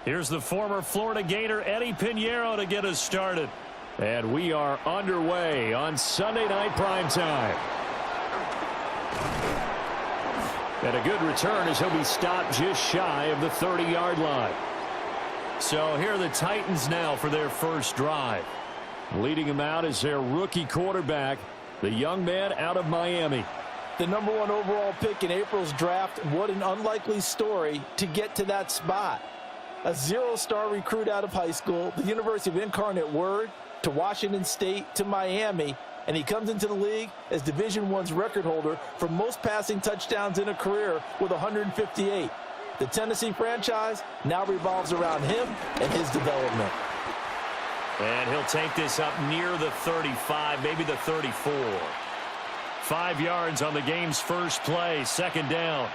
Here's the former Florida Gator Eddie Pinheiro to get us started. And we are underway on Sunday Night Primetime. And a good return as he'll be stopped just shy of the 30-yard line. So here are the Titans now for their first drive. Leading them out is their rookie quarterback, the young man out of Miami. The #1 overall pick in April's draft. What an unlikely story to get to that spot. A 0-star recruit out of high school, the University of Incarnate Word, to Washington State, to Miami, and he comes into the league as Division I's record holder for most passing touchdowns in a career with 158. The Tennessee franchise now revolves around him and his development. And he'll take this up near the 35, maybe the 34. 5 yards on the game's first play, second down.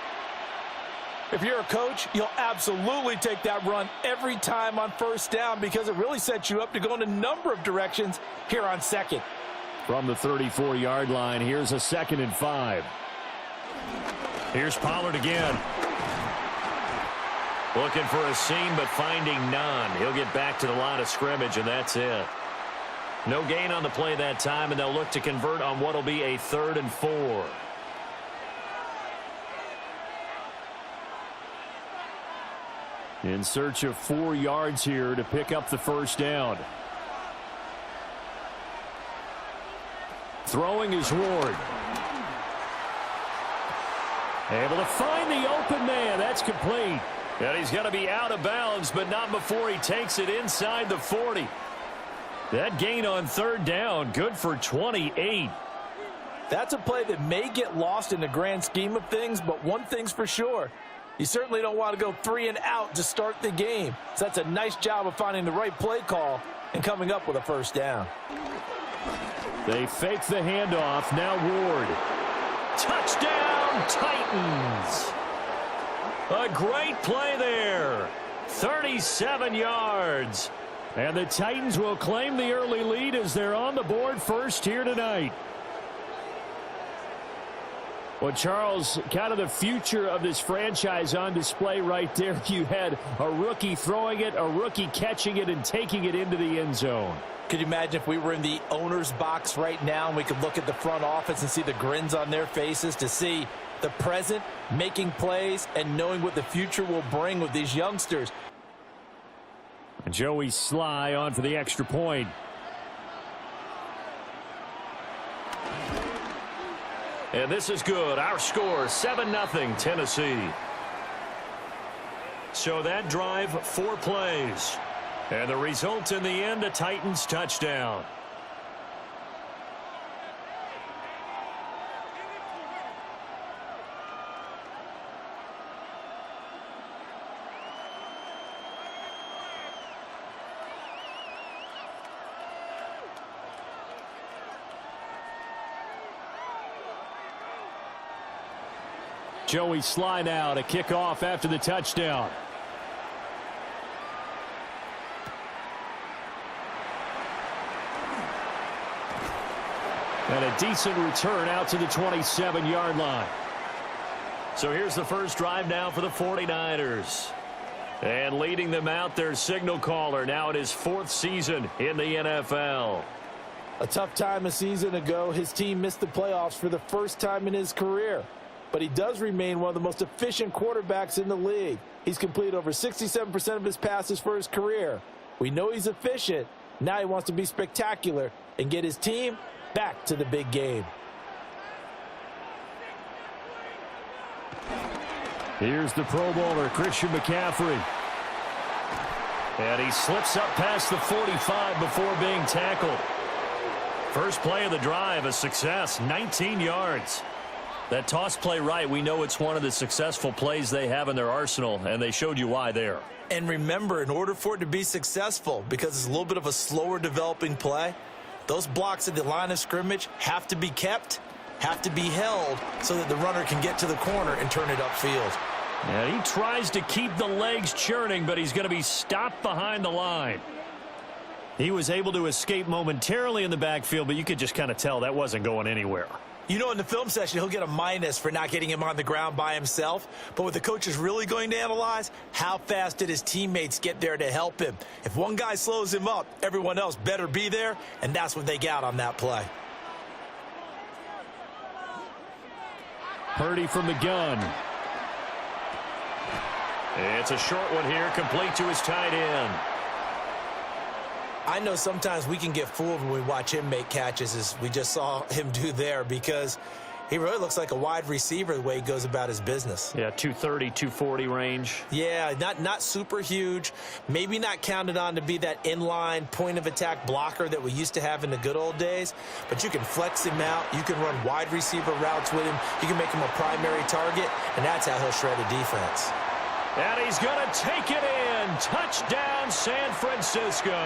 If you're a coach, you'll absolutely take that run every time on first down because it really sets you up to go in a number of directions here on second. From the 34-yard line, here's a 2nd and 5. Here's Pollard again. Looking for a seam, but finding none. He'll get back to the line of scrimmage, and that's it. No gain on the play that time, and they'll look to convert on what will be a 3rd and 4. In search of 4 yards here to pick up the first down. Throwing is Ward. Able to find the open man. That's complete. And he's going to be out of bounds, but not before he takes it inside the 40. That gain on 3rd down, good for 28. That's a play that may get lost in the grand scheme of things, but one thing's for sure. You certainly don't want to go 3 and out to start the game. So that's a nice job of finding the right play call and coming up with a first down. They fake the handoff. Now Ward. Touchdown, Titans. A great play there. 37 yards. And the Titans will claim the early lead as they're on the board first here tonight. Well, Charles, kind of the future of this franchise on display right there. You had a rookie throwing it, a rookie catching it, and taking it into the end zone. Could you imagine if we were in the owner's box right now and we could look at the front office and see the grins on their faces to see the present making plays and knowing what the future will bring with these youngsters. And Joey Sly on for the extra point. And this is good. Our score, 7-0 Tennessee. So that drive, 4 plays. And the result in the end, a Titans touchdown. Joey Sly now to kick off after the touchdown. And a decent return out to the 27-yard line. So here's the first drive now for the 49ers. And leading them out, their signal caller now in his 4th season in the NFL. A tough time a season ago. His team missed the playoffs for the first time in his career. But he does remain one of the most efficient quarterbacks in the league. He's completed over 67% of his passes for his career. We know he's efficient. Now he wants to be spectacular and get his team back to the big game. Here's the Pro Bowler, Christian McCaffrey. And he slips up past the 45 before being tackled. First play of the drive, a success, 19 yards. That toss play right, we know it's one of the successful plays they have in their arsenal, and they showed you why there. And remember, in order for it to be successful, because it's a little bit of a slower developing play, those blocks at the line of scrimmage have to be kept, have to be held, so that the runner can get to the corner and turn it upfield. And he tries to keep the legs churning, but he's going to be stopped behind the line. He was able to escape momentarily in the backfield, but you could just kind of tell that wasn't going anywhere. You know, in the film session, he'll get a minus for not getting him on the ground by himself. But what the coach is really going to analyze, how fast did his teammates get there to help him? If one guy slows him up, everyone else better be there, and that's what they got on that play. Purdy from the gun. It's a short one here, complete to his tight end. I know sometimes we can get fooled when we watch him make catches, as we just saw him do there, because he really looks like a wide receiver the way he goes about his business. Yeah, 230, 240 range. Yeah, not super huge, maybe not counted on to be that inline point-of-attack blocker that we used to have in the good old days, but you can flex him out, you can run wide receiver routes with him, you can make him a primary target, and that's how he'll shred a defense. And he's going to take it in. Touchdown, San Francisco.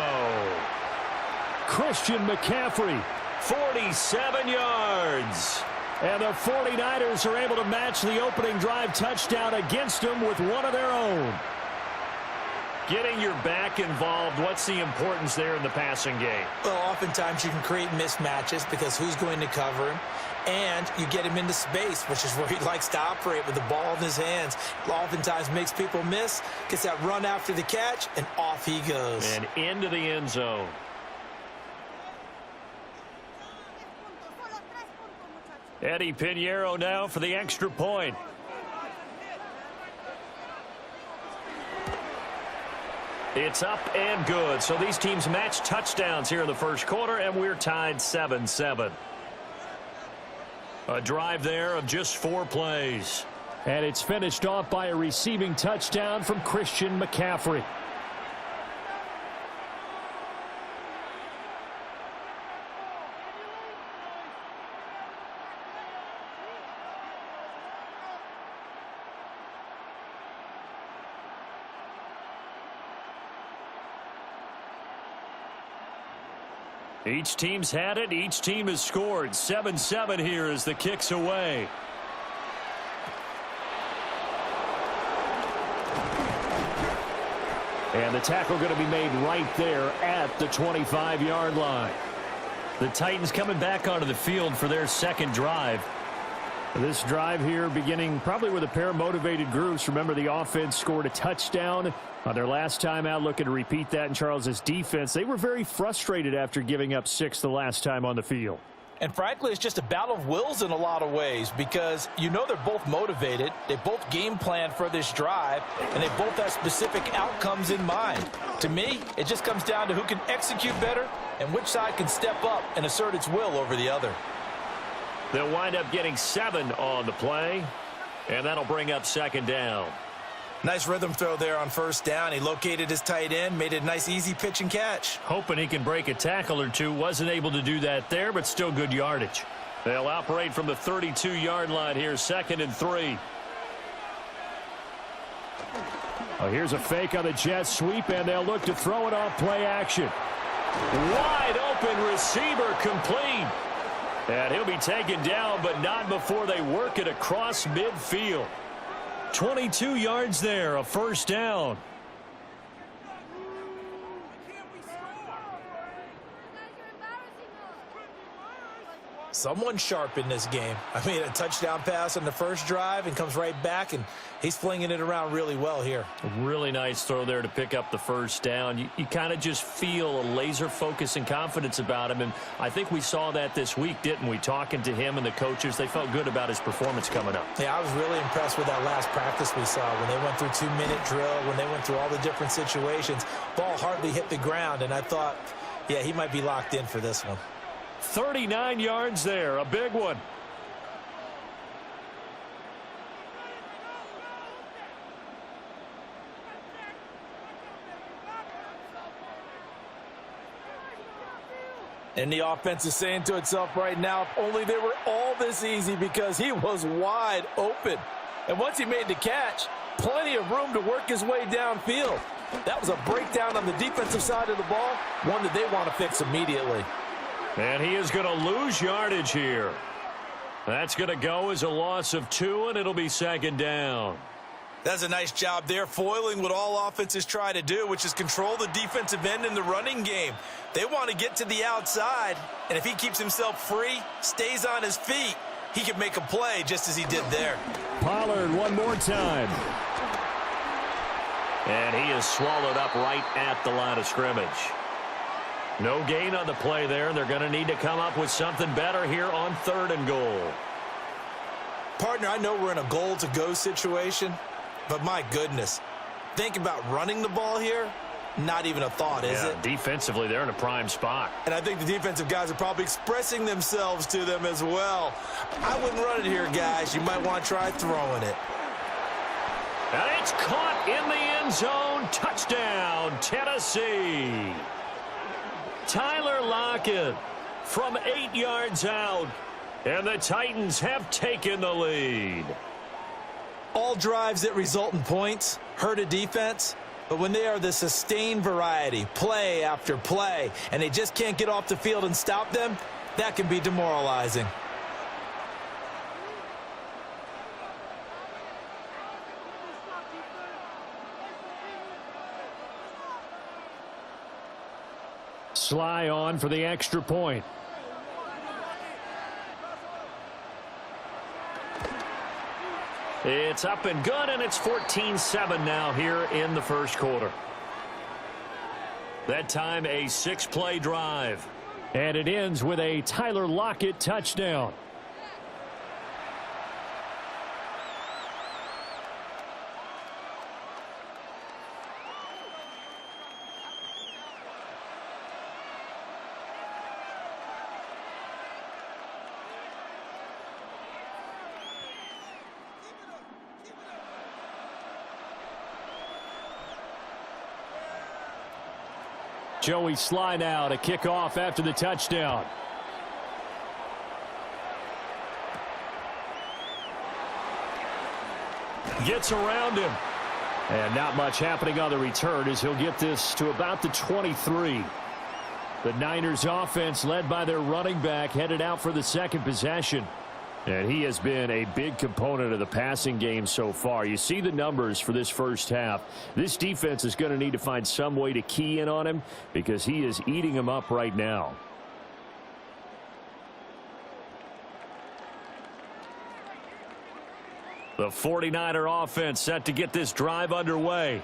Christian McCaffrey, 47 yards. And the 49ers are able to match the opening drive touchdown against them with one of their own. Getting your back involved, what's the importance there in the passing game? Well, oftentimes you can create mismatches because who's going to cover him? And you get him into space, which is where he likes to operate with the ball in his hands. Oftentimes makes people miss, gets that run after the catch, and off he goes. And into the end zone. Eddie Pinheiro now for the extra point. It's up and good. So these teams match touchdowns here in the first quarter, and we're tied 7-7. A drive there of just 4 plays. And it's finished off by a receiving touchdown from Christian McCaffrey. Each team's had it. Each team has scored. 7-7 here as the kick's away. And the tackle going to be made right there at the 25-yard line. The Titans coming back onto the field for their second drive. This drive here beginning probably with a pair of motivated groups. Remember, the offense scored a touchdown on their last time out, looking to repeat that in Charles's defense. They were very frustrated after giving up 6 the last time on the field. And frankly, it's just a battle of wills in a lot of ways, because you know they're both motivated, they both game plan for this drive, and they both have specific outcomes in mind. To me, it just comes down to who can execute better and which side can step up and assert its will over the other. They'll wind up getting 7 on the play, and that'll bring up second down. Nice rhythm throw there on first down. He located his tight end, made it a nice easy pitch and catch. Hoping he can break a tackle or two. Wasn't able to do that there, but still good yardage. They'll operate from the 32-yard line here, 2nd and 3. Oh, here's a fake on the jet sweep, and they'll look to throw it off play action. Wide open receiver, complete. And he'll be taken down, but not before they work it across midfield. 22 yards there, a first down. Someone sharp in this game. I mean, a touchdown pass on the first drive and comes right back, and he's flinging it around really well here. A really nice throw there to pick up the first down. You kind of just feel a laser focus and confidence about him, and I think we saw that this week, didn't we? Talking to him and the coaches, they felt good about his performance coming up. Yeah, I was really impressed with that last practice we saw when they went through 2-minute drill, when they went through all the different situations. Ball hardly hit the ground, and I thought, yeah, he might be locked in for this one. 39 yards there, a big one. And the offense is saying to itself right now, if only they were all this easy, because he was wide open. And once he made the catch, plenty of room to work his way downfield. That was a breakdown on the defensive side of the ball, one that they want to fix immediately. And he is going to lose yardage here. That's going to go as a loss of 2, and it'll be second down. That's a nice job there, foiling what all offenses try to do, which is control the defensive end in the running game. They want to get to the outside, and if he keeps himself free, stays on his feet, he could make a play just as he did there. Pollard one more time. And he is swallowed up right at the line of scrimmage. No gain on the play there. They're going to need to come up with something better here on 3rd and goal. Partner, I know we're in a goal-to-go situation, but my goodness, think about running the ball here. Not even a thought, is it? Defensively, they're in a prime spot. And I think the defensive guys are probably expressing themselves to them as well. I wouldn't run it here, guys. You might want to try throwing it. And it's caught in the end zone. Touchdown, Tennessee. Tyler Lockett from 8 yards out. And the Titans have taken the lead. All drives that result in points hurt a defense. But when they are the sustained variety, play after play, and they just can't get off the field and stop them, that can be demoralizing. Sly on for the extra point. It's up and good, and it's 14-7 now here in the first quarter. That time a 6-play drive. And it ends with a Tyler Lockett touchdown. Joey Sly now to kick off after the touchdown. Gets around him. And not much happening on the return as he'll get this to about the 23. The Niners offense led by their running back headed out for the second possession. And he has been a big component of the passing game so far. You see the numbers for this first half. This defense is going to need to find some way to key in on him because he is eating them up right now. The 49er offense set to get this drive underway.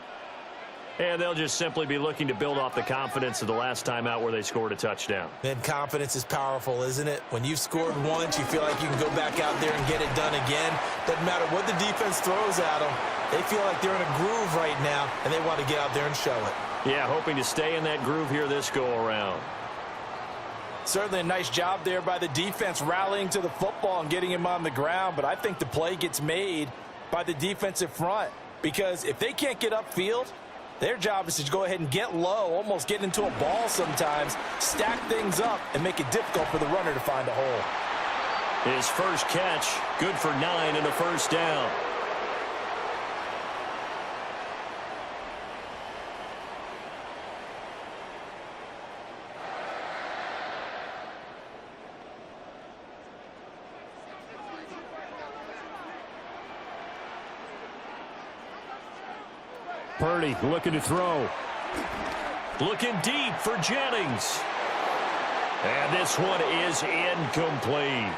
And they'll just simply be looking to build off the confidence of the last time out where they scored a touchdown. And confidence is powerful, isn't it? When you've scored once, you feel like you can go back out there and get it done again. Doesn't matter what the defense throws at them. They feel like they're in a groove right now, and they want to get out there and show it. Yeah, hoping to stay in that groove here this go-around. Certainly a nice job there by the defense rallying to the football and getting him on the ground, but I think the play gets made by the defensive front because if they can't get upfield, their job is to go ahead and get low, almost get into a ball sometimes, stack things up, and make it difficult for the runner to find a hole. His first catch, good for 9 and a first down. Purdy looking to throw. Looking deep for Jennings. And this one is incomplete.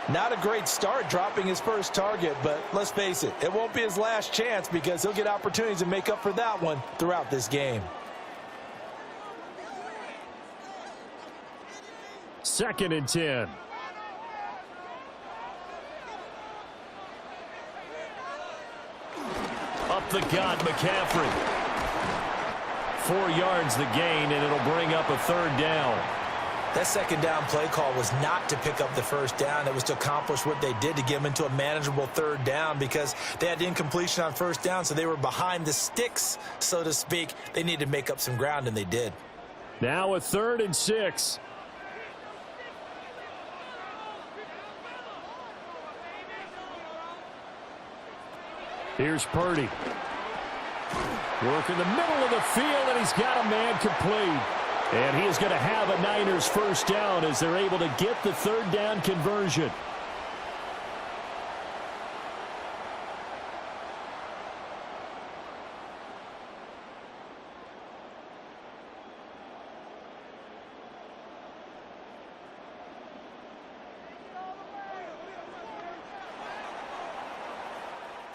Not a great start dropping his first target, but let's face it, it won't be his last chance because he'll get opportunities to make up for that one throughout this game. 2nd and 10. Up the gut, McCaffrey. 4 yards the gain, and it'll bring up a 3rd down. That second down play call was not to pick up the first down. It was to accomplish what they did to get them into a manageable 3rd down because they had incompletion on first down, so they were behind the sticks, so to speak. They needed to make up some ground, and they did. Now a 3rd and 6. Here's Purdy. Work in the middle of the field, and he's got a man complete. And he is going to have a Niners first down as they're able to get the 3rd down conversion.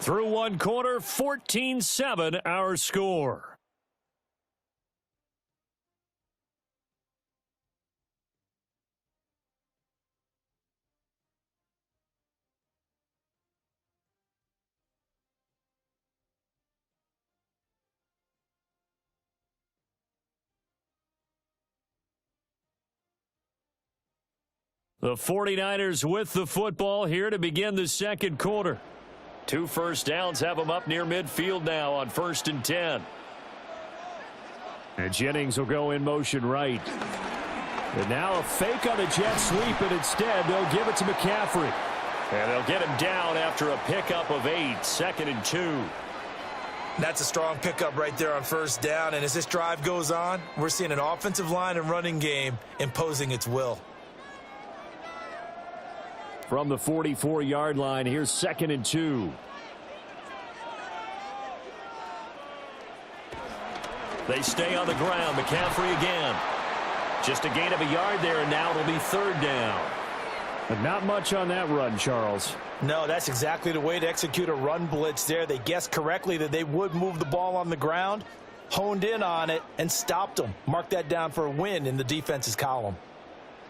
Through one quarter, 14-7 our score. The 49ers with the football here to begin the second quarter. 2 first downs have them up near midfield now on 1st and 10. And Jennings will go in motion right. And now a fake on the jet sweep, and instead they'll give it to McCaffrey. And they'll get him down after a pickup of 8, 2nd and 2. That's a strong pickup right there on 1st down. And as this drive goes on, we're seeing an offensive line and running game imposing its will. From the 44-yard line, here's 2nd and 2. They stay on the ground. McCaffrey again. Just a gain of a yard there, and now it'll be 3rd down. But not much on that run, Charles. No, that's exactly the way to execute a run blitz there. They guessed correctly that they would move the ball on the ground, honed in on it, and stopped them. Mark that down for a win in the defense's column.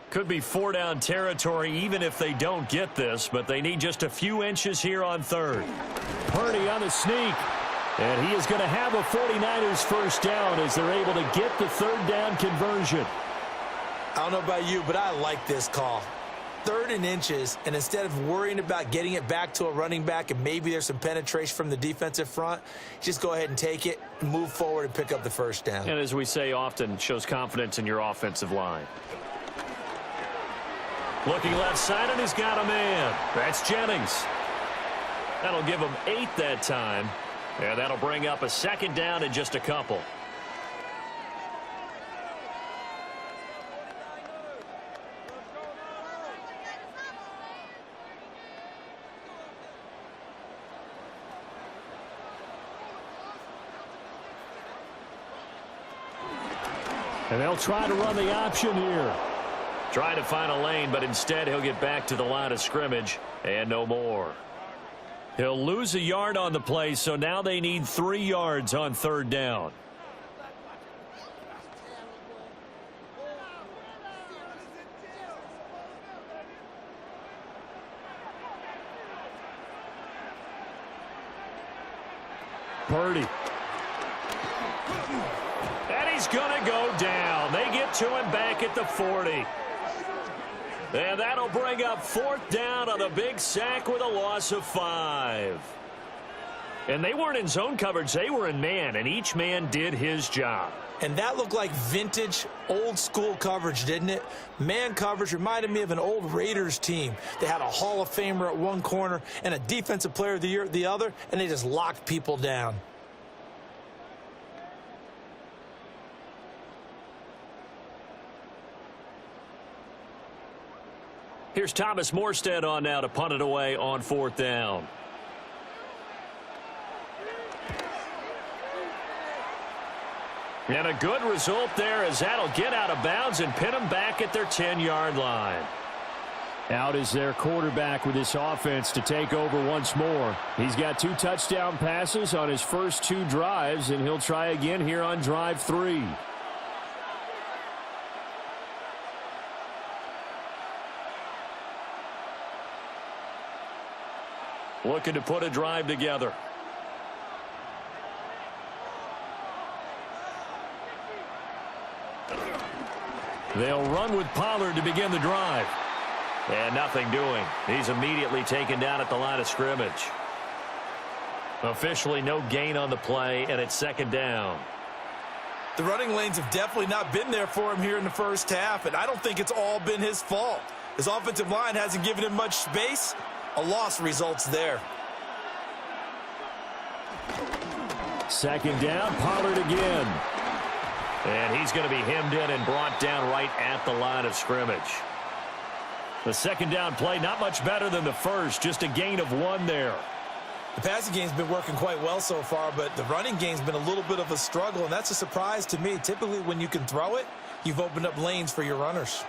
Could be 4-down territory even if they don't get this, but they need just a few inches here on 3rd. Purdy on the sneak, and he is going to have a 49ers 1st down as they're able to get the 3rd down conversion. I don't know about you, but I like this call. 3rd and inches, and instead of worrying about getting it back to a running back and maybe there's some penetration from the defensive front, just go ahead and take it, move forward, and pick up the 1st down. And as we say often, shows confidence in your offensive line. Looking left side, and he's got a man. That's Jennings. That'll give him 8 that time. And that'll bring up a 2nd down in just a couple. And they'll try to run the option here. Trying to find a lane, but instead he'll get back to the line of scrimmage and no more. He'll lose a yard on the play, so now they need 3 yards on 3rd down. Purdy. And he's going to go down. They get to him back at the 40. And that'll bring up 4th down on a big sack with a loss of 5. And they weren't in zone coverage. They were in man, and each man did his job. And that looked like vintage, old-school coverage, didn't it? Man coverage reminded me of an old Raiders team. They had a Hall of Famer at one corner and a Defensive Player of the Year at the other, and they just locked people down. Here's Thomas Morstead on now to punt it away on 4th down. And a good result there as that'll get out of bounds and pin them back at their 10-yard line. Out is their quarterback with this offense to take over once more. He's got 2 touchdown passes on his first 2 drives, and he'll try again here on drive 3. Looking to put a drive together. They'll run with Pollard to begin the drive. And nothing doing. He's immediately taken down at the line of scrimmage. Officially no gain on the play, and it's 2nd down. The running lanes have definitely not been there for him here in the 1st half, and I don't think it's all been his fault. His offensive line hasn't given him much space. A loss results there. 2nd down, Pollard again. And he's going to be hemmed in and brought down right at the line of scrimmage. The 2nd down play, not much better than the first, just a gain of 1 there. The passing game's been working quite well so far, but the running game's been a little bit of a struggle, and that's a surprise to me. Typically, when you can throw it, you've opened up lanes for your runners.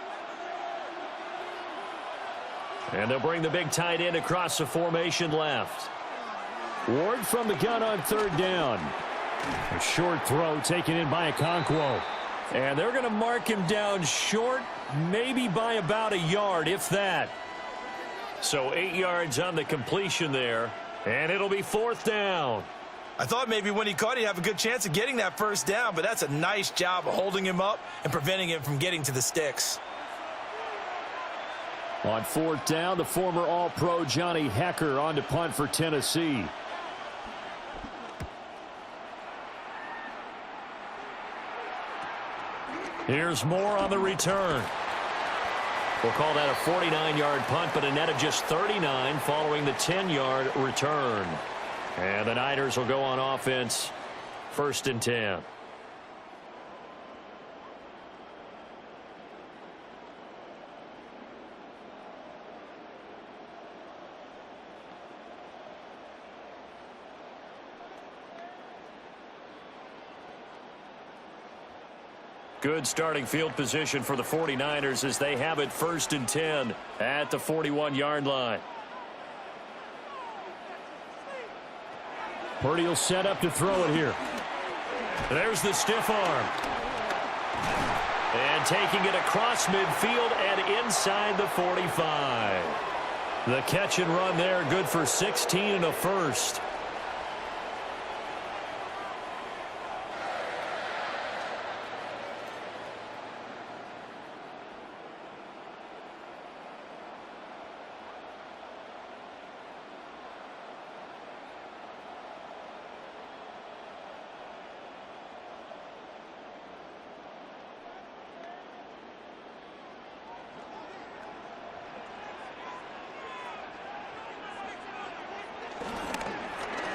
And they'll bring the big tight end across the formation left. Ward from the gun on third down. A short throw taken in by Okonkwo. And they're going to mark him down short, maybe by about a yard, if that. So 8 yards on the completion there, and it'll be fourth down. I thought maybe when he caught, he'd have a good chance of getting that first down, but that's a nice job of holding him up and preventing him from getting to the sticks. On fourth down, the former All-Pro Johnny Hekker on to punt for Tennessee. Here's Moore on the return. We'll call that a 49-yard punt, but a net of just 39 following the 10-yard return. And the Niners will go on offense, 1st and 10. Good starting field position for the 49ers as they have it 1st and 10 at the 41-yard line. Purdy will set up to throw it here. There's the stiff arm. And taking it across midfield and inside the 45. The catch and run there, good for 16 and a first.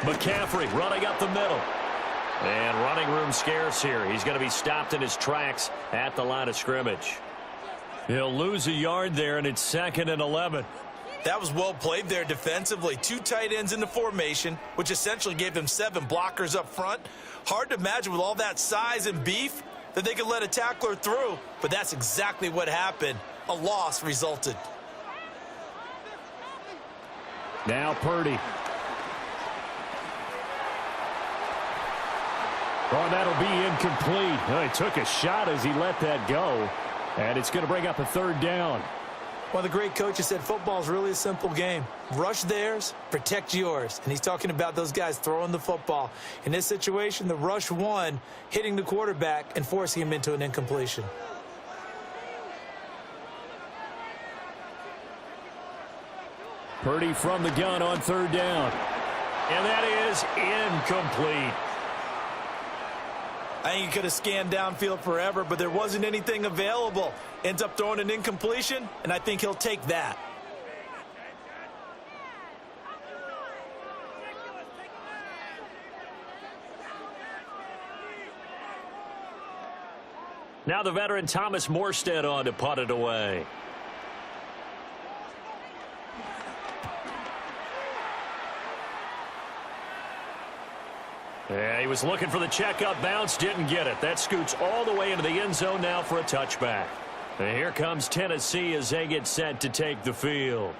McCaffrey running up the middle. And running room scarce here. He's going to be stopped in his tracks at the line of scrimmage. He'll lose a yard there, and it's 2nd and 11. That was well played there defensively. 2 tight ends in the formation, which essentially gave them 7 blockers up front. Hard to imagine with all that size and beef that they could let a tackler through, but that's exactly what happened. A loss resulted. Now Purdy. Oh, that'll be incomplete. Oh, he took a shot as he let that go. And it's going to bring up a 3rd down. One of the great coaches said football is really a simple game. Rush theirs, protect yours. And he's talking about those guys throwing the football. In this situation, the rush won, hitting the quarterback and forcing him into an incompletion. Purdy from the gun on 3rd down. And that is incomplete. I think he could have scanned downfield forever, but there wasn't anything available. Ends up throwing an incompletion, and I think he'll take that. Now the veteran Thomas Morstead on to punt it away. Yeah, he was looking for the checkup bounce, didn't get it. That scoots all the way into the end zone now for a touchback. And here comes Tennessee as they get set to take the field.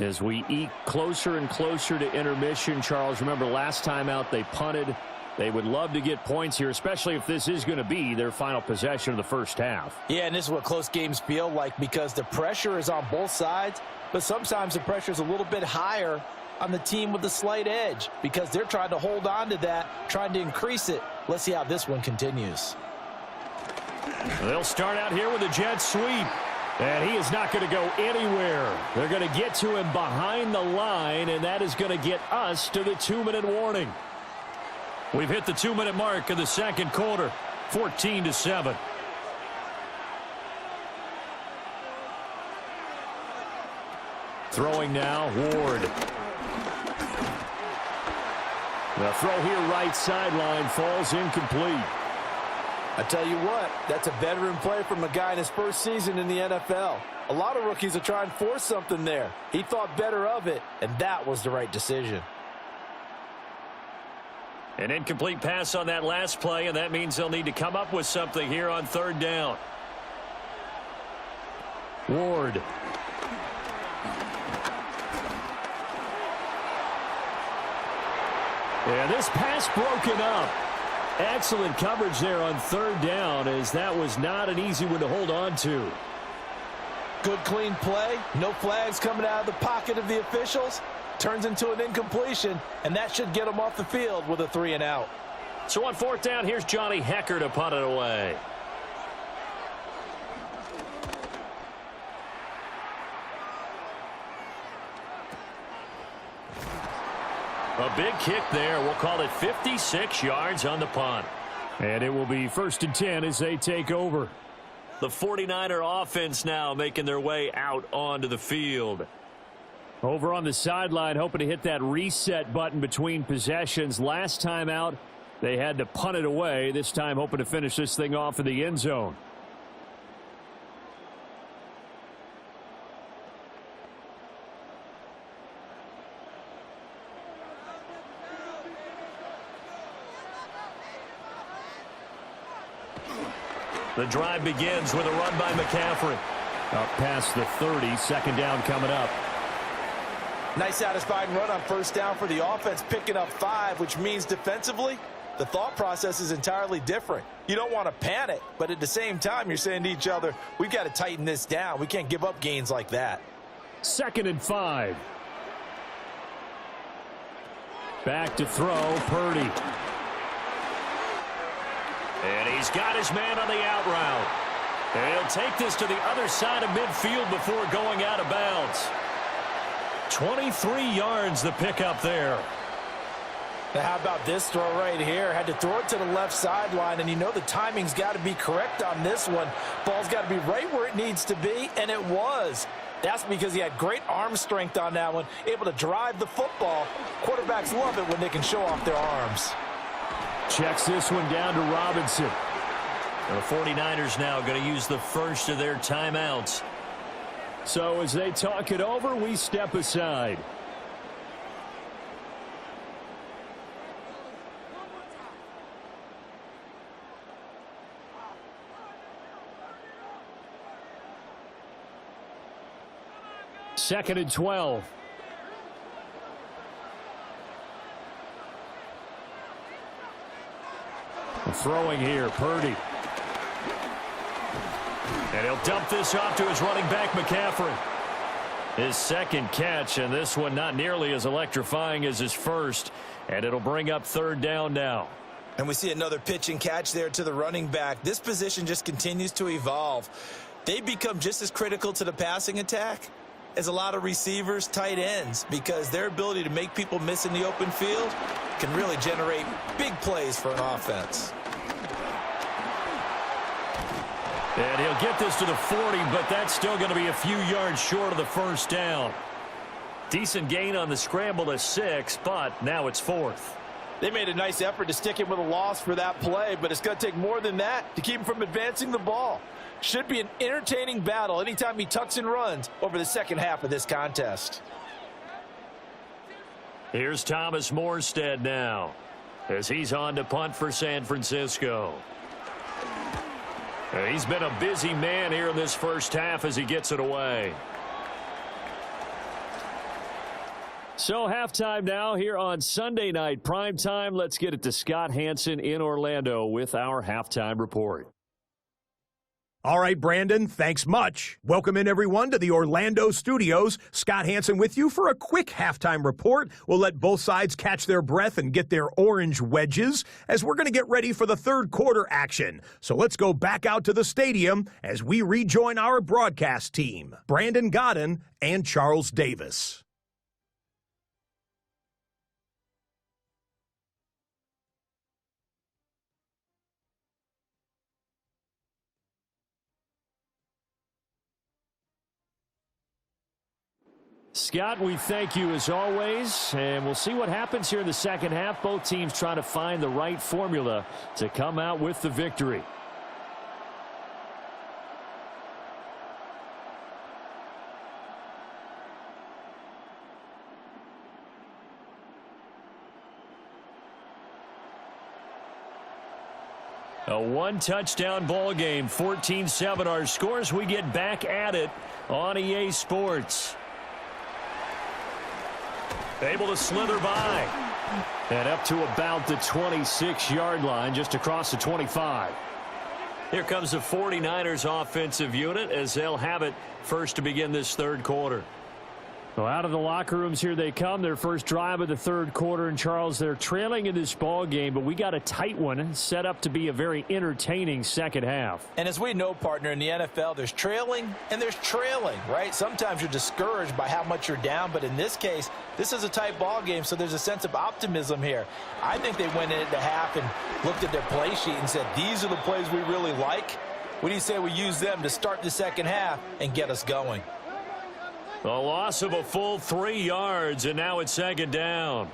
As we eke closer and closer to intermission, Charles, remember last time out they punted. They would love to get points here, especially if this is going to be their final possession of the first half. Yeah, and this is what close games feel like because the pressure is on both sides, but sometimes the pressure is a little bit higher on the team with the slight edge because they're trying to hold on to that, trying to increase it. Let's see how this one continues. They'll start out here with a jet sweep. And he is not going to go anywhere. They're going to get to him behind the line, and that is going to get us to the 2-minute warning. We've hit the 2-minute mark of the second quarter, 14-7. Throwing now, Ward. The throw here right sideline falls incomplete. I tell you what, that's a veteran play from a guy in his first season in the NFL. A lot of rookies are trying to force something there. He thought better of it, and that was the right decision. An incomplete pass on that last play, and that means they'll need to come up with something here on 3rd down. Ward. And this pass broken up. Excellent coverage there on third down, as that was not an easy one to hold on to. Good clean play. No flags coming out of the pocket of the officials. Turns into an incompletion, and that should get them off the field with a 3-and-out. So on fourth down, here's Johnny Hecker to punt it away. A big kick there. We'll call it 56 yards on the punt. And it will be 1st and 10 as they take over. The 49er offense now making their way out onto the field. Over on the sideline, hoping to hit that reset button between possessions. Last time out, they had to punt it away. This time hoping to finish this thing off in the end zone. The drive begins with a run by McCaffrey. Up past the 30, 2nd down coming up. Nice satisfying run on 1st down for the offense, picking up 5, which means defensively, the thought process is entirely different. You don't want to panic, but at the same time, you're saying to each other, we've got to tighten this down. We can't give up gains like that. 2nd and 5. Back to throw, Purdy. And he's got his man on the out route. And he'll take this to the other side of midfield before going out of bounds. 23 yards the pickup there. Now how about this throw right here? Had to throw it to the left sideline, and you know the timing's got to be correct on this one. Ball's got to be right where it needs to be, and it was. That's because he had great arm strength on that one, able to drive the football. Quarterbacks love it when they can show off their arms. Checks this one down to Robinson. The 49ers now going to use the first of their timeouts. So as they talk it over, we step aside. Second and 12. Throwing here, Purdy. And he'll dump this off to his running back, McCaffrey. His 2nd catch, and this one not nearly as electrifying as his first. And it'll bring up 3rd down now. And we see another pitch and catch there to the running back. This position just continues to evolve. They become just as critical to the passing attack as a lot of receivers, tight ends, because their ability to make people miss in the open field can really generate big plays for an offense. And he'll get this to the 40, but that's still going to be a few yards short of the 1st down. Decent gain on the scramble to 6, but now it's 4th. They made a nice effort to stick him with a loss for that play, but it's going to take more than that to keep him from advancing the ball. Should be an entertaining battle anytime he tucks and runs over the second half of this contest. Here's Thomas Morstead now as he's on to punt for San Francisco. He's been a busy man here in this first half as he gets it away. So halftime now here on Sunday night primetime. Let's get it to Scott Hansen in Orlando with our halftime report. All right, Brandon, thanks much. Welcome in, everyone, to the Orlando studios. Scott Hansen with you for a quick halftime report. We'll let both sides catch their breath and get their orange wedges as we're going to get ready for the 3rd quarter action. So let's go back out to the stadium as we rejoin our broadcast team, Brandon Godden and Charles Davis. Scott, we thank you as always, and we'll see what happens here in the second half. Both teams trying to find the right formula to come out with the victory. A one-touchdown ball game, 14-7 our scores. We get back at it on EA Sports. Able to slither by. And up to about the 26-yard line, just across the 25. Here comes the 49ers offensive unit as they'll have it first to begin this third quarter. Well, out of the locker rooms here they come. Their first drive of the third quarter. And, Charles, they're trailing in this ball game, but we got a tight one set up to be a very entertaining second half. And as we know, partner, in the NFL, there's trailing and there's trailing, right? Sometimes you're discouraged by how much you're down, but in this case, this is a tight ball game, so there's a sense of optimism here. I think they went into half and looked at their play sheet and said, these are the plays we really like. What do you say we use them to start the second half and get us going? A loss of a full 3 yards, and now it's second down.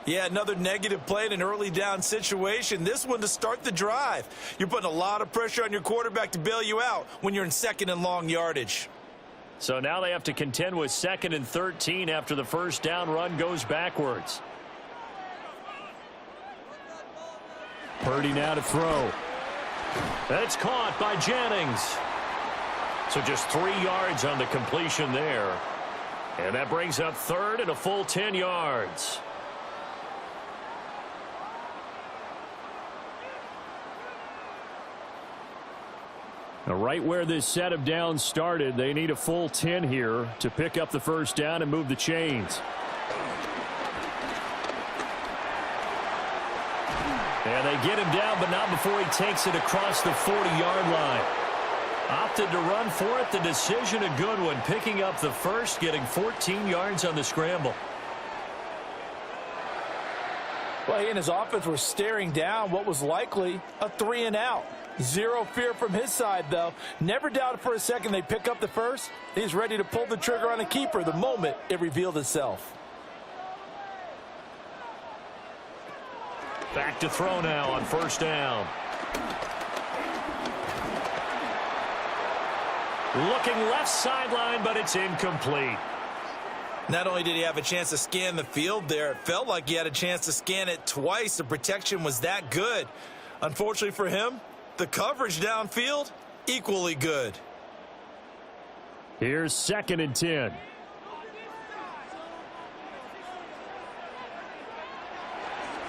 Yeah, another negative play in an early down situation. This one to start the drive. You're putting a lot of pressure on your quarterback to bail you out when you're in second and long yardage. So now they have to contend with 2nd and 13 after the first down run goes backwards. Purdy now to throw. That's caught by Jennings. So just 3 yards on the completion there. And that brings up third and a full 10 yards. Now, right where this set of downs started, they need a full 10 here to pick up the first down and move the chains. And they get him down, but not before he takes it across the 40-yard line. Opted to run for it. The decision a good one. Picking up the first, getting 14 yards on the scramble. Well, he and his offense were staring down what was likely a 3 and out. Zero fear from his side, though. Never doubted for a second they pick up the first. He's ready to pull the trigger on a keeper the moment it revealed itself. Back to throw now on first down. Looking left sideline, but it's incomplete. Not only did he have a chance to scan the field there, it felt like he had a chance to scan it twice. The protection was that good. Unfortunately for him, the coverage downfield, equally good. Here's 2nd and 10.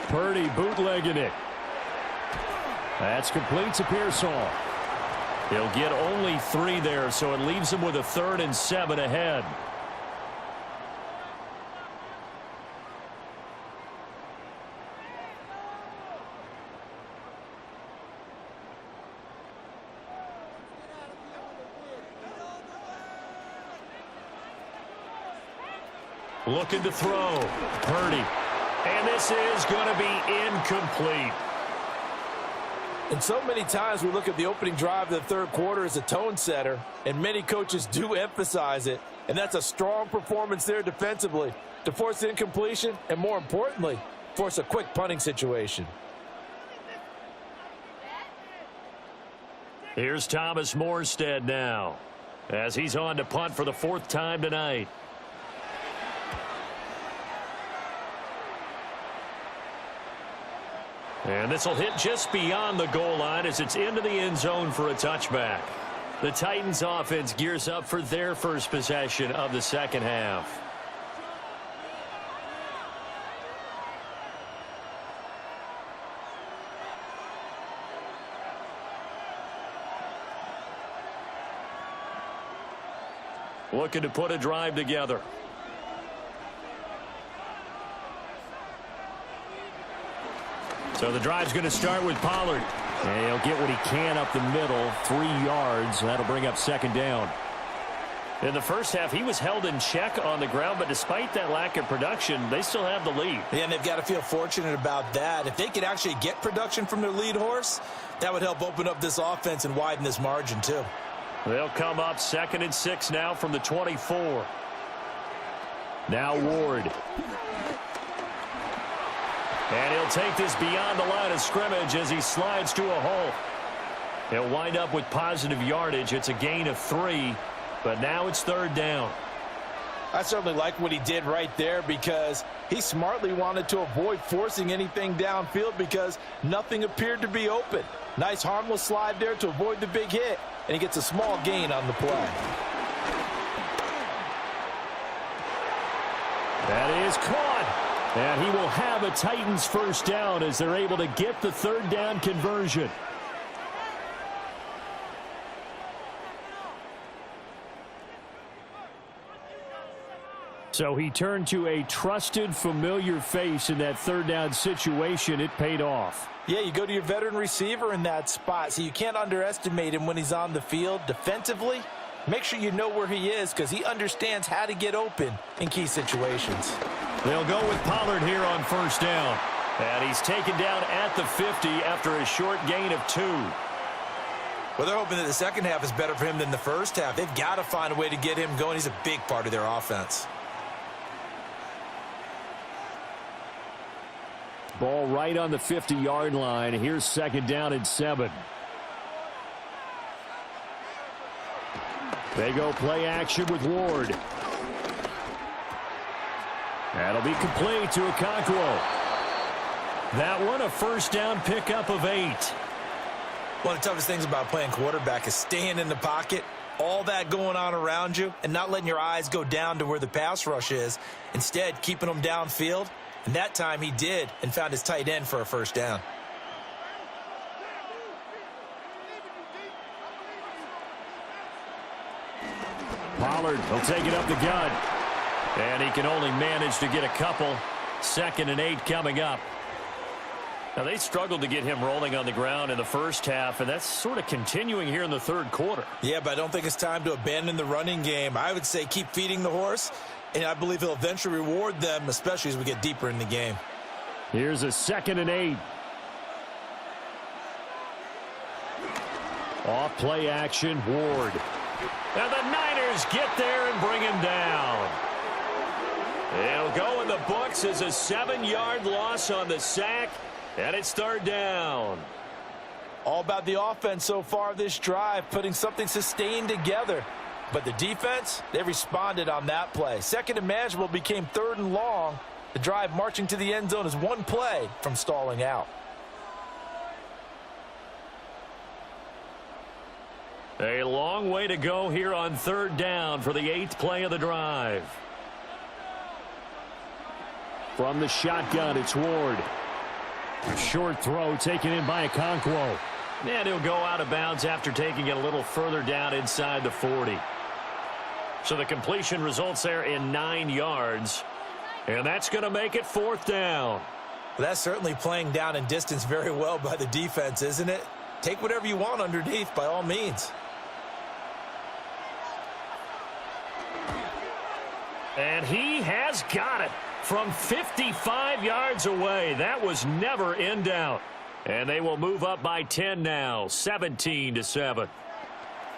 Purdy bootlegging it. That's complete to Pearsall. He'll get only 3 there, so it leaves him with a 3rd and 7 ahead. Looking to throw. Purdy. And this is going to be incomplete. And so many times we look at the opening drive of the third quarter as a tone setter, and many coaches do emphasize it. And that's a strong performance there defensively to force incompletion and, more importantly, force a quick punting situation. Here's Thomas Morstead now as he's on to punt for the 4th time tonight. And this will hit just beyond the goal line as it's into the end zone for a touchback. The Titans offense gears up for their first possession of the second half. Looking to put a drive together. So the drive's going to start with Pollard. And he'll get what he can up the middle, 3 yards. That'll bring up second down. In the first half, he was held in check on the ground, but despite that lack of production, they still have the lead. Yeah, and they've got to feel fortunate about that. If they could actually get production from their lead horse, that would help open up this offense and widen this margin too. They'll come up 2nd and 6 now from the 24. Now Ward. And he'll take this beyond the line of scrimmage as he slides to a hole. He'll wind up with positive yardage. It's a gain of 3, but now it's 3rd down. I certainly like what he did right there because he smartly wanted to avoid forcing anything downfield because nothing appeared to be open. Nice harmless slide there to avoid the big hit, and he gets a small gain on the play. That is caught. And he will have a Titans first down as they're able to get the third down conversion. So he turned to a trusted, familiar face in that third down situation. It paid off. Yeah, you go to your veteran receiver in that spot, so you can't underestimate him when he's on the field defensively. Make sure you know where he is because he understands how to get open in key situations. They'll go with Pollard here on first down. And he's taken down at the 50 after a short gain of 2. Well, they're hoping that the second half is better for him than the first half. They've got to find a way to get him going. He's a big part of their offense. Ball right on the 50-yard line. Here's second down and 7. They go play action with Ward. That'll be complete to Okonkwo. That one a first down pickup of 8. One of the toughest things about playing quarterback is staying in the pocket, all that going on around you, and not letting your eyes go down to where the pass rush is. Instead, keeping them downfield. And that time he did and found his tight end for a first down. Pollard will take it up the gut. And he can only manage to get a couple. 2nd and 8 coming up. Now, they struggled to get him rolling on the ground in the first half, and that's sort of continuing here in the third quarter. Yeah, but I don't think it's time to abandon the running game. I would say keep feeding the horse, and I believe he'll eventually reward them, especially as we get deeper in the game. Here's a 2nd and 8. Off play action, Ward. And the Niners get there and bring him down. It'll go in the books as a 7-yard loss on the sack, and it's third down. All about the offense so far this drive, putting something sustained together. But the defense, they responded on that play. Second and manageable became 3rd and long. The drive marching to the end zone is one play from stalling out. A long way to go here on third down for the 8th play of the drive. From the shotgun, it's Ward. A short throw taken in by Okonkwo. And he'll go out of bounds after taking it a little further down inside the 40. So the completion results there in 9 yards. And that's going to make it 4th down. Well, that's certainly playing down in distance very well by the defense, isn't it? Take whatever you want underneath by all means. And he has got it from 55 yards away. That was never in doubt. And they will move up by 10 now, 17-7.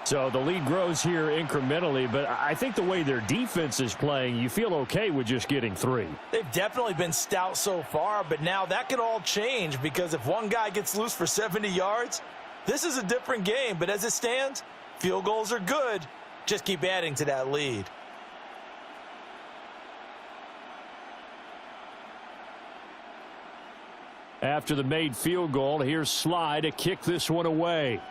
So the lead grows here incrementally, but I think the way their defense is playing, you feel okay with just getting 3. They've definitely been stout so far, but now that could all change because if one guy gets loose for 70 yards, this is a different game. But as it stands, field goals are good. Just keep adding to that lead. After the made field goal, here's Sly to kick this one away.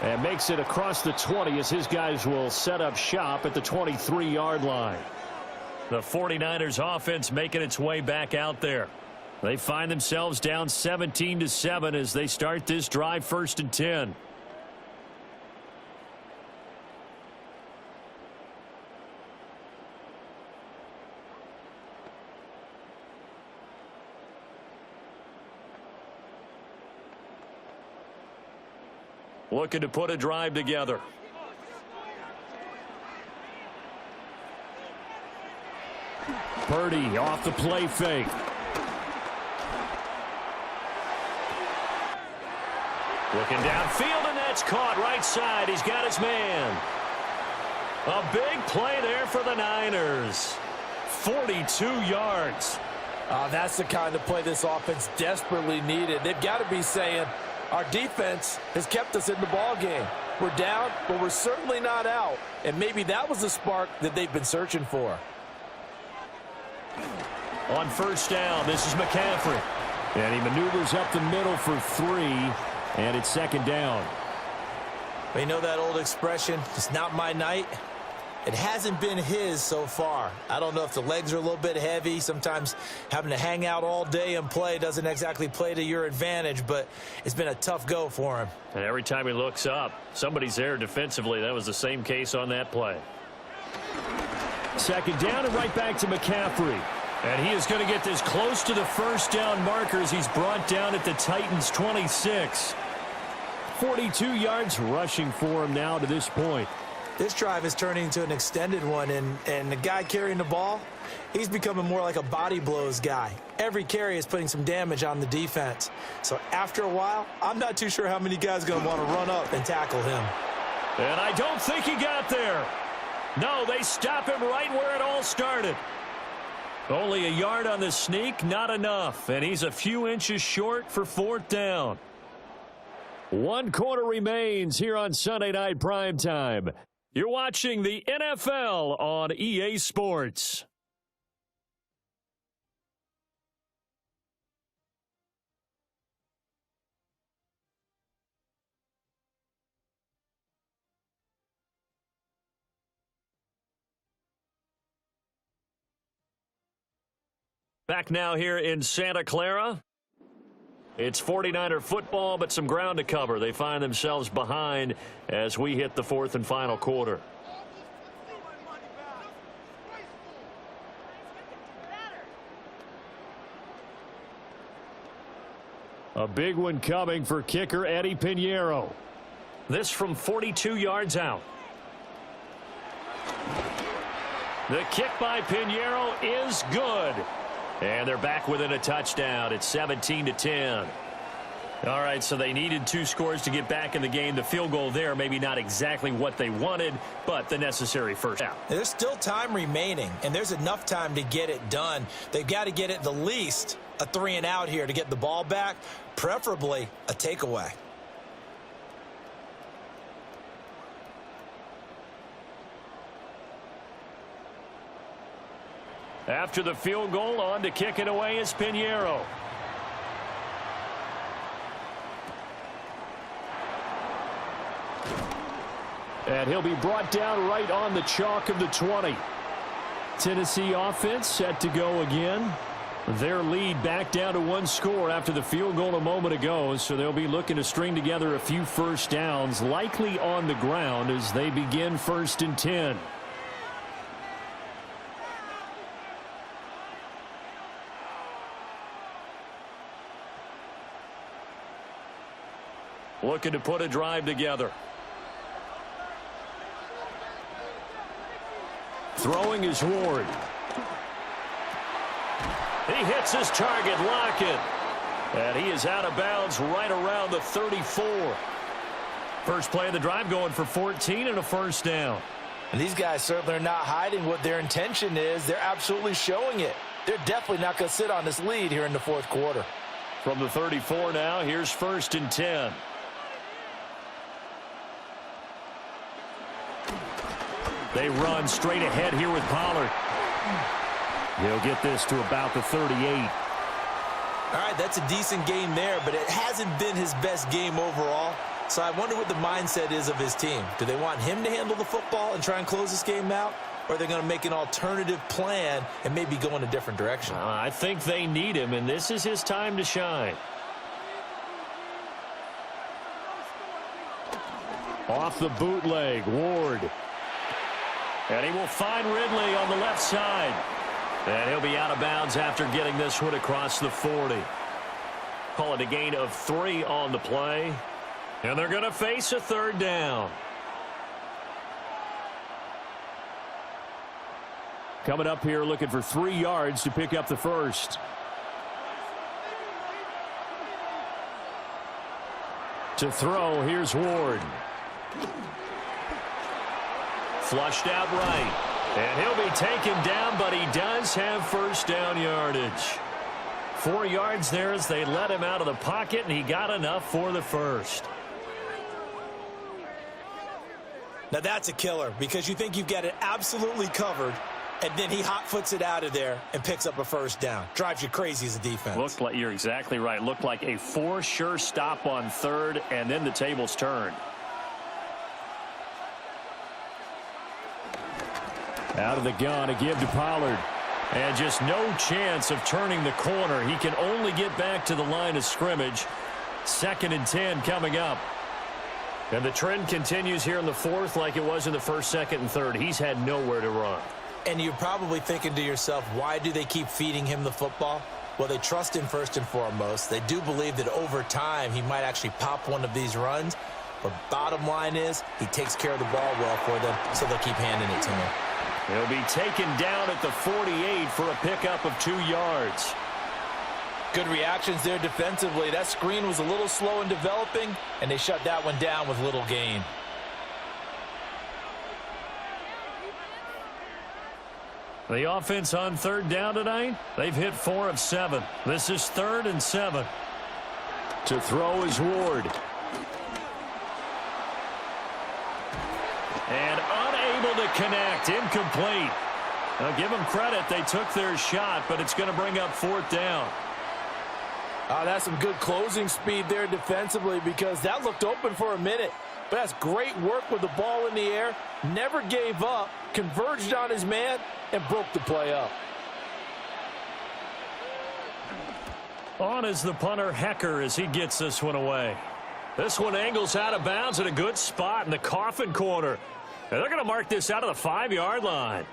And makes it across the 20 as his guys will set up shop at the 23-yard line. The 49ers offense making its way back out there. They find themselves down 17-7 as they start this drive 1st and 10. Looking to put a drive together. Purdy off the play fake. Looking downfield, and that's caught right side. He's got his man. A big play there for the Niners. 42 yards. That's the kind of play this offense desperately needed. They've got to be saying, our defense has kept us in the ball game. We're down, but we're certainly not out. And maybe that was the spark that they've been searching for. On first down, this is McCaffrey. And he maneuvers up the middle for 3, and it's 2nd down. You know that old expression, it's not my night? It hasn't been his so far. I don't know if the legs are a little bit heavy. Sometimes having to hang out all day and play doesn't exactly play to your advantage, but it's been a tough go for him. And every time he looks up, somebody's there defensively. That was the same case on that play. Second down and right back to McCaffrey. And he is going to get this close to the first down markers. He's brought down at the Titans' 26. 42 yards rushing for him now to this point. This drive is turning into an extended one, and the guy carrying the ball, he's becoming more like a body blows guy. Every carry is putting some damage on the defense. So after a while, I'm not too sure how many guys are going to want to run up and tackle him. And I don't think he got there. No, they stop him right where it all started. Only a yard on the sneak, not enough. And he's a few inches short for fourth down. 1 quarter remains here on Sunday Night Primetime. You're watching the NFL on EA Sports. Back now here in Santa Clara. It's 49er football, but some ground to cover. They find themselves behind as we hit the fourth and final quarter. A big one coming for kicker Eddie Pinheiro. This from 42 yards out. The kick by Pinheiro is good. And they're back within a touchdown. It's 17-10. All right, so they needed 2 scores to get back in the game. The field goal there, maybe not exactly what they wanted, but the necessary first down. There's still time remaining, and there's enough time to get it done. They've got to get it the least a 3 and out here to get the ball back, preferably a takeaway. After the field goal, on to kick it away is Pinheiro. And he'll be brought down right on the chalk of the 20. Tennessee offense set to go again. Their lead back down to 1 score after the field goal a moment ago, so they'll be looking to string together a few first downs, likely on the ground as they begin 1st and 10. Looking to put a drive together. Throwing is Ward. He hits his target, Lockett. And he is out of bounds right around the 34. First play of the drive going for 14 and a first down. And these guys certainly are not hiding what their intention is. They're absolutely showing it. They're definitely not going to sit on this lead here in the 4th quarter. From the 34 now, here's 1st and 10. They run straight ahead here with Pollard. He'll get this to about the 38. All right, that's a decent game there, but it hasn't been his best game overall. So I wonder what the mindset is of his team. Do they want him to handle the football and try and close this game out? Or are they going to make an alternative plan and maybe go in a different direction? I think they need him, and this is his time to shine. Off the bootleg, Ward. And he will find Ridley on the left side. And he'll be out of bounds after getting this one across the 40. Call it a gain of 3 on the play. And they're going to face a 3rd down. Coming up here looking for 3 yards to pick up the first. To throw, here's Ward. Flushed out right. And he'll be taken down, but he does have first down yardage. 4 yards there as they let him out of the pocket, and he got enough for the first. Now that's a killer because you think you've got it absolutely covered, and then he hot-foots it out of there and picks up a first down. Drives you crazy as a defense. Looked like, you're exactly right. Looked like a for sure stop on 3rd, and then the tables turned. Out of the gun to give to Pollard. And just no chance of turning the corner. He can only get back to the line of scrimmage. 2nd and 10 coming up. And the trend continues here in the 4th like it was in the 1st, 2nd, and 3rd. He's had nowhere to run. And you're probably thinking to yourself, why do they keep feeding him the football? Well, they trust him first and foremost. They do believe that over time he might actually pop one of these runs. But bottom line is he takes care of the ball well for them, so they'll keep handing it to him. He'll be taken down at the 48 for a pickup of 2 yards. Good reactions there defensively. That screen was a little slow in developing, and they shut that one down with little gain. The offense on 3rd down tonight, they've hit 4 of 7. This is 3rd and 7. To throw is Ward. And unable to connect, incomplete. Now give them credit, they took their shot, but it's going to bring up 4th down. That's some good closing speed there defensively, because that looked open for a minute. But that's great work with the ball in the air. Never gave up, converged on his man, and broke the play up. On is the punter Hecker as he gets this one away. This one angles out of bounds at a good spot in the coffin corner. And they're going to mark this out of the 5-yard line.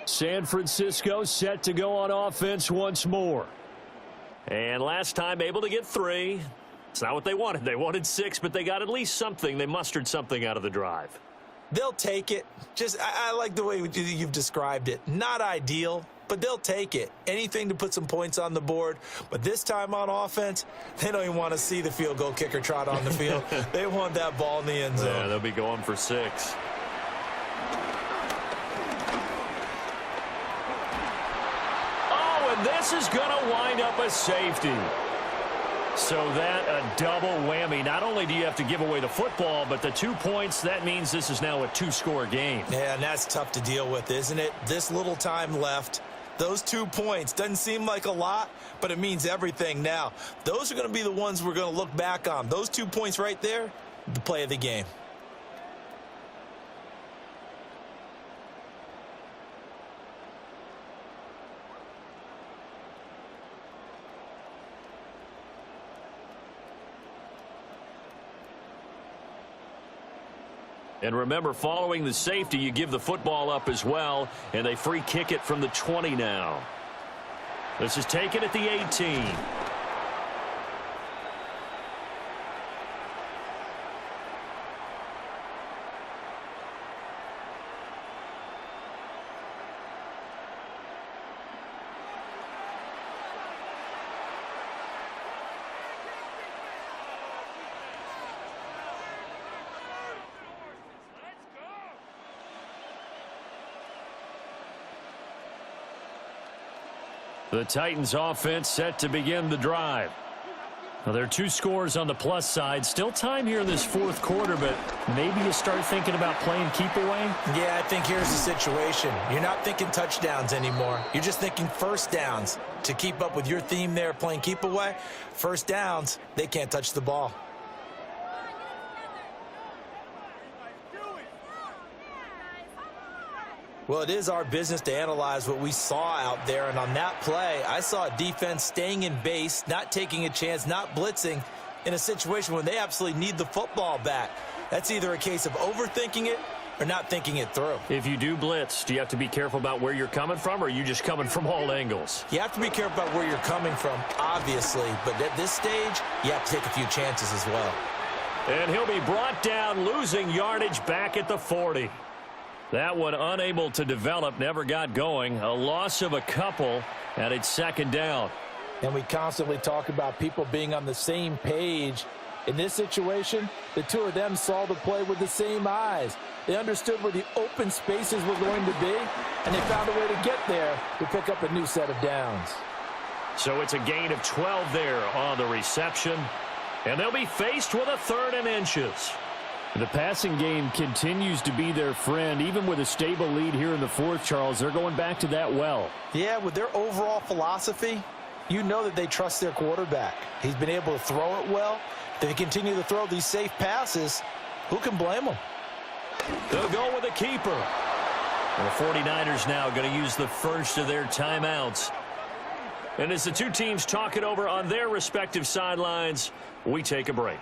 San Francisco set to go on offense once more. And last time able to get 3. It's not what they wanted. They wanted 6, but they got at least something. They mustered something out of the drive. They'll take it. I like the way you've described it. Not ideal, but they'll take it. Anything to put some points on the board. But this time on offense, they don't even want to see the field goal kicker trot on the field. They want that ball in the end zone. Yeah, they'll be going for 6. Oh, and this is going to wind up a safety. So that a double whammy. Not only do you have to give away the football, but the 2 points, that means this is now a 2-score game. Yeah, and that's tough to deal with, isn't it? This little time left. Those 2 points doesn't seem like a lot, but it means everything now. Those are going to be the ones we're going to look back on. Those 2 points right there, the play of the game. And remember, following the safety, you give the football up as well, and they free kick it from the 20 now. This is taken at the 18. The Titans offense set to begin the drive. Now, there are 2 scores on the plus side. Still time here in this 4th quarter, but maybe you start thinking about playing keep away? Yeah, I think here's the situation. You're not thinking touchdowns anymore. You're just thinking first downs. To keep up with your theme there, playing keep away, first downs, they can't touch the ball. Well, it is our business to analyze what we saw out there, and on that play, I saw a defense staying in base, not taking a chance, not blitzing, in a situation when they absolutely need the football back. That's either a case of overthinking it or not thinking it through. If you do blitz, do you have to be careful about where you're coming from, or are you just coming from all angles? You have to be careful about where you're coming from, obviously, but at this stage, you have to take a few chances as well. And he'll be brought down, losing yardage back at the 40. That one unable to develop, never got going. A loss of a couple, and it's 2nd down. And we constantly talk about people being on the same page. In this situation, the 2 of them saw the play with the same eyes. They understood where the open spaces were going to be, and they found a way to get there to pick up a new set of downs. So it's a gain of 12 there on the reception, and they'll be faced with a 3rd and inches. The passing game continues to be their friend. Even with a stable lead here in the 4th, Charles, they're going back to that well. Yeah, with their overall philosophy, you know that they trust their quarterback. He's been able to throw it well. If they continue to throw these safe passes, who can blame them? They'll go with a keeper. And the 49ers now going to use the first of their timeouts. And as the two teams talk it over on their respective sidelines, we take a break.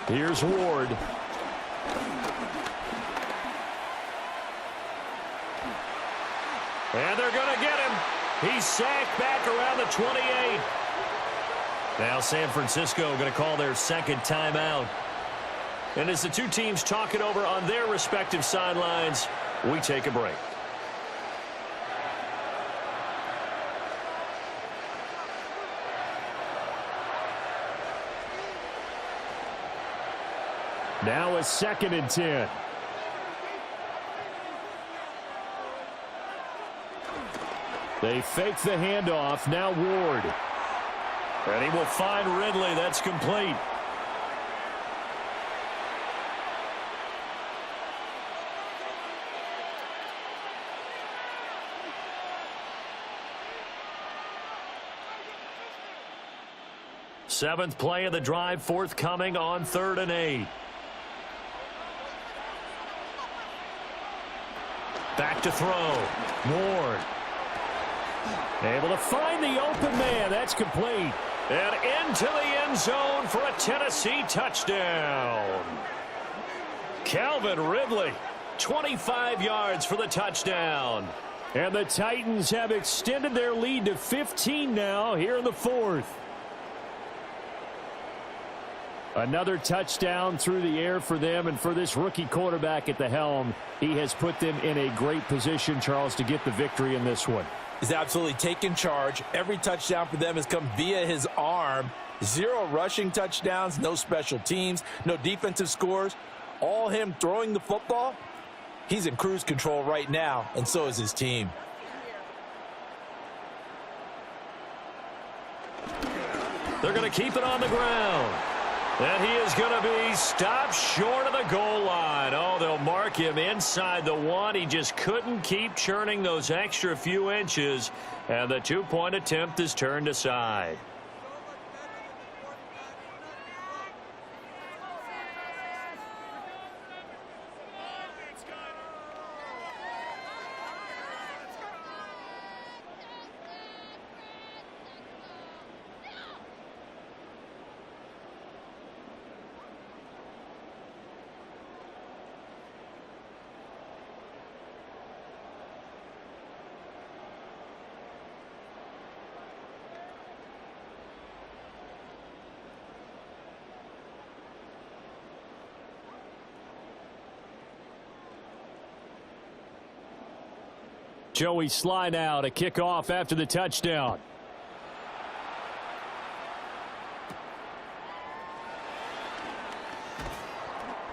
Here's Ward. And they're going to get him. He's sacked back around the 28. Now San Francisco going to call their second timeout. And as the two teams talk it over on their respective sidelines, we take a break. Now a 2nd and 10. They fake the handoff. Now Ward. And he will find Ridley. That's complete. Seventh play of the drive forthcoming on 3rd and 8. Back to throw. Ward. Able to find the open man. That's complete. And into the end zone for a Tennessee touchdown. Calvin Ridley, 25 yards for the touchdown. And the Titans have extended their lead to 15 now here in the 4th. Another touchdown through the air for them, and for this rookie quarterback at the helm, he has put them in a great position, Charles, to get the victory in this one. He's absolutely taken charge. Every touchdown for them has come via his arm. 0 rushing touchdowns, no special teams, no defensive scores. All him throwing the football. He's in cruise control right now, and so is his team. They're going to keep it on the ground. And he is going to be stopped short of the goal line. Oh, they'll mark him inside the 1. He just couldn't keep churning those extra few inches. And the 2-point attempt is turned aside. Joey slide out, a kickoff after the touchdown.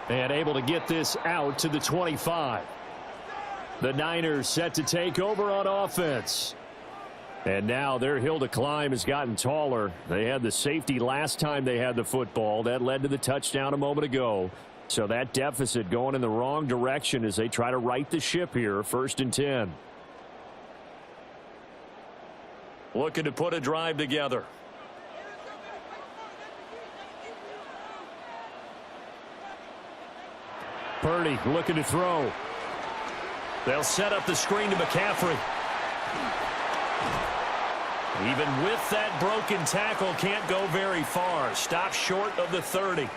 And able to get this out to the 25. The Niners set to take over on offense. And now their hill to climb has gotten taller. They had the safety last time they had the football. That led to the touchdown a moment ago. So that deficit going in the wrong direction as they try to right the ship here. 1st and 10. Looking to put a drive together. Purdy looking to throw. They'll set up the screen to McCaffrey. Even with that broken tackle, can't go very far. Stop short of the 30.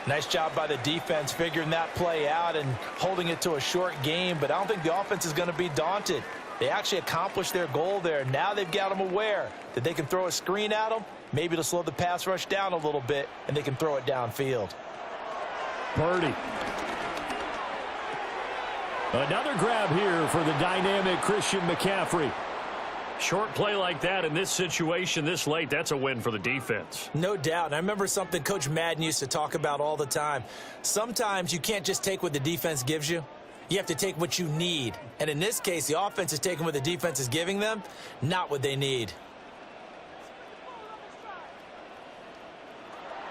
Nice job by the defense figuring that play out and holding it to a short game, but I don't think the offense is going to be daunted. They actually accomplished their goal there. Now they've got them aware that they can throw a screen at them, maybe to slow the pass rush down a little bit, and they can throw it downfield. Purdy. Another grab here for the dynamic Christian McCaffrey. Short play like that in this situation this late, that's a win for the defense. No doubt. And I remember something Coach Madden used to talk about all the time. Sometimes you can't just take what the defense gives you. You have to take what you need. And in this case, the offense is taking what the defense is giving them, not what they need.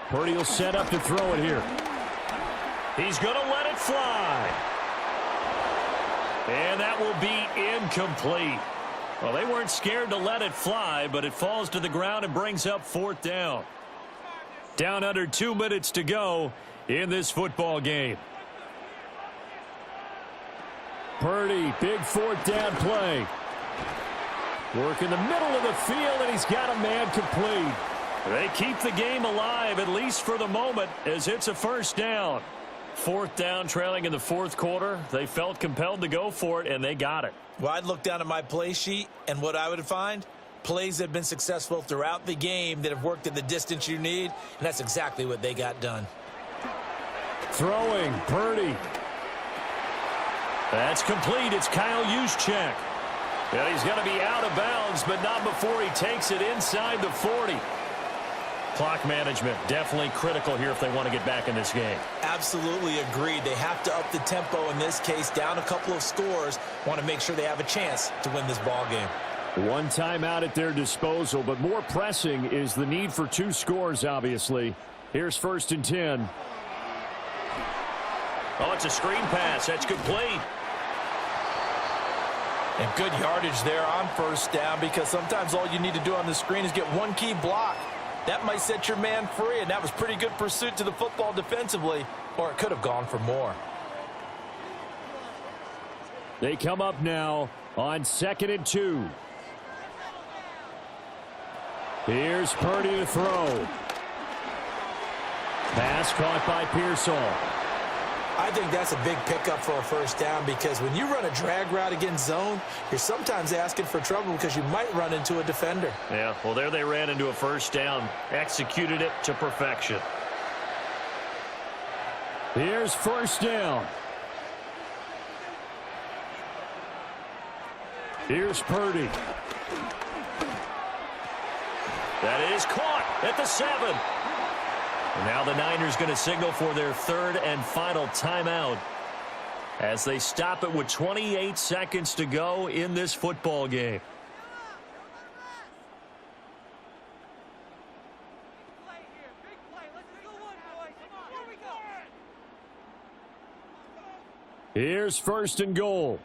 Purdy will set up to throw it here. He's going to let it fly. And that will be incomplete. Well, they weren't scared to let it fly, but it falls to the ground and brings up 4th down. Down under 2 minutes to go in this football game. Purdy, big 4th down play. Work in the middle of the field, and he's got a man complete. They keep the game alive, at least for the moment, as it's a 1st down. 4th down, trailing in the 4th quarter. They felt compelled to go for it, and they got it. Well, I'd look down at my play sheet, and what I would find, plays that have been successful throughout the game that have worked at the distance you need, and that's exactly what they got done. Throwing, Purdy. That's complete. It's Kyle Juszczyk. And he's going to be out of bounds, but not before he takes it inside the 40. Clock management definitely critical here if they want to get back in this game. Absolutely agreed. They have to up the tempo in this case, down a couple of scores. Want to make sure they have a chance to win this ball game. One timeout at their disposal, but more pressing is the need for 2 scores, obviously. Here's 1st and 10. Oh, it's a screen pass. That's complete. And good yardage there on 1st down, because sometimes all you need to do on the screen is get one key block. That might set your man free, and that was pretty good pursuit to the football defensively, or it could have gone for more. They come up now on 2nd and 2. Here's Purdy to throw. Pass caught by Pearsall. I think that's a big pickup for a 1st down, because when you run a drag route against zone, you're sometimes asking for trouble because you might run into a defender. Yeah, well, there they ran into a 1st down, executed it to perfection. Here's 1st down. Here's Purdy. That is caught at the 7. And now the Niners going to signal for their 3rd and final timeout as they stop it with 28 seconds to go in this football game. Here's 1st and goal.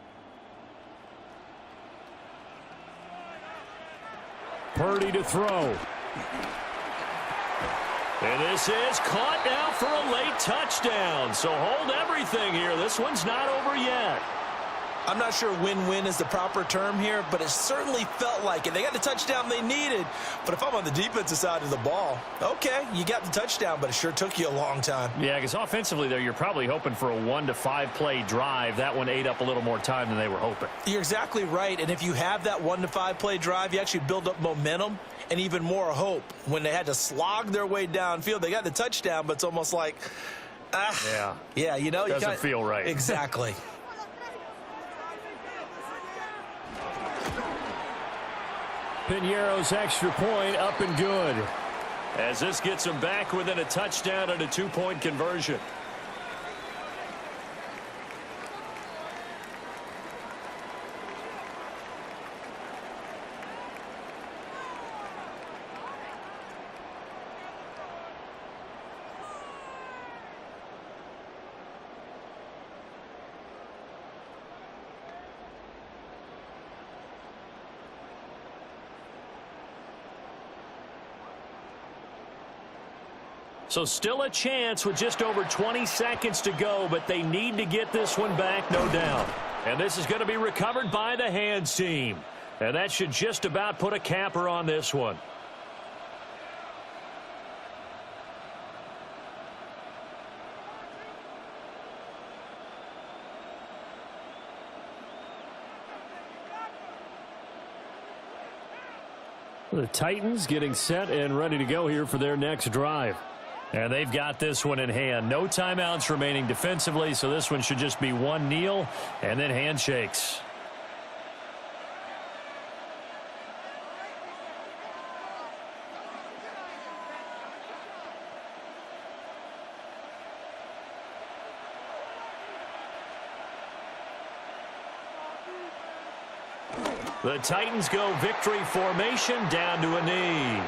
Purdy to throw. And this is caught now for a late touchdown. So hold everything here. This one's not over yet. I'm not sure win-win is the proper term here, but it certainly felt like it. They got the touchdown they needed, but if I'm on the defensive side of the ball, okay, you got the touchdown, but it sure took you a long time. Yeah, because offensively, though, you're probably hoping for a 1 to 5 play drive. That one ate up a little more time than they were hoping. You're exactly right, and if you have that 1 to 5 play drive, you actually build up momentum and even more hope. When they had to slog their way downfield, they got the touchdown, but it's almost like, yeah, you know, doesn't feel right. Exactly. Piñeiro's extra point up and good, as this gets them back within a touchdown and a 2-point conversion. So still a chance with just over 20 seconds to go, but they need to get this one back, no doubt. And this is going to be recovered by the hands team. And that should just about put a capper on this one. The Titans getting set and ready to go here for their next drive. And they've got this one in hand. No timeouts remaining defensively, so this one should just be one kneel and then handshakes. The Titans go victory formation down to a knee.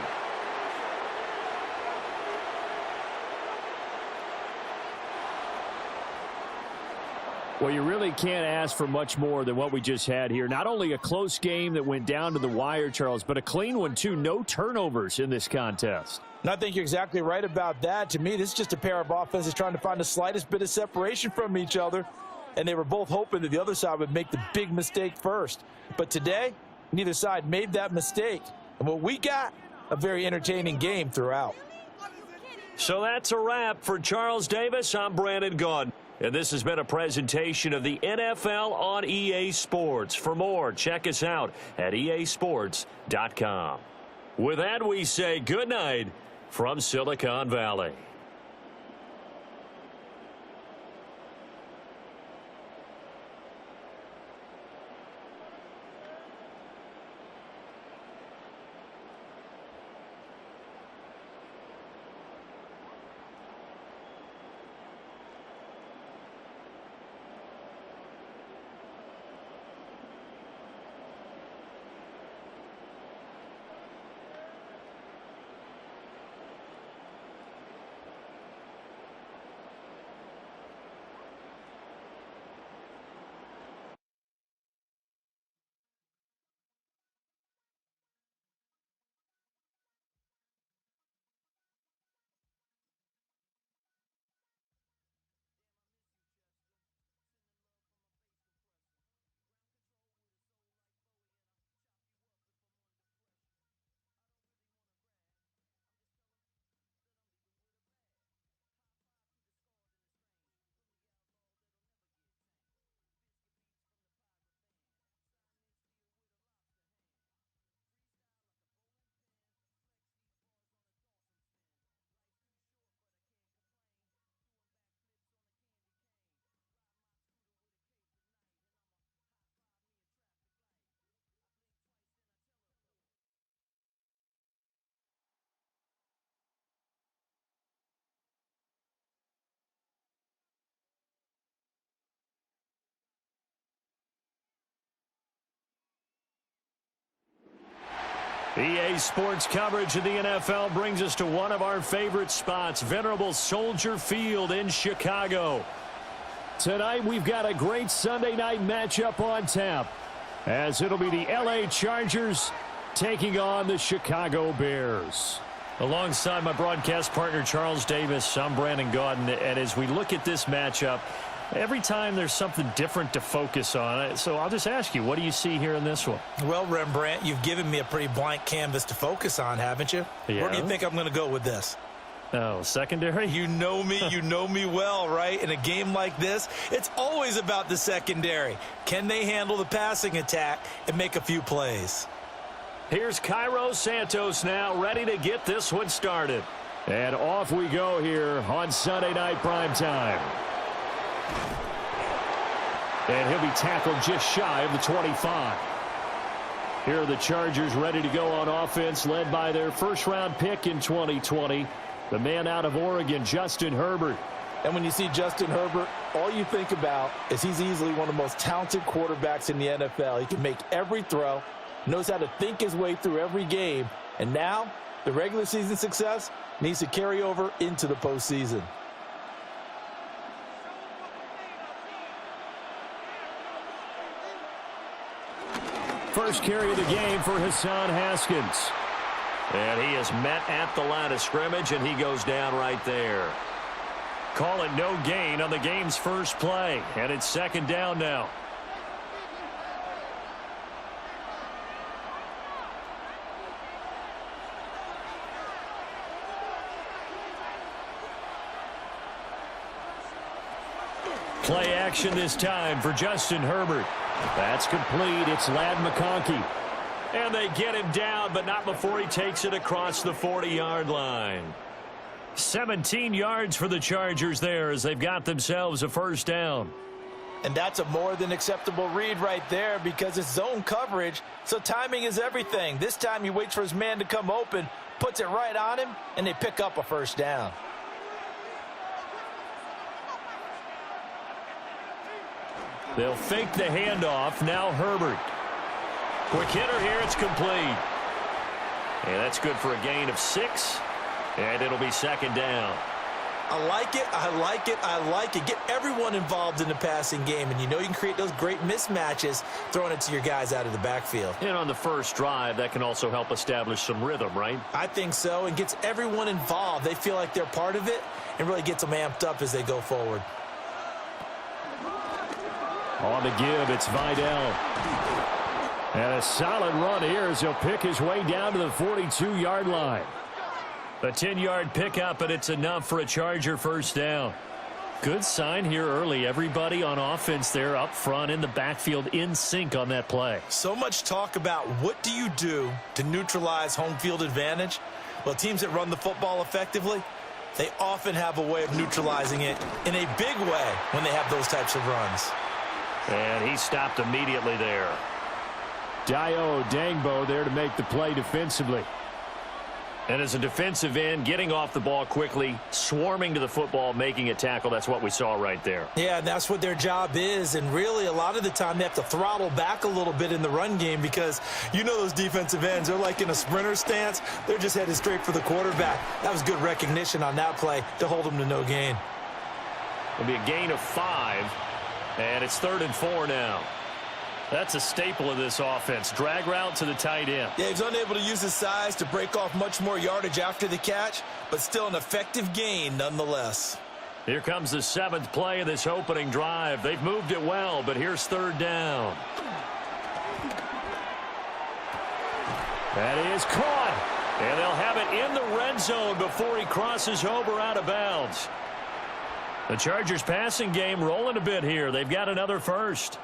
Well, you really can't ask for much more than what we just had here. Not only a close game that went down to the wire, Charles, but a clean one, too. No turnovers in this contest. And I think you're exactly right about that. To me, this is just a pair of offenses trying to find the slightest bit of separation from each other, and they were both hoping that the other side would make the big mistake first. But today, neither side made that mistake. And what we got, a very entertaining game throughout. So that's a wrap for Charles Davis. I'm Brandon Gaudin. And this has been a presentation of the NFL on EA Sports. For more, check us out at easports.com. With that, we say good night from Silicon Valley. EA Sports coverage of the NFL brings us to one of our favorite spots, venerable Soldier Field in Chicago. Tonight we've got a great Sunday night matchup on tap, as it'll be the LA Chargers taking on the Chicago Bears. Alongside my broadcast partner Charles Davis, I'm Brandon Gaudin, and as we look at this matchup, every time there's something different to focus on. So I'll just ask you, what do you see here in this one? Well, Rembrandt, you've given me a pretty blank canvas to focus on, haven't you? Yeah. Where do you think I'm going to go with this? Oh, secondary? You know me well, right? In a game like this, it's always about the secondary. Can they handle the passing attack and make a few plays? Here's Cairo Santos now, ready to get this one started. And off we go here on Sunday Night Primetime. And he'll be tackled just shy of the 25. Here are the Chargers ready to go on offense, led by their first-round pick in 2020, the man out of Oregon, Justin Herbert. And when you see Justin Herbert, all you think about is he's easily one of the most talented quarterbacks in the NFL. He can make every throw, knows how to think his way through every game, and now the regular season success needs to carry over into the postseason. First carry of the game for Hassan Haskins. And he is met at the line of scrimmage, and he goes down right there. Call it no gain on the game's first play, and it's second down now. Play action this time for Justin Herbert. That's complete. It's Ladd McConkey. And they get him down, but not before he takes it across the 40-yard line. 17 yards for the Chargers there as they've got themselves a first down. And that's a more than acceptable read right there because it's zone coverage, so timing is everything. This time he waits for his man to come open, puts it right on him, and they pick up a first down. They'll fake the handoff. Now Herbert. Quick hitter here. It's complete. And that's good for a gain of 6. And it'll be second down. I like it, I like it, I like it. Get everyone involved in the passing game, and you know you can create those great mismatches throwing it to your guys out of the backfield. And on the first drive, that can also help establish some rhythm, right? I think so, and gets everyone involved. They feel like they're part of it and really gets them amped up as they go forward. On the give, it's Vidal. And a solid run here as he'll pick his way down to the 42-yard line. A 10-yard pickup, and it's enough for a Charger first down. Good sign here early. Everybody on offense there up front in the backfield in sync on that play. So much talk about what do you do to neutralize home field advantage. Well, teams that run the football effectively, they often have a way of neutralizing it in a big way when they have those types of runs. And he stopped immediately there. Dio Dangbo there to make the play defensively. And as a defensive end, getting off the ball quickly, swarming to the football, making a tackle, that's what we saw right there. Yeah, and that's what their job is. And really, a lot of the time, they have to throttle back a little bit in the run game because you know those defensive ends, they're like in a sprinter stance. They're just headed straight for the quarterback. That was good recognition on that play to hold them to no gain. It'll be a gain of 5, and it's 3rd and 4 now. That's a staple of this offense. Drag route to the tight end. Yeah, he's unable to use his size to break off much more yardage after the catch, but still an effective gain nonetheless. Here comes the 7th play of this opening drive. They've moved it well, but here's 3rd down. That is caught. And they'll have it in the red zone before he crosses over out of bounds. The Chargers passing game rolling a bit here. They've got another first.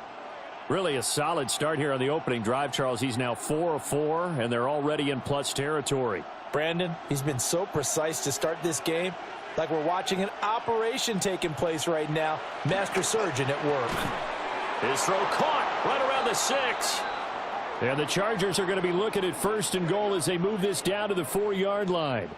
Really a solid start here on the opening drive, Charles. He's now 4 of 4, and they're already in plus territory. Brandon, he's been so precise to start this game, like we're watching an operation taking place right now. Master surgeon at work. His throw caught right around the 6. And the Chargers are going to be looking at 1st and goal as they move this down to the 4-yard line.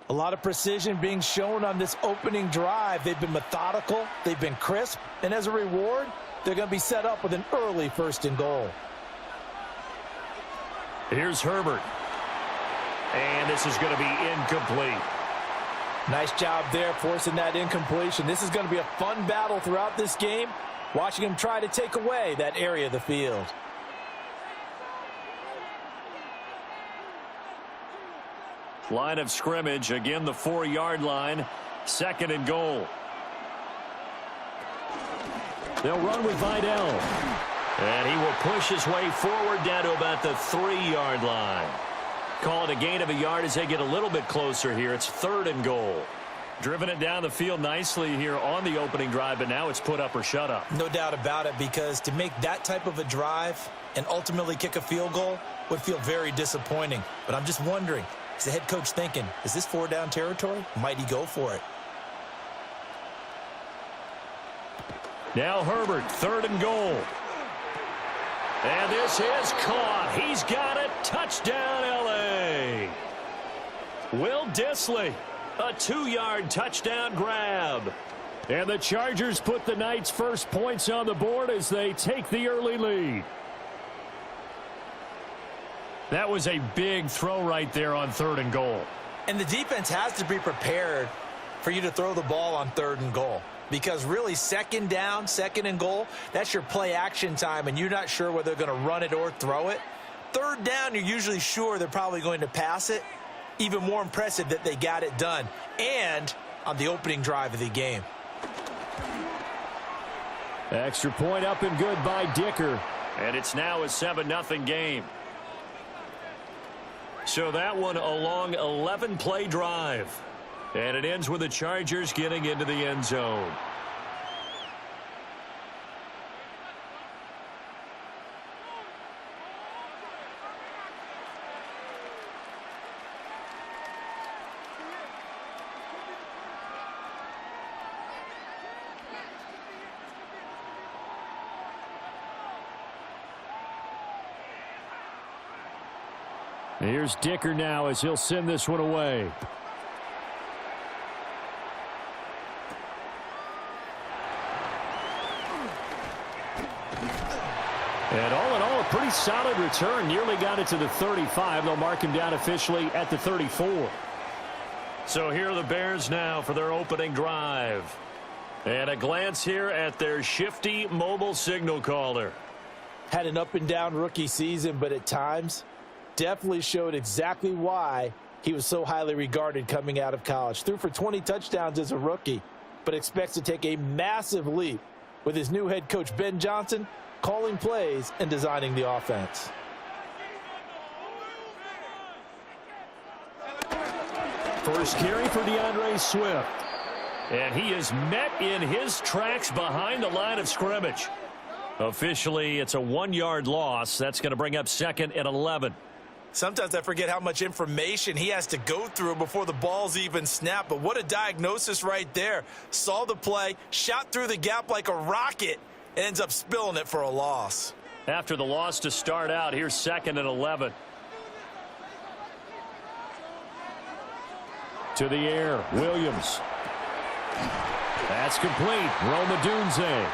A lot of precision being shown on this opening drive. They've been methodical, they've been crisp, and as a reward, they're going to be set up with an early 1st and goal. Here's Herbert. And this is going to be incomplete. Nice job there forcing that incompletion. This is going to be a fun battle throughout this game, watching him try to take away that area of the field. Line of scrimmage, again the 4-yard line, 2nd and goal. They'll run with Vidal. And he will push his way forward down to about the 3-yard line. Call it a gain of a yard as they get a little bit closer here. It's 3rd and goal. Driven it down the field nicely here on the opening drive, but now it's put up or shut up. No doubt about it, because to make that type of a drive and ultimately kick a field goal would feel very disappointing. But I'm just wondering, is the head coach thinking, is this 4-down territory? Might he go for it? Now Herbert, 3rd and goal. And this is caught. He's got it. Touchdown, L.A. Will Dissly, a 2-yard touchdown grab. And the Chargers put the night's first points on the board as they take the early lead. That was a big throw right there on 3rd and goal. And the defense has to be prepared for you to throw the ball on 3rd and goal. Because really, 2nd down, 2nd and goal, that's your play action time, and you're not sure whether they're going to run it or throw it. 3rd down, you're usually sure they're probably going to pass it. Even more impressive that they got it done. And on the opening drive of the game. Extra point up and good by Dicker. And it's now a 7-0 game. So that one a long 11-play drive. And it ends with the Chargers getting into the end zone. Here's Dicker now as he'll send this one away. pretty solid return. Nearly got it to the 35. They'll mark him down officially at the 34. So here are the Bears now for their opening drive. And a glance here at their shifty mobile signal caller. Had an up-and-down rookie season, but at times definitely showed exactly why he was so highly regarded coming out of college. Threw for 20 touchdowns as a rookie, but expects to take a massive leap with his new head coach, Ben Johnson, calling plays and designing the offense. First carry for DeAndre Swift. And he is met in his tracks behind the line of scrimmage. Officially, it's a 1-yard loss. That's going to bring up 2nd and 11. Sometimes I forget how much information he has to go through before the ball's even snapped. But what a diagnosis right there. Saw the play, shot through the gap like a rocket, and ends up spilling it for a loss. After the loss to start out, here's 2nd and 11. To the air, Williams. That's complete. Roma Dunze.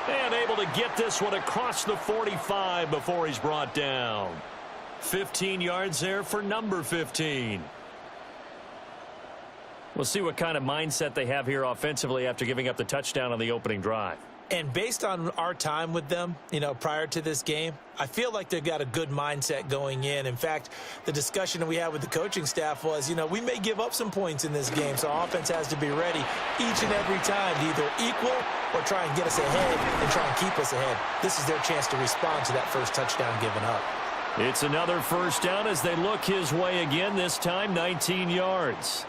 And able to get this one across the 45 before he's brought down. 15 yards there for number 15. We'll see what kind of mindset they have here offensively after giving up the touchdown on the opening drive. And based on our time with them, prior to this game, I feel like they've got a good mindset going in. In fact, the discussion that we had with the coaching staff was, we may give up some points in this game, so our offense has to be ready each and every time to either equal or try and get us ahead and try and keep us ahead. This is their chance to respond to that first touchdown given up. It's another first down as they look his way again, this time 19 yards.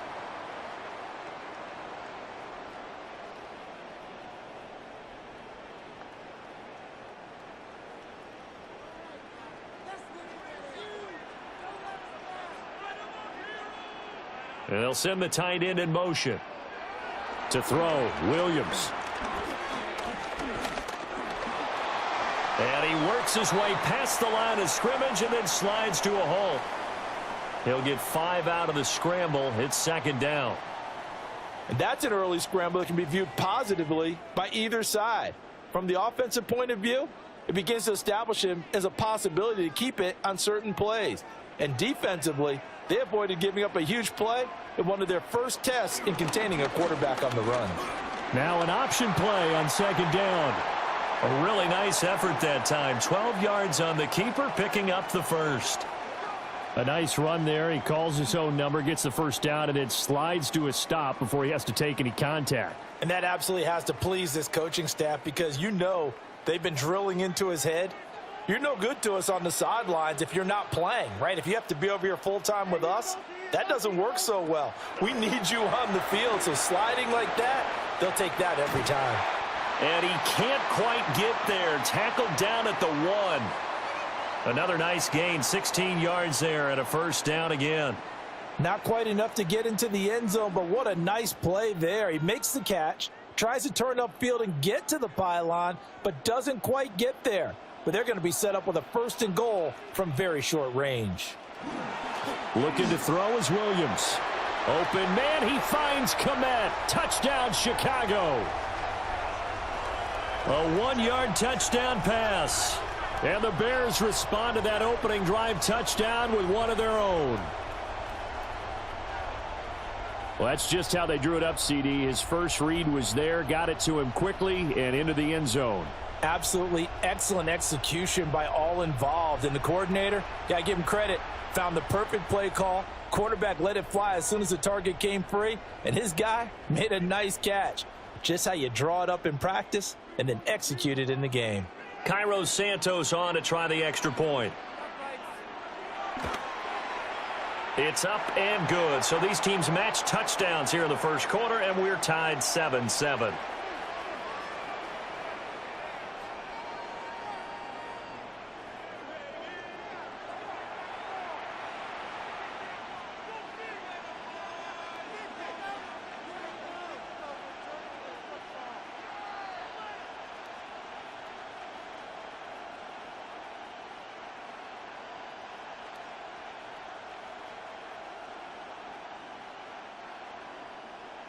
And they'll send the tight end in motion. To throw, Williams. And he works his way past the line of scrimmage and then slides to a hole. He'll get 5 out of the scramble. It's 2nd down. And that's an early scramble that can be viewed positively by either side. From the offensive point of view, it begins to establish him as a possibility to keep it on certain plays. And defensively, they avoided giving up a huge play in one of their first tests in containing a quarterback on the run. Now an option play on 2nd down. A really nice effort that time. 12 yards on the keeper, picking up the first. A nice run there. He calls his own number, gets the first down, and then slides to a stop before he has to take any contact. And that absolutely has to please this coaching staff because they've been drilling into his head. You're no good to us on the sidelines if you're not playing, right? If you have to be over here full-time with us, that doesn't work so well. We need you on the field, so sliding like that, they'll take that every time. And he can't quite get there. Tackled down at the 1. Another nice gain, 16 yards there and a first down again. Not quite enough to get into the end zone, but what a nice play there. He makes the catch, tries to turn upfield and get to the pylon, but doesn't quite get there. But they're going to be set up with a 1st and goal from very short range. Looking to throw is Williams. Open man, he finds Komet. Touchdown, Chicago. A 1-yard touchdown pass. And the Bears respond to that opening drive touchdown with one of their own. Well, that's just how they drew it up, CD. His first read was there, got it to him quickly and into the end zone. Absolutely excellent execution by all involved. And the coordinator, gotta give him credit, found the perfect play call. Quarterback let it fly as soon as the target came free, and his guy made a nice catch. Just how you draw it up in practice and then execute it in the game. Cairo Santos on to try the extra point. It's up and good. So these teams match touchdowns here in the first quarter, and we're tied 7-7.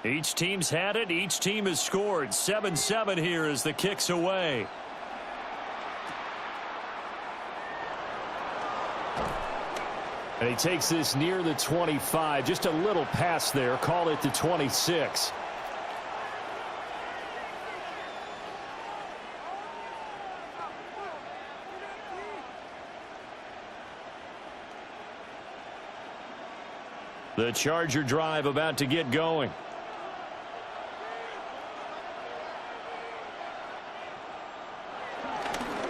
Each team's had it. Each team has scored. 7-7 here as the kick's away. And he takes this near the 25. Just a little pass there. Call it the 26. The Charger drive about to get going.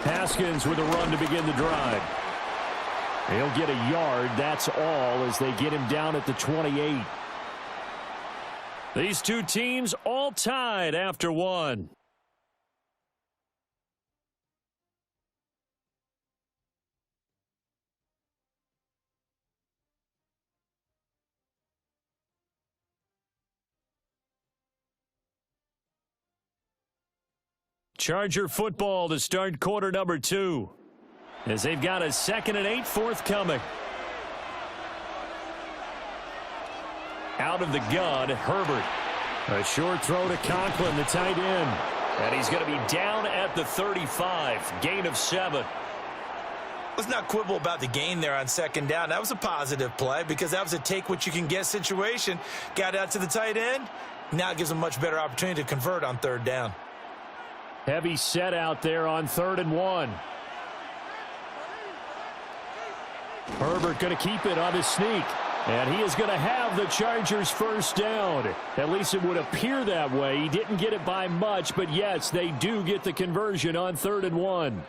Haskins with a run to begin the drive. He'll get a yard, that's all, as they get him down at the 28. These two teams all tied after one. Charger football to start quarter number 2. As they've got a 2nd and 8 forthcoming. Out of the gun, Herbert. A short throw to Conklin, the tight end. And he's going to be down at the 35. Gain of 7. Let's not quibble about the gain there on 2nd down. That was a positive play because that was a take-what-you-can-get situation. Got out to the tight end. Now it gives them a much better opportunity to convert on 3rd down. Heavy set out there on 3rd and 1. Herbert going to keep it on his sneak. And he is going to have the Chargers first down. At least it would appear that way. He didn't get it by much, but yes, they do get the conversion on 3rd and 1.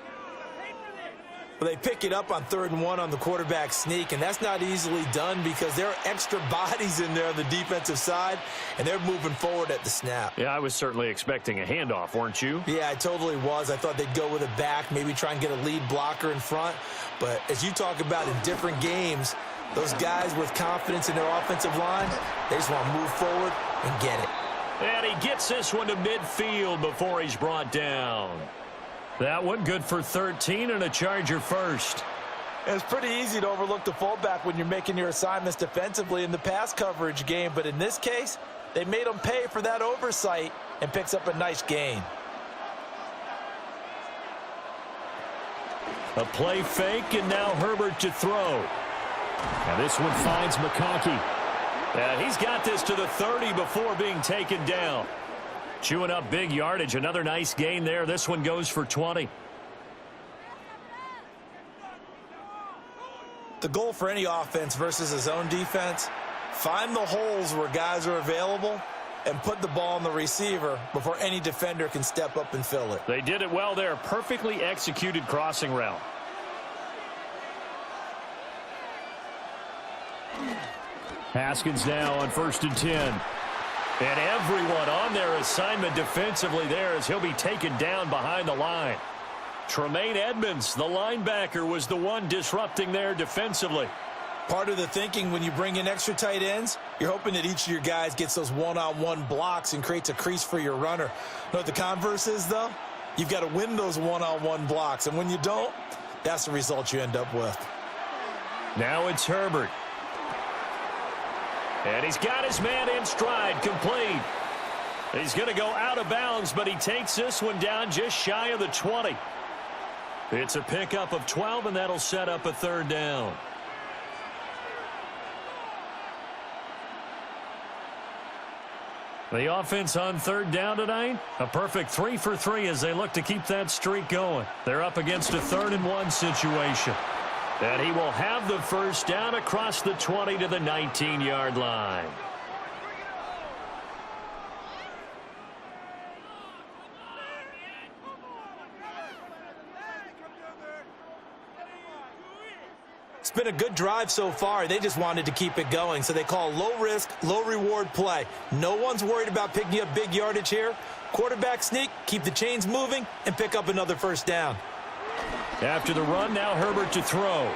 Well, they pick it up on 3rd and 1 on the quarterback sneak, and that's not easily done because there are extra bodies in there on the defensive side, and they're moving forward at the snap. Yeah, I was certainly expecting a handoff, weren't you? Yeah, I totally was. I thought they'd go with a back, maybe try and get a lead blocker in front. But as you talk about in different games, those guys with confidence in their offensive line, they just want to move forward and get it. And he gets this one to midfield before he's brought down. That one good for 13 and a Charger first. It's pretty easy to overlook the fullback when you're making your assignments defensively in the pass coverage game. But in this case, they made him pay for that oversight and picks up a nice gain. A play fake, and now Herbert to throw. Now this one finds McConkey. And he's got this to the 30 before being taken down. Chewing up big yardage. Another nice gain there. This one goes for 20. The goal for any offense versus his own defense, find the holes where guys are available and put the ball on the receiver before any defender can step up and fill it. They did it well there. Perfectly executed crossing route. Haskins now on 1st and 10. And everyone on their assignment defensively there as he'll be taken down behind the line. Tremaine Edmonds, the linebacker, was the one disrupting there defensively. Part of the thinking when you bring in extra tight ends, you're hoping that each of your guys gets those one-on-one blocks and creates a crease for your runner. You know what the converse is, though? You've got to win those one-on-one blocks, and when you don't, that's the result you end up with. Now it's Herbert. And he's got his man in stride, complete. He's going to go out of bounds, but he takes this one down just shy of the 20. It's a pickup of 12, and that'll set up a 3rd down. The offense on 3rd down tonight, a perfect 3 for 3 as they look to keep that streak going. They're up against a 3rd and 1 situation. And he will have the first down across the 20 to the 19-yard line. It's been a good drive so far. They just wanted to keep it going, so they call low-risk, low-reward play. No one's worried about picking up big yardage here. Quarterback sneak, keep the chains moving, and pick up another first down. After the run, now Herbert to throw.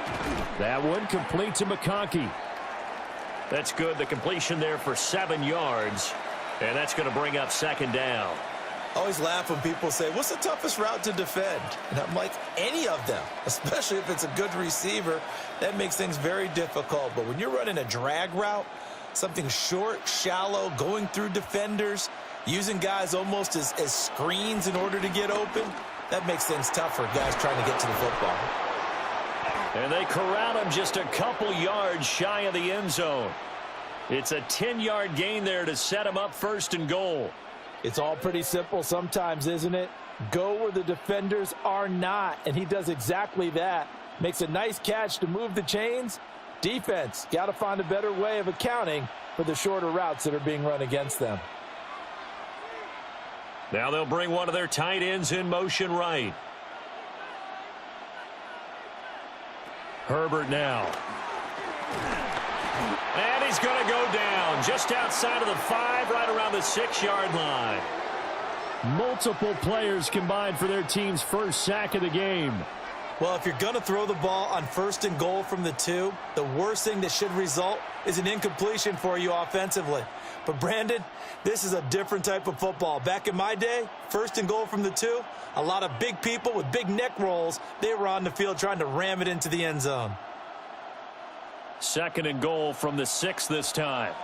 That one complete to McConkey. That's good. The completion there for 7 yards. And that's going to bring up 2nd down. I always laugh when people say, what's the toughest route to defend? And I'm like, any of them, especially if it's a good receiver. That makes things very difficult. But when you're running a drag route, something short, shallow, going through defenders, using guys almost as screens in order to get open, that makes things tough for guys trying to get to the football. And they corral him just a couple yards shy of the end zone. It's a 10-yard gain there to set him up 1st and goal. It's all pretty simple sometimes, isn't it? Go where the defenders are not, and he does exactly that. Makes a nice catch to move the chains. Defense got to find a better way of accounting for the shorter routes that are being run against them. Now they'll bring one of their tight ends in motion right. Herbert now. And he's going to go down just outside of the 5, right around the 6-yard line. Multiple players combined for their team's first sack of the game. Well, if you're going to throw the ball on 1st and goal from the 2, the worst thing that should result is an incompletion for you offensively. But, Brandon, this is a different type of football. Back in my day, 1st and goal from the 2, a lot of big people with big neck rolls, they were on the field trying to ram it into the end zone. 2nd and goal from the 6 this time.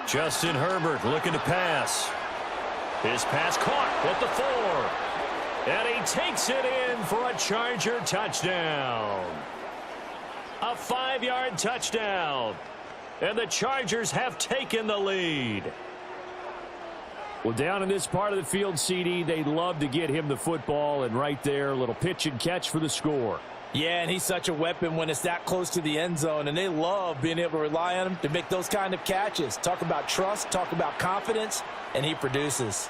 Justin Herbert looking to pass. His pass caught at the 4. And he takes it in for a Charger touchdown. A 5-yard touchdown. And the Chargers have taken the lead. Well, down in this part of the field, CD, they love to get him the football. And right there, a little pitch and catch for the score. Yeah, and he's such a weapon when it's that close to the end zone, and they love being able to rely on him to make those kind of catches. Talk about trust, talk about confidence, and he produces.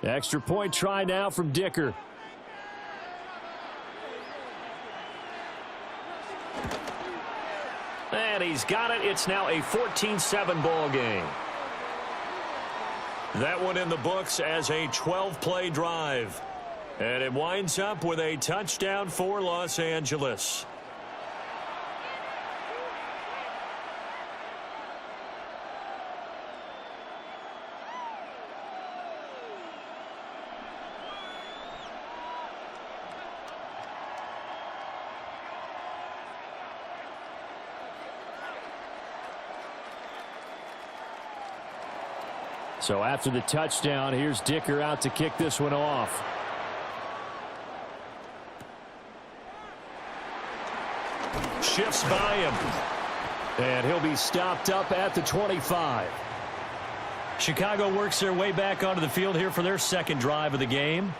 Extra point try now from Dicker. And he's got it. It's now a 14-7 ball game. That one in the books as a 12-play drive. And it winds up with a touchdown for Los Angeles. So after the touchdown, here's Dicker out to kick this one off. Shifts by him. And he'll be stopped up at the 25. Chicago works their way back onto the field here for their 2nd drive of the game.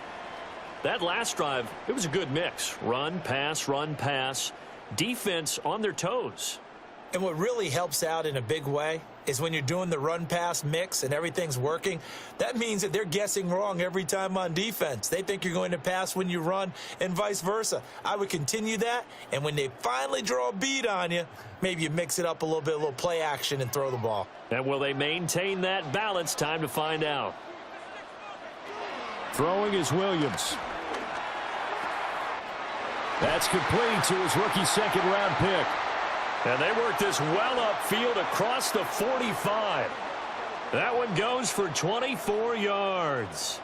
That last drive, it was a good mix. Run, pass, defense on their toes. And what really helps out in a big way is when you're doing the run-pass mix and everything's working, that means that they're guessing wrong every time on defense. They think you're going to pass when you run and vice versa. I would continue that, and when they finally draw a bead on you, maybe you mix it up a little play action and throw the ball. And will they maintain that balance? Time to find out. Throwing is Williams. That's complete to his rookie 2nd-round pick. And they work this well upfield across the 45. That one goes for 24 yards.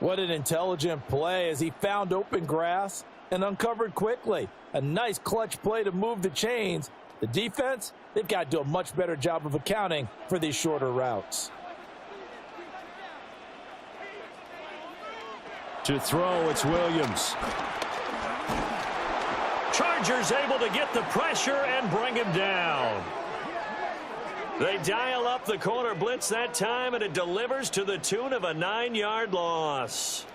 What an intelligent play as he found open grass and uncovered quickly. A nice clutch play to move the chains. The defense, they've got to do a much better job of accounting for these shorter routes. To throw, it's Williams. Chargers able to get the pressure and bring him down. They dial up the corner blitz that time, and it delivers to the tune of a 9-yard loss.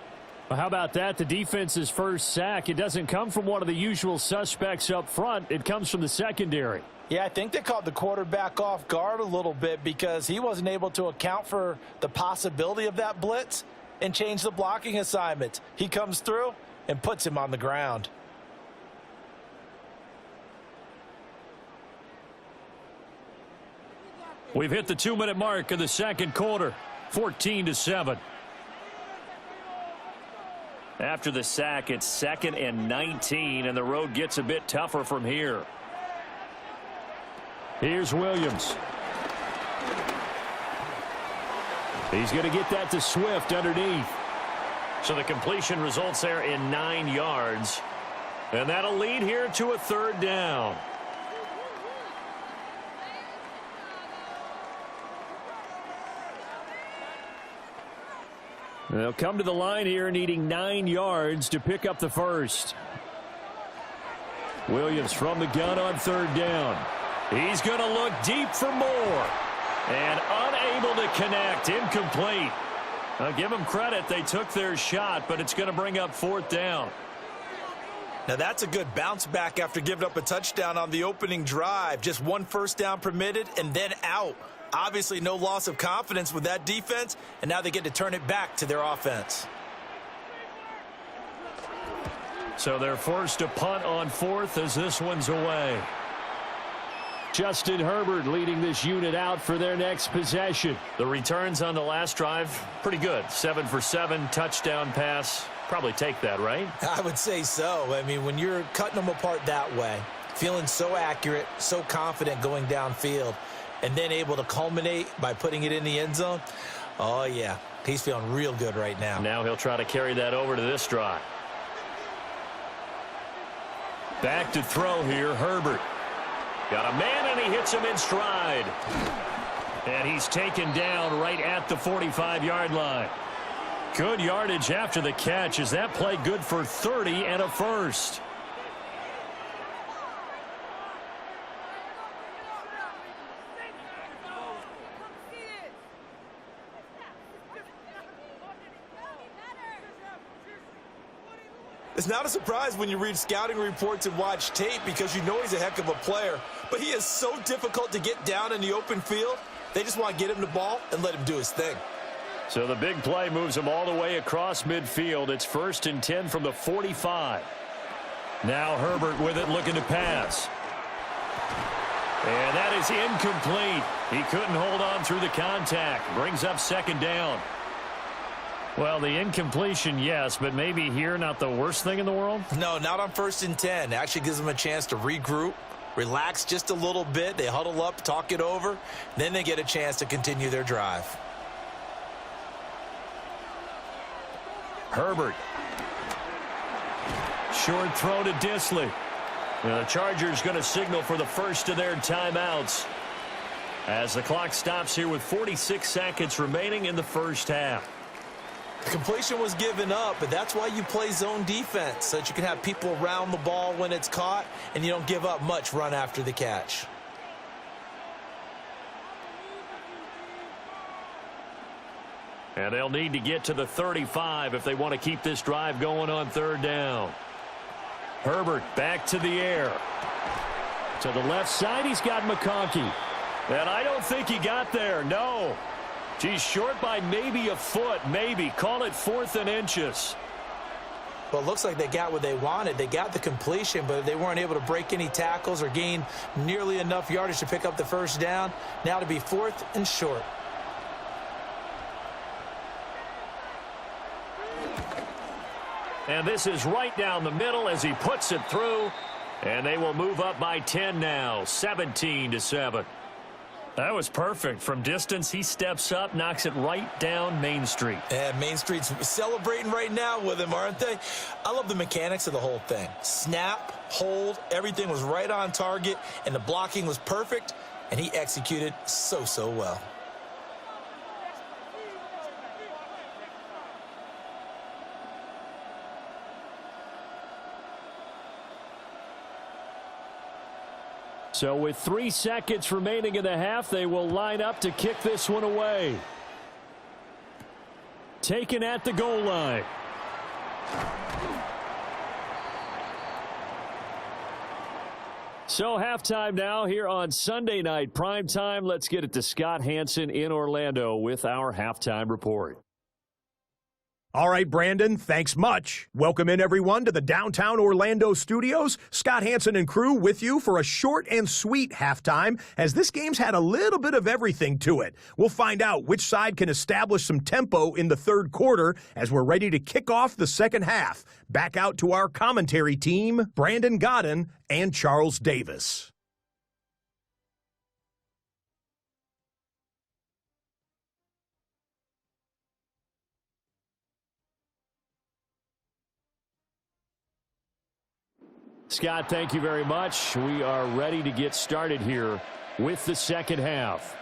Well, how about that? The defense's first sack. It doesn't come from one of the usual suspects up front. It comes from the secondary. Yeah, I think they caught the quarterback off guard a little bit because he wasn't able to account for the possibility of that blitz and change the blocking assignment. He comes through and puts him on the ground. We've hit the 2-minute mark of the 2nd quarter, 14-7. After the sack, it's 2nd and 19, and the road gets a bit tougher from here. Here's Williams. He's going to get that to Swift underneath. So the completion results there in 9 yards. And that'll lead here to a 3rd down. They'll come to the line here needing 9 yards to pick up the first. Williams from the gun on 3rd down. He's going to look deep for more. And unable to connect. Incomplete. I'll give them credit. They took their shot, but it's going to bring up 4th down. Now that's a good bounce back after giving up a touchdown on the opening drive. Just 1 first down permitted and then out. Obviously no loss of confidence with that defense, and now they get to turn it back to their offense. So they're forced to punt on 4th as this one's away. Justin Herbert leading this unit out for their next possession. The returns on the last drive, pretty good. 7 for 7, touchdown pass. Probably take that, right? I would say so. I mean, when you're cutting them apart that way, feeling so accurate, so confident going downfield, and then able to culminate by putting it in the end zone, oh, yeah, he's feeling real good right now. Now he'll try to carry that over to this drive. Back to throw here, Herbert. Got a man, and he hits him in stride. And he's taken down right at the 45-yard line. Good yardage after the catch. Is that play good for 30 and a first? It's not a surprise when you read scouting reports and watch tape because you know he's a heck of a player. But he is so difficult to get down in the open field. They just want to get him the ball and let him do his thing. So the big play moves him all the way across midfield. It's 1st and 10 from the 45. Now Herbert with it, looking to pass. And that is incomplete. He couldn't hold on through the contact. Brings up 2nd down. Well, the incompletion, yes, but maybe here not the worst thing in the world? No, not on 1st and 10. It actually gives them a chance to regroup, relax just a little bit. They huddle up, talk it over. Then they get a chance to continue their drive. Herbert. Short throw to Disley. The Chargers going to signal for the first of their timeouts as the clock stops here with 46 seconds remaining in the first half. The completion was given up, but that's why you play zone defense, so that you can have people around the ball when it's caught and you don't give up much run after the catch. And they'll need to get to the 35 if they want to keep this drive going on 3rd down. Herbert back to the air. To the left side, he's got McConkey. And I don't think he got there, no. He's short by maybe a foot, maybe. Call it 4th and inches. Well, it looks like they got what they wanted. They got the completion, but they weren't able to break any tackles or gain nearly enough yardage to pick up the first down. Now to be 4th and short. And this is right down the middle as he puts it through. And they will move up by 10 now, 17-7. That was perfect. From distance, he steps up, knocks it right down Main Street. Yeah, Main Street's celebrating right now with him, aren't they? I love the mechanics of the whole thing. Snap, hold, everything was right on target, and the blocking was perfect, and he executed so well. So with 3 seconds remaining in the half, they will line up to kick this one away. Taken at the goal line. So halftime now here on Sunday night primetime. Let's get it to Scott Hanson in Orlando with our halftime report. All right, Brandon, thanks much. Welcome in, everyone, to the downtown Orlando studios. Scott Hanson and crew with you for a short and sweet halftime, as this game's had a little bit of everything to it. We'll find out which side can establish some tempo in the 3rd quarter as we're ready to kick off the 2nd half. Back out to our commentary team, Brandon Godden and Charles Davis. Scott, thank you very much. We are ready to get started here with the second half.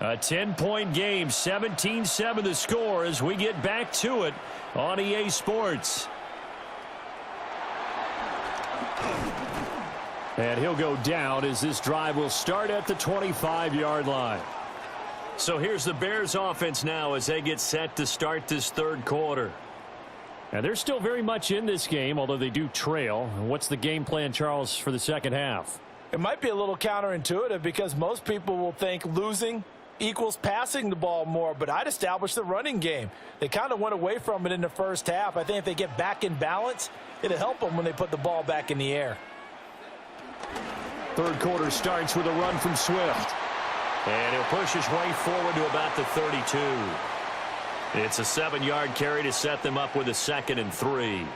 A 10-point game, 17-7 the score as we get back to it on EA Sports. And he'll go down as this drive will start at the 25-yard line. So here's the Bears offense now as they get set to start this third quarter. And they're still very much in this game, although they do trail. What's the game plan, Charles, for the second half? It might be a little counterintuitive because most people will think losing equals passing the ball more, but I'd establish the running game. They kind of went away from it in the first half. I think if they get back in balance, it'll help them when they put the ball back in the air. Third quarter starts with a run from Swift. And he'll push his way forward to about the 32. It's a 7-yard carry to set them up with a 2nd and 3.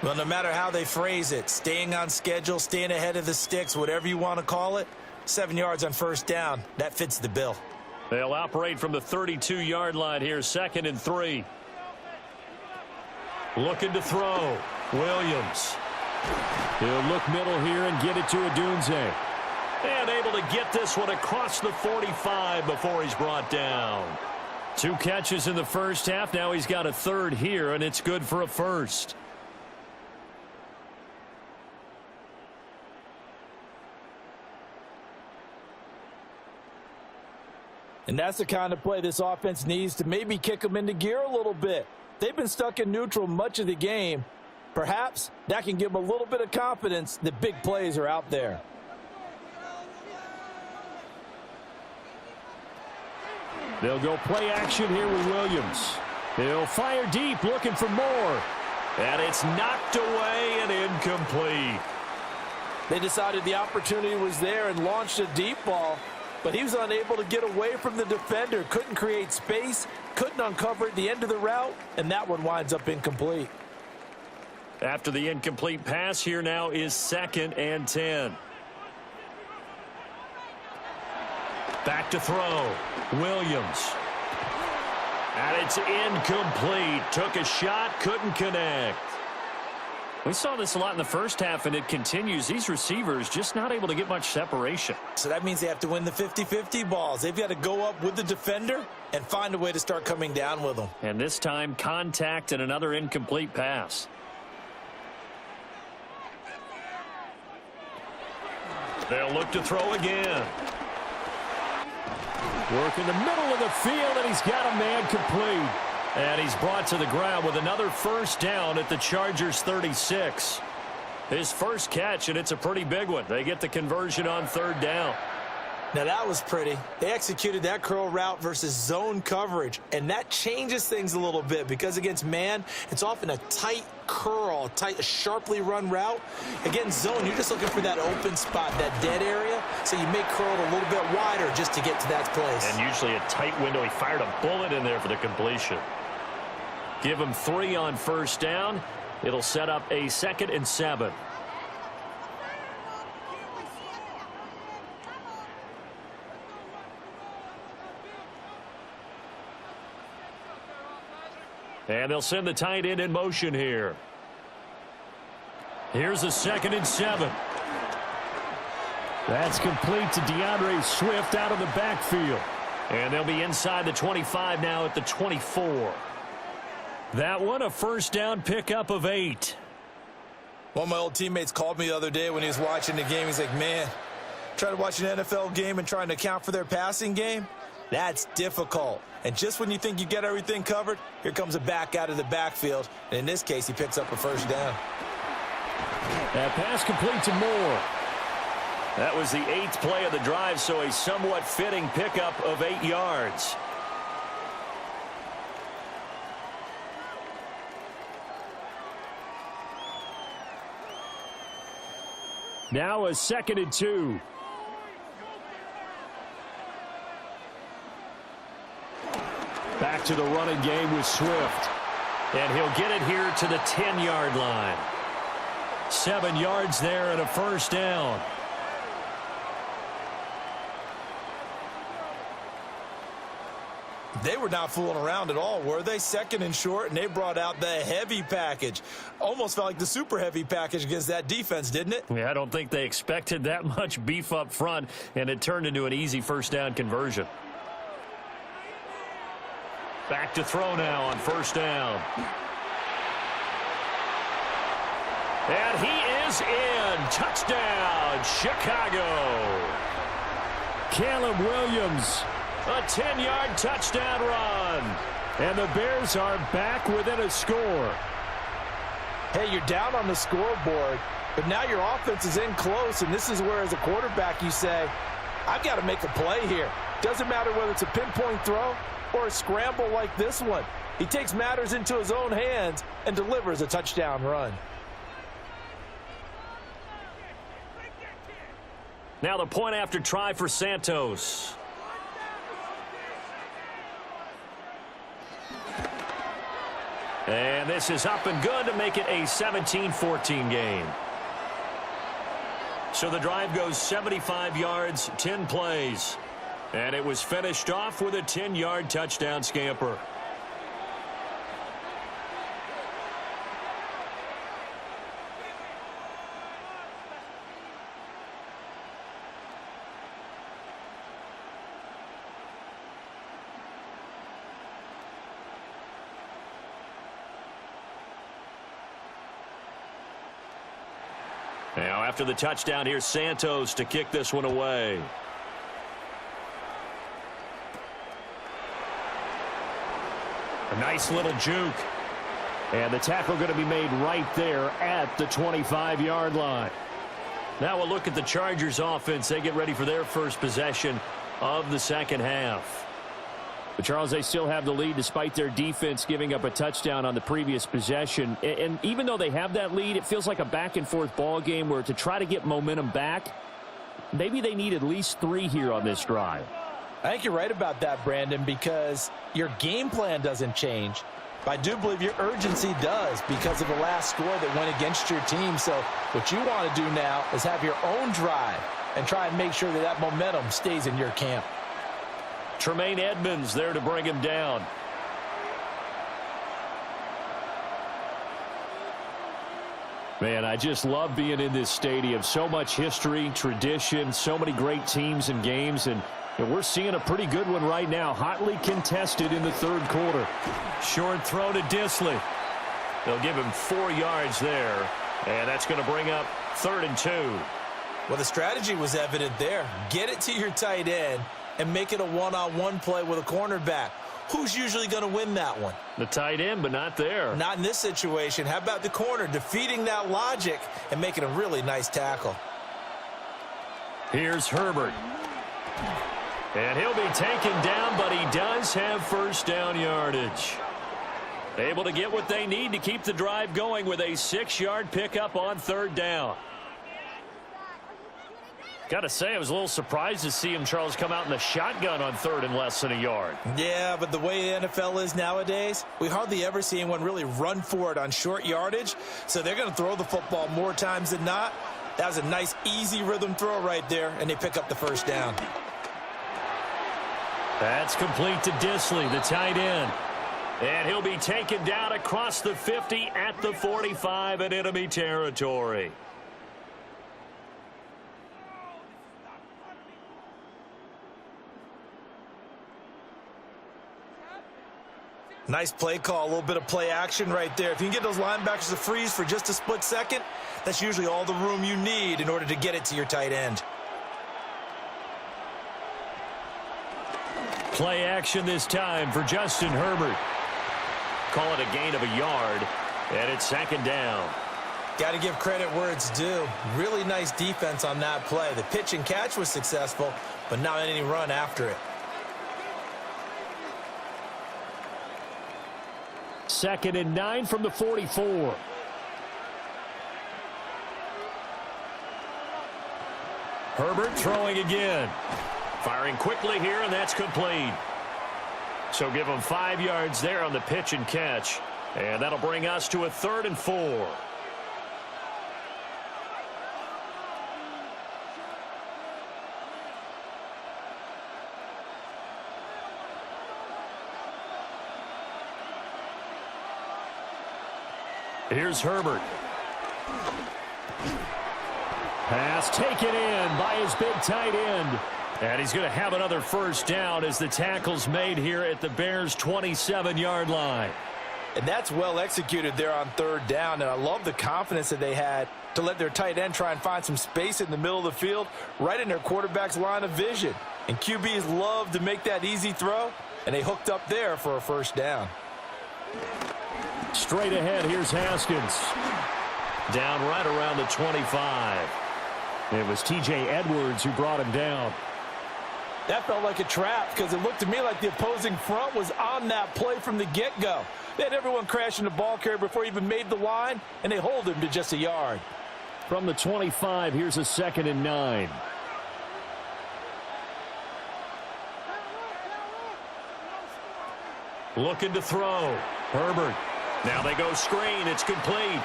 Well, no matter how they phrase it, staying on schedule, staying ahead of the sticks, whatever you want to call it, 7 yards on first down, that fits the bill. They'll operate from the 32-yard line here, 2nd and 3. Looking to throw. Williams. He'll look middle here and get it to Odunze. And able to get this one across the 45 before he's brought down. 2 catches in the first half. Now he's got a third here, and it's good for a first. And that's the kind of play this offense needs to maybe kick them into gear a little bit. They've been stuck in neutral much of the game. Perhaps that can give them a little bit of confidence that big plays are out there. They'll go play action here with Williams. He'll fire deep, looking for more. And it's knocked away and incomplete. They decided the opportunity was there and launched a deep ball, but he was unable to get away from the defender, couldn't create space, couldn't uncover at the end of the route, and that one winds up incomplete. After the incomplete pass, here now is 2nd and 10. Back to throw. Williams. And it's incomplete. Took a shot, couldn't connect. We saw this a lot in the first half, and it continues. These receivers just not able to get much separation. So that means they have to win the 50-50 balls. They've got to go up with the defender and find a way to start coming down with them. And this time, contact and another incomplete pass. They'll look to throw again. Work in the middle of the field, and he's got a man complete. And he's brought to the ground with another first down at the Chargers' 36. His first catch, and it's a pretty big one. They get the conversion on 3rd down. Now that was pretty. They executed that curl route versus zone coverage, and that changes things a little bit because against man, it's often a tight curl, a sharply run route. Against zone, you're just looking for that open spot, that dead area, so you make curl a little bit wider just to get to that place. And usually a tight window. He fired a bullet in there for the completion. Give him 3 on first down. It'll set up a 2nd and 7. And they'll send the tight end in motion here. Here's a 2nd and 7. That's complete to DeAndre Swift out of the backfield. And they'll be inside the 25 now at the 24. That one, a first down pickup of 8. One of my old teammates called me the other day when he was watching the game. He's like, man, trying to watch an NFL game and trying to account for their passing game, that's difficult. And just when you think you get everything covered, here comes a back out of the backfield. And in this case, he picks up a first down. That pass complete to Moore. That was the 8th play of the drive, so a somewhat fitting pickup of 8 yards. Now a 2nd and 2. Back to the running game with Swift. And he'll get it here to the 10-yard line. 7 yards there and a first down. They were not fooling around at all, were they? Second and short, and they brought out the heavy package. Almost felt like the super heavy package against that defense, didn't it? Yeah, I don't think they expected that much beef up front, and it turned into an easy first down conversion. Back to throw now on first down. And he is in. Touchdown, Chicago. Caleb Williams. A 10-yard touchdown run. And the Bears are back within a score. Hey, you're down on the scoreboard, but now your offense is in close, and this is where, as a quarterback, you say, I've got to make a play here. Doesn't matter whether it's a pinpoint throw or a scramble like this one. He takes matters into his own hands and delivers a touchdown run. Now the point after try for Santos. And this is up and good to make it a 17-14 game. So the drive goes 75 yards, 10 plays. And it was finished off with a 10-yard touchdown scamper. Now, after the touchdown, here's Santos to kick this one away. A nice little juke. And the tackle going to be made right there at the 25-yard line. Now we'll look at the Chargers offense. They get ready for their first possession of the second half. But, Charles, they still have the lead despite their defense giving up a touchdown on the previous possession. And even though they have that lead, it feels like a back-and-forth ball game where to try to get momentum back, maybe they need at least 3 here on this drive. I think you're right about that, Brandon, because your game plan doesn't change. But I do believe your urgency does because of the last score that went against your team. So what you want to do now is have your own drive and try and make sure that that momentum stays in your camp. Tremaine Edmonds there to bring him down. Man, I just love being in this stadium. So much history, tradition, so many great teams and games, and we're seeing a pretty good one right now. Hotly contested in the third quarter. Short throw to Disley. They'll give him 4 yards there, and that's going to bring up 3rd and 2. Well, the strategy was evident there. Get it to your tight end and make it a one-on-one play with a cornerback. Who's usually going to win that one? The tight end, but not there. Not in this situation. How about the corner defeating that logic and making a really nice tackle? Here's Herbert. And he'll be taken down, but he does have first down yardage. Able to get what they need to keep the drive going with a 6-yard pickup on 3rd down. Got to say, I was a little surprised to see him, Charles, come out in the shotgun on 3rd and less than a yard. Yeah, but the way the NFL is nowadays, we hardly ever see anyone really run for it on short yardage. So they're going to throw the football more times than not. That was a nice, easy rhythm throw right there, and they pick up the first down. That's complete to Disley, the tight end. And he'll be taken down across the 50 at the 45 in enemy territory. Nice play call, a little bit of play action right there. If you can get those linebackers to freeze for just a split second, that's usually all the room you need in order to get it to your tight end. Play action this time for Justin Herbert. Call it a gain of a yard, and it's 2nd down. Got to give credit where it's due. Really nice defense on that play. The pitch and catch was successful, but not any run after it. 2nd and 9 from the 44. Herbert throwing again. Firing quickly here, and that's complete. So give him 5 yards there on the pitch and catch. And that'll bring us to a 3rd and 4. Here's Herbert. Pass taken in by his big tight end. And he's going to have another first down as the tackle's made here at the Bears' 27-yard line. And that's well executed there on 3rd down. And I love the confidence that they had to let their tight end try and find some space in the middle of the field, right in their quarterback's line of vision. And QBs love to make that easy throw, and they hooked up there for a first down. Straight ahead, here's Haskins. Down right around the 25. It was T.J. Edwards who brought him down. That felt like a trap because it looked to me like the opposing front was on that play from the get-go. They had everyone crashing the ball carrier before he even made the line, and they hold him to just a yard. From the 25, here's a 2nd and 9. Looking to throw. Herbert. Now they go screen. It's complete.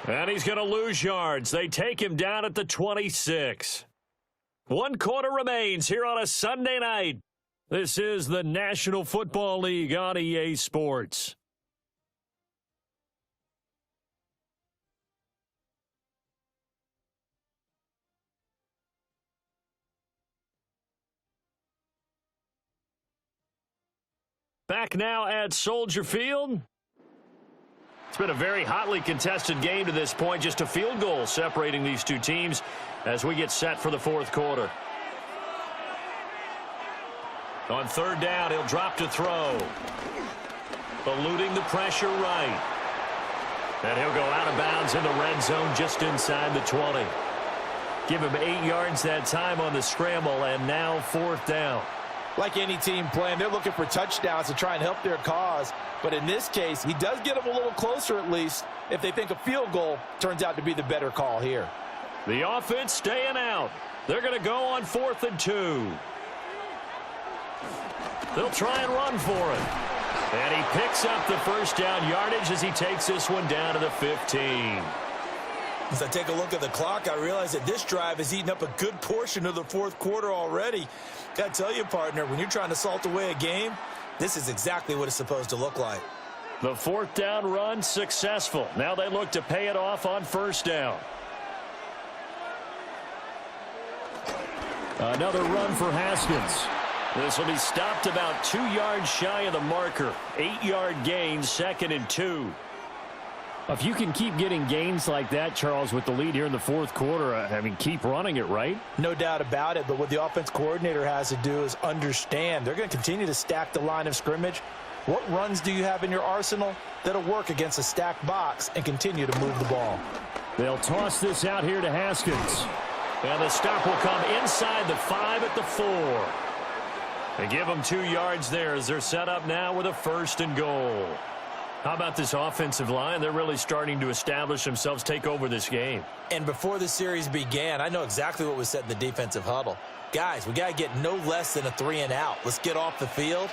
And he's going to lose yards. They take him down at the 26. 1 quarter remains here on a Sunday night. This is the National Football League on EA Sports. Back now at Soldier Field. It's been a very hotly contested game to this point. Just a field goal separating these two teams as we get set for the 4th quarter. On 3rd down, he'll drop to throw. Eluding the pressure right. And he'll go out of bounds in the red zone just inside the 20. Give him 8 yards that time on the scramble, and now 4th down. Like any team playing, they're looking for touchdowns to try and help their cause. But in this case, he does get them a little closer at least if they think a field goal turns out to be the better call here. The offense staying out. They're going to go on 4th and 2. They'll try and run for it. And he picks up the first down yardage as he takes this one down to the 15. As I take a look at the clock, I realize that this drive has eaten up a good portion of the 4th quarter already. Got to tell you, partner, when you're trying to salt away a game, this is exactly what it's supposed to look like. The 4th down run successful. Now they look to pay it off on 1st down. Another run for Haskins. This will be stopped about 2 yards shy of the marker. 8-yard gain, 2nd and 2. If you can keep getting gains like that, Charles, with the lead here in the 4th quarter, I mean, keep running it, right? No doubt about it, but what the offense coordinator has to do is understand they're going to continue to stack the line of scrimmage. What runs do you have in your arsenal that'll work against a stacked box and continue to move the ball? They'll toss this out here to Haskins. And the stop will come inside the 5 at the 4. They give them 2 yards there as they're set up now with a 1st and goal. How about this offensive line? They're really starting to establish themselves, take over this game. And before the series began, I know exactly what was said in the defensive huddle. Guys, we got to get no less than a 3 and out. Let's get off the field.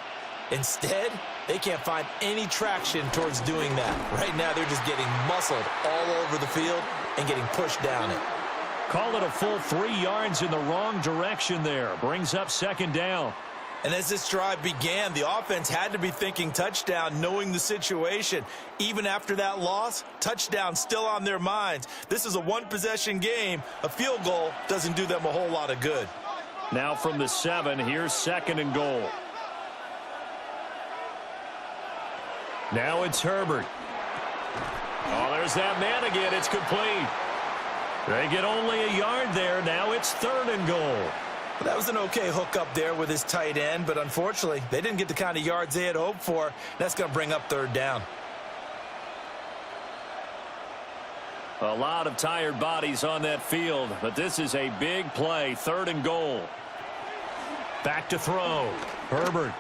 Instead, they can't find any traction towards doing that. Right now, they're just getting muscled all over the field and getting pushed down it. Call it a full 3 yards in the wrong direction there. Brings up 2nd down. And as this drive began, the offense had to be thinking touchdown, knowing the situation. Even after that loss, touchdown still on their minds. This is a 1-possession game. A field goal doesn't do them a whole lot of good. Now from the 7, here's 2nd and goal. Now it's Herbert. Oh, there's that man again. It's complete. They get only a yard there. Now it's 3rd and goal. That was an okay hook up there with his tight end, but unfortunately, they didn't get the kind of yards they had hoped for. That's going to bring up 3rd down. A lot of tired bodies on that field, but this is a big play. 3rd and goal. Back to throw. Herbert.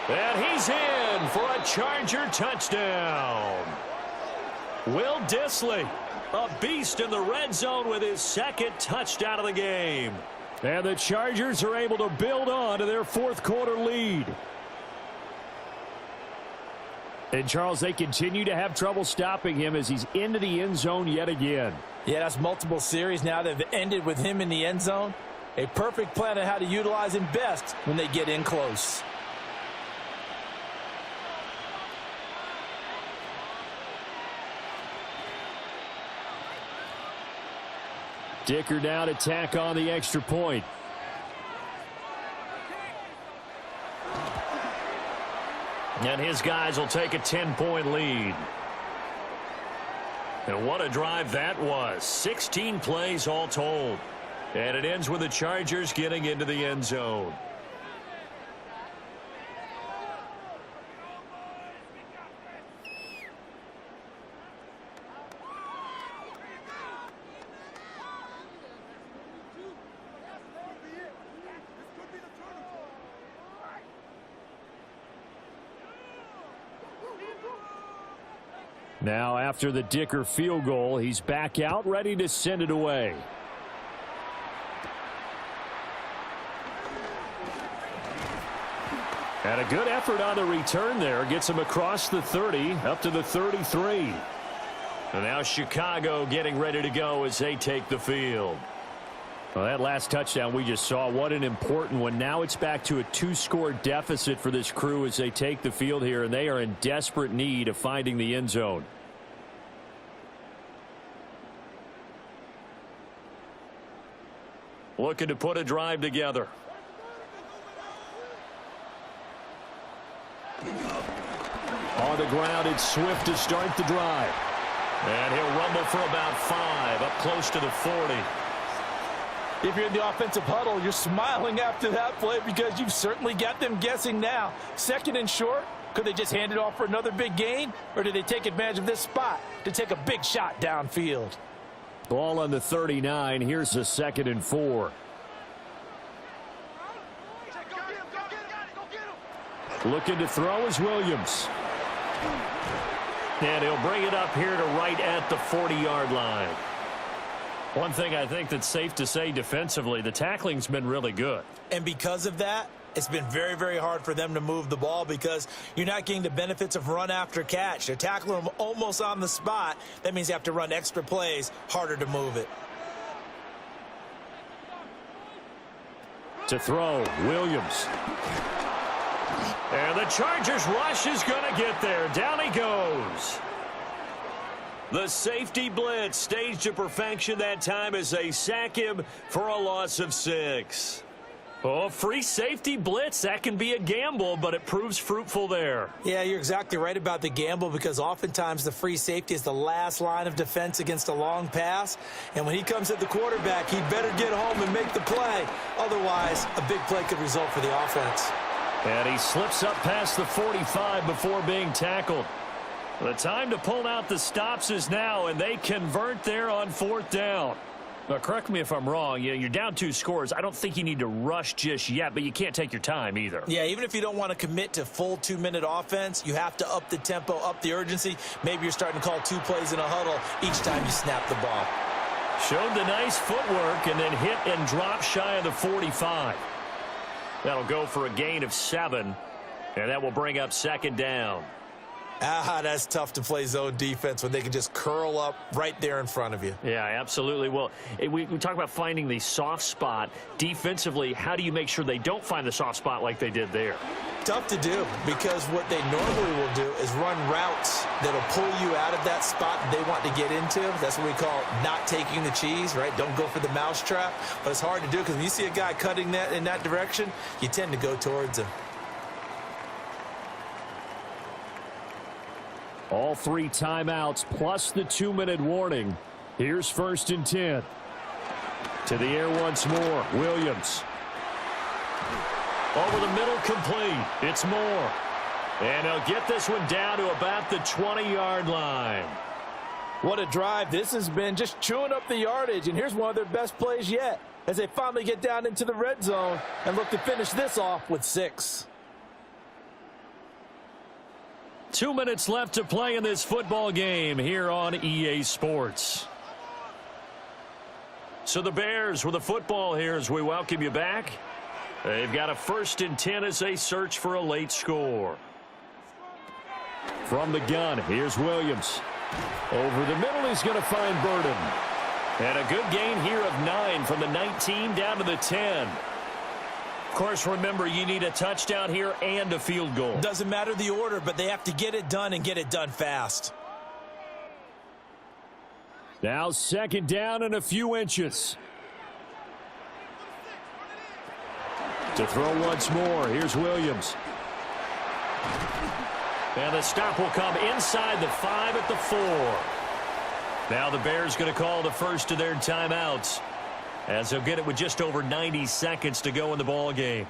And he's in for a Charger touchdown. Will Dissly, a beast in the red zone with his 2nd touchdown of the game. And the Chargers are able to build on to their 4th quarter lead. And, Charles, they continue to have trouble stopping him as he's into the end zone yet again. Yeah, that's multiple series now that have ended with him in the end zone. A perfect plan on how to utilize him best when they get in close. Dicker now to tack on the extra point. And his guys will take a 10-point lead. And what a drive that was. 16 plays all told. And it ends with the Chargers getting into the end zone. Now, after the Dicker field goal, he's back out, ready to send it away. And a good effort on the return there. Gets him across the 30, up to the 33. And now Chicago getting ready to go as they take the field. Well, that last touchdown we just saw, what an important one. Now it's back to a 2-score deficit for this crew as they take the field here, and they are in desperate need of finding the end zone. Looking to put a drive together. On the ground, it's Swift to start the drive. And he'll rumble for about 5, up close to the 40. If you're in the offensive huddle, you're smiling after that play because you've certainly got them guessing now. 2nd and short, could they just hand it off for another big gain? Or do they take advantage of this spot to take a big shot downfield? Ball on the 39. Here's a 2nd and 4. Looking to throw is Williams. And he'll bring it up here to right at the 40-yard line. One thing I think that's safe to say defensively, the tackling's been really good. And because of that, it's been very, very hard for them to move the ball because you're not getting the benefits of run after catch. They're tackling them almost on the spot. That means you have to run extra plays, harder to move it. To throw, Williams. And the Chargers rush is going to get there. Down he goes. The safety blitz staged to perfection that time as they sack him for a loss of 6. Oh, free safety blitz, that can be a gamble, but it proves fruitful there. Yeah, you're exactly right about the gamble because oftentimes the free safety is the last line of defense against a long pass. And when he comes at the quarterback, he better get home and make the play. Otherwise, a big play could result for the offense. And he slips up past the 45 before being tackled. The time to pull out the stops is now, and they convert there on 4th down. Now, correct me if I'm wrong. You're down 2 scores. I don't think you need to rush just yet, but you can't take your time either. Yeah, even if you don't want to commit to full 2-minute offense, you have to up the tempo, up the urgency. Maybe you're starting to call 2 plays in a huddle each time you snap the ball. Showed the nice footwork and then hit and drop shy of the 45. That'll go for a gain of 7, and that will bring up 2nd down. That's tough to play zone defense when they can just curl up right there in front of you. Yeah, absolutely. Well, we talk about finding the soft spot. Defensively, how do you make sure they don't find the soft spot like they did there? Tough to do because what they normally will do is run routes that'll pull you out of that spot they want to get into. That's what we call not taking the cheese, right? Don't go for the mousetrap. But it's hard to do because when you see a guy cutting that in that direction, you tend to go towards him. All 3 timeouts plus the 2-minute warning. Here's 1st and 10. To the air once more. Williams. Over the middle, complete. It's Moore. And he'll get this one down to about the 20-yard line. What a drive this has been, just chewing up the yardage. And here's one of their best plays yet as they finally get down into the red zone and look to finish this off with 6. 2 minutes left to play in this football game here on EA Sports. So the Bears with the football here as we welcome you back. They've got a 1st and 10 as they search for a late score. From the gun, here's Williams. Over the middle, he's going to find Burden. And a good gain here of 9 from the 19 down to the 10. Of course, remember, you need a touchdown here and a field goal. Doesn't matter the order, but they have to get it done and get it done fast. Now 2nd down and a few inches. To throw once more, here's Williams. And the stop will come inside the 5 at the 4. Now the Bears going to call the first of their timeouts, as they'll get it with just over 90 seconds to go in the ball game.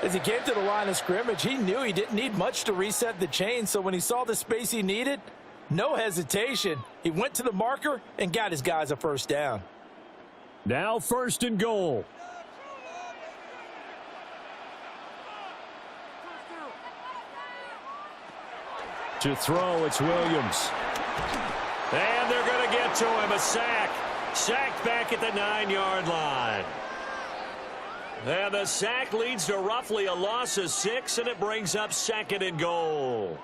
As he came to the line of scrimmage, he knew he didn't need much to reset the chain, so when he saw the space he needed, no hesitation. He went to the marker and got his guys a first down. Now 1st and goal. To throw, it's Williams. And they're going to get to him. A sack. Sacked back at the 9-yard line. And the sack leads to roughly a loss of 6, and it brings up 2nd and goal.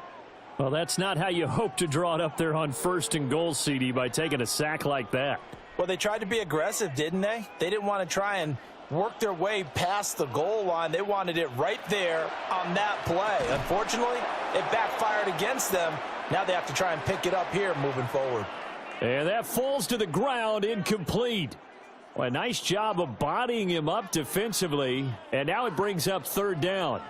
Well, that's not how you hope to draw it up there on 1st and goal, CD, by taking a sack like that. Well, they tried to be aggressive, didn't they? They didn't want to try and work their way past the goal line. They wanted it right there on that play. Unfortunately, it backfired against them. Now they have to try and pick it up here moving forward. And that falls to the ground, incomplete. Well, a nice job of bodying him up defensively. And now it brings up 3rd down.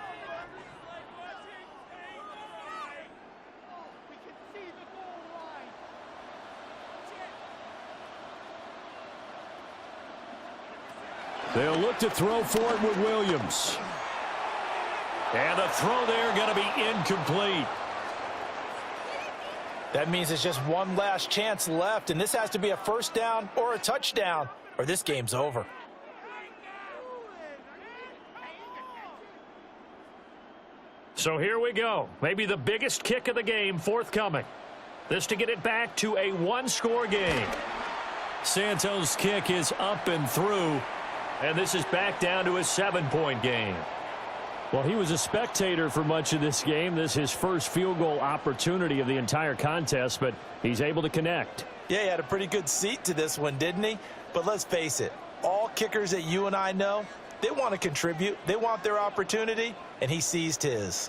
They'll look to throw for it with Williams. And the throw there going to be incomplete. That means it's just one last chance left, and this has to be a first down or a touchdown, or this game's over. So here we go. Maybe the biggest kick of the game forthcoming. This to get it back to a 1-score game. Santos' kick is up and through. And this is back down to a 7-point game. Well, he was a spectator for much of this game. This is his first field goal opportunity of the entire contest, but he's able to connect. Yeah, he had a pretty good seat to this one, didn't he? But let's face it, all kickers that you and I know, they want to contribute. They want their opportunity, and he seized his.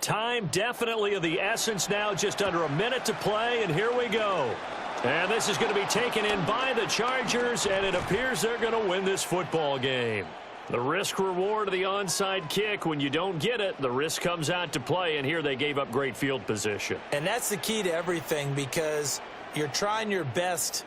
Time definitely of the essence now, just under a minute to play, and here we go. And this is going to be taken in by the Chargers, and it appears they're going to win this football game. The risk-reward of the onside kick, when you don't get it, the risk comes out to play, and here they gave up great field position. And that's the key to everything, because you're trying your best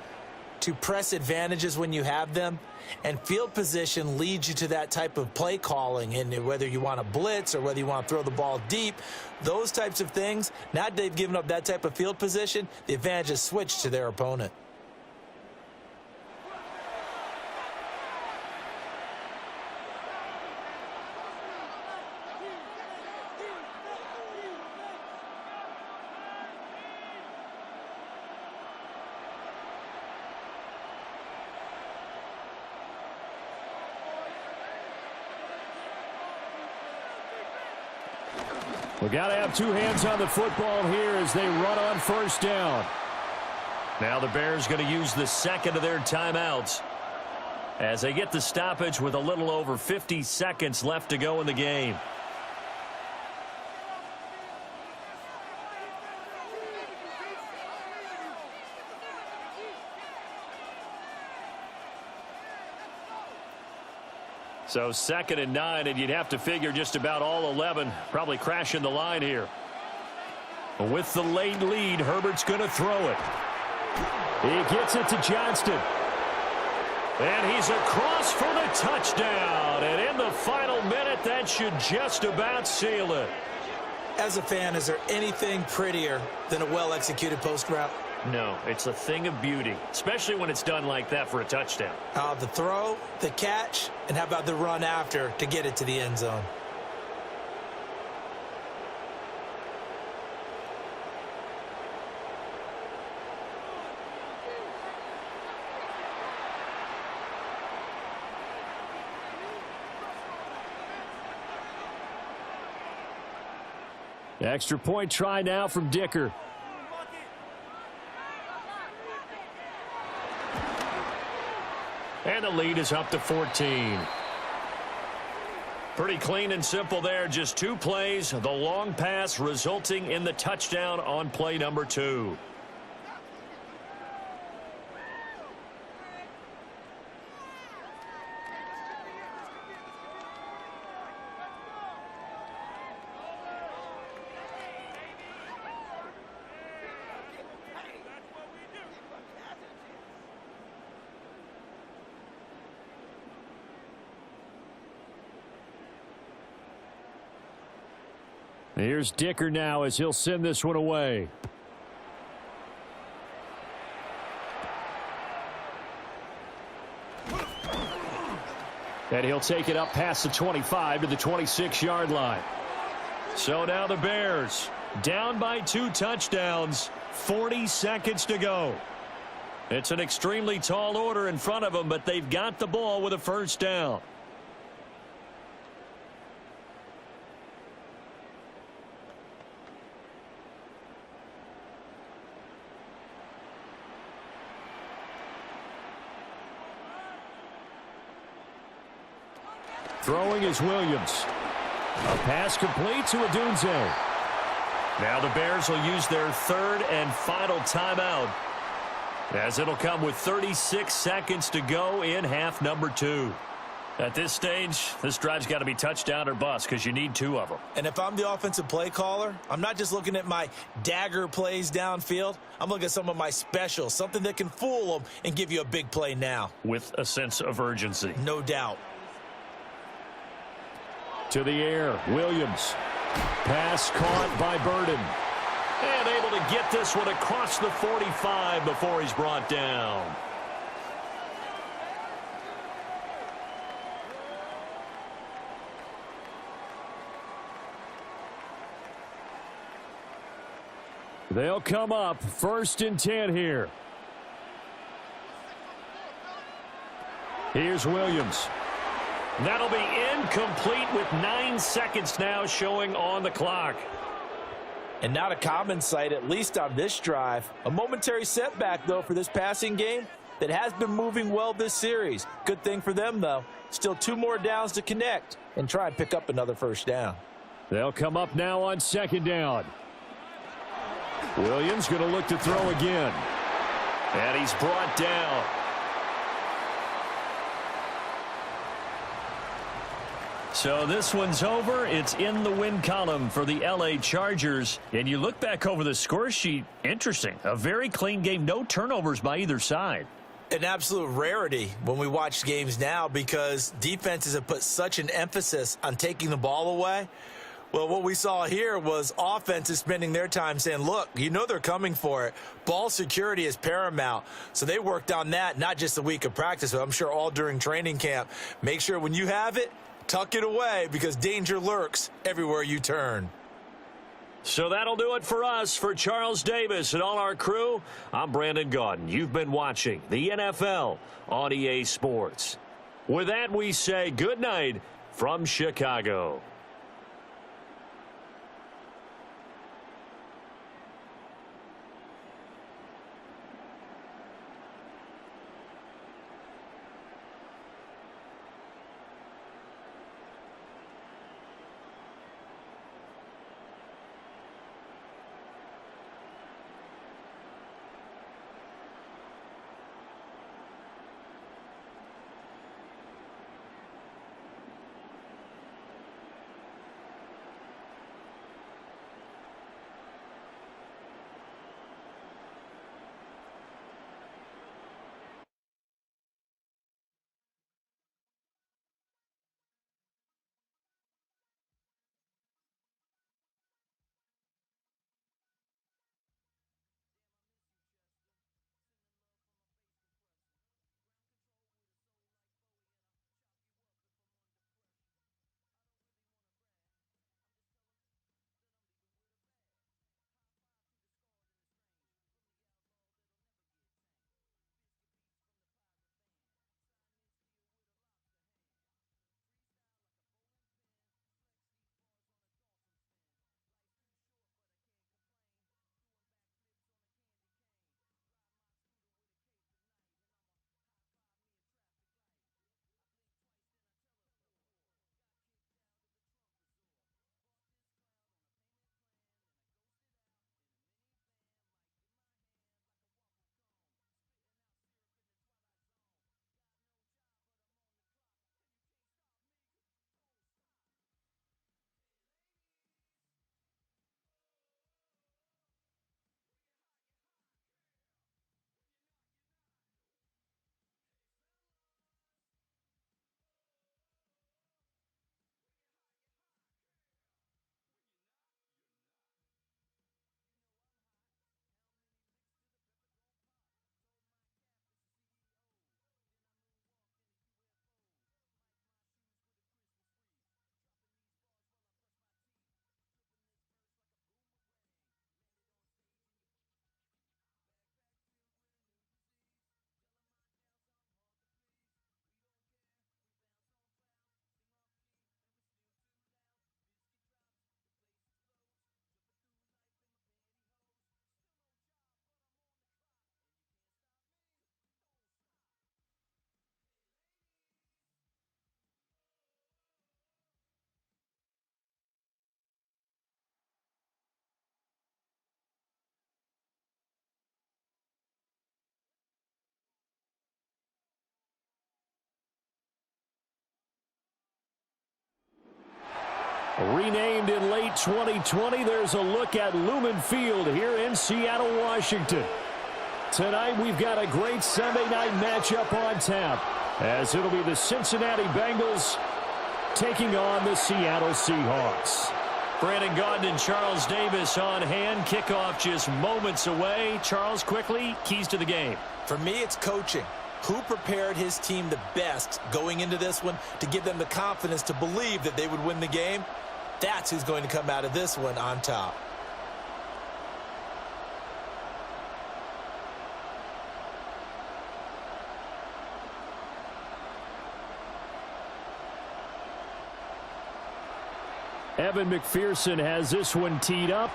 to press advantages when you have them, and field position leads you to that type of play calling, and whether you want to blitz or whether you want to throw the ball deep, those types of things. Now that they've given up that type of field position, the advantage is switched to their opponent. We got to have two hands on the football here as they run on 1st down. Now the Bears going to use the 2nd of their timeouts as they get the stoppage with a little over 50 seconds left to go in the game. So 2nd and 9, and you'd have to figure just about all 11 probably crashing the line here. With the late lead, Herbert's going to throw it. He gets it to Johnston. And he's across for the touchdown. And in the final minute, that should just about seal it. As a fan, is there anything prettier than a well-executed post route? No, it's a thing of beauty, especially when it's done like that for a touchdown. The throw, the catch, and how about the run after to get it to the end zone? Extra point try now from Dicker. And the lead is up to 14. Pretty clean and simple there. Just 2 plays. The long pass resulting in the touchdown on play number 2. Here's Dicker now as he'll send this one away. And he'll take it up past the 25 to the 26-yard line. So now the Bears down by 2 touchdowns, 40 seconds to go. It's an extremely tall order in front of them, but they've got the ball with a first down. Throwing is Williams. A pass complete to Adunze. Now the Bears will use their 3rd and final timeout, as it'll come with 36 seconds to go in half number 2. At this stage, this drive's got to be touchdown or bust because you need 2 of them. And if I'm the offensive play caller, I'm not just looking at my dagger plays downfield. I'm looking at some of my specials, something that can fool them and give you a big play now. With a sense of urgency. No doubt. To the air, Williams. Pass caught by Burden. And able to get this one across the 45 before he's brought down. They'll come up 1st and 10 here. Here's Williams. That'll be incomplete with 9 seconds now showing on the clock. And not a common sight, at least on this drive. A momentary setback, though, for this passing game that has been moving well this series. Good thing for them, though. Still 2 more downs to connect and try and pick up another first down. They'll come up now on 2nd down. Williams going to look to throw again. And he's brought down. So this one's over. It's in the win column for the LA Chargers. And you look back over the score sheet, interesting. A very clean game, no turnovers by either side. An absolute rarity when we watch games now because defenses have put such an emphasis on taking the ball away. Well, what we saw here was offenses spending their time saying, look, you know they're coming for it. Ball security is paramount. So they worked on that, not just a week of practice, but I'm sure all during training camp. Make sure when you have it, tuck it away because danger lurks everywhere you turn. So that'll do it for us. For Charles Davis and all our crew, I'm Brandon Gaudin. You've been watching the NFL on EA Sports. With that, we say good night from Chicago. Renamed in late 2020, there's a look at Lumen Field here in Seattle, Washington. Tonight, we've got a great Sunday night matchup on tap, as it'll be the Cincinnati Bengals taking on the Seattle Seahawks. Brandon Gaudin and Charles Davis on hand. Kickoff just moments away. Charles, quickly, keys to the game. For me, it's coaching. Who prepared his team the best going into this one to give them the confidence to believe that they would win the game? That's who's going to come out of this one on top. Evan McPherson has this one teed up,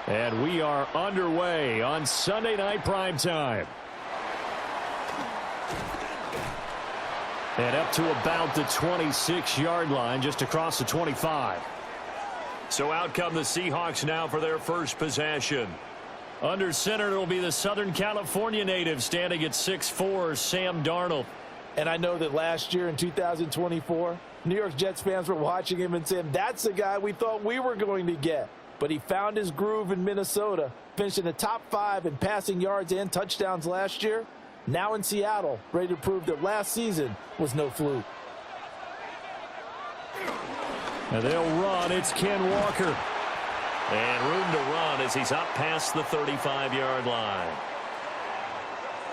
and we are underway on Sunday Night Primetime. And up to about the 26-yard line, just across the 25. So out come the Seahawks now for their first possession. Under center, it'll be the Southern California native standing at 6'4", Sam Darnold. And I know that last year in 2024, New York Jets fans were watching him and saying, that's the guy we thought we were going to get. But he found his groove in Minnesota, finished in the top 5 in passing yards and touchdowns last year. Now in Seattle, ready to prove that last season was no fluke. And they'll run. It's Ken Walker. And room to run as he's up past the 35-yard line.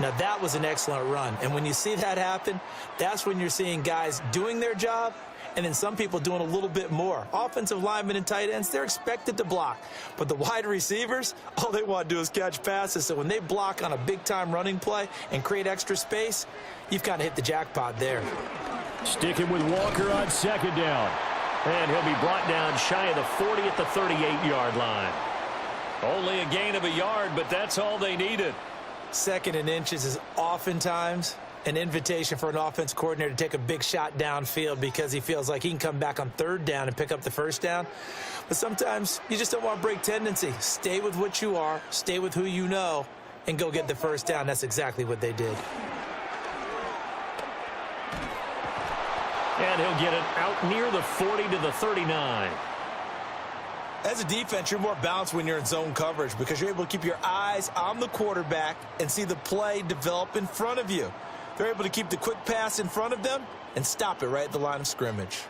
Now that was an excellent run. And when you see that happen, that's when you're seeing guys doing their job and then some people doing a little bit more. Offensive linemen and tight ends, they're expected to block. But the wide receivers, all they want to do is catch passes. So when they block on a big-time running play and create extra space, you've got to hit the jackpot there. Sticking with Walker on second down. And he'll be brought down shy of the 40 at the 38-yard line. Only a gain of a yard, but that's all they needed. Second and inches is oftentimes an invitation for an offense coordinator to take a big shot downfield because he feels like he can come back on third down and pick up the first down. But sometimes you just don't want to break tendency. Stay with what you are, stay with who you know, and go get the first down. That's exactly what they did. And he'll get it out near the 40 to the 39. As a defense, you're more balanced when you're in zone coverage because you're able to keep your eyes on the quarterback and see the play develop in front of you. They're able to keep the quick pass in front of them and stop it right at the line of scrimmage.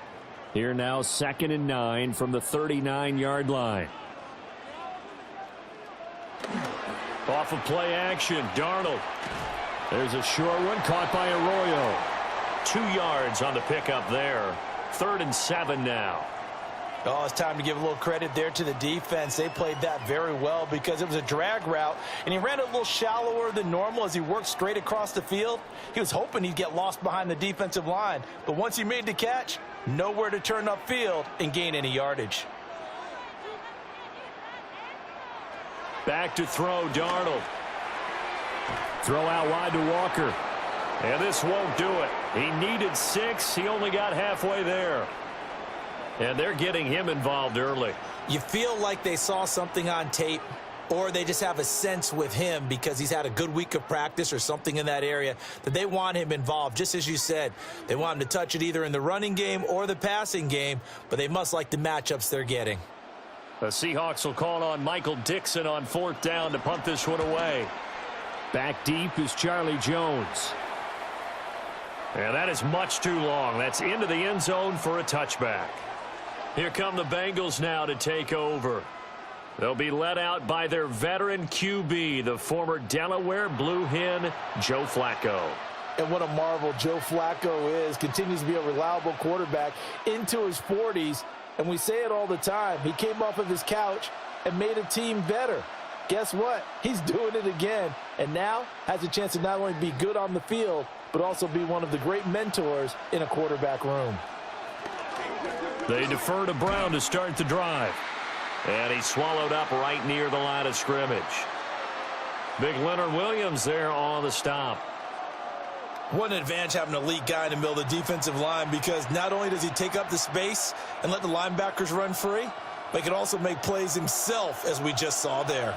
Here now, 2nd and 9 from the 39-yard line. Off of play action, Darnold. There's a short one caught by Arroyo. 2 yards on the pickup there. 3rd and 7 now. Oh, it's time to give a little credit there to the defense. They played that very well because it was a drag route, and he ran a little shallower than normal as he worked straight across the field. He was hoping he'd get lost behind the defensive line, but once he made the catch, nowhere to turn upfield and gain any yardage. Back to throw, Darnold. Throw out wide to Walker. And this won't do it. He needed 6. He only got halfway there. And they're getting him involved early. You feel like they saw something on tape, or they just have a sense with him because he's had a good week of practice or something in that area that they want him involved. Just as you said, they want him to touch it either in the running game or the passing game, but they must like the matchups they're getting. The Seahawks will call on Michael Dixon on 4th down to punt this one away. Back deep is Charlie Jones. And that is much too long. That's into the end zone for a touchback. Here come the Bengals now to take over. They'll be led out by their veteran QB, the former Delaware Blue Hen, Joe Flacco. And what a marvel Joe Flacco is. Continues to be a reliable quarterback into his 40s. And we say it all the time. He came off of his couch and made a team better. Guess what? He's doing it again. And now has a chance to not only be good on the field, but also be one of the great mentors in a quarterback room. They defer to Brown to start the drive. And he's swallowed up right near the line of scrimmage. Big Leonard Williams there on the stop. What an advantage having an elite guy in the middle of the defensive line, because not only does he take up the space and let the linebackers run free, but he can also make plays himself, as we just saw there.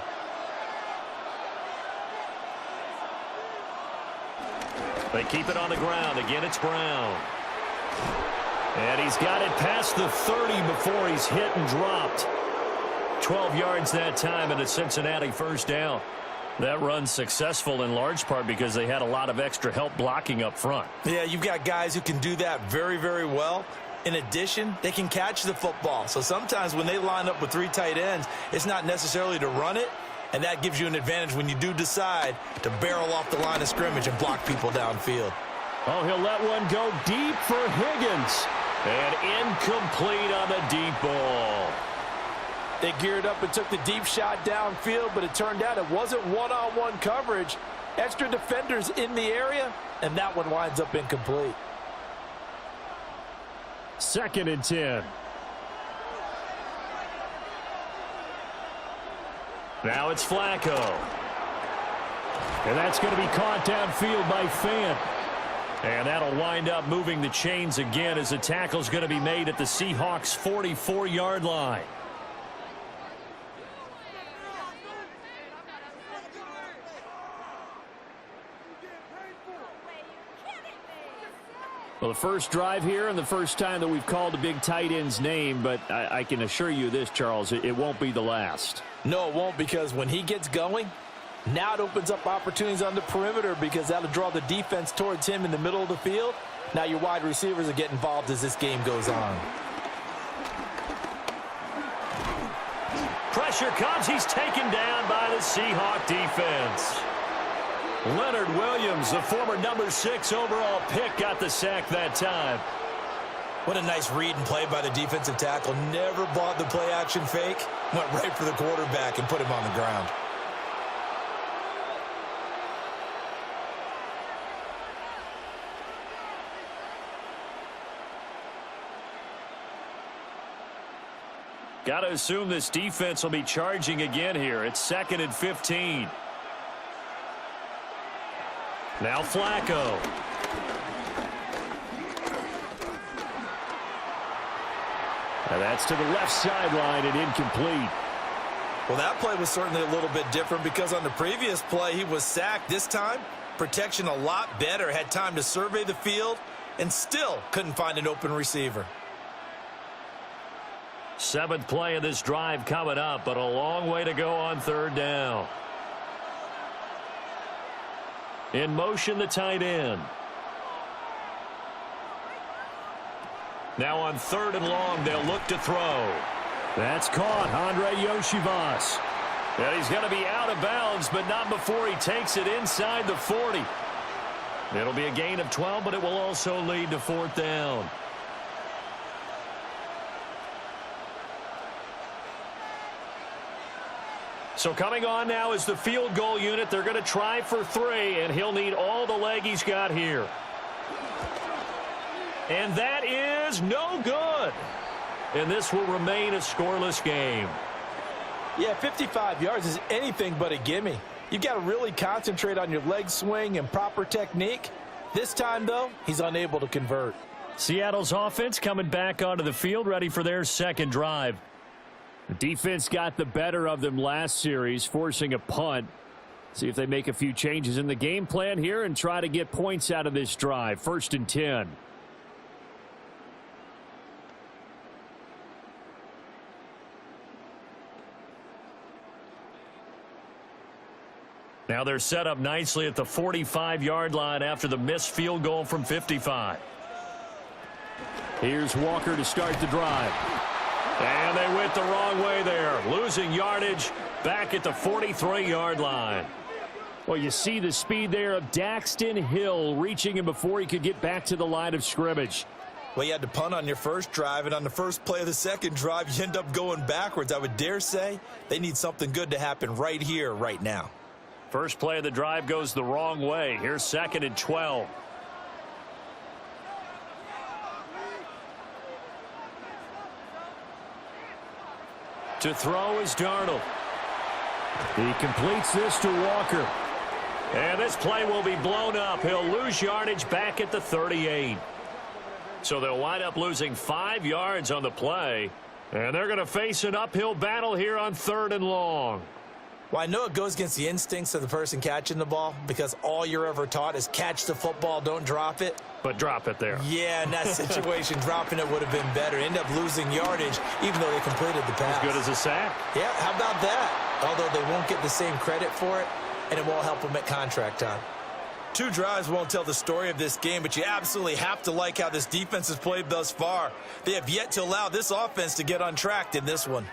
They keep it on the ground. Again, it's Brown. And he's got it past the 30 before he's hit and dropped. 12 yards that time and a Cincinnati first down. That run's successful in large part because they had a lot of extra help blocking up front. Yeah, you've got guys who can do that very, very well. In addition, they can catch the football. So sometimes when they line up with 3 tight ends, it's not necessarily to run it, and that gives you an advantage when you do decide to barrel off the line of scrimmage and block people downfield. Oh, he'll let one go deep for Higgins. And incomplete on the deep ball. They geared up and took the deep shot downfield, but it turned out it wasn't one-on-one coverage. Extra defenders in the area, and that one winds up incomplete. 2nd and 10. Now it's Flacco. And that's going to be caught downfield by Fant. And that'll wind up moving the chains again as the tackle's going to be made at the Seahawks' 44-yard line. Well, the first drive here and the first time that we've called a big tight end's name, but I can assure you this, Charles, it won't be the last. No, it won't, because when he gets going, now it opens up opportunities on the perimeter because that'll draw the defense towards him in the middle of the field. Now your wide receivers are getting involved as this game goes on. Pressure comes. He's taken down by the Seahawk defense. Leonard Williams, the former number 6 overall pick, got the sack that time. What a nice read and play by the defensive tackle. Never bought the play-action fake. Went right for the quarterback and put him on the ground. Got to assume this defense will be charging again here. It's 2nd and 15. Now Flacco. And that's to the left sideline and incomplete. Well, that play was certainly a little bit different because on the previous play he was sacked. This time, protection a lot better. Had time to survey the field and still couldn't find an open receiver. 7th play of this drive coming up, but a long way to go on 3rd down. In motion, the tight end. Now on 3rd and long, they'll look to throw. That's caught, Andre Yoshivas. And he's going to be out of bounds, but not before he takes it inside the 40. It'll be a gain of 12, but it will also lead to 4th down. So coming on now is the field goal unit. They're going to try for 3, and he'll need all the leg he's got here. And that is no good. And this will remain a scoreless game. Yeah, 55 yards is anything but a gimme. You've got to really concentrate on your leg swing and proper technique. This time, though, he's unable to convert. Seattle's offense coming back onto the field, ready for their 2nd drive. The defense got the better of them last series, forcing a punt. See if they make a few changes in the game plan here and try to get points out of this drive. 1st and 10. Now they're set up nicely at the 45-yard line after the missed field goal from 55. Here's Walker to start the drive. And they went the wrong way there, losing yardage back at the 43-yard line. Well, you see the speed there of Daxton Hill reaching him before he could get back to the line of scrimmage. Well, you had to punt on your first drive, and on the first play of the 2nd drive, you end up going backwards. I would dare say they need something good to happen right here, right now. First play of the drive goes the wrong way. Here's 2nd and 12. To throw is Darnold. He completes this to Walker. And this play will be blown up. He'll lose yardage back at the 38. So they'll wind up losing 5 yards on the play. And they're going to face an uphill battle here on 3rd and long. Well, I know it goes against the instincts of the person catching the ball because all you're ever taught is catch the football, don't drop it. But drop it there. Yeah, in that situation, dropping it would have been better. End up losing yardage, even though they completed the pass. As good as a sack. Yeah, how about that? Although they won't get the same credit for it, and it won't help them at contract time. 2 drives won't tell the story of this game, but you absolutely have to like how this defense has played thus far. They have yet to allow this offense to get untracked in this one.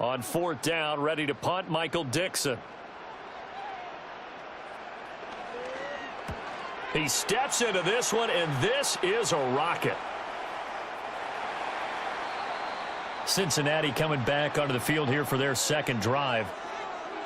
On 4th down, ready to punt, Michael Dixon. He steps into this one, and this is a rocket. Cincinnati coming back onto the field here for their second drive.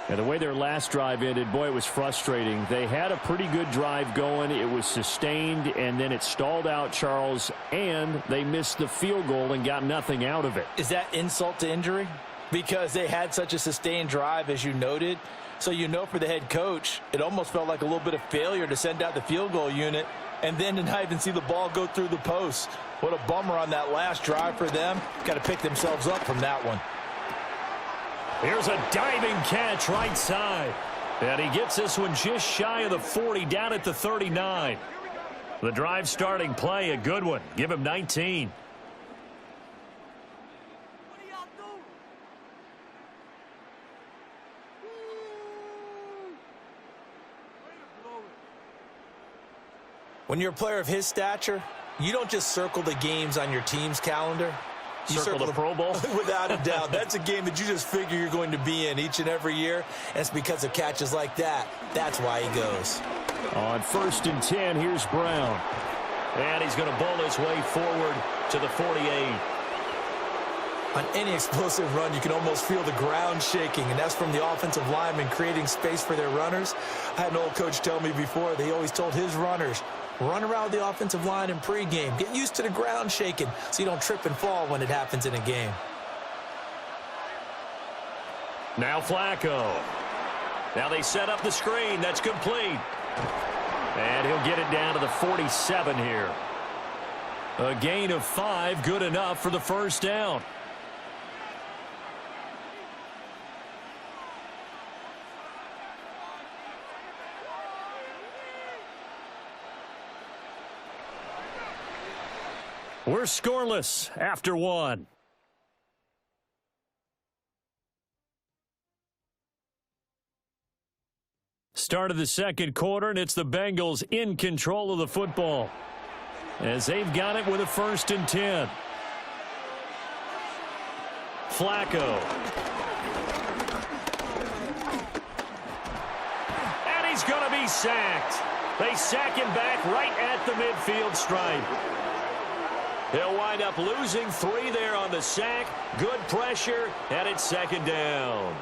And the way their last drive ended, boy, it was frustrating. They had a pretty good drive going. It was sustained, and then it stalled out, Charles, and they missed the field goal and got nothing out of it. Is that insult to injury? Because they had such a sustained drive, as you noted. So you know for the head coach, it almost felt like a little bit of failure to send out the field goal unit and then to not even see the ball go through the post. What a bummer on that last drive for them. Got to pick themselves up from that one. Here's a diving catch right side. And he gets this one just shy of the 40, down at the 39. The drive starting play, a good one. Give him 19. When you're a player of his stature, you don't just circle the games on your team's calendar. You circle the Pro Bowl? Without a doubt. That's a game that you just figure you're going to be in each and every year. And it's because of catches like that. That's why he goes. On 1st and 10, here's Brown. And he's going to bowl his way forward to the 48. On any explosive run, you can almost feel the ground shaking, and that's from the offensive linemen creating space for their runners. I had an old coach tell me before, they always told his runners, run around the offensive line in pregame. Get used to the ground shaking so you don't trip and fall when it happens in a game. Now Flacco. Now they set up the screen. That's complete. And he'll get it down to the 47 here. A gain of 5, good enough for the first down. We're scoreless after 1. Start of the second quarter, and it's the Bengals in control of the football as they've got it with a 1st and 10. Flacco. And he's going to be sacked. They sack him back right at the midfield stripe. He'll wind up losing 3 there on the sack. Good pressure, and it's 2nd down.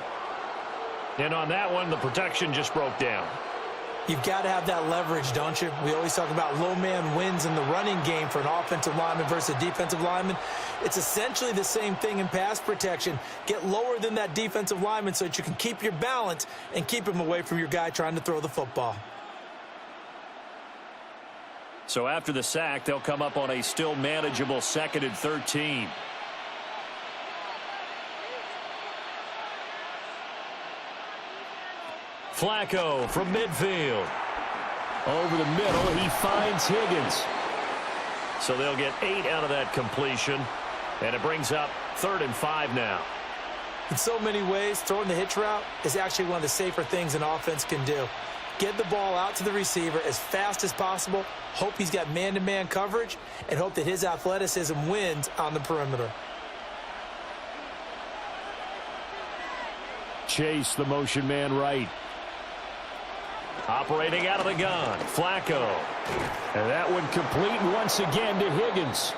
And on that one, the protection just broke down. You've got to have that leverage, don't you? We always talk about low man wins in the running game for an offensive lineman versus a defensive lineman. It's essentially the same thing in pass protection. Get lower than that defensive lineman so that you can keep your balance and keep him away from your guy trying to throw the football. So after the sack, they'll come up on a still manageable 2nd and 13. Flacco from midfield. Over the middle, he finds Higgins. So they'll get 8 out of that completion. And it brings up 3rd and 5 now. In so many ways, throwing the hitch route is actually one of the safer things an offense can do. Get the ball out to the receiver as fast as possible, hope he's got man-to-man coverage, and hope that his athleticism wins on the perimeter. Chase, the motion man right. Operating out of the gun, Flacco. And that one complete once again to Higgins.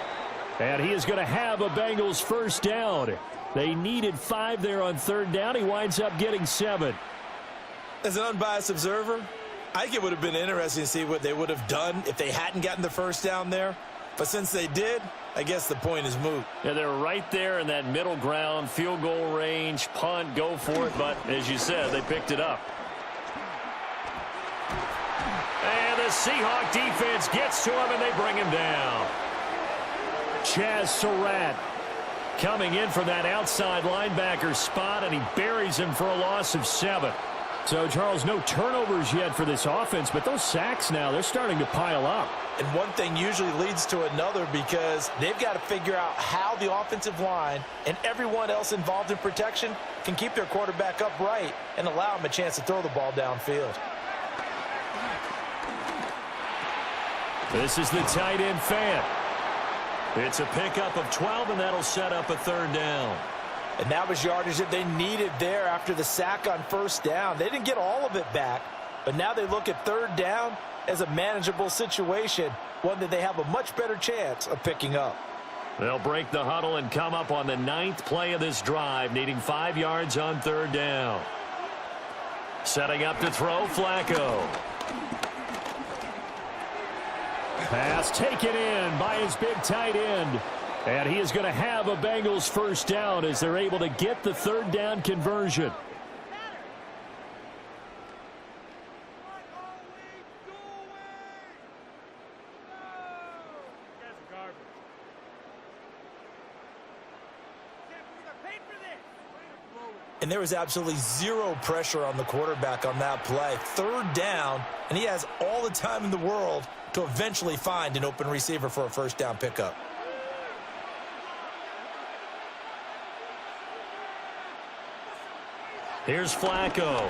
And he is going to have a Bengals 1st down. They needed 5 there on 3rd down. He winds up getting 7. As an unbiased observer, I think it would have been interesting to see what they would have done if they hadn't gotten the 1st down there. But since they did, I guess the point is moot. Yeah, they're right there in that middle ground, field goal range, punt, go for it. But as you said, they picked it up. And the Seahawk defense gets to him, and they bring him down. Chaz Surratt coming in from that outside linebacker spot, and he buries him for a loss of 7. So, Charles, no turnovers yet for this offense, but those sacks now, they're starting to pile up. And one thing usually leads to another because they've got to figure out how the offensive line and everyone else involved in protection can keep their quarterback upright and allow him a chance to throw the ball downfield. This is the tight end Fant. It's a pickup of 12, and that'll set up a 3rd down. And that was yardage that they needed there after the sack on 1st down. They didn't get all of it back, but now they look at 3rd down as a manageable situation, one that they have a much better chance of picking up. They'll break the huddle and come up on the 9th play of this drive, needing 5 yards on 3rd down. Setting up to throw, Flacco. Pass taken in by his big tight end. And he is going to have a Bengals 1st down as they're able to get the 3rd down conversion. And there was absolutely zero pressure on the quarterback on that play. 3rd down, and he has all the time in the world to eventually find an open receiver for a 1st down pickup. Here's Flacco.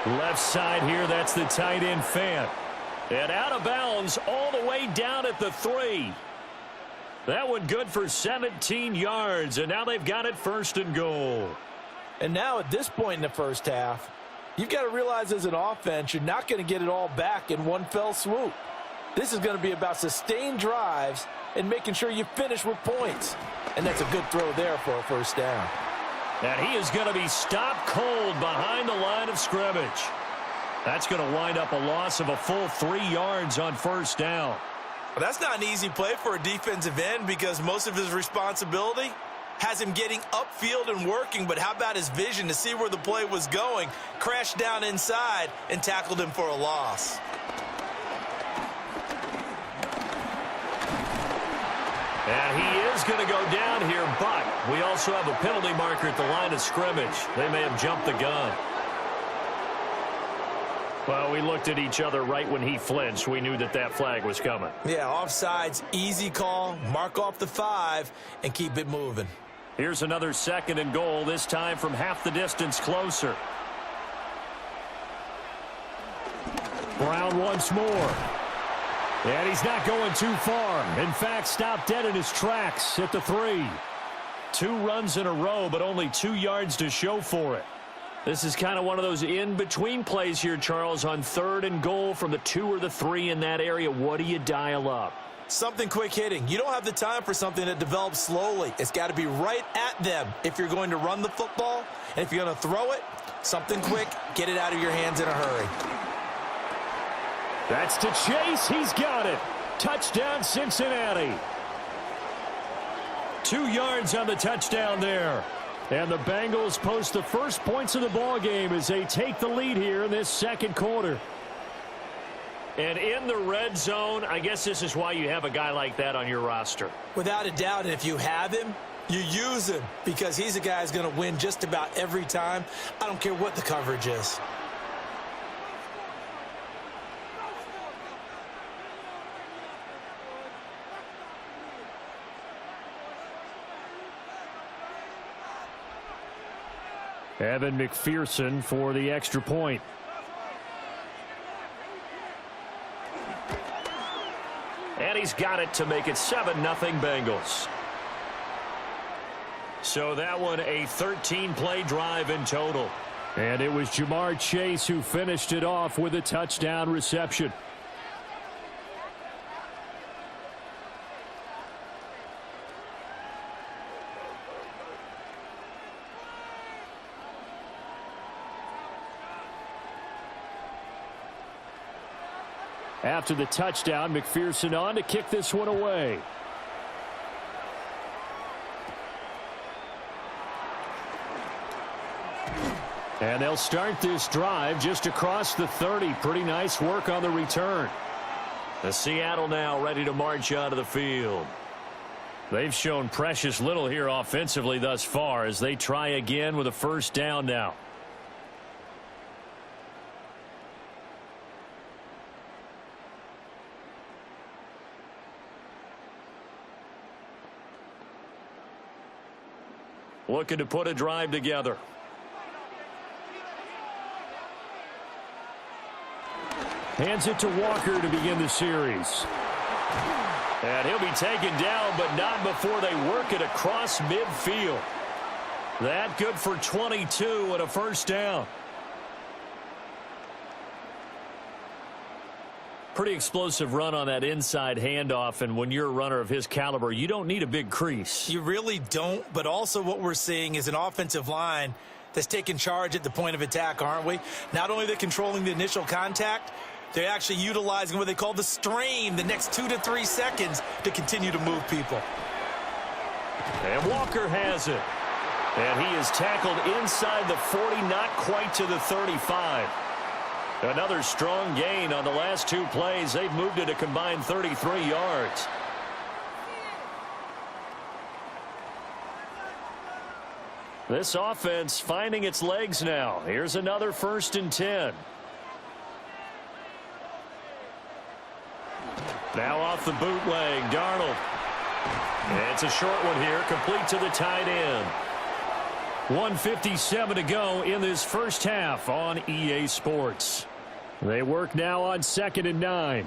Left side here, that's the tight end Fant. And out of bounds all the way down at the 3. That one good for 17 yards, and now they've got it 1st and goal. And now at this point in the 1st half, you've got to realize as an offense, you're not going to get it all back in one fell swoop. This is going to be about sustained drives and making sure you finish with points. And that's a good throw there for a 1st down. And he is going to be stopped cold behind the line of scrimmage. That's going to wind up a loss of a full 3 yards on 1st down. Well, that's not an easy play for a defensive end because most of his responsibility has him getting upfield and working, but how about his vision to see where the play was going, crashed down inside, and tackled him for a loss. And he is going to go down here, but we also have a penalty marker at the line of scrimmage. They may have jumped the gun. Well, we looked at each other right when he flinched. We knew that that flag was coming. Yeah, offsides, easy call, mark off the 5, and keep it moving. Here's another 2nd and goal, this time from half the distance closer. Brown once more. And he's not going too far. In fact, stopped dead in his tracks at the 3. 2 runs in a row, but only 2 yards to show for it. This is kind of one of those in-between plays here, Charles, on 3rd and goal from the 2 or the 3 in that area. What do you dial up? Something quick hitting. You don't have the time for something that develops slowly. It's got to be right at them if you're going to run the football. And if you're going to throw it, something quick, get it out of your hands in a hurry. That's to Chase. He's got it. Touchdown, Cincinnati. 2 yards on the touchdown there. And the Bengals post the first points of the ball game as they take the lead here in this 2nd quarter. And in the red zone, I guess this is why you have a guy like that on your roster. Without a doubt, and if you have him, you use him because he's a guy who's going to win just about every time. I don't care what the coverage is. Evan McPherson for the extra point. And he's got it to make it 7-0 Bengals. So that one a 13-play drive in total. And it was Jamar Chase who finished it off with a touchdown reception. After the touchdown, McPherson on to kick this one away. And they'll start this drive just across the 30. Pretty nice work on the return. The Seattle now ready to march out of the field. They've shown precious little here offensively thus far as they try again with a first down now. Looking to put a drive together. Hands it to Walker to begin the series. And he'll be taken down, but not before they work it across midfield. That good for 22 and a first down. Pretty explosive run on that inside handoff, and when you're a runner of his caliber, you don't need a big crease. You really don't, but also what we're seeing is an offensive line that's taking charge at the point of attack, aren't we? Not only are they controlling the initial contact, they're actually utilizing what they call the strain, the next 2 to 3 seconds, to continue to move people. And Walker has it. And he is tackled inside the 40, not quite to the 35. Another strong gain on the last 2 plays. They've moved it a combined 33 yards. This offense finding its legs now. Here's another 1st and 10. Now off the bootleg, Darnold. It's a short one here, complete to the tight end. 1:57 to go in this first half on EA Sports. They work now on 2nd and 9.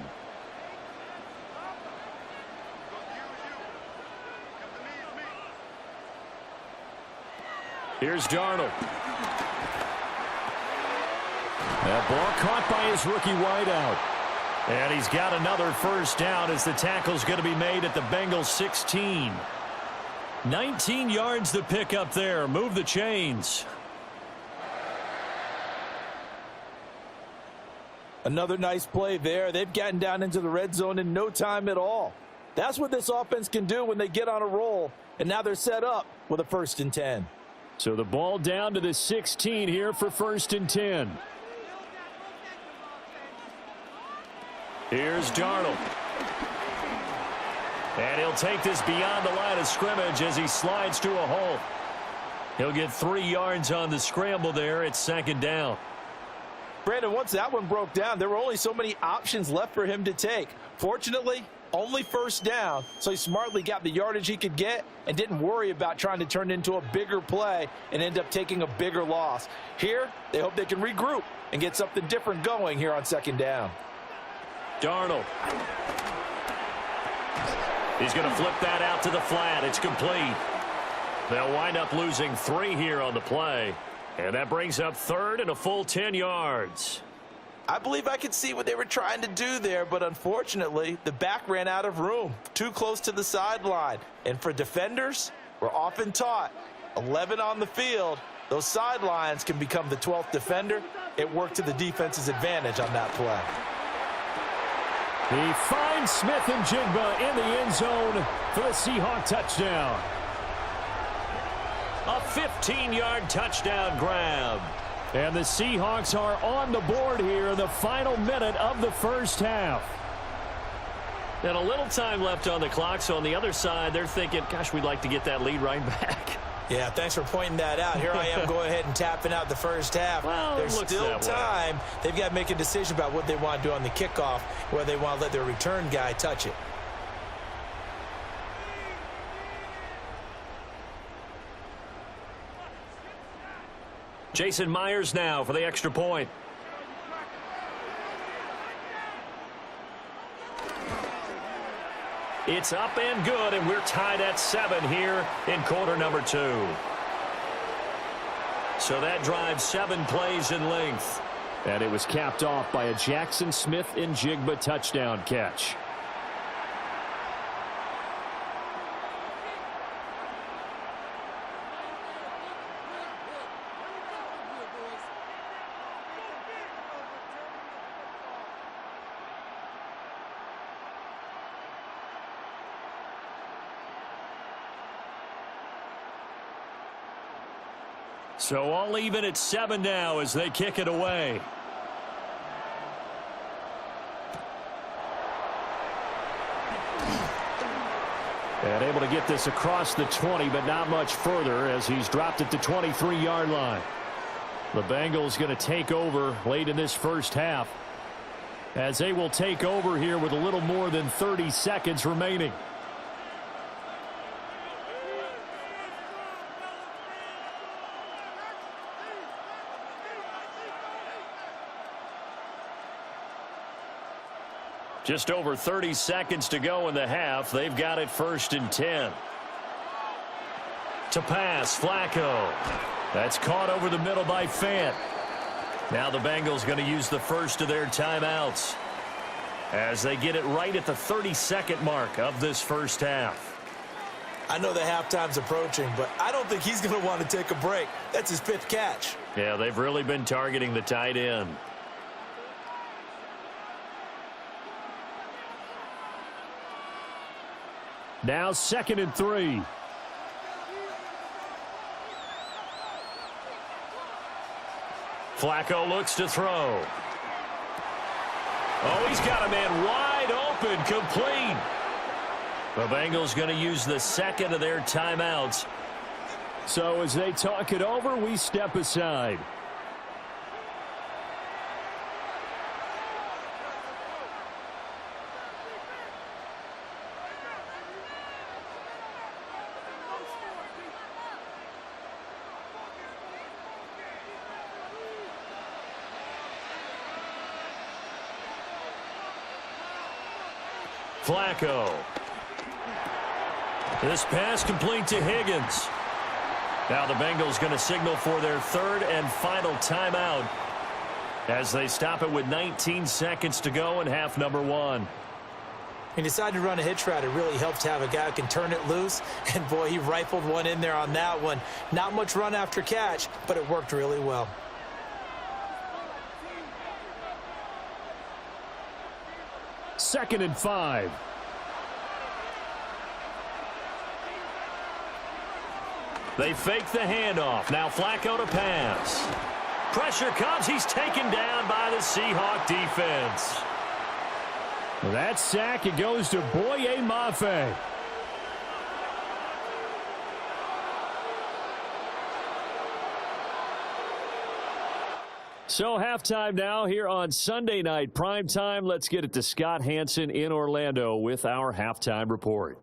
Here's Darnold. That ball caught by his rookie wideout. And he's got another first down as the tackle's going to be made at the Bengals 16. 19 yards to pick up there. Move the chains. Another nice play there. They've gotten down into the red zone in no time at all. That's what this offense can do when they get on a roll. And now they're set up with a 1st and 10. So the ball down to the 16 here for 1st and 10. Here's Darnold. And he'll take this beyond the line of scrimmage as he slides to a hole. He'll get 3 yards on the scramble there. It's 2nd down. Brandon, once that one broke down, there were only so many options left for him to take. Fortunately, only 1st down, so he smartly got the yardage he could get and didn't worry about trying to turn it into a bigger play and end up taking a bigger loss. Here, they hope they can regroup and get something different going here on 2nd down. Darnold. He's going to flip that out to the flat. It's complete. They'll wind up losing 3 here on the play. And that brings up 3rd and a full 10 yards. I believe I could see what they were trying to do there, but unfortunately, the back ran out of room, too close to the sideline. And for defenders, we're often taught, 11 on the field, those sidelines can become the 12th defender. It worked to the defense's advantage on that play. He finds Smith and Jigba in the end zone for the Seahawk touchdown. A 15-yard touchdown grab. And the Seahawks are on the board here in the final minute of the first half. And a little time left on the clock, so on the other side, they're thinking, gosh, we'd like to get that lead right back. Yeah, thanks for pointing that out. Here I am going ahead and tapping out the first half. Well, there's still time. They've got to make a decision about what they want to do on the kickoff, whether they want to let their return guy touch it. Jason Myers now for the extra point. It's up and good, and we're tied at 7 here in quarter number 2. So that drives 7 plays in length. And it was capped off by a Jackson Smith and Jigba touchdown catch. So all even at 7 now as they kick it away. And able to get this across the 20, but not much further as he's dropped it to 23-yard line. The Bengals going to take over late in this first half, as they will take over here with a little more than 30 seconds remaining. Just over 30 seconds to go in the half. They've got it 1st and 10. To pass, Flacco. That's caught over the middle by Fant. Now the Bengals going to use the first of their timeouts as they get it right at the 30-second mark of this first half. I know the halftime's approaching, but I don't think he's going to want to take a break. That's his 5th catch. Yeah, they've really been targeting the tight end. Now 2nd and 3. Flacco looks to throw. Oh, he's got a man wide open, complete. The Bengals going to use the 2nd of their timeouts. So as they talk it over, we step aside. Flacco. This pass complete to Higgins. Now the Bengals going to signal for their 3rd and final timeout as they stop it with 19 seconds to go in half number 1. He decided to run a hitch route. It really helps to have a guy who can turn it loose. And, boy, he rifled one in there on that one. Not much run after catch, but it worked really well. Second and 5. They fake the handoff. Now Flacco to pass. Pressure comes. He's taken down by the Seahawk defense. That sack, it goes to Boye Mafe. So halftime now here on Sunday night prime time. Let's get it to Scott Hanson in Orlando with our halftime report.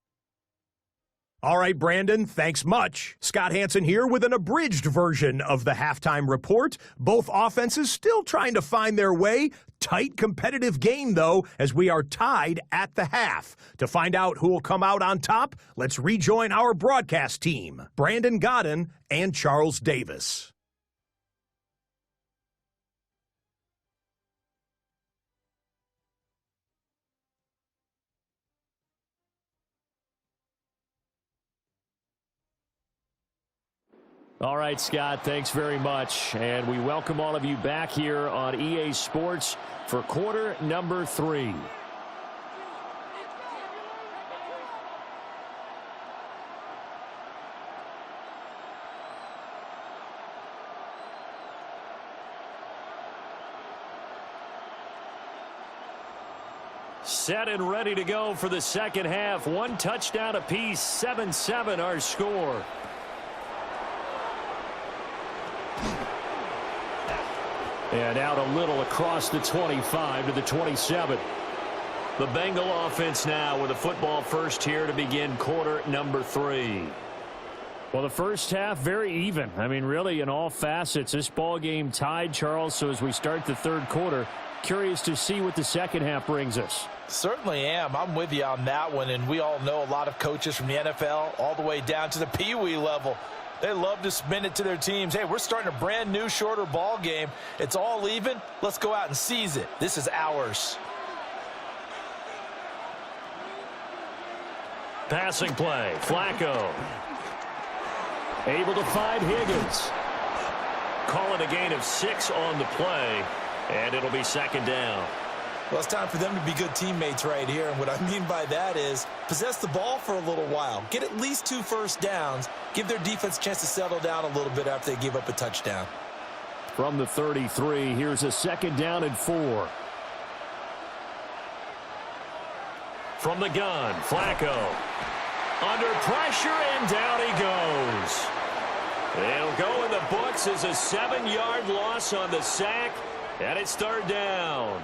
All right, Brandon, thanks much. Scott Hanson here with an abridged version of the halftime report. Both offenses still trying to find their way. Tight competitive game, though, as we are tied at the half. To find out who will come out on top, let's rejoin our broadcast team, Brandon Godden and Charles Davis. All right, Scott, thanks very much. And we welcome all of you back here on EA Sports for quarter number 3. Set and ready to go for the second half. 1 touchdown apiece, 7-7 our score. And out a little across the 25 to the 27. The Bengal offense now with a football first here to begin quarter number 3. Well, the first half very even. I mean, really in all facets. This ball game tied, Charles. So as we start the third quarter, curious to see what the second half brings us. Certainly am. I'm with you on that one. And we all know a lot of coaches from the NFL all the way down to the Pee-wee level. They love to spin it to their teams. Hey, we're starting a brand new, shorter ball game. It's all even. Let's go out and seize it. This is ours. Passing play. Flacco. Able to find Higgins. Call it a gain of 6 on the play, and it'll be second down. Well, it's time for them to be good teammates right here. And what I mean by that is possess the ball for a little while. Get at least 2 first downs. Give their defense a chance to settle down a little bit after they give up a touchdown. From the 33, here's a second down and 4. From the gun, Flacco. Under pressure, and down he goes. It'll go in the books as a 7-yard loss on the sack, and it's third down.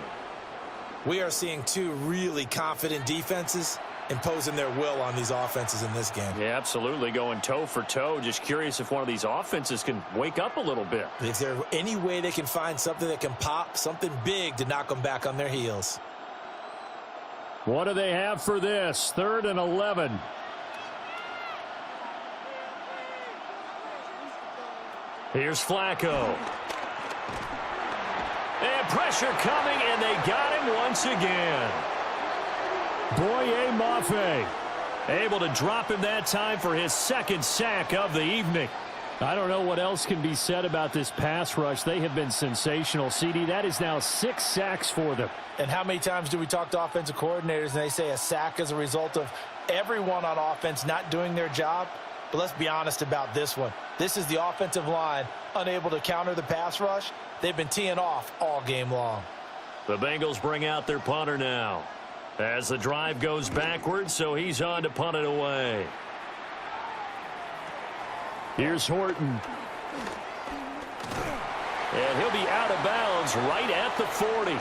We are seeing two really confident defenses imposing their will on these offenses in this game. Yeah, absolutely, going toe for toe. Just curious if one of these offenses can wake up a little bit. Is there any way they can find something that can pop, something big to knock them back on their heels? What do they have for this? 3rd and 11. Here's Flacco. And pressure coming, and they got him once again. Boye Mafe able to drop him that time for his 2nd sack of the evening. I don't know what else can be said about this pass rush. They have been sensational, CD. That is now 6 sacks for them. And how many times do we talk to offensive coordinators and they say a sack is a result of everyone on offense not doing their job? But let's be honest about this one. This is the offensive line unable to counter the pass rush. They've been teeing off all game long. The Bengals bring out their punter now as the drive goes backwards, so he's on to punt it away. Here's Horton. And he'll be out of bounds right at the 40.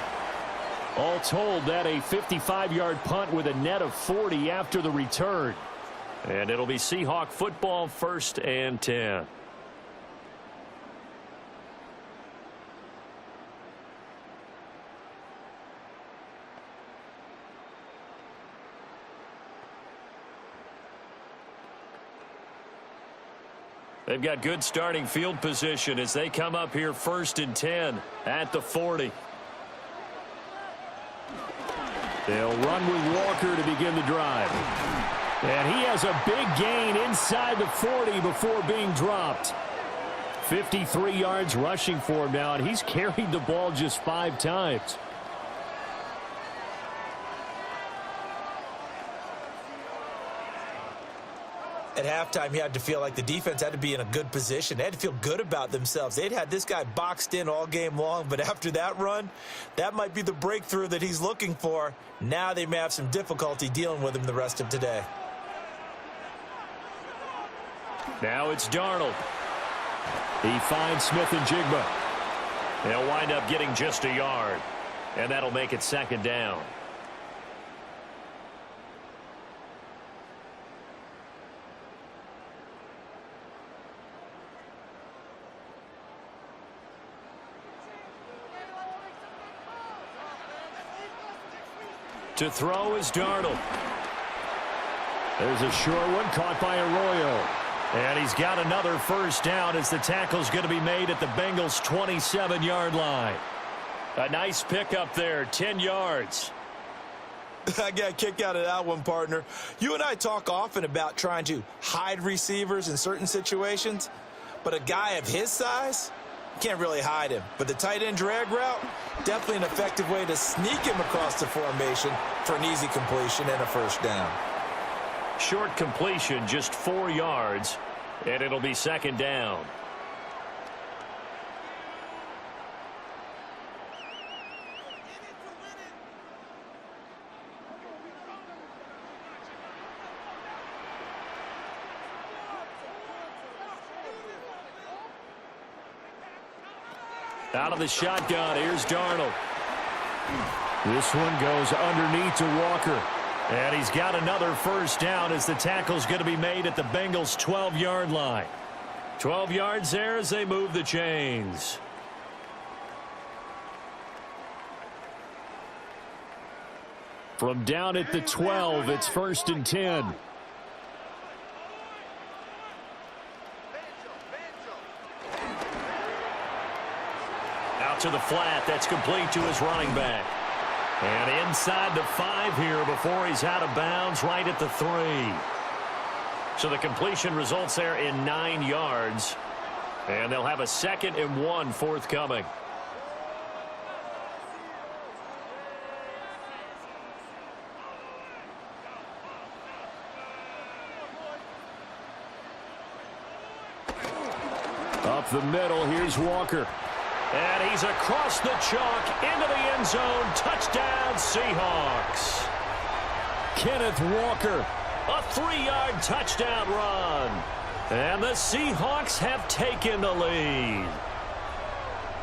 All told, that a 55-yard punt with a net of 40 after the return. And it'll be Seahawk football, 1st and 10. They've got good starting field position as they come up here 1st and 10 at the 40. They'll run with Walker to begin the drive. And he has a big gain inside the 40 before being dropped. 53 yards rushing for him now, and he's carried the ball just 5 times. At halftime, you had to feel like the defense had to be in a good position. They had to feel good about themselves. They'd had this guy boxed in all game long, but after that run, that might be the breakthrough that he's looking for. Now they may have some difficulty dealing with him the rest of today. Now it's Darnold. He finds Smith and Jigba. They'll wind up getting just a yard, and that'll make it 2nd down. To throw is Darnold. There's a short one caught by Arroyo. And he's got another 1st down as the tackle's going to be made at the Bengals' 27-yard line. A nice pickup there, 10 yards. I got a kick out of that one, partner. You and I talk often about trying to hide receivers in certain situations, but a guy of his size, can't really hide him. But the tight end drag route, definitely an effective way to sneak him across the formation for an easy completion and a 1st down. Short completion, just 4 yards, and it'll be 2nd down. Out of the shotgun, here's Darnold. This one goes underneath to Walker. And he's got another 1st down as the tackle's going to be made at the Bengals' 12-yard line. 12 yards there as they move the chains. From down at the 12, it's 1st and 10. Out to the flat. That's complete to his running back. And inside the 5 here before he's out of bounds right at the 3. So the completion results there in 9 yards. And they'll have a 2nd and 1 forthcoming. Up the middle, here's Walker. And he's across the chalk into the end zone. Touchdown, Seahawks. Kenneth Walker A 3-yard touchdown run. And the Seahawks have taken the lead.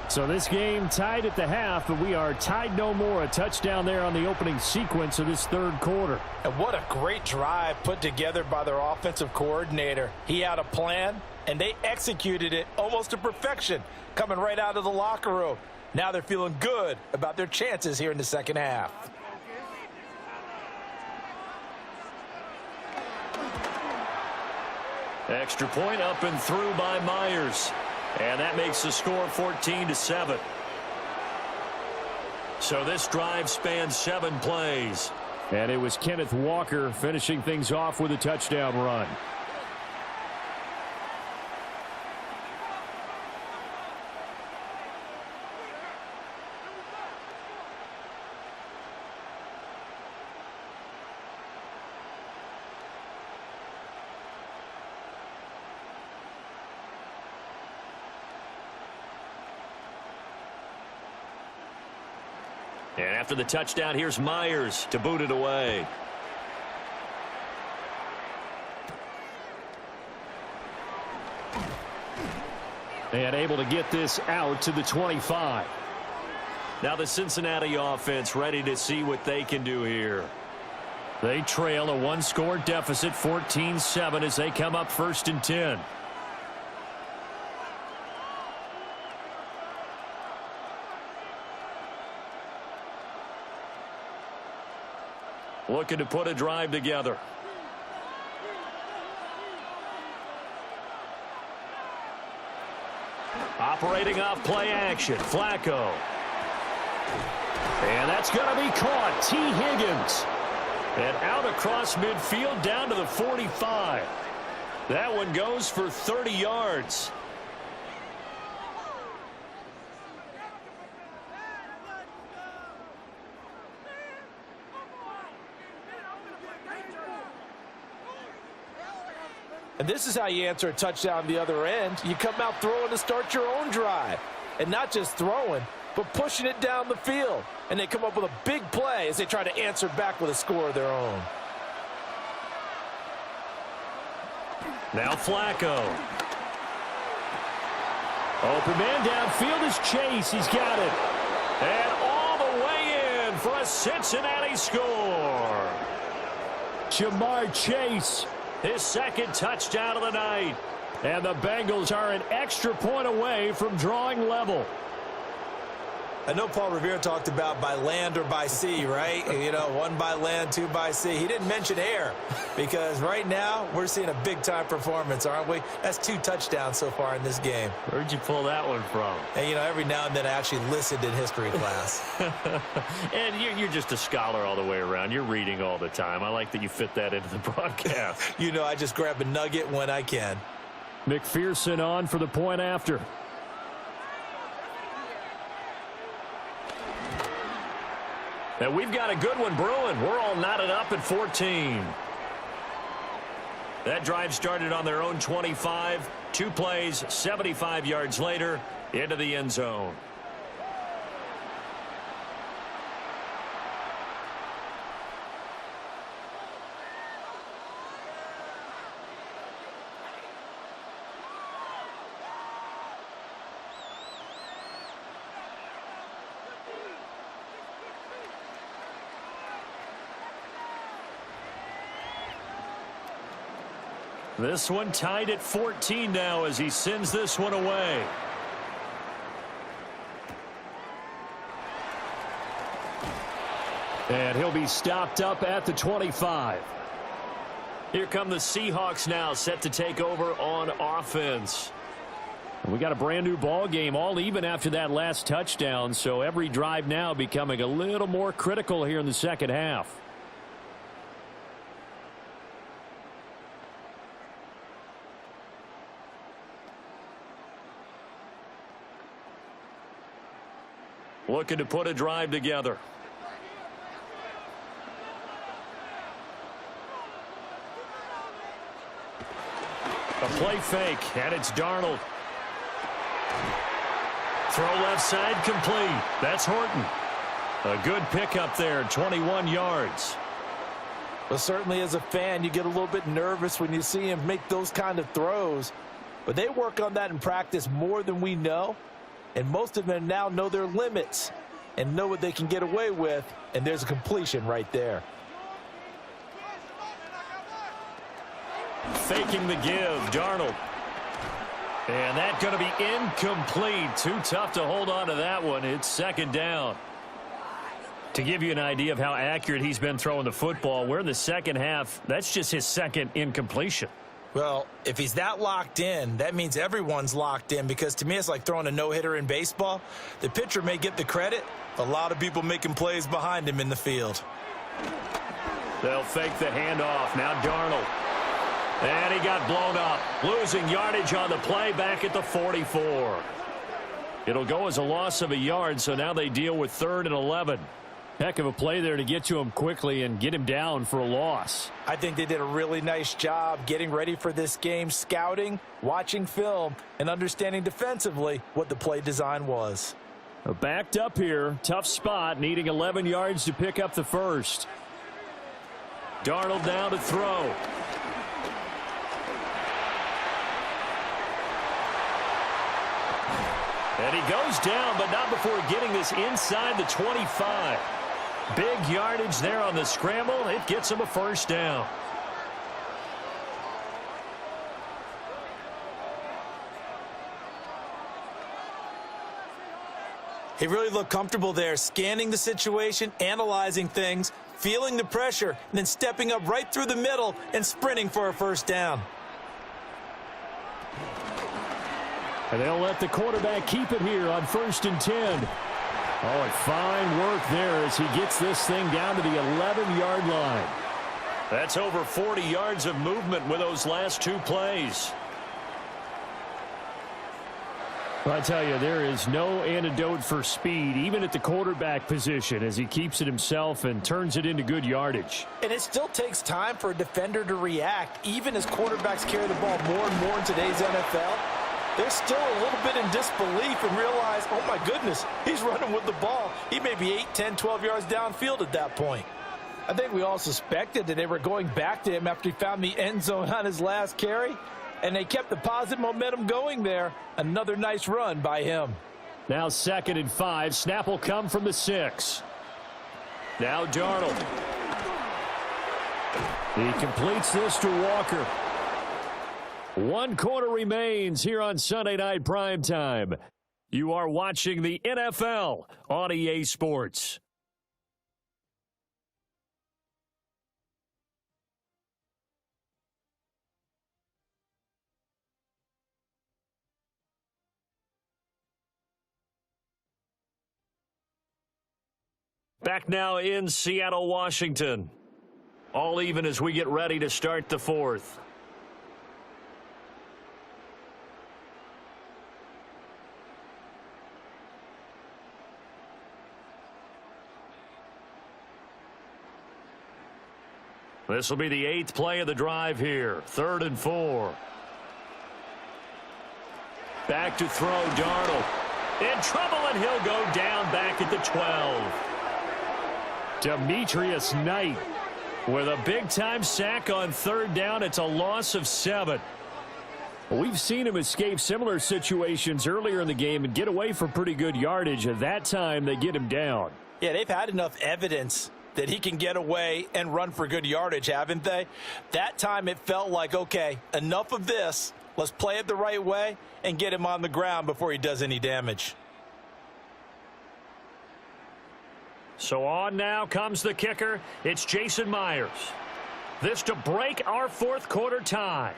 So this game tied at the half, but we are tied no more. A touchdown there on the opening sequence of this third quarter. And what a great drive put together by their offensive coordinator. He had a plan, and they executed it almost to perfection, coming right out of the locker room. Now they're feeling good about their chances here in the second half. Extra point up and through by Myers. And that makes the score 14-7. So this drive spans 7 plays. And it was Kenneth Walker finishing things off with a touchdown run. And after the touchdown, here's Myers to boot it away. And able to get this out to the 25. Now the Cincinnati offense ready to see what they can do here. They trail a 1-score deficit, 14-7, as they come up 1st and 10. Looking to put a drive together. Operating off play action, Flacco. And that's going to be caught. T. Higgins. And out across midfield down to the 45. That one goes for 30 yards. And this is how you answer a touchdown the other end. You come out throwing to start your own drive. And not just throwing, but pushing it down the field. And they come up with a big play as they try to answer back with a score of their own. Now Flacco. Open man downfield is Chase. He's got it. And all the way in for a Cincinnati score. Jamar Chase. His second touchdown of the night. And the Bengals are an extra point away from drawing level. I know Paul Revere talked about by land or by sea, right? You know, 1 by land, 2 by sea. He didn't mention air because right now we're seeing a big-time performance, aren't we? That's 2 touchdowns so far in this game. Where'd you pull that one from? And, you know, every now and then I actually listened in history class. And you're just a scholar all the way around. You're reading all the time. I like that you fit that into the broadcast. You know, I just grab a nugget when I can. McPherson on for the point after. And we've got a good one brewing. We're all knotted up at 14. That drive started on their own 25. 2 plays, 75 yards later, into the end zone. This one tied at 14 now as he sends this one away. And he'll be stopped up at the 25. Here come the Seahawks now, set to take over on offense. We got a brand new ball game, all even after that last touchdown, so every drive now becoming a little more critical here in the second half. Looking to put a drive together. A play fake, and it's Darnold. Throw left side complete. That's Horton. A good pickup there, 21 yards. Well, certainly as a fan, you get a little bit nervous when you see him make those kind of throws. But they work on that in practice more than we know. And most of them now know their limits and know what they can get away with. And there's a completion right there. Faking the give, Darnold. And that's going to be incomplete. Too tough to hold on to that one. It's second down. To give you an idea of how accurate he's been throwing the football, we're in the second half. That's just his second incompletion. Well, if he's that locked in, that means everyone's locked in, because to me it's like throwing a no-hitter in baseball. The pitcher may get the credit. A lot of people making plays behind him in the field. They'll fake the handoff. Now Darnold. And he got blown up. Losing yardage on the play back at the 44. It'll go as a loss of a yard, so now they deal with 3rd and 11. Heck of a play there to get to him quickly and get him down for a loss. I think they did a really nice job getting ready for this game, scouting, watching film, and understanding defensively what the play design was. Backed up here. Tough spot, needing 11 yards to pick up the first. Darnold now to throw. And he goes down, but not before getting this inside the 25. Big yardage there on the scramble. It gets him a first down. He really looked comfortable there, scanning the situation, analyzing things, feeling the pressure, and then stepping up right through the middle and sprinting for a first down. And they'll let the quarterback keep it here on 1st and 10. Oh, and fine work there as he gets this thing down to the 11-yard line. That's over 40 yards of movement with those last 2 plays. Well, I tell you, there is no antidote for speed, even at the quarterback position, as he keeps it himself and turns it into good yardage. And it still takes time for a defender to react, even as quarterbacks carry the ball more and more in today's NFL. They're still a little bit in disbelief and realize, oh my goodness, he's running with the ball. He may be 8, 10, 12 yards downfield at that point. I think we all suspected that they were going back to him after he found the end zone on his last carry, and they kept the positive momentum going there. Another nice run by him. Now 2nd and 5. Snap will come from the 6. Now Darnold. He completes this to Walker. 1 quarter remains here on Sunday Night Primetime. You are watching the NFL on EA Sports. Back now in Seattle, Washington. All even as we get ready to start the 4th. This will be the 8th play of the drive here. 3rd and 4. Back to throw, Darnold. In trouble, and he'll go down back at the 12. Demetrius Knight with a big-time sack on 3rd down. It's a loss of 7. We've seen him escape similar situations earlier in the game and get away for pretty good yardage. At that time, they get him down. Yeah, they've had enough evidence that he can get away and run for good yardage, haven't they? That time it felt like, okay, enough of this. Let's play it the right way and get him on the ground before he does any damage. So on now comes the kicker. It's Jason Myers. This to break our 4th quarter tie.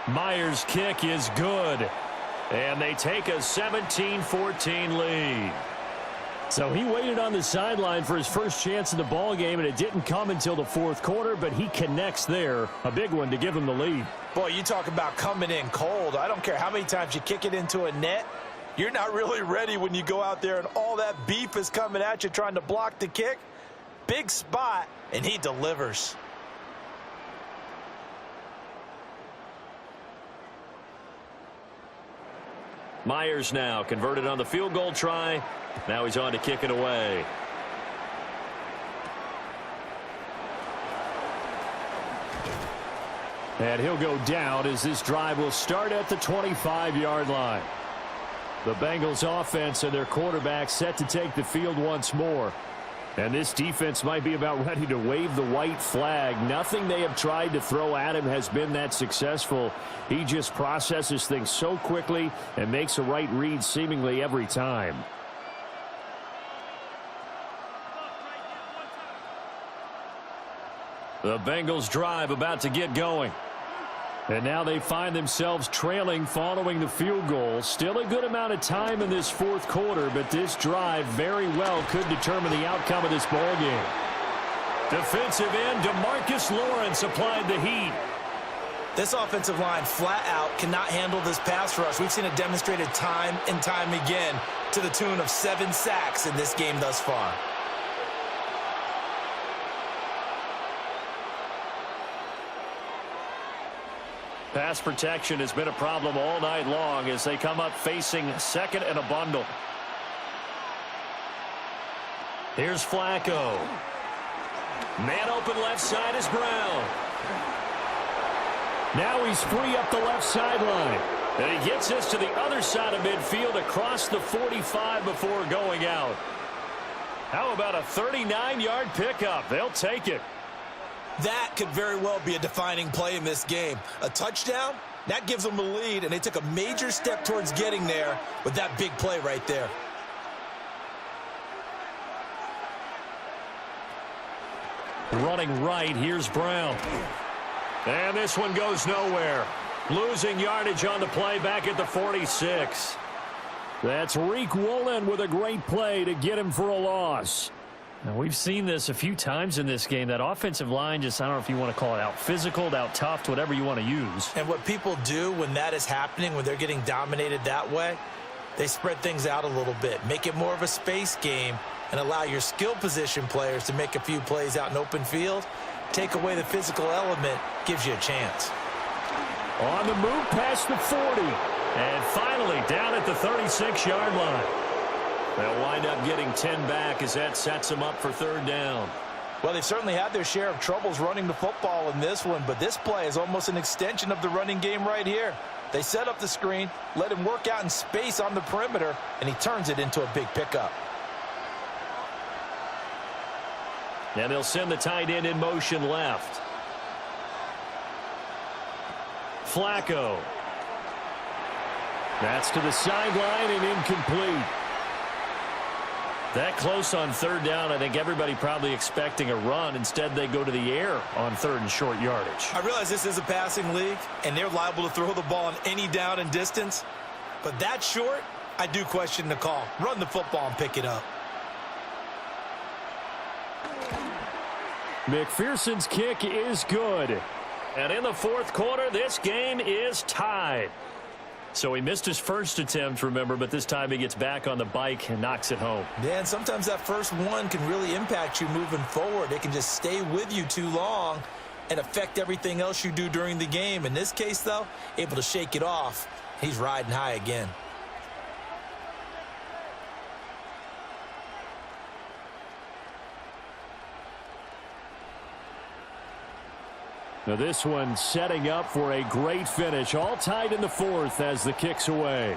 Myers' kick is good. And they take a 17-14 lead. So he waited on the sideline for his first chance in the ball game, and it didn't come until the 4th quarter, but he connects there. A big one to give him the lead. Boy, you talk about coming in cold. I don't care how many times you kick it into a net. You're not really ready when you go out there and all that beef is coming at you trying to block the kick. Big spot, and he delivers. Myers now converted on the field goal try. Now he's on to kick it away. And he'll go down as this drive will start at the 25-yard line. The Bengals offense and their quarterback set to take the field once more. And this defense might be about ready to wave the white flag. Nothing they have tried to throw at him has been that successful. He just processes things so quickly and makes a right read seemingly every time. The Bengals drive about to get going. And now they find themselves trailing following the field goal. Still a good amount of time in this fourth quarter, but this drive very well could determine the outcome of this ball game. Defensive end DeMarcus Lawrence applied the heat. This offensive line flat out cannot handle this pass rush. We've seen it demonstrated time and time again to the tune of 7 sacks in this game thus far. Pass protection has been a problem all night long as they come up facing second and a bundle. Here's Flacco. Man open left side is Brown. Now he's free up the left sideline. And he gets us to the other side of midfield across the 45 before going out. How about a 39-yard pickup? They'll take it. That could very well be a defining play in this game. A touchdown, that gives them a lead, and they took a major step towards getting there with that big play right there. Running right, here's Brown. And this one goes nowhere. Losing yardage on the play back at the 46. That's Reek Woolen with a great play to get him for a loss. Now, we've seen this a few times in this game. That offensive line just, I don't know if you want to call it out physical, out tough, whatever you want to use. And what people do when that is happening, when they're getting dominated that way, they spread things out a little bit, make it more of a space game, and allow your skill position players to make a few plays out in open field. Take away the physical element, gives you a chance. On the move past the 40. And finally down at the 36-yard line. They'll wind up getting 10 back as that sets them up for third down. Well, they've certainly had their share of troubles running the football in this one, but this play is almost an extension of the running game right here. They set up the screen, let him work out in space on the perimeter, and he turns it into a big pickup. And they'll send the tight end in motion left. Flacco. That's to the sideline and incomplete. That close on third down, I think everybody probably expecting a run. Instead, they go to the air on third and short yardage. I realize this is a passing league, and they're liable to throw the ball on any down and distance. But that short, I do question the call. Run the football and pick it up. McPherson's kick is good. And in the fourth quarter, this game is tied. So he missed his first attempt, remember, but this time he gets back on the bike and knocks it home. Yeah, and sometimes that first one can really impact you moving forward. It can just stay with you too long and affect everything else you do during the game. In this case, though, able to shake it off. He's riding high again. Now this one setting up for a great finish. All tied in the fourth as the kick's away.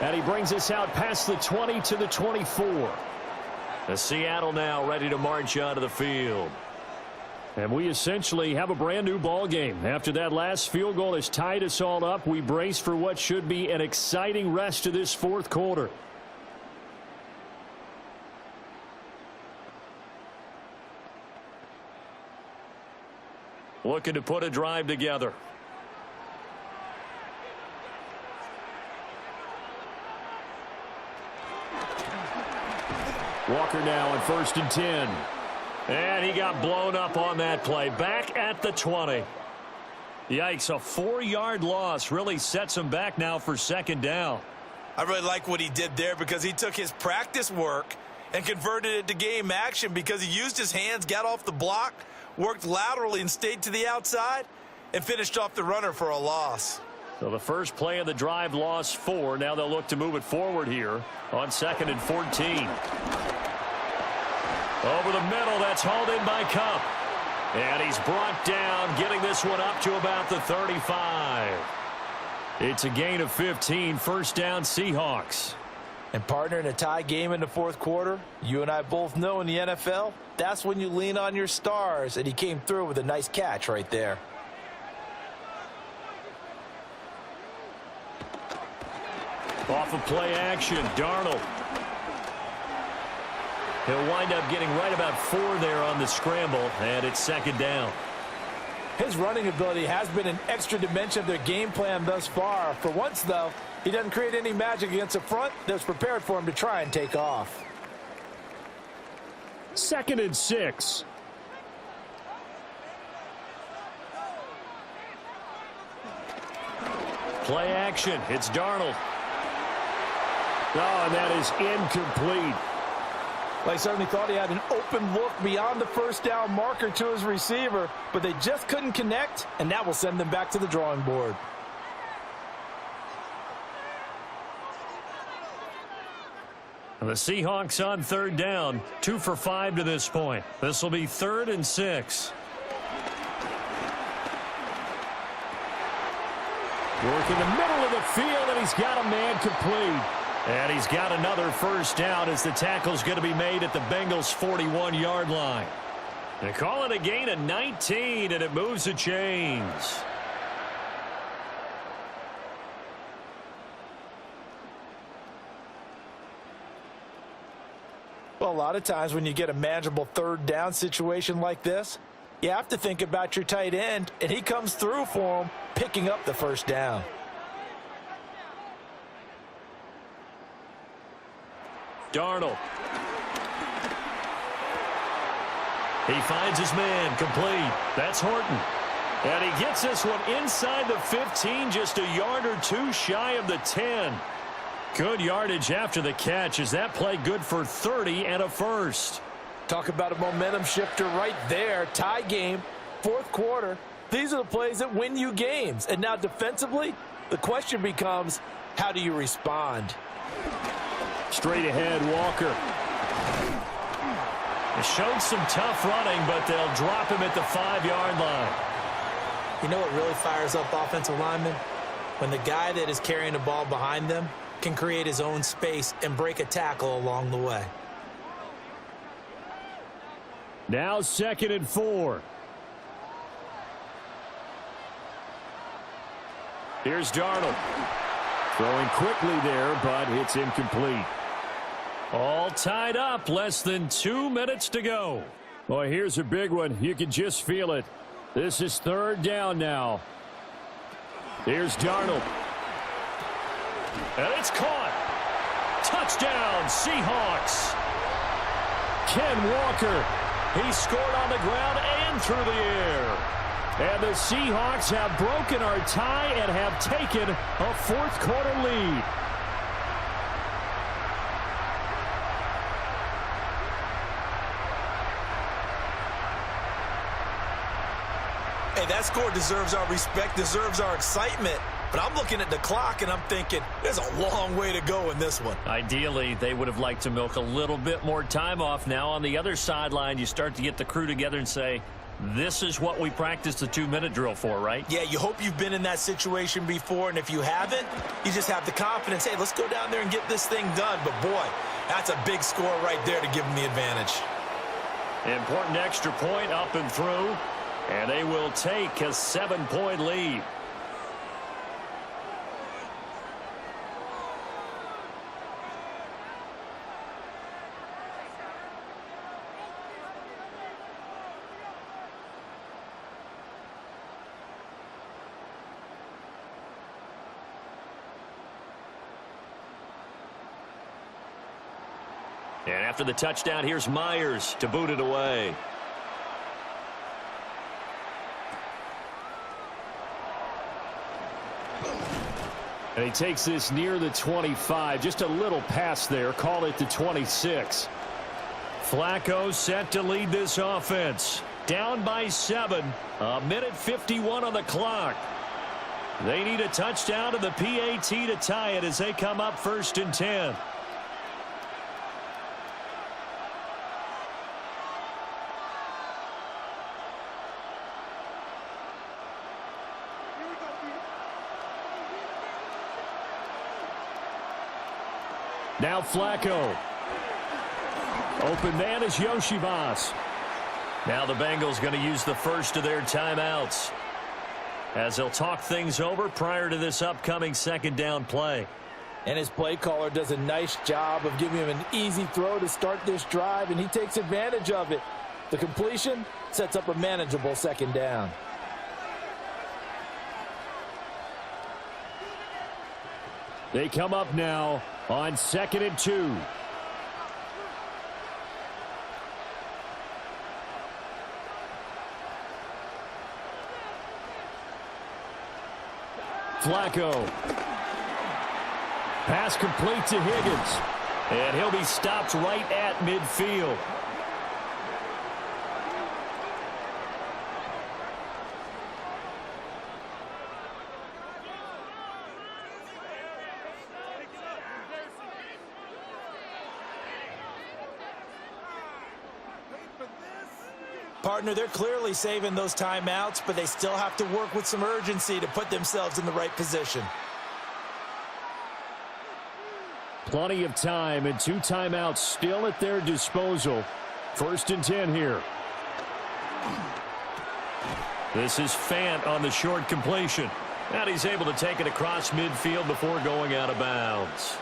And he brings us out past the 20 to the 24. The Seattle now ready to march onto the field. And we essentially have a brand new ball game. After that last field goal has tied us all up, we brace for what should be an exciting rest of this fourth quarter. Looking to put a drive together. Walker now on 1st and 10. And he got blown up on that play. Back at the 20. Yikes, a 4-yard loss really sets him back now for second down. I really like what he did there because he took his practice work and converted it to game action because he used his hands, got off the block, worked laterally and stayed to the outside, and finished off the runner for a loss. So the first play of the drive lost 4. Now they'll look to move it forward here on 2nd and 14. Over the middle, that's hauled in by Cup. And he's brought down, getting this one up to about the 35. It's a gain of 15, first down Seahawks. And partner, in a tie game in the fourth quarter, you and I both know in the NFL, that's when you lean on your stars, and he came through with a nice catch right there. Off of play action, Darnold. He'll wind up getting right about 4 there on the scramble, and it's second down. His running ability has been an extra dimension of their game plan thus far. For once, though, he doesn't create any magic against the front that's prepared for him to try and take off. 2nd and 6. Play action, it's Darnold. Oh, and that is incomplete. Well, he certainly thought he had an open look beyond the first down marker to his receiver, but they just couldn't connect, and that will send them back to the drawing board. The Seahawks on 3rd down, 2 for 5 to this point. This will be 3rd and 6. Work in the middle of the field, and he's got a man complete. And he's got another first down as the tackle's going to be made at the Bengals' 41-yard line. They call it a gain of 19, and it moves the chains. Well, a lot of times when you get a manageable 3rd down situation like this, you have to think about your tight end, and he comes through for him, picking up the first down. Darnold. He finds his man, complete. That's Horton. And he gets this one inside the 15, just a yard or 2 shy of the 10. Good yardage after the catch. Is that play good for 30 and a first? Talk about a momentum shifter right there. Tie game, 4th quarter. These are the plays that win you games. And now defensively, the question becomes, how do you respond? Straight ahead, Walker. They showed some tough running, but they'll drop him at the 5-yard line. You know what really fires up offensive linemen? When the guy that is carrying the ball behind them can create his own space and break a tackle along the way. Now 2nd and 4. Here's Darnold. Throwing quickly there, but it's incomplete. All tied up, less than 2 minutes to go. Boy, here's a big one. You can just feel it. This is 3rd down now. Here's Darnold. And it's caught. Touchdown, Seahawks. Ken Walker. He scored on the ground and through the air. And the Seahawks have broken our tie and have taken a 4th quarter lead. Hey, that score deserves our respect, deserves our excitement. But I'm looking at the clock, and I'm thinking there's a long way to go in this one. Ideally, they would have liked to milk a little bit more time off. Now, on the other sideline, you start to get the crew together and say, this is what we practiced the 2-minute drill for, right? Yeah, you hope you've been in that situation before, and if you haven't, you just have the confidence, hey, let's go down there and get this thing done. But, boy, that's a big score right there to give them the advantage. Important extra point up and through, and they will take a 7-point lead. And after the touchdown, here's Myers to boot it away. And he takes this near the 25. Just a little pass there. Call it the 26. Flacco set to lead this offense. Down by 7. 1:51 on the clock. They need a touchdown to the PAT to tie it as they come up 1st and 10. Now Flacco. Open man is Yoshibas. Now the Bengals going to use the first of their timeouts as they'll talk things over prior to this upcoming second down play. And his play caller does a nice job of giving him an easy throw to start this drive, and he takes advantage of it. The completion sets up a manageable second down. They come up now on 2nd and 2. Flacco. Pass complete to Higgins. And he'll be stopped right at midfield. Partner, they're clearly saving those timeouts, but they still have to work with some urgency to put themselves in the right position. Plenty of time and 2 timeouts still at their disposal. 1st and 10 here. This is Fant on the short completion. And he's able to take it across midfield before going out of bounds.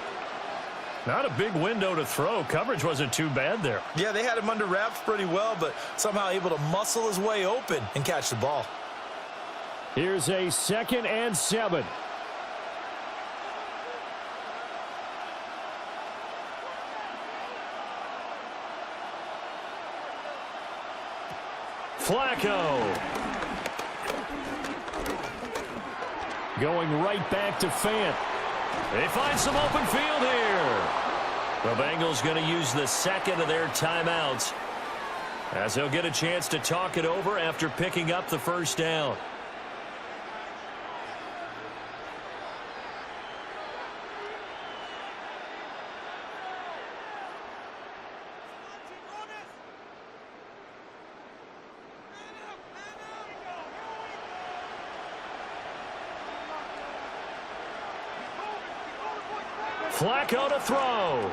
Not a big window to throw. Coverage wasn't too bad there. Yeah, they had him under wraps pretty well, but somehow able to muscle his way open and catch the ball. Here's a 2nd and 7. Flacco. Going right back to Fant. They find some open field here. The Bengals going to use the second of their timeouts as they'll get a chance to talk it over after picking up the first down. Flacco to throw.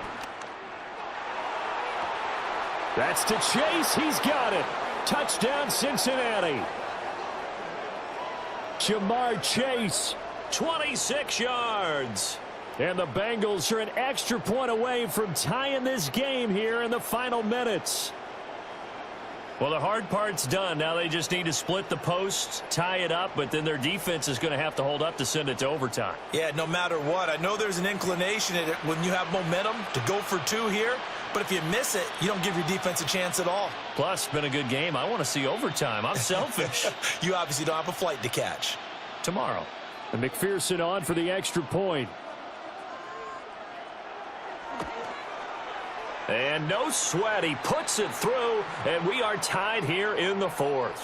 That's to Chase. He's got it. Touchdown, Cincinnati. Jamar Chase. 26 yards. And the Bengals are an extra point away from tying this game here in the final minutes. Well, the hard part's done. Now they just need to split the posts, tie it up, but then their defense is going to have to hold up to send it to overtime. Yeah, no matter what. I know there's an inclination in it when you have momentum to go for 2 here, but if you miss it, you don't give your defense a chance at all. Plus, it's been a good game. I want to see overtime. I'm selfish. You obviously don't have a flight to catch. Tomorrow. And McPherson on for the extra point. And no sweat. He puts it through, and we are tied here in the 4th.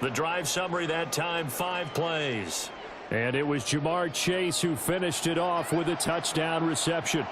The drive summary that time, 5 plays. And it was Jamar Chase who finished it off with a touchdown reception.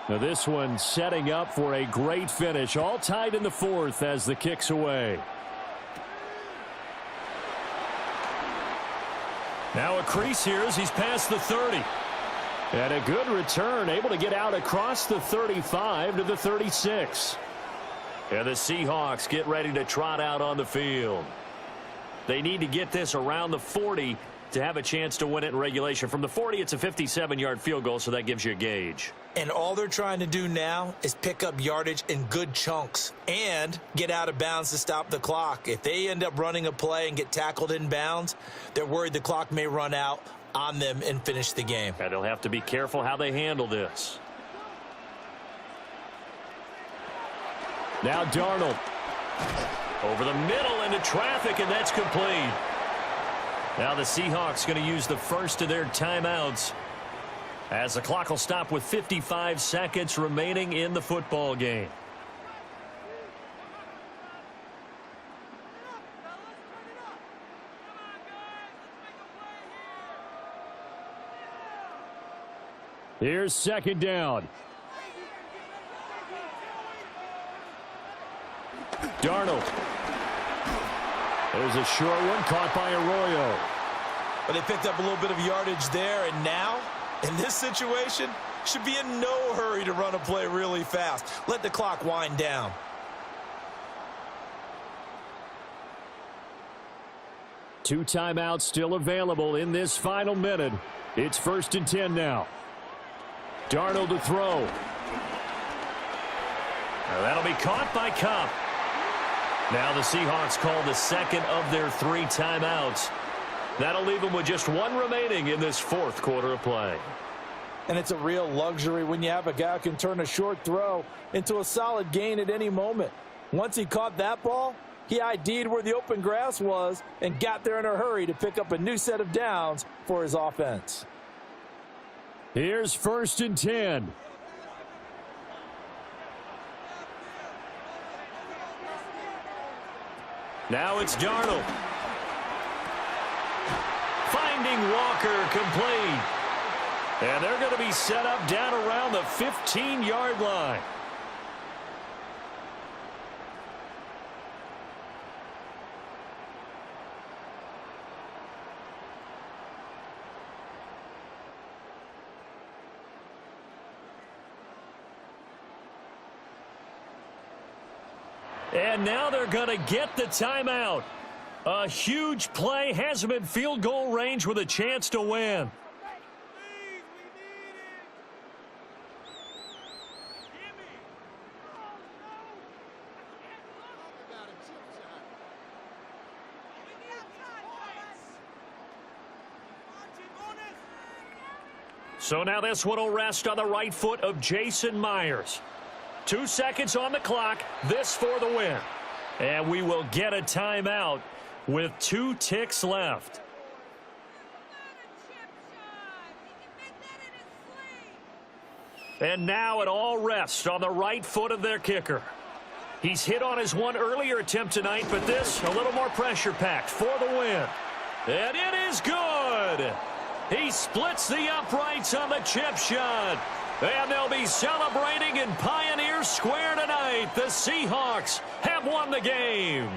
Now this one setting up for a great finish. All tied in the 4th as the kick's away. Now a crease here as he's past the 30. And a good return, able to get out across the 35 to the 36. And the Seahawks get ready to trot out on the field. They need to get this around the 40 to have a chance to win it in regulation. From the 40, it's a 57-yard field goal, so that gives you a gauge. And all they're trying to do now is pick up yardage in good chunks and get out of bounds to stop the clock. If they end up running a play and get tackled in bounds, they're worried the clock may run out on them and finish the game. And they'll have to be careful how they handle this. Now Darnold. Over the middle into traffic, and that's complete. Now the Seahawks going to use the first of their timeouts as the clock will stop with 55 seconds remaining in the football game. Here's second down. Darnold. There's a short one caught by Arroyo. But they picked up a little bit of yardage there, and now, in this situation, should be in no hurry to run a play really fast. Let the clock wind down. Two timeouts still available in this final minute. It's 1st and 10 now. Darnold to throw. That'll be caught by Cup. Now the Seahawks call the second of their 3 timeouts. That'll leave them with just 1 remaining in this 4th quarter of play. And it's a real luxury when you have a guy who can turn a short throw into a solid gain at any moment. Once he caught that ball, he ID'd where the open grass was and got there in a hurry to pick up a new set of downs for his offense. Here's 1st and 10. Now it's Darnold. Finding Walker complete. And they're going to be set up down around the 15-yard line. And now they're going to get the timeout. A huge play has them in field goal range with a chance to win. So now this one will rest on the right foot of Jason Myers. 2 seconds on the clock. This for the win. And we will get a timeout with 2 ticks left. And now it all rests on the right foot of their kicker. He's hit on his one earlier attempt tonight, but this a little more pressure-packed for the win. And it is good. He splits the uprights on the chip shot. And they'll be celebrating in Pioneer Square tonight. The Seahawks have won the game.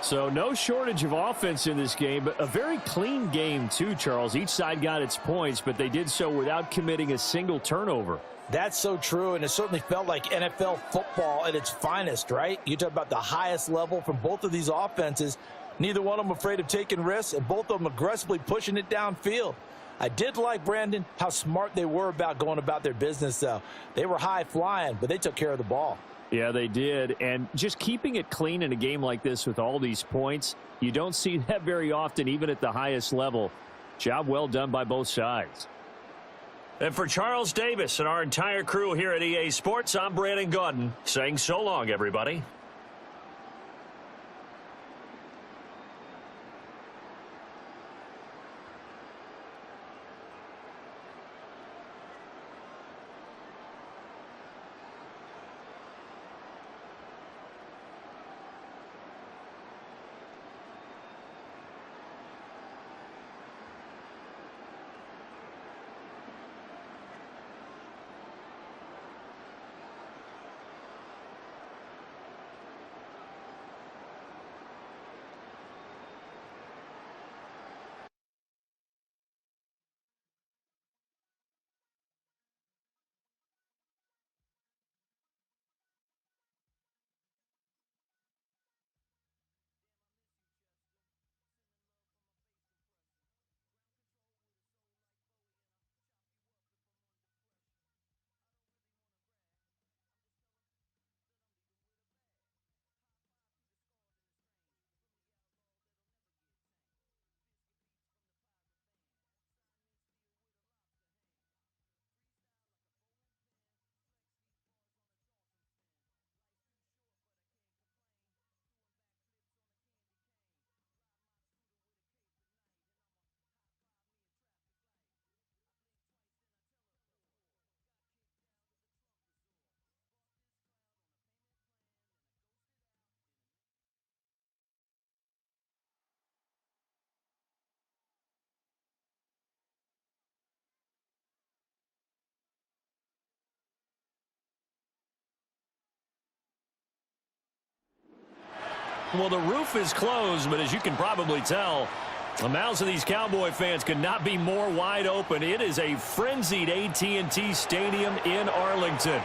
So no shortage of offense in this game, but a very clean game too, Charles. Each side got its points, but they did so without committing a single turnover. That's so true, and it certainly felt like NFL football at its finest, right? You talk about the highest level from both of these offenses. Neither one of them afraid of taking risks, and both of them aggressively pushing it downfield. I did like, Brandon, how smart they were about going about their business, though. They were high-flying, but they took care of the ball. Yeah, they did. And just keeping it clean in a game like this with all these points, you don't see that very often, even at the highest level. Job well done by both sides. And for Charles Davis and our entire crew here at EA Sports, I'm Brandon Gaudin saying so long, everybody. Well, the roof is closed, but as you can probably tell, the mouths of these Cowboy fans could not be more wide open. It is a frenzied AT&T Stadium in Arlington.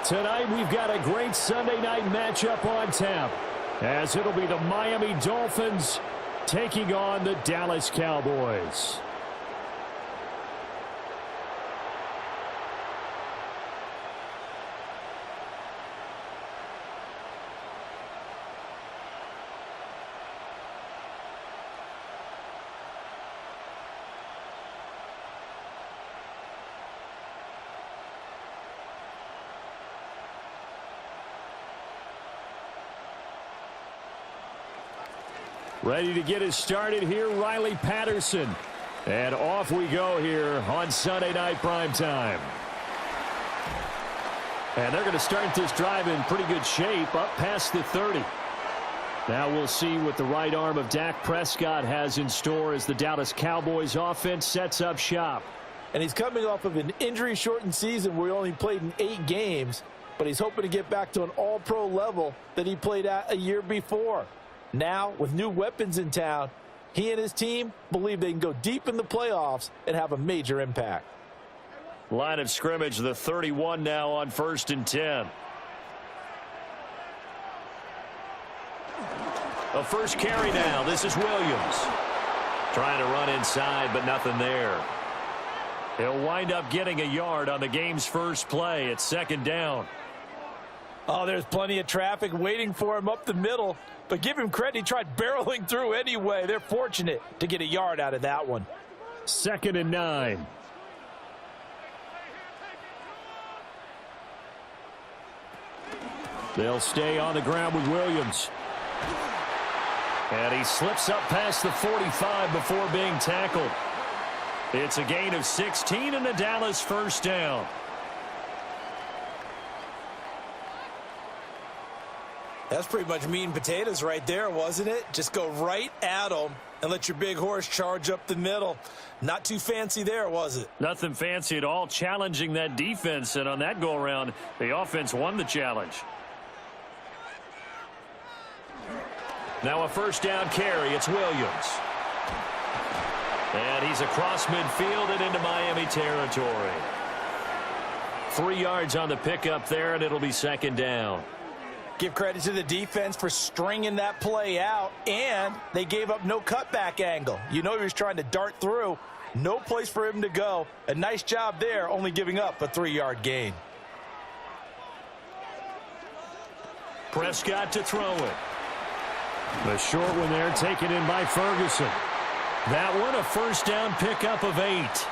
Tonight, we've got a great Sunday night matchup on tap, as it'll be the Miami Dolphins taking on the Dallas Cowboys. Ready to get us started here, Riley Patterson. And off we go here on Sunday Night Primetime. And they're going to start this drive in pretty good shape, up past the 30. Now we'll see what the right arm of Dak Prescott has in store as the Dallas Cowboys offense sets up shop. And he's coming off of an injury-shortened season where he only played in 8 games, but he's hoping to get back to an all-pro level that he played at a year before. Now, with new weapons in town, he and his team believe they can go deep in the playoffs and have a major impact. Line of scrimmage, the 31 now on 1st and 10. A first carry now. This is Williams. Trying to run inside, but nothing there. He'll wind up getting a yard on the game's first play. It's 2nd down. Oh, there's plenty of traffic waiting for him up the middle. But give him credit, he tried barreling through anyway. They're fortunate to get a yard out of that one. 2nd and 9. They'll stay on the ground with Williams. And he slips up past the 45 before being tackled. It's a gain of 16 and a Dallas first down. That's pretty much meat and potatoes right there, wasn't it? Just go right at them and let your big horse charge up the middle. Not too fancy there, was it? Nothing fancy at all, challenging that defense, and on that go-around, the offense won the challenge. Now a first down carry. It's Williams. And he's across midfield and into Miami territory. 3 yards on the pickup there, and it'll be 2nd down. Give credit to the defense for stringing that play out, and they gave up no cutback angle. You know he was trying to dart through. No place for him to go. A nice job there, only giving up a 3-yard gain. Prescott to throw it. The short one there taken in by Ferguson. That one a first down pickup of 8.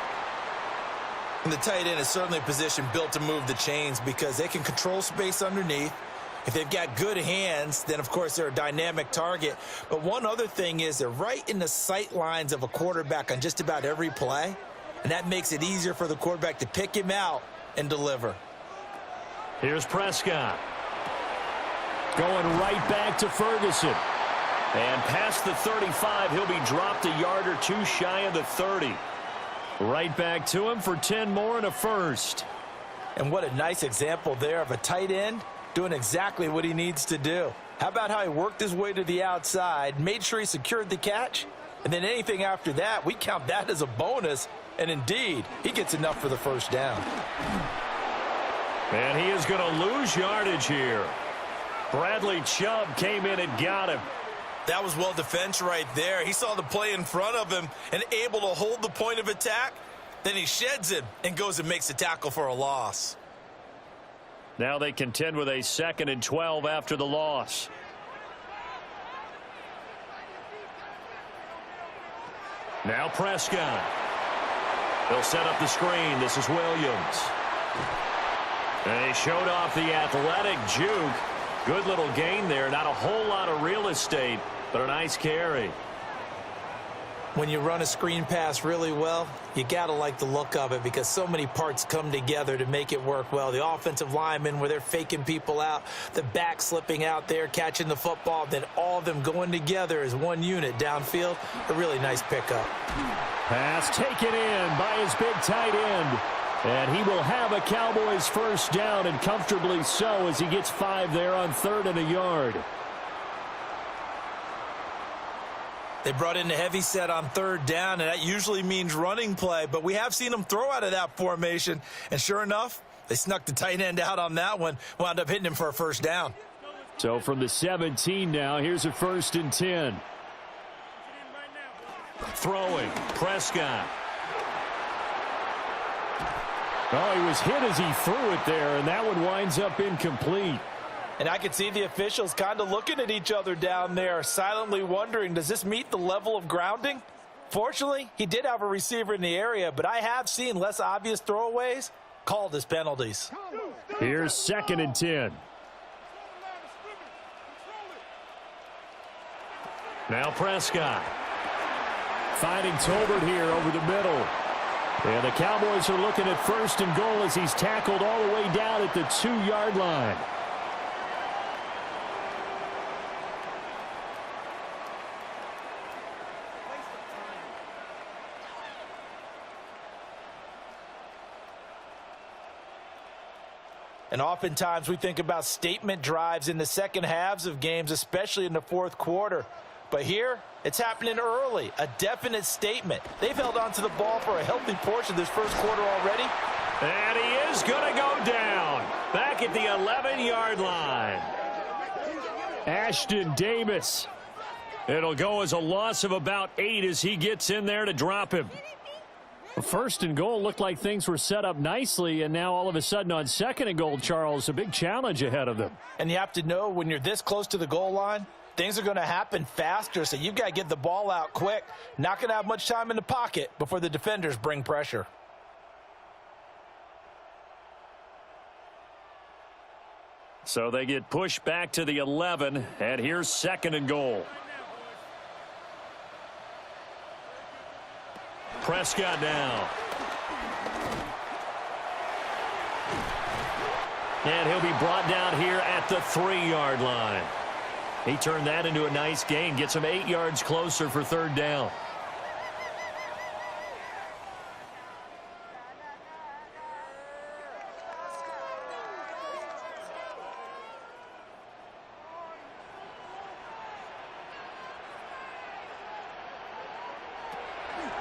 And the tight end is certainly a position built to move the chains because they can control space underneath. If they've got good hands, then, of course, they're a dynamic target. But one other thing is they're right in the sight lines of a quarterback on just about every play, and that makes it easier for the quarterback to pick him out and deliver. Here's Prescott. Going right back to Ferguson. And past the 35, he'll be dropped a yard or 2 shy of the 30. Right back to him for 10 more and a first. And what a nice example there of a tight end doing exactly what he needs to do. How about how he worked his way to the outside, made sure he secured the catch, and then anything after that, we count that as a bonus. And indeed, he gets enough for the first down. And he is going to lose yardage here. Bradley Chubb came in and got him. That was well defense right there. He saw the play in front of him and able to hold the point of attack. Then he sheds him and goes and makes a tackle for a loss. Now they contend with a 2nd and 12 after the loss. Now Prescott. He'll set up the screen. This is Williams. And he showed off the athletic juke. Good little gain there. Not a whole lot of real estate, but a nice carry. When you run a screen pass really well, you got to like the look of it because so many parts come together to make it work well. The offensive linemen where they're faking people out, the back slipping out there, catching the football, then all of them going together as one unit downfield. A really nice pickup. Pass taken in by his big tight end. And he will have a Cowboys first down, and comfortably so as he gets 5 there on 3rd and a yard. They brought in a heavy set on third down, and that usually means running play, but we have seen them throw out of that formation, and sure enough, they snuck the tight end out on that one, wound up hitting him for a first down. So from the 17 now, here's a 1st and 10. Throwing, Prescott. Oh, he was hit as he threw it there, and that one winds up incomplete. And I could see the officials kind of looking at each other down there, silently wondering, does this meet the level of grounding? Fortunately, he did have a receiver in the area, but I have seen less obvious throwaways called as penalties. Here's 2nd and 10. Now Prescott. Finding Tolbert here over the middle. And the Cowboys are looking at 1st and goal as he's tackled all the way down at the 2-yard line. And oftentimes we think about statement drives in the second halves of games, especially in the fourth quarter. But here, it's happening early, a definite statement. They've held on to the ball for a healthy portion of this first quarter already. And he is going to go down back at the 11-yard line. Ashton Davis. It'll go as a loss of about 8 as he gets in there to drop him. 1st and goal looked like things were set up nicely, and now all of a sudden on 2nd and goal, Charles, a big challenge ahead of them. And you have to know when you're this close to the goal line, things are going to happen faster, so you've got to get the ball out quick. Not going to have much time in the pocket before the defenders bring pressure. So they get pushed back to the 11, and here's 2nd and goal. Prescott now. And he'll be brought down here at the 3-yard line. He turned that into a nice gain, gets him 8 yards closer for 3rd down.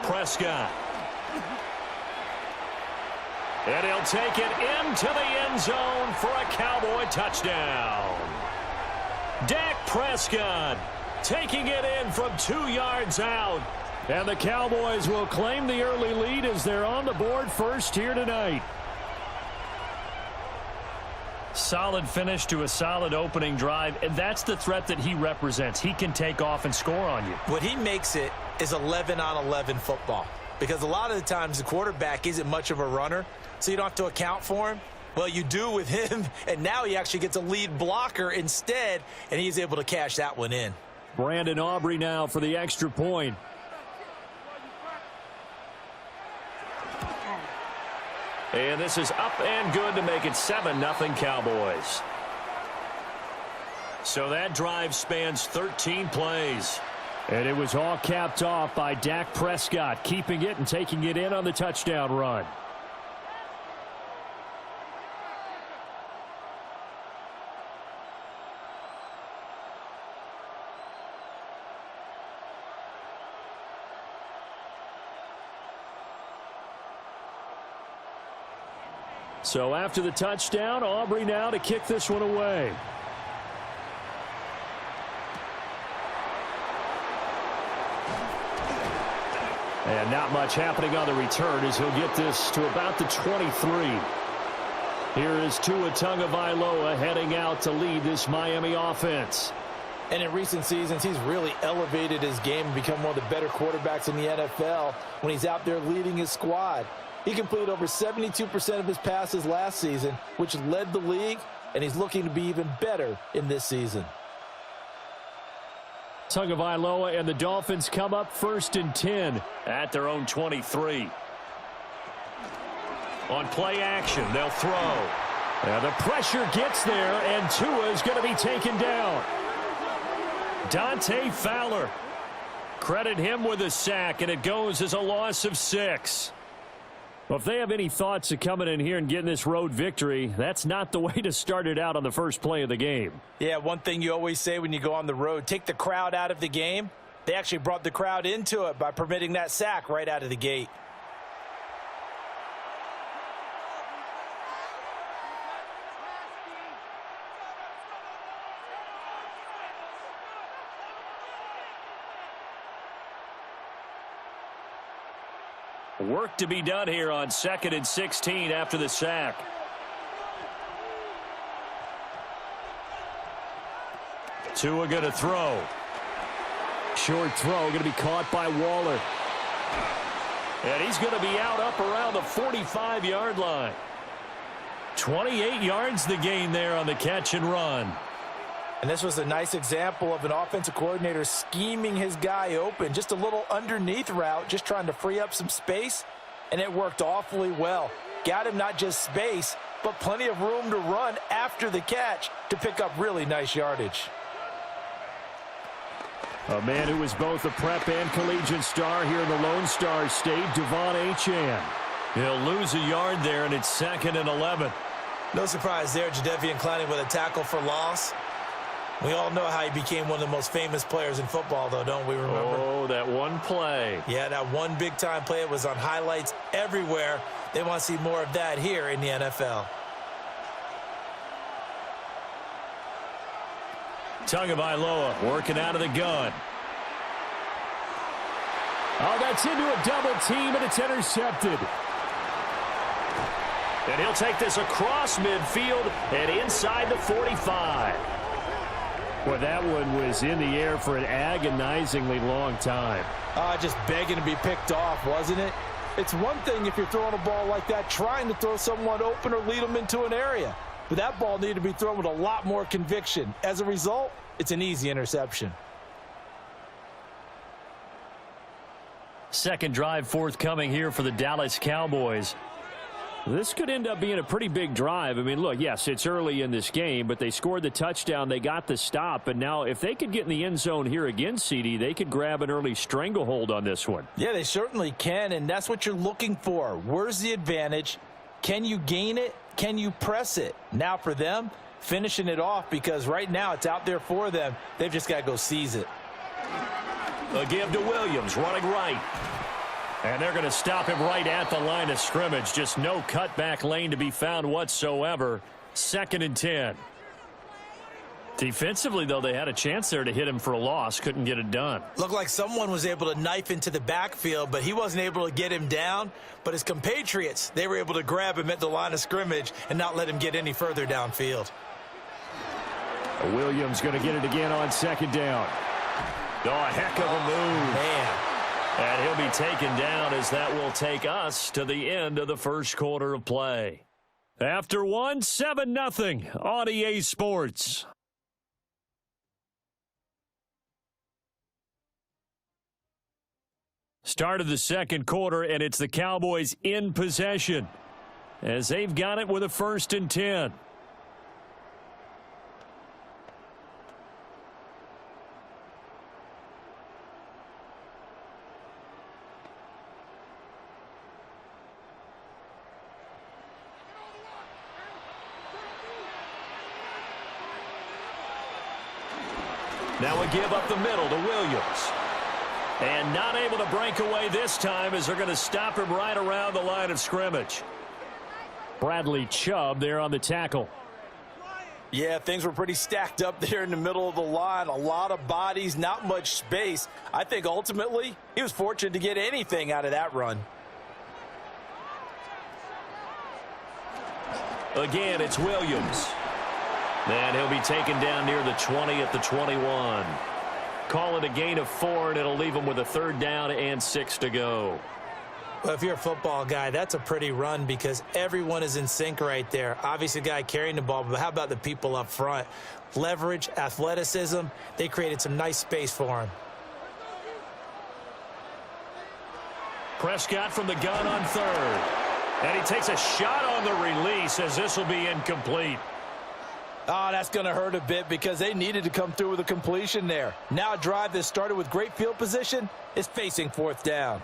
Prescott. And he'll take it into the end zone for a Cowboy touchdown. Dak Prescott taking it in from 2 yards out. And the Cowboys will claim the early lead as they're on the board first here tonight. Solid finish to a solid opening drive, and that's the threat that he represents. He can take off and score on you. What he makes it is 11-on-11 football, because a lot of the times the quarterback isn't much of a runner, so you don't have to account for him. Well, you do with him, and now he actually gets a lead blocker instead, and he's able to cash that one in. Brandon Aubrey now for the extra point. And this is up and good to make it 7-0 Cowboys. So that drive spans 13 plays. And it was all capped off by Dak Prescott, keeping it and taking it in on the touchdown run. So after the touchdown, Aubrey now to kick this one away. And not much happening on the return as he'll get this to about the 23. Here is Tua Tagovailoa heading out to lead this Miami offense. And in recent seasons, he's really elevated his game and become one of the better quarterbacks in the NFL when he's out there leading his squad. He completed over 72% of his passes last season, which led the league, and he's looking to be even better in this season. Tagovailoa and the Dolphins come up 1st and 10 at their own 23. On play action, they'll throw. And the pressure gets there, and Tua is going to be taken down. Dante Fowler. Credit him with a sack, and it goes as a loss of 6. Well, if they have any thoughts of coming in here and getting this road victory, that's not the way to start it out on the first play of the game. Yeah, one thing you always say when you go on the road, take the crowd out of the game, They actually brought the crowd into it by permitting that sack right out of the gate. Work to be done here on 2nd and 16 after the sack. Tua going to throw. Short throw going to be caught by Waller. And he's going to be out up around the 45-yard line. 28 yards the gain there on the catch and run. And this was a nice example of an offensive coordinator scheming his guy open. Just a little underneath route, just trying to free up some space, and it worked awfully well. Got him not just space, but plenty of room to run after the catch to pick up really nice yardage. A man who was both a prep and collegiate star here in the Lone Star State, Devon Achane. He'll lose a yard there, and it's 2nd and 11. No surprise there, Jadeveon Clowney with a tackle for loss. We all know how he became one of the most famous players in football, though, don't we remember? Oh, that one play. Yeah, that one big-time play. It was on highlights everywhere. They want to see more of that here in the NFL. Tagovailoa working out of the gun. Oh, that's into a double team, and it's intercepted. And he'll take this across midfield and inside the 45. Well, that one was in the air for an agonizingly long time. Just begging to be picked off, wasn't it? It's one thing if you're throwing a ball like that, trying to throw someone open or lead them into an area. But that ball needed to be thrown with a lot more conviction. As a result, it's an easy interception. Second drive forthcoming here for the Dallas Cowboys. This could end up being a pretty big drive. I mean, look, yes, it's early in this game, but they scored the touchdown. They got the stop. And now if they could get in the end zone here again, CD, they could grab an early stranglehold on this one. Yeah, they certainly can, and that's what you're looking for. Where's the advantage? Can you gain it? Can you press it? Now for them, finishing it off, because right now it's out there for them. They've just got to go seize it. A give to Williams, running right. And they're going to stop him right at the line of scrimmage. Just no cutback lane to be found whatsoever. 2nd and 10. Defensively, though, they had a chance there to hit him for a loss. Couldn't get it done. Looked like someone was able to knife into the backfield, but he wasn't able to get him down. But his compatriots, they were able to grab him at the line of scrimmage and not let him get any further downfield. Williams going to get it again on 2nd down. Oh, a heck of a move. Man. And he'll be taken down as that will take us to the end of the first quarter of play. After one, 7-0 on EA Sports. Start of the second quarter, and it's the Cowboys in possession as they've got it with a 1st and 10. Now a give up the middle to Williams. And not able to break away this time as they're going to stop him right around the line of scrimmage. Bradley Chubb there on the tackle. Yeah, things were pretty stacked up there in the middle of the line. A lot of bodies, not much space. I think ultimately he was fortunate to get anything out of that run. Again, it's Williams. And he'll be taken down near the 20 at the 21. Call it a gain of 4, and it'll leave him with a 3rd down and 6 to go. Well, if you're a football guy, that's a pretty run because everyone is in sync right there. Obviously, the guy carrying the ball, but how about the people up front? Leverage, athleticism, they created some nice space for him. Prescott from the gun on 3rd. And he takes a shot on the release as this will be incomplete. Oh, that's going to hurt a bit because they needed to come through with a completion there. Now a drive that started with great field position is facing 4th down.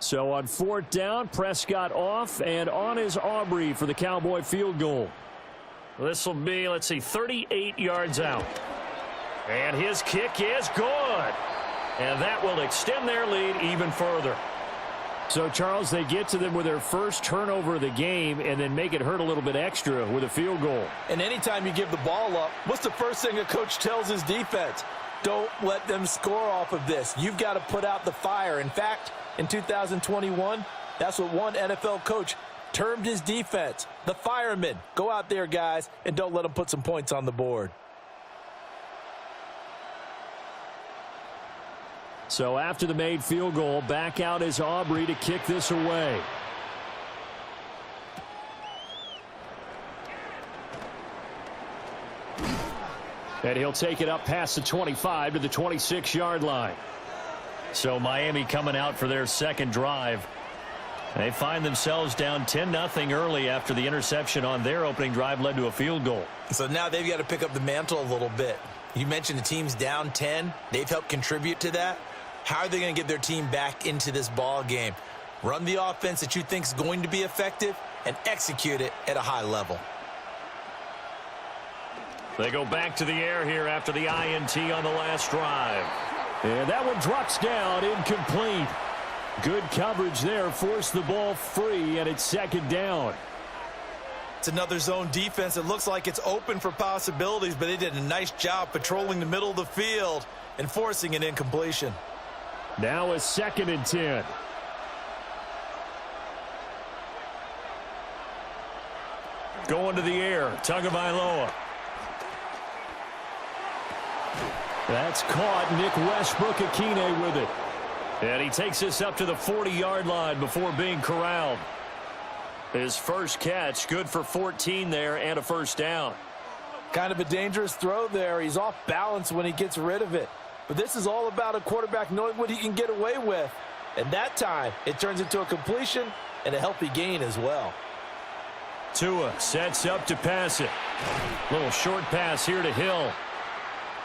So on 4th down, Prescott off, and on is Aubrey for the Cowboy field goal. This will be, let's see, 38 yards out. And his kick is good. And that will extend their lead even further. So, Charles, they get to them with their first turnover of the game and then make it hurt a little bit extra with a field goal. And anytime you give the ball up, what's the first thing a coach tells his defense? Don't let them score off of this. You've got to put out the fire. In fact, in 2021, that's what one NFL coach termed his defense, the firemen. Go out there, guys, and don't let them put some points on the board. So after the made field goal, back out is Aubrey to kick this away. And he'll take it up past the 25 to the 26-yard line. So Miami coming out for their second drive. They find themselves down 10-0 early after the interception on their opening drive led to a field goal. So now they've got to pick up the mantle a little bit. You mentioned the team's down 10. They've helped contribute to that. How are they going to get their team back into this ball game? Run the offense that you think is going to be effective and execute it at a high level. They go back to the air here after the INT on the last drive. And that one drops down, incomplete. Good coverage there, forced the ball free, and it's second down. It's another zone defense. It looks like it's open for possibilities, but they did a nice job patrolling the middle of the field and forcing an incompletion. Now a 2nd and 10. Going to the air, Tagovailoa. That's caught. Nick Westbrook-Akine with it. And he takes this up to the 40-yard line before being corralled. His first catch, good for 14 there and a first down. Kind of a dangerous throw there. He's off balance when he gets rid of it. But this is all about a quarterback knowing what he can get away with. And that time, it turns into a completion and a healthy gain as well. Tua sets up to pass it. Little short pass here to Hill.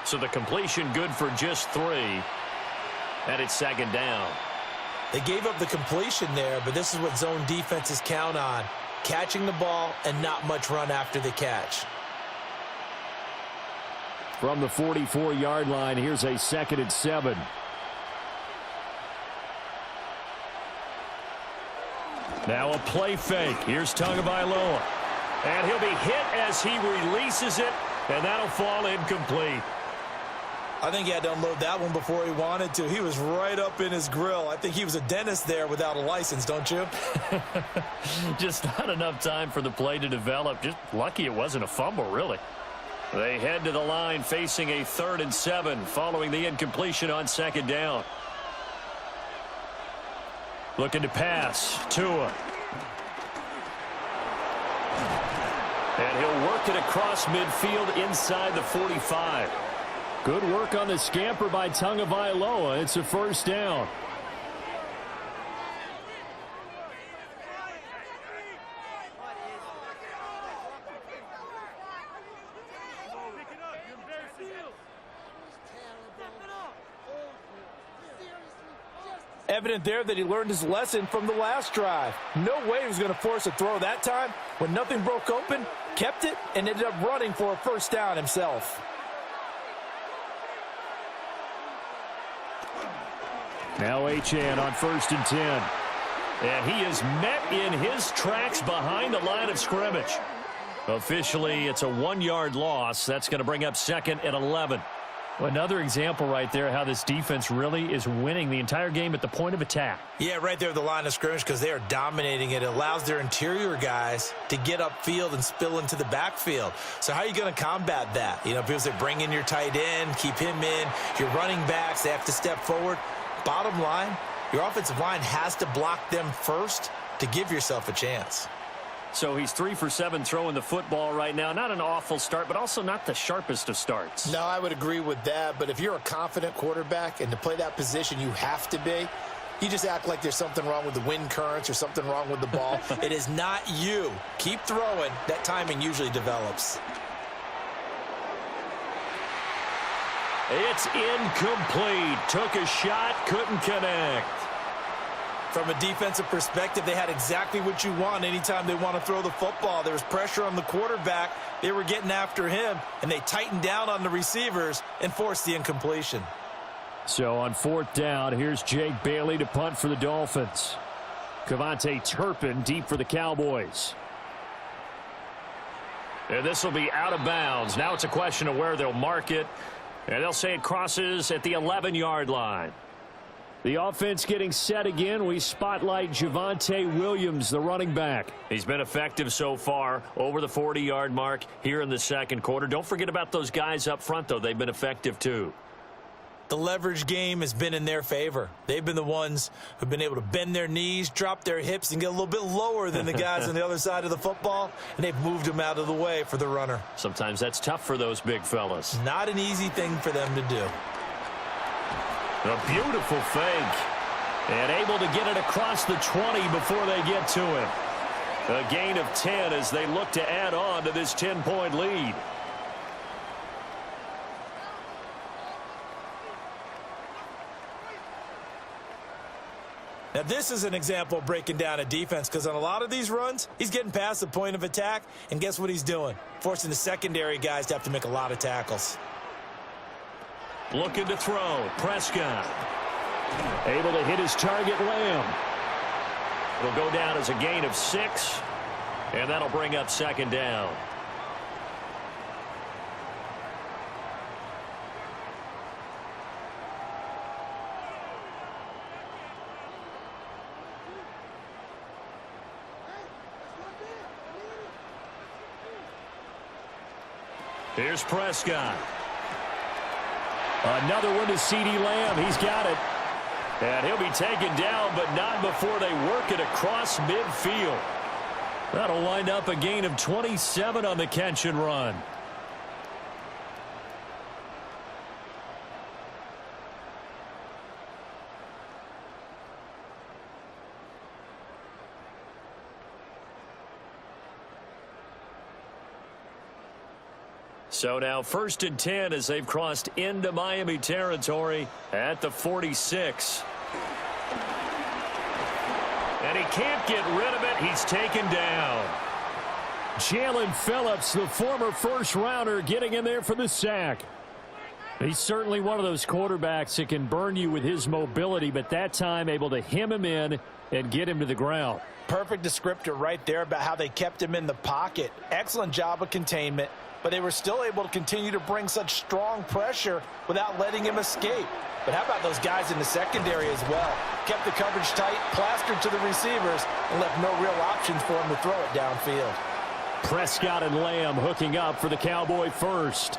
So the completion good for just 3. And it's second down. They gave up the completion there, but this is what zone defenses count on. Catching the ball and not much run after the catch. From the 44-yard line, here's a 2nd and 7. Now a play fake. Here's Tagovailoa. And he'll be hit as he releases it, and that'll fall incomplete. I think he had to unload that one before he wanted to. He was right up in his grill. I think he was a dentist there without a license, don't you? Just not enough time for the play to develop. Just lucky it wasn't a fumble, really. They head to the line facing a 3rd and 7 following the incompletion on second down. Looking to pass. Tua. And he'll work it across midfield inside the 45. Good work on the scamper by Tagovailoa. It's a first down. Evident there that he learned his lesson from the last drive. No way he was going to force a throw that time. When nothing broke open, kept it, and ended up running for a first down himself. Now Achane on 1st and 10. And he is met in his tracks behind the line of scrimmage. Officially, it's a 1-yard loss. That's going to bring up 2nd and 11. Well, another example right there how this defense really is winning the entire game at the point of attack. Yeah, right there at the line of scrimmage because they are dominating it. It allows their interior guys to get upfield and spill into the backfield. So how are you going to combat that? You know, people say bring in your tight end, keep him in. Your running backs, they have to step forward. Bottom line, your offensive line has to block them first to give yourself a chance. So he's 3 for 7 throwing the football right now. Not an awful start, but also not the sharpest of starts. No, I would agree with that. But if you're a confident quarterback and to play that position you have to be, you just act like there's something wrong with the wind currents or something wrong with the ball. It is not you. Keep throwing. That timing usually develops. It's incomplete. Took a shot, couldn't connect. From a defensive perspective, they had exactly what you want anytime they want to throw the football. There was pressure on the quarterback. They were getting after him, and they tightened down on the receivers and forced the incompletion. So on 4th down, here's Jake Bailey to punt for the Dolphins. Kevontae Turpin deep for the Cowboys. And this will be out of bounds. Now it's a question of where they'll mark it. And they'll say it crosses at the 11-yard line. The offense getting set again. We spotlight Javonte Williams, the running back. He's been effective so far over the 40-yard mark here in the second quarter. Don't forget about those guys up front, though. They've been effective, too. The leverage game has been in their favor. They've been the ones who've been able to bend their knees, drop their hips, and get a little bit lower than the guys on the other side of the football, and they've moved them out of the way for the runner. Sometimes that's tough for those big fellas. Not an easy thing for them to do. A beautiful fake. And able to get it across the 20 before they get to him. A gain of 10 as they look to add on to this 10-point lead. Now, this is an example of breaking down a defense, because on a lot of these runs, he's getting past the point of attack, and guess what he's doing? Forcing the secondary guys to have to make a lot of tackles. Looking to throw. Prescott. Able to hit his target, Lamb. It'll go down as a gain of 6, and that'll bring up 2nd down. Here's Prescott. Another one to CeeDee Lamb. He's got it. And he'll be taken down, but not before they work it across midfield. That'll wind up a gain of 27 on the catch and run. So now 1st and 10 as they've crossed into Miami territory at the 46. And he can't get rid of it. He's taken down. Jalen Phillips, the former first-rounder, getting in there for the sack. He's certainly one of those quarterbacks that can burn you with his mobility, but that time able to hem him in and get him to the ground. Perfect descriptor right there about how they kept him in the pocket. Excellent job of containment, but they were still able to continue to bring such strong pressure without letting him escape. But how about those guys in the secondary as well? Kept the coverage tight, plastered to the receivers, and left no real options for him to throw it downfield. Prescott and Lamb hooking up for the Cowboy first.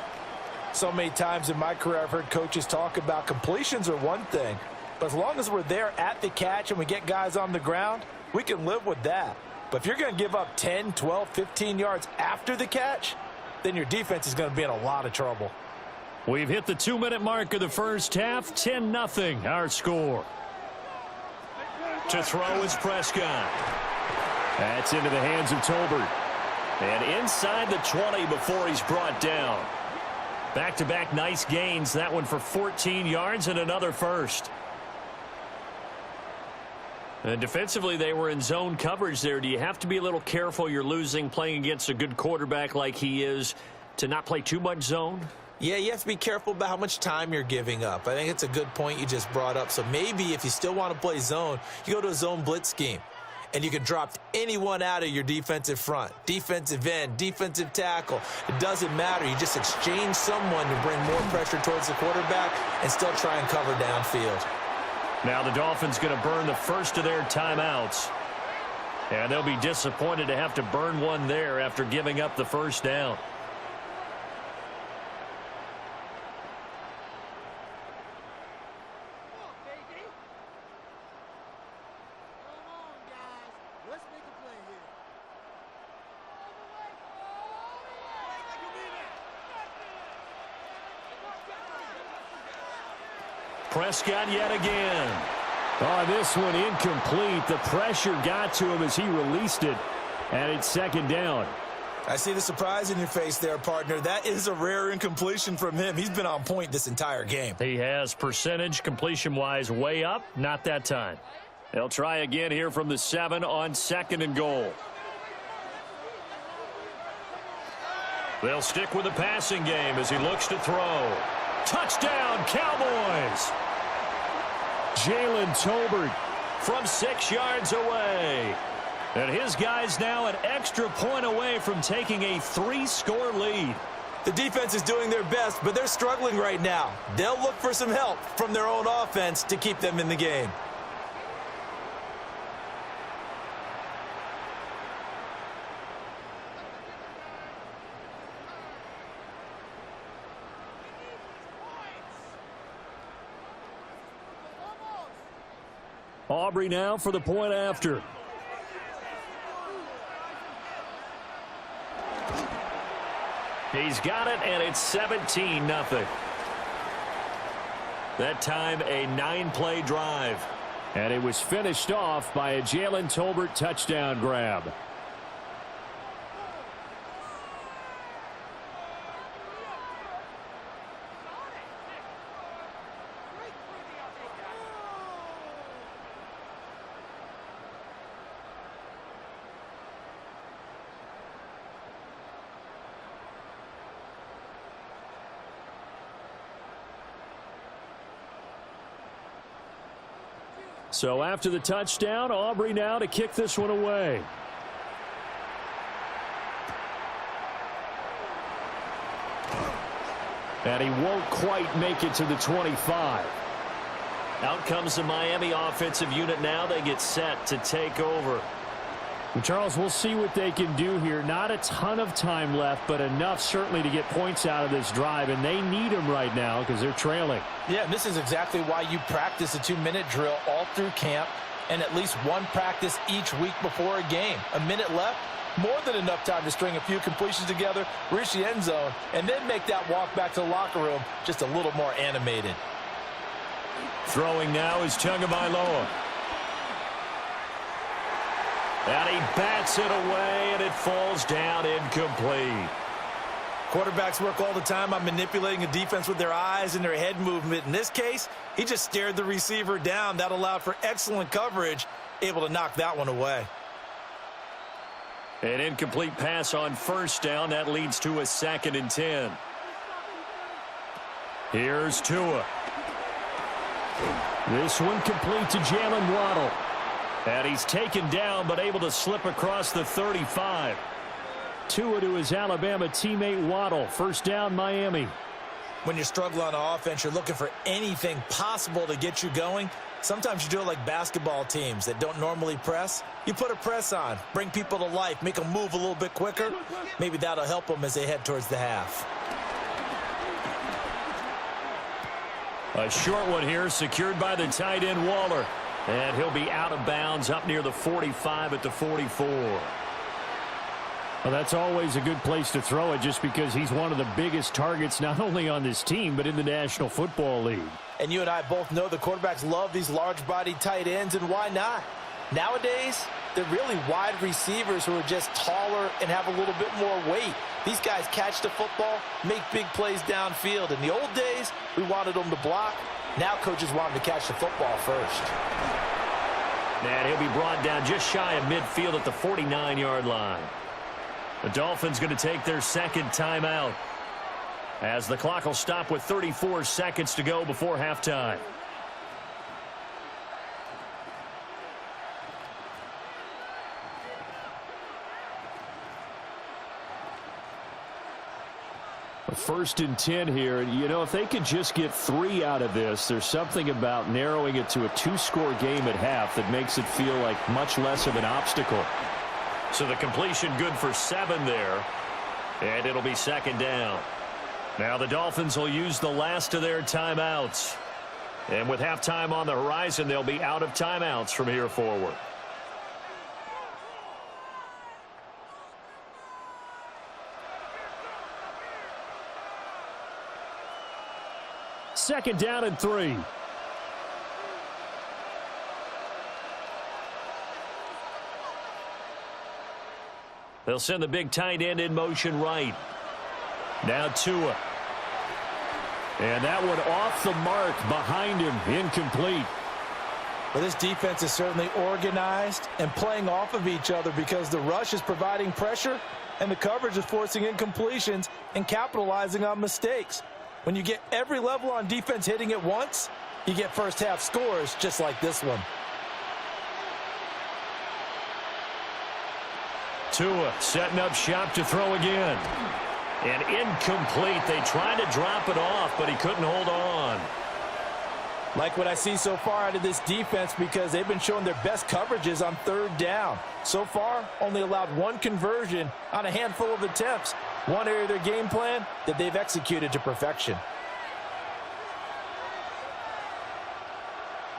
So many times in my career I've heard coaches talk about completions are one thing, but as long as we're there at the catch and we get guys on the ground, we can live with that. But if you're going to give up 10, 12, 15 yards after the catch, then your defense is going to be in a lot of trouble. We've hit the 2-minute mark of the first half. 10-0 our score. To throw is Prescott. That's into the hands of Tolbert. And inside the 20 before he's brought down. Back-to-back nice gains. That one for 14 yards and another first. And defensively, they were in zone coverage there. Do you have to be a little careful you're losing playing against a good quarterback like he is to not play too much zone? Yeah, you have to be careful about how much time you're giving up. I think it's a good point you just brought up. So maybe if you still want to play zone, you go to a zone blitz scheme. And you can drop anyone out of your defensive front, defensive end, defensive tackle. It doesn't matter. You just exchange someone to bring more pressure towards the quarterback and still try and cover downfield. Now the Dolphins going to burn the first of their timeouts. And they'll be disappointed to have to burn one there after giving up the first down. Prescott yet again. Oh, this one incomplete. The pressure got to him as he released it, and it's 2nd down. I see the surprise in your face there, partner. That is a rare incompletion from him. He's been on point this entire game. He has percentage completion-wise way up. Not that time. They'll try again here from the 7 on 2nd and goal. They'll stick with the passing game as he looks to throw. Touchdown, Cowboys! Jalen Tolbert from 6 yards away. And his guys now an extra point away from taking a 3-score lead. The defense is doing their best, but they're struggling right now. They'll look for some help from their own offense to keep them in the game. Aubrey now for the point after. He's got it, and it's 17-0. That time, a 9-play drive. And it was finished off by a Jalen Tolbert touchdown grab. So after the touchdown, Aubrey now to kick this one away. And he won't quite make it to the 25. Out comes the Miami offensive unit now. They get set to take over. Charles, we'll see what they can do here. Not a ton of time left, but enough certainly to get points out of this drive, and they need them right now because they're trailing. Yeah, and this is exactly why you practice a 2-minute drill all through camp and at least one practice each week before a game. A minute left, more than enough time to string a few completions together, reach the end zone, and then make that walk back to the locker room just a little more animated. Throwing now is Tagovailoa. And he bats it away, and it falls down incomplete. Quarterbacks work all the time on manipulating a defense with their eyes and their head movement. In this case, he just stared the receiver down. That allowed for excellent coverage, able to knock that one away. An incomplete pass on first down. That leads to a 2nd and 10. Here's Tua. This one complete to Jalen Waddle. And he's taken down, but able to slip across the 35. Tua to his Alabama teammate Waddle. First down, Miami. When you're struggling on offense, you're looking for anything possible to get you going. Sometimes you do it like basketball teams that don't normally press. You put a press on, bring people to life, make them move a little bit quicker. Maybe that'll help them as they head towards the half. A short one here, secured by the tight end Waller. And he'll be out of bounds up near the 45 at the 44. Well, that's always a good place to throw it just because he's one of the biggest targets not only on this team but in the National Football League. And you and I both know the quarterbacks love these large-bodied tight ends, and why not? Nowadays, they're really wide receivers who are just taller and have a little bit more weight. These guys catch the football, make big plays downfield. In the old days, we wanted them to block. Now coaches want him to catch the football first. And he'll be brought down just shy of midfield at the 49-yard line. The Dolphins going to take their 2nd timeout as the clock will stop with 34 seconds to go before halftime. First and 10 here. You know, if they could just get 3 out of this, there's something about narrowing it to a 2-score game at half that makes it feel like much less of an obstacle. So the completion good for 7 there. And it'll be 2nd down. Now the Dolphins will use the last of their timeouts. And with halftime on the horizon, they'll be out of timeouts from here forward. Second down and 3. They'll send the big tight end in motion right. Now Tua. And that one off the mark behind him, incomplete. Well, this defense is certainly organized and playing off of each other because the rush is providing pressure and the coverage is forcing incompletions and capitalizing on mistakes. When you get every level on defense hitting at once, you get first half scores just like this one. Tua setting up shop to throw again. And incomplete. They tried to drop it off, but he couldn't hold on. Like what I see so far out of this defense because they've been showing their best coverages on third down. So far, only allowed one conversion on a handful of attempts. One area of their game plan that they've executed to perfection.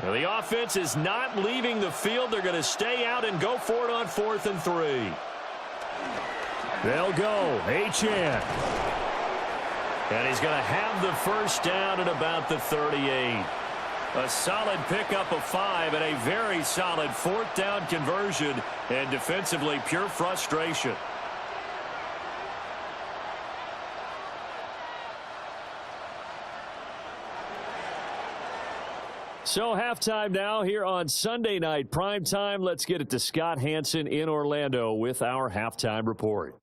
Now, the offense is not leaving the field. They're going to stay out and go for it on 4th and 3. They'll go. Achane. And he's going to have the first down at about the 38. A solid pickup of 5 and a very solid 4th down conversion, and defensively pure frustration. So halftime now here on Sunday Night Primetime. Let's get it to Scott Hanson in Orlando with our halftime report.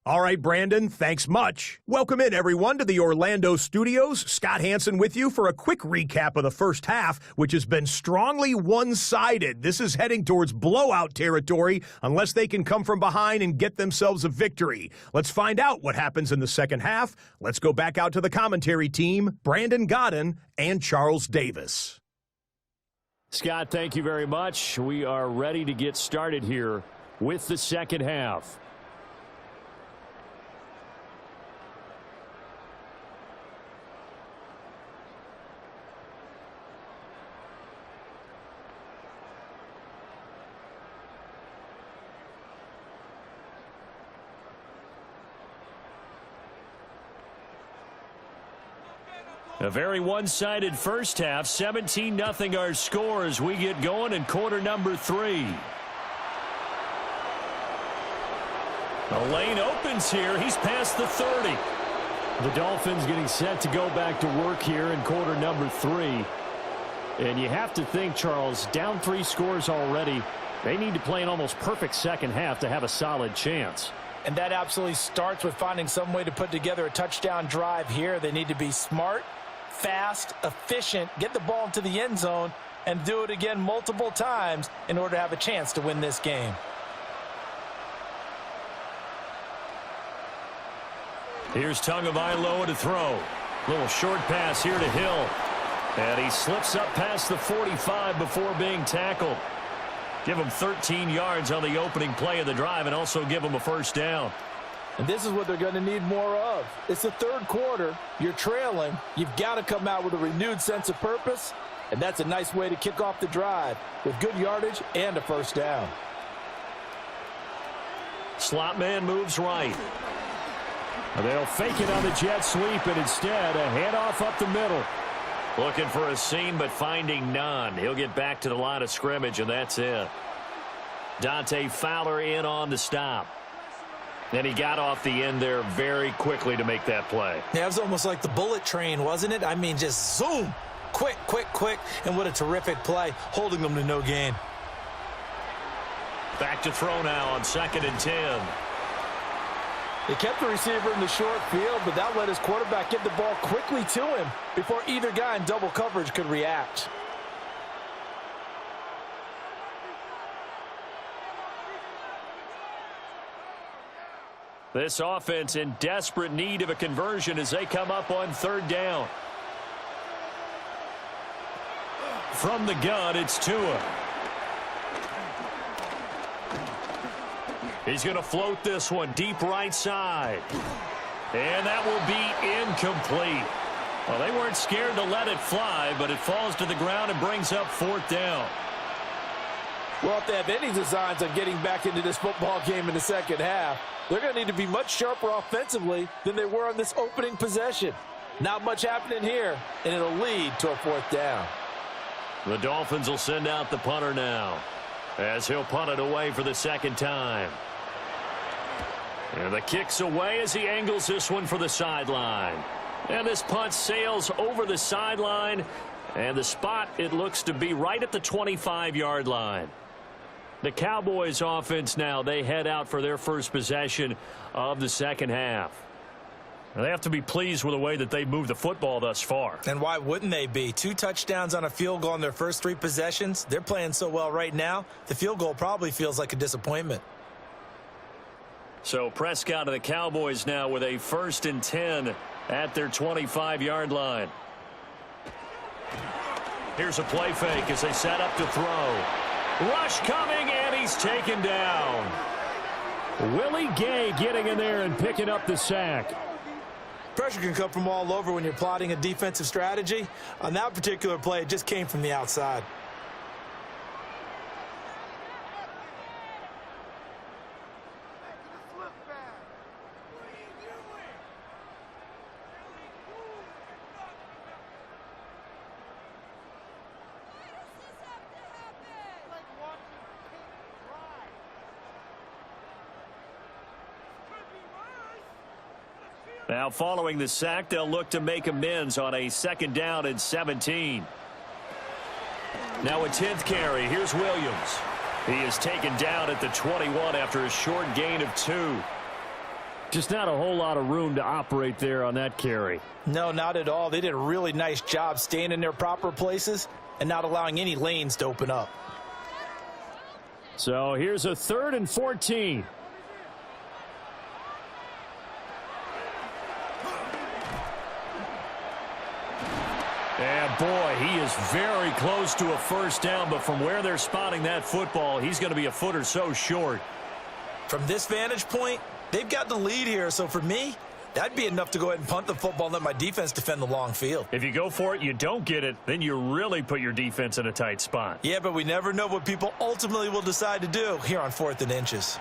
All right, Brandon, thanks much. Welcome in, everyone, to the Orlando studios. Scott Hanson with you for a quick recap of the first half, which has been strongly one-sided. This is heading towards blowout territory unless they can come from behind and get themselves a victory. Let's find out what happens in the second half. Let's go back out to the commentary team, Brandon Godden and Charles Davis. Scott, thank you very much. We are ready to get started here with the second half. A very one-sided first half. 17-0 our score as we get going in quarter number 3. The lane opens here. He's past the 30. The Dolphins getting set to go back to work here in quarter number 3. And you have to think, Charles, down 3 scores already. They need to play an almost perfect second half to have a solid chance. And that absolutely starts with finding some way to put together a touchdown drive here. They need to be smart, fast, efficient, get the ball into the end zone, and do it again multiple times in order to have a chance to win this game. Here's Tagovailoa to throw. Little short pass here to Hill. And he slips up past the 45 before being tackled. Give him 13 yards on the opening play of the drive and also give him a first down. And this is what they're going to need more of. It's the third quarter. You're trailing. You've got to come out with a renewed sense of purpose. And that's a nice way to kick off the drive with good yardage and a first down. Slot man moves right. They'll fake it on the jet sweep, and instead a handoff up the middle. Looking for a seam, but finding none. He'll get back to the line of scrimmage, and that's it. Dante Fowler in on the stop. And he got off the end there very quickly to make that play. Yeah, it was almost like the bullet train, wasn't it? I mean, just zoom. Quick, quick, quick. And what a terrific play, holding them to no gain. Back to throw now on 2nd and 10. They kept the receiver in the short field, but that let his quarterback get the ball quickly to him before either guy in double coverage could react. This offense in desperate need of a conversion as they come up on 3rd down. From the gun, it's Tua. He's going to float this one deep right side. And that will be incomplete. Well, they weren't scared to let it fly, but it falls to the ground and brings up 4th down. Well, if they have any designs on getting back into this football game in the second half, they're going to need to be much sharper offensively than they were on this opening possession. Not much happening here, and it'll lead to a 4th down. The Dolphins will send out the punter now as he'll punt it away for the 2nd time. And the kick's away as he angles this one for the sideline. And this punt sails over the sideline, And the spot, it looks to be right at the 25-yard line. The Cowboys offense now, they head out for their first possession of the second half. They have to be pleased with the way that they moved the football thus far. And why wouldn't they be? 2 touchdowns on a field goal in their first 3 possessions. They're playing so well right now, the field goal probably feels like a disappointment. So Prescott and the Cowboys now with a 1st and 10 at their 25-yard line. Here's a play fake as they set up to throw. Rush coming, and he's taken down. Willie Gay getting in there and picking up the sack. Pressure can come from all over when you're plotting a defensive strategy. On that particular play, it just came from the outside. Now following the sack, they'll look to make amends on a 2nd down and 17. Now a 10th carry. Here's Williams. He is taken down at the 21 after a short gain of 2. Just not a whole lot of room to operate there on that carry. No, not at all. They did a really nice job staying in their proper places and not allowing any lanes to open up. So here's a 3rd and 14. And boy, he is very close to a 1st down, but from where they're spotting that football, he's going to be a foot or so short. From this vantage point, they've got the lead here, so for me, that'd be enough to go ahead and punt the football and let my defense defend the long field. If you go for it, you don't get it, then you really put your defense in a tight spot. Yeah, but we never know what people ultimately will decide to do here on 4th and inches.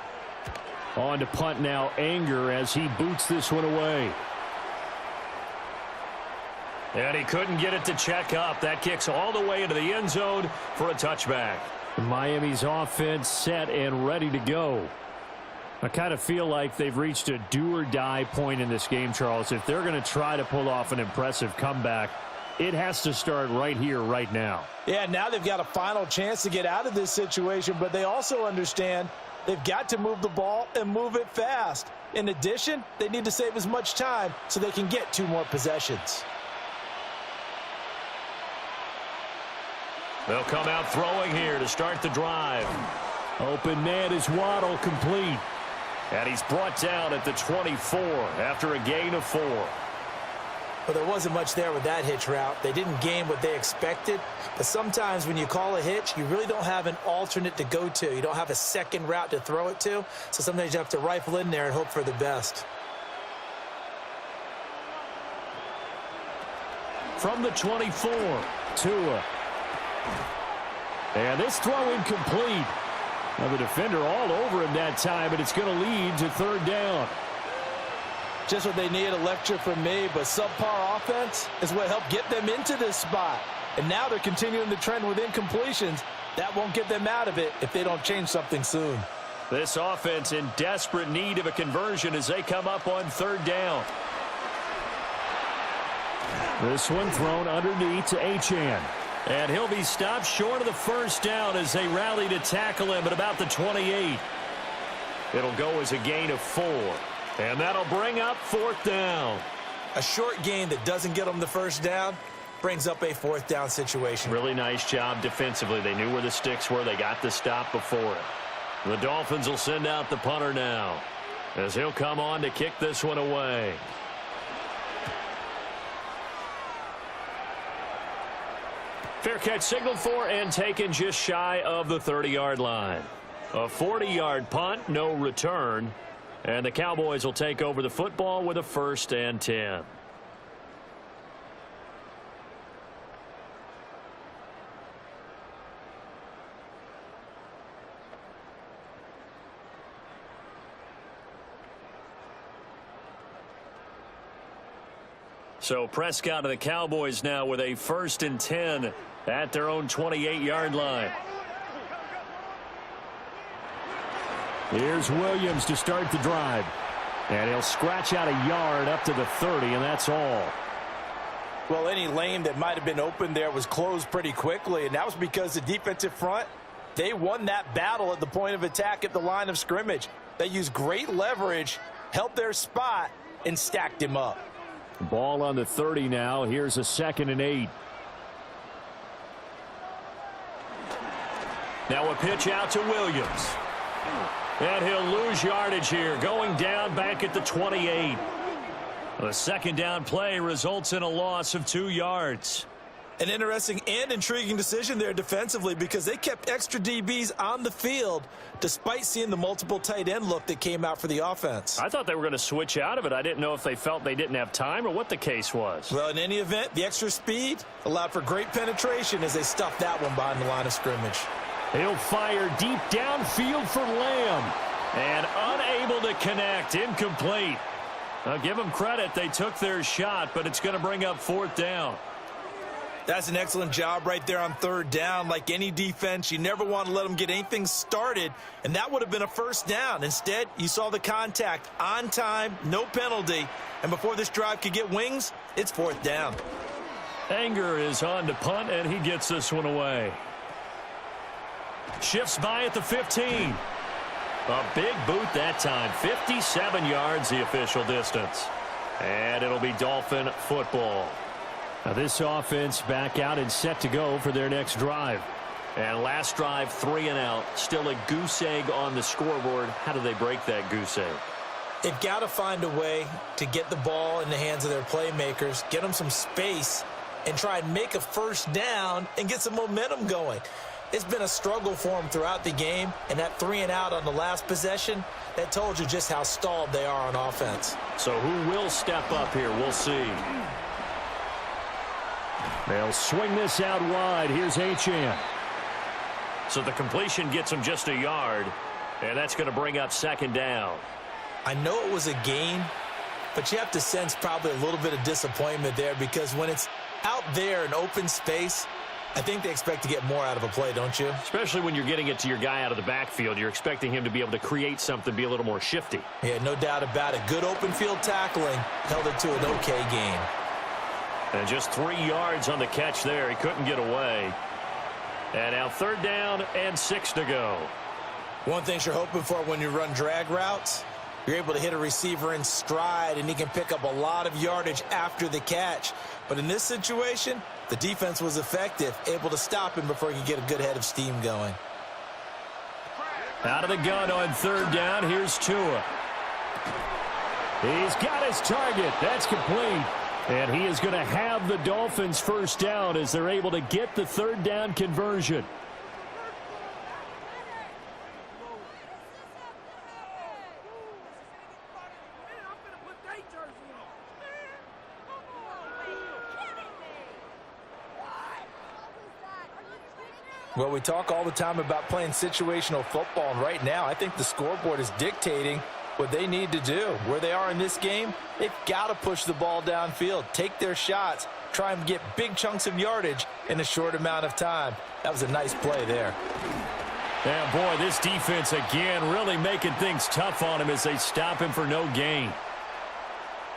On to punt now, Anger, as he boots this one away. And he couldn't get it to check up. That kicks all the way into the end zone for a touchback. Miami's offense set and ready to go. I kind of feel like they've reached a do-or-die point in this game, Charles. If they're going to try to pull off an impressive comeback, it has to start right here, right now. Yeah, now they've got a final chance to get out of this situation, but they also understand they've got to move the ball and move it fast. In addition, they need to save as much time so they can get 2 more possessions. They'll come out throwing here to start the drive. Open man is Waddle, complete. And he's brought down at the 24 after a gain of 4. Well, there wasn't much there with that hitch route. They didn't gain what they expected. But sometimes when you call a hitch, you really don't have an alternate to go to. You don't have a second route to throw it to. So sometimes you have to rifle in there and hope for the best. From the 24, Tua. And this throw incomplete. Now the defender all over him that time, and it's going to lead to 3rd down. Just what they need, a lecture from me, but subpar offense is what helped get them into this spot. And now they're continuing the trend with incompletions. That won't get them out of it if they don't change something soon. This offense in desperate need of a conversion as they come up on 3rd down. This one thrown underneath to Achane. And he'll be stopped short of the 1st down as they rally to tackle him at about the 28. It'll go as a gain of 4. And that'll bring up 4th down. A short gain that doesn't get them the 1st down brings up a 4th down situation. Really nice job defensively. They knew where the sticks were. They got the stop before it. The Dolphins will send out the punter now as he'll come on to kick this one away. Fair catch signaled for and taken just shy of the 30-yard line. A 40-yard punt, no return. And the Cowboys will take over the football with a 1st and 10. So Prescott and the Cowboys now with a 1st and 10 at their own 28-yard line. Here's Williams to start the drive. And he'll scratch out a yard up to the 30, and that's all. Well, any lane that might have been open there was closed pretty quickly, and that was because the defensive front, they won that battle at the point of attack at the line of scrimmage. They used great leverage, held their spot, and stacked him up. Ball on the 30 now. Here's a 2nd and 8. Now a pitch out to Williams. And he'll lose yardage here, going down back at the 28. The 2nd down play results in a loss of 2 yards. An interesting and intriguing decision there defensively because they kept extra DBs on the field despite seeing the multiple tight end look that came out for the offense. I thought they were going to switch out of it. I didn't know if they felt they didn't have time or what the case was. Well, in any event, the extra speed allowed for great penetration as they stuffed that one behind the line of scrimmage. He'll fire deep downfield for Lamb. And unable to connect. Incomplete. I'll give them credit. They took their shot, but it's going to bring up 4th down. That's an excellent job right there on 3rd down. Like any defense, you never want to let them get anything started, and that would have been a 1st down. Instead, you saw the contact on time, no penalty, and before this drive could get wings, it's 4th down. Anger is on to punt, and he gets this one away. Shifts by at the 15. A big boot that time. 57 yards the official distance. And it'll be Dolphin football. Now this offense back out and set to go for their next drive. And last drive, 3 and out. Still a goose egg on the scoreboard. How do they break that goose egg? They've got to find a way to get the ball in the hands of their playmakers, get them some space, and try and make a 1st down and get some momentum going. It's been a struggle for them throughout the game, and that 3 and out on the last possession, that told you just how stalled they are on offense. So who will step up here? We'll see. They'll swing this out wide. Here's Achane. So the completion gets him just a yard, and that's going to bring up 2nd down. I know it was a gain, but you have to sense probably a little bit of disappointment there because when it's out there in open space, I think they expect to get more out of a play, don't you? Especially when you're getting it to your guy out of the backfield. You're expecting him to be able to create something, be a little more shifty. Yeah, no doubt about it. Good open field tackling held it to an okay gain. And just 3 yards on the catch there. He couldn't get away. And now 3rd down and 6 to go. One thing you're hoping for when you run drag routes, you're able to hit a receiver in stride, and he can pick up a lot of yardage after the catch. But in this situation, the defense was effective, able to stop him before he could get a good head of steam going. Out of the gun on 3rd down. Here's Tua. He's got his target. That's complete. And he is going to have the Dolphins 1st down as they're able to get the 3rd down conversion. Well, we talk all the time about playing situational football, and right now I think the scoreboard is dictating what they need to do. Where they are in this game, they've got to push the ball downfield, take their shots, try and get big chunks of yardage in a short amount of time. That was a nice play there. Yeah, boy, this defense again really making things tough on him as they stop him for no gain.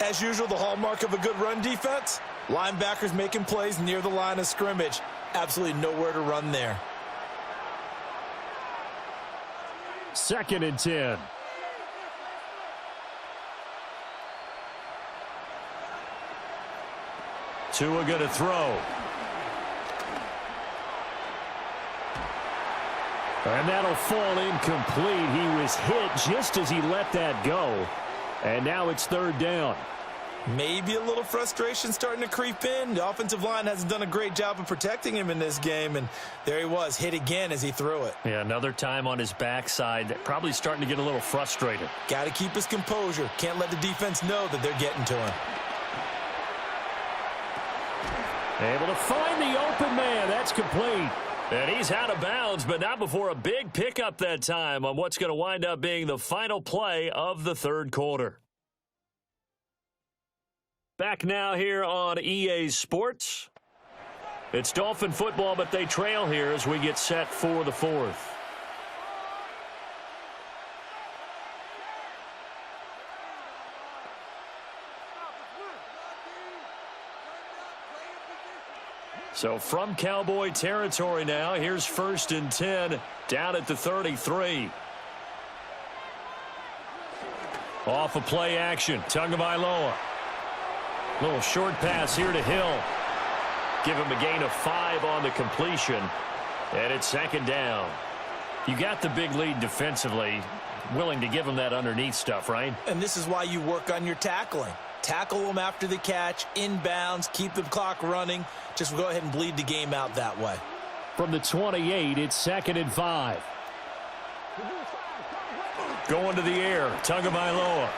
As usual, the hallmark of a good run defense, linebackers making plays near the line of scrimmage. Absolutely nowhere to run there. 2nd and 10. Tua going to throw. And that'll fall incomplete. He was hit just as he let that go. And now it's 3rd down. Maybe a little frustration starting to creep in. The offensive line hasn't done a great job of protecting him in this game, and there he was, hit again as he threw it. Yeah, another time on his backside, probably starting to get a little frustrated. Got to keep his composure. Can't let the defense know that they're getting to him. Able to find the open man. That's complete. And he's out of bounds, but not before a big pickup that time on what's going to wind up being the final play of the 3rd quarter. Back now here on EA Sports. It's Dolphin football, but they trail here as we get set for the 4th. So from Cowboy territory now, here's 1st and 10 down at the 33. Off of play action, Tagovailoa. Little short pass here to Hill. Give him a gain of 5 on the completion. And it's 2nd down. You got the big lead defensively. Willing to give him that underneath stuff, right? And this is why you work on your tackling. Tackle them after the catch, inbounds, keep the clock running. Just go ahead and bleed the game out that way. From the 28, it's 2nd and 5. Going to the air, Tagovailoa.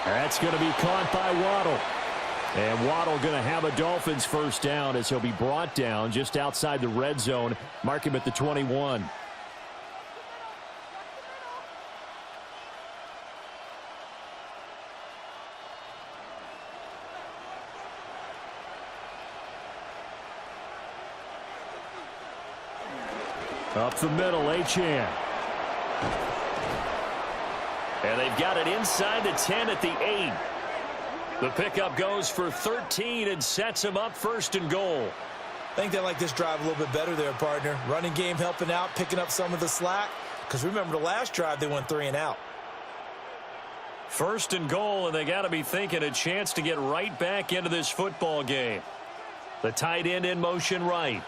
That's going to be caught by Waddle. And Waddle going to have a Dolphins 1st down as he'll be brought down just outside the red zone. Mark him at the 21. Up the middle, Achane. And they've got it inside the 10 at the 8. The pickup goes for 13 and sets him up 1st and goal. I think they like this drive a little bit better there, partner. Running game helping out, picking up some of the slack. Because remember the last drive, they went 3 and out. 1st and goal, and they got to be thinking a chance to get right back into this football game. The tight end in motion right.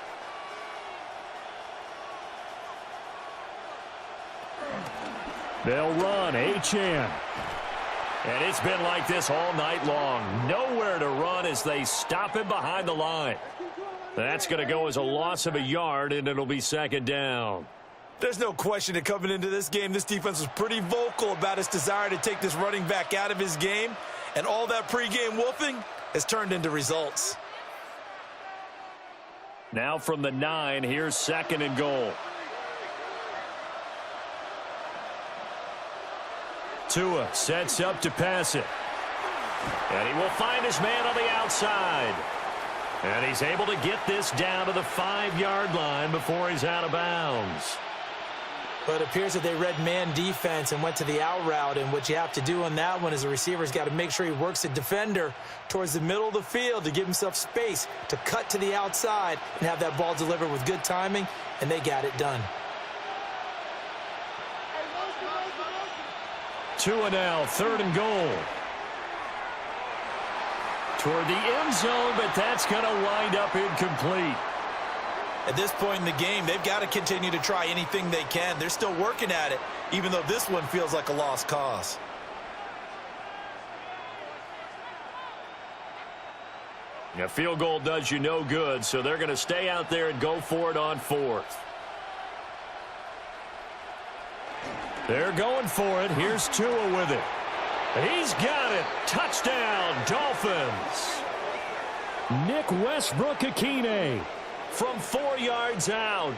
They'll run, Achane. And it's been like this all night long. Nowhere to run as they stop him behind the line. That's going to go as a loss of a yard, and it'll be 2nd down. There's no question that coming into this game, this defense was pretty vocal about its desire to take this running back out of his game. And all that pregame wolfing has turned into results. Now from the 9, here's 2nd and goal. Tua sets up to pass it. And he will find his man on the outside. And he's able to get this down to the 5-yard line before he's out of bounds. But it appears that they read man defense and went to the out route. And what you have to do on that one is the receiver's got to make sure he works the defender towards the middle of the field to give himself space to cut to the outside and have that ball delivered with good timing. And they got it done. Tua now, 3rd and goal. Toward the end zone, but that's going to wind up incomplete. At this point in the game, they've got to continue to try anything they can. They're still working at it, even though this one feels like a lost cause. A field goal does you no good, so they're going to stay out there and go for it on 4th. They're going for it. Here's Tua with it. He's got it. Touchdown, Dolphins. Nick Westbrook-Ikhine from 4 yards out.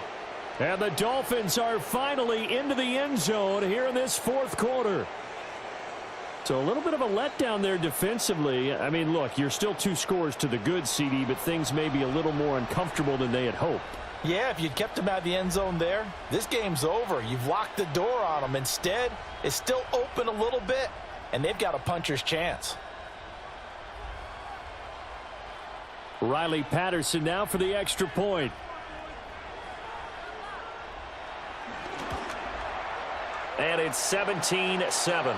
And the Dolphins are finally into the end zone here in this 4th quarter. So a little bit of a letdown there defensively. I mean, look, you're still 2 scores to the good, CD, but things may be a little more uncomfortable than they had hoped. Yeah, if you'd kept him out of the end zone there, this game's over. You've locked the door on him. Instead, it's still open a little bit, and they've got a puncher's chance. Riley Patterson now for the extra point. And it's 17-7.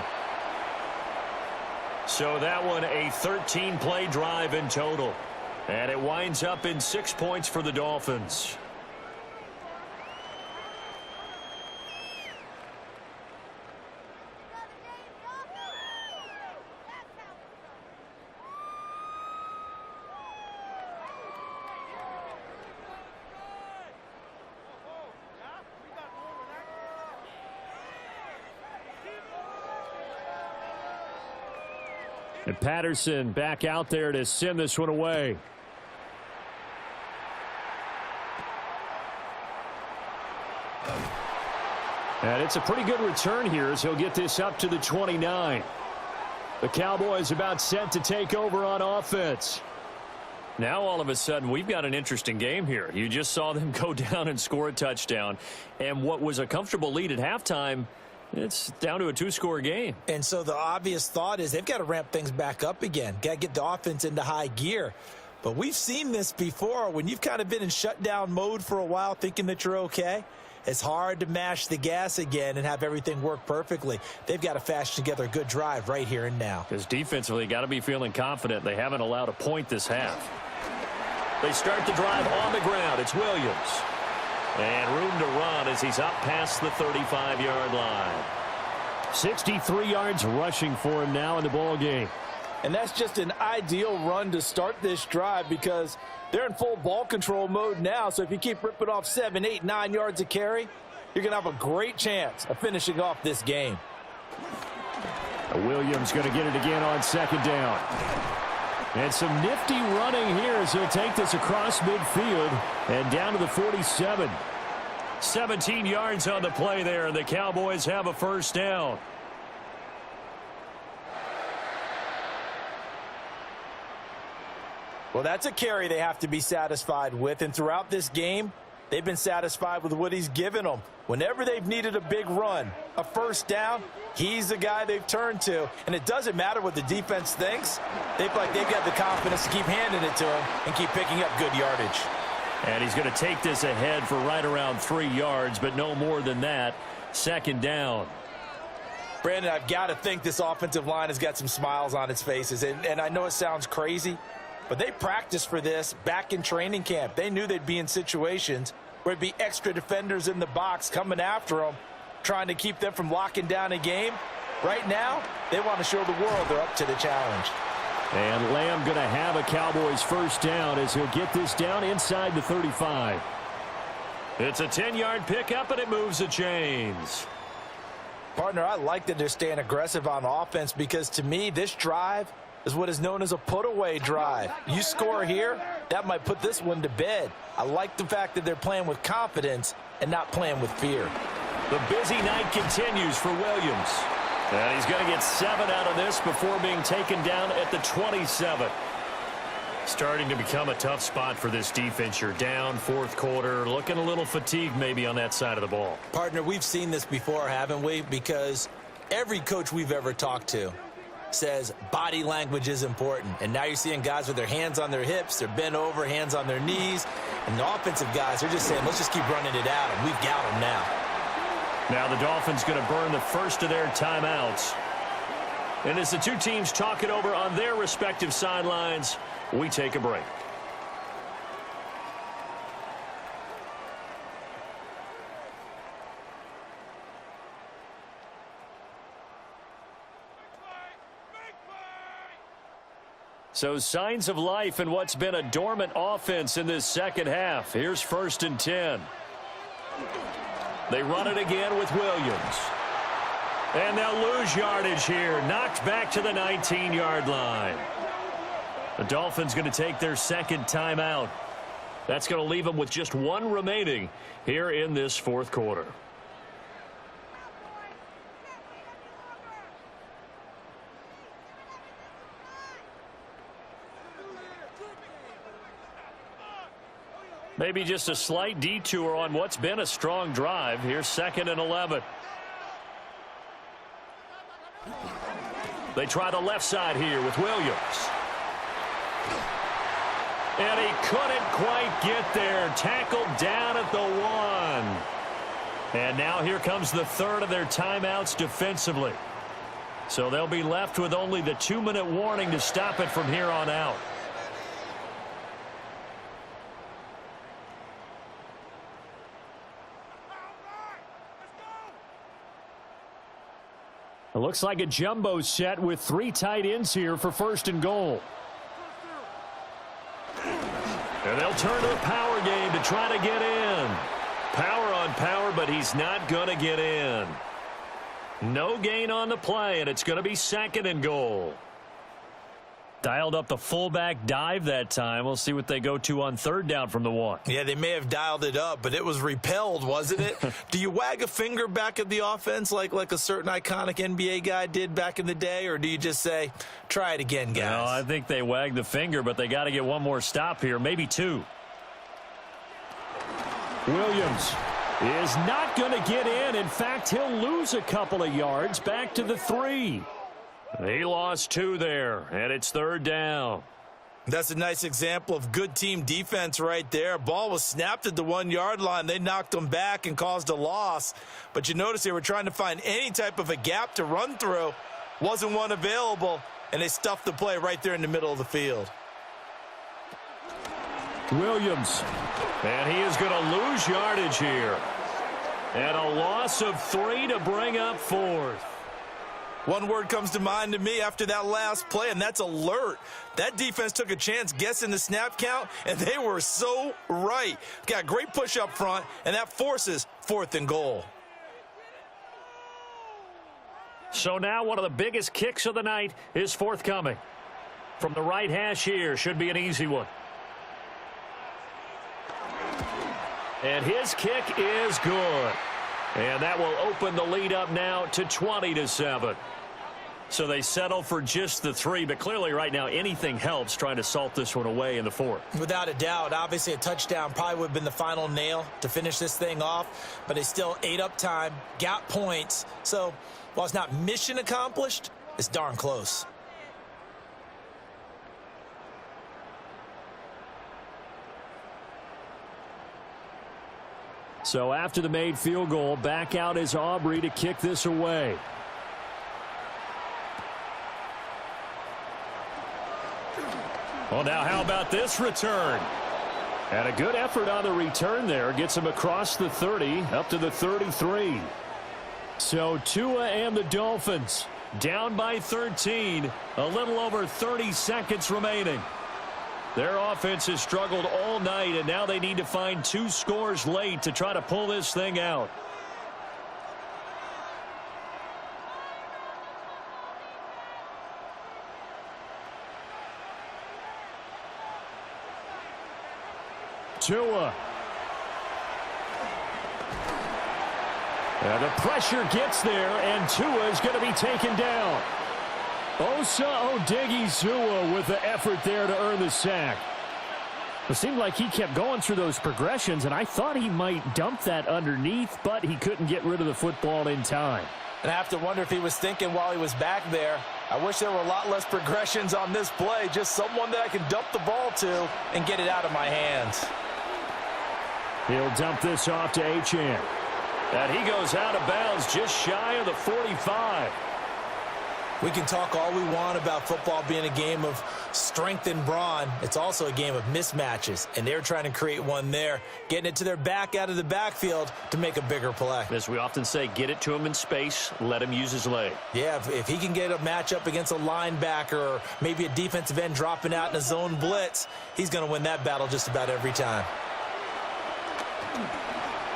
So that one a 13-play drive in total. And it winds up in 6 points for the Dolphins. And Patterson back out there to send this one away. And it's a pretty good return here as he'll get this up to the 29. The Cowboys about set to take over on offense. Now all of a sudden we've got an interesting game here. You just saw them go down and score a touchdown. And what was a comfortable lead at halftime, it's down to a 2-score game. And so the obvious thought is they've got to ramp things back up again. Got to get the offense into high gear. But we've seen this before. When you've kind of been in shutdown mode for a while thinking that you're okay, it's hard to mash the gas again and have everything work perfectly. They've got to fashion together a good drive right here and now. Because defensively, got to be feeling confident. They haven't allowed a point this half. They start the drive on the ground. It's Williams. And room to run as he's up past the 35-yard line. 63 yards rushing for him now in the ball game. And that's just an ideal run to start this drive because they're in full ball control mode now. So if you keep ripping off 7, 8, 9 yards of carry, you're going to have a great chance of finishing off this game. Williams going to get it again on second down. And some nifty running here as he'll take this across midfield and down to the 47. 17 yards on the play there, and the Cowboys have a first down. Well, that's a carry they have to be satisfied with, and throughout this game, they've been satisfied with what he's given them. Whenever they've needed a big run, a first down, he's the guy they've turned to. And it doesn't matter what the defense thinks. They feel like they've got the confidence to keep handing it to him and keep picking up good yardage. And he's going to take this ahead for right around 3 yards, but no more than that. Second down. Brandon, I've got to think this offensive line has got some smiles on its faces. And I know it sounds crazy, but they practiced for this back in training camp. They knew they'd be in situations where it'd be extra defenders in the box coming after them, trying to keep them from locking down a game. Right now, they want to show the world they're up to the challenge. And Lamb going to have a Cowboys first down as he'll get this down inside the 35. It's a 10-yard pickup, and it moves the chains. Partner, I like that they're staying aggressive on offense because, to me, this drive is what is known as a put-away drive. You score here, that might put this one to bed. I like the fact that they're playing with confidence and not playing with fear. The busy night continues for Williams. And he's going to get 7 out of this before being taken down at the 27. Starting to become a tough spot for this defense. You're down fourth quarter, looking a little fatigued maybe on that side of the ball. Partner, we've seen this before, haven't we? Because every coach we've ever talked to says body language is important. And now you're seeing guys with their hands on their hips, they're bent over, hands on their knees. And the offensive guys are just saying, let's just keep running it at them. We've got them now. Now the Dolphins going to burn the first of their timeouts. And as the two teams talk it over on their respective sidelines, we take a break. So signs of life in what's been a dormant offense in this second half. Here's 1st and 10. They run it again with Williams. And they'll lose yardage here. Knocked back to the 19-yard line. The Dolphins going to take their second timeout. That's going to leave them with just 1 remaining here in this fourth quarter. Maybe just a slight detour on what's been a strong drive. Here's 2nd and 11. They try the left side here with Williams. And he couldn't quite get there. Tackled down at the 1. And now here comes the 3rd of their timeouts defensively. So they'll be left with only the 2-minute warning to stop it from here on out. It looks like a jumbo set with 3 tight ends here for 1st and goal. And they'll turn to the power game to try to get in. Power on power, but he's not going to get in. No gain on the play, and it's going to be 2nd and goal. Dialed up the fullback dive that time. We'll see what they go to on 3rd down from the 1. Yeah, they may have dialed it up, but it was repelled, wasn't it? Do you wag a finger back at the offense like a certain iconic NBA guy did back in the day, or do you just say, try it again, guys? No, I think they wagged the finger, but they got to get 1 more stop here, maybe 2. Williams is not going to get in. In fact, he'll lose a couple of yards back to the 3. He lost 2 there, and it's 3rd down. That's a nice example of good team defense right there. Ball was snapped at the 1 yard line. They knocked them back and caused a loss. But you notice they were trying to find any type of a gap to run through. Wasn't one available, and they stuffed the play right there in the middle of the field. Williams. And he is going to lose yardage here. And a loss of 3 to bring up 4th. One word comes to mind to me after that last play, and that's alert. That defense took a chance guessing the snap count, and they were so right. Got great push up front, and that forces 4th and goal. So now one of the biggest kicks of the night is forthcoming. From the right hash here, should be an easy one. And his kick is good. And that will open the lead up now to 20-7. So they settle for just the 3, but clearly right now anything helps trying to salt this one away in the 4th. Without a doubt, obviously a touchdown probably would have been the final nail to finish this thing off, but they still ate up time, got points. So while it's not mission accomplished, it's darn close. So after the made field goal, back out is Aubrey to kick this away. Well, now how about this return? And a good effort on the return there. Gets him across the 30, up to the 33. So Tua and the Dolphins Down by 13. A little over 30 seconds remaining. Their offense has struggled all night, and now they need to find 2 scores late to try to pull this thing out. Tua. And the pressure gets there, and Tua is going to be taken down. Osa Odighizuwa with the effort there to earn the sack. It seemed like he kept going through those progressions, and I thought he might dump that underneath, but he couldn't get rid of the football in time. And I have to wonder if he was thinking while he was back there, I wish there were a lot less progressions on this play, just someone that I can dump the ball to and get it out of my hands. He'll dump this off to Achane. And he goes out of bounds just shy of the 45. We can talk all we want about football being a game of strength and brawn. It's also a game of mismatches, and they're trying to create one there, getting it to their back out of the backfield to make a bigger play. As we often say, get it to him in space, let him use his leg. Yeah, if he can get a matchup against a linebacker or maybe a defensive end dropping out in a zone blitz, he's going to win that battle just about every time.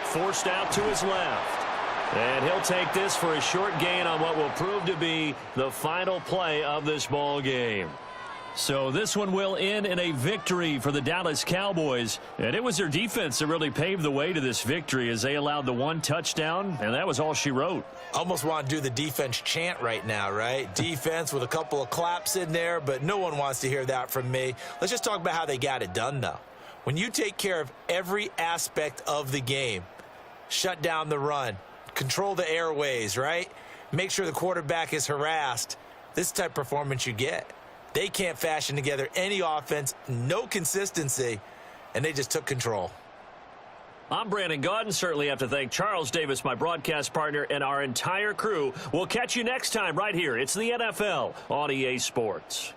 Forced out to his left. And he'll take this for a short gain on what will prove to be the final play of this ball game. So this one will end in a victory for the Dallas Cowboys. And it was their defense that really paved the way to this victory as they allowed the 1 touchdown, and that was all she wrote. Almost want to do the defense chant right now, right? Defense with a couple of claps in there, but no one wants to hear that from me. Let's just talk about how they got it done, though. When you take care of every aspect of the game, shut down the run, control the airways, right? Make sure the quarterback is harassed. This is the type of performance you get. They can't fashion together any offense, no consistency, and they just took control. I'm Brandon Gaudin. Certainly have to thank Charles Davis, my broadcast partner, and our entire crew. We'll catch you next time right here. It's the NFL on EA Sports.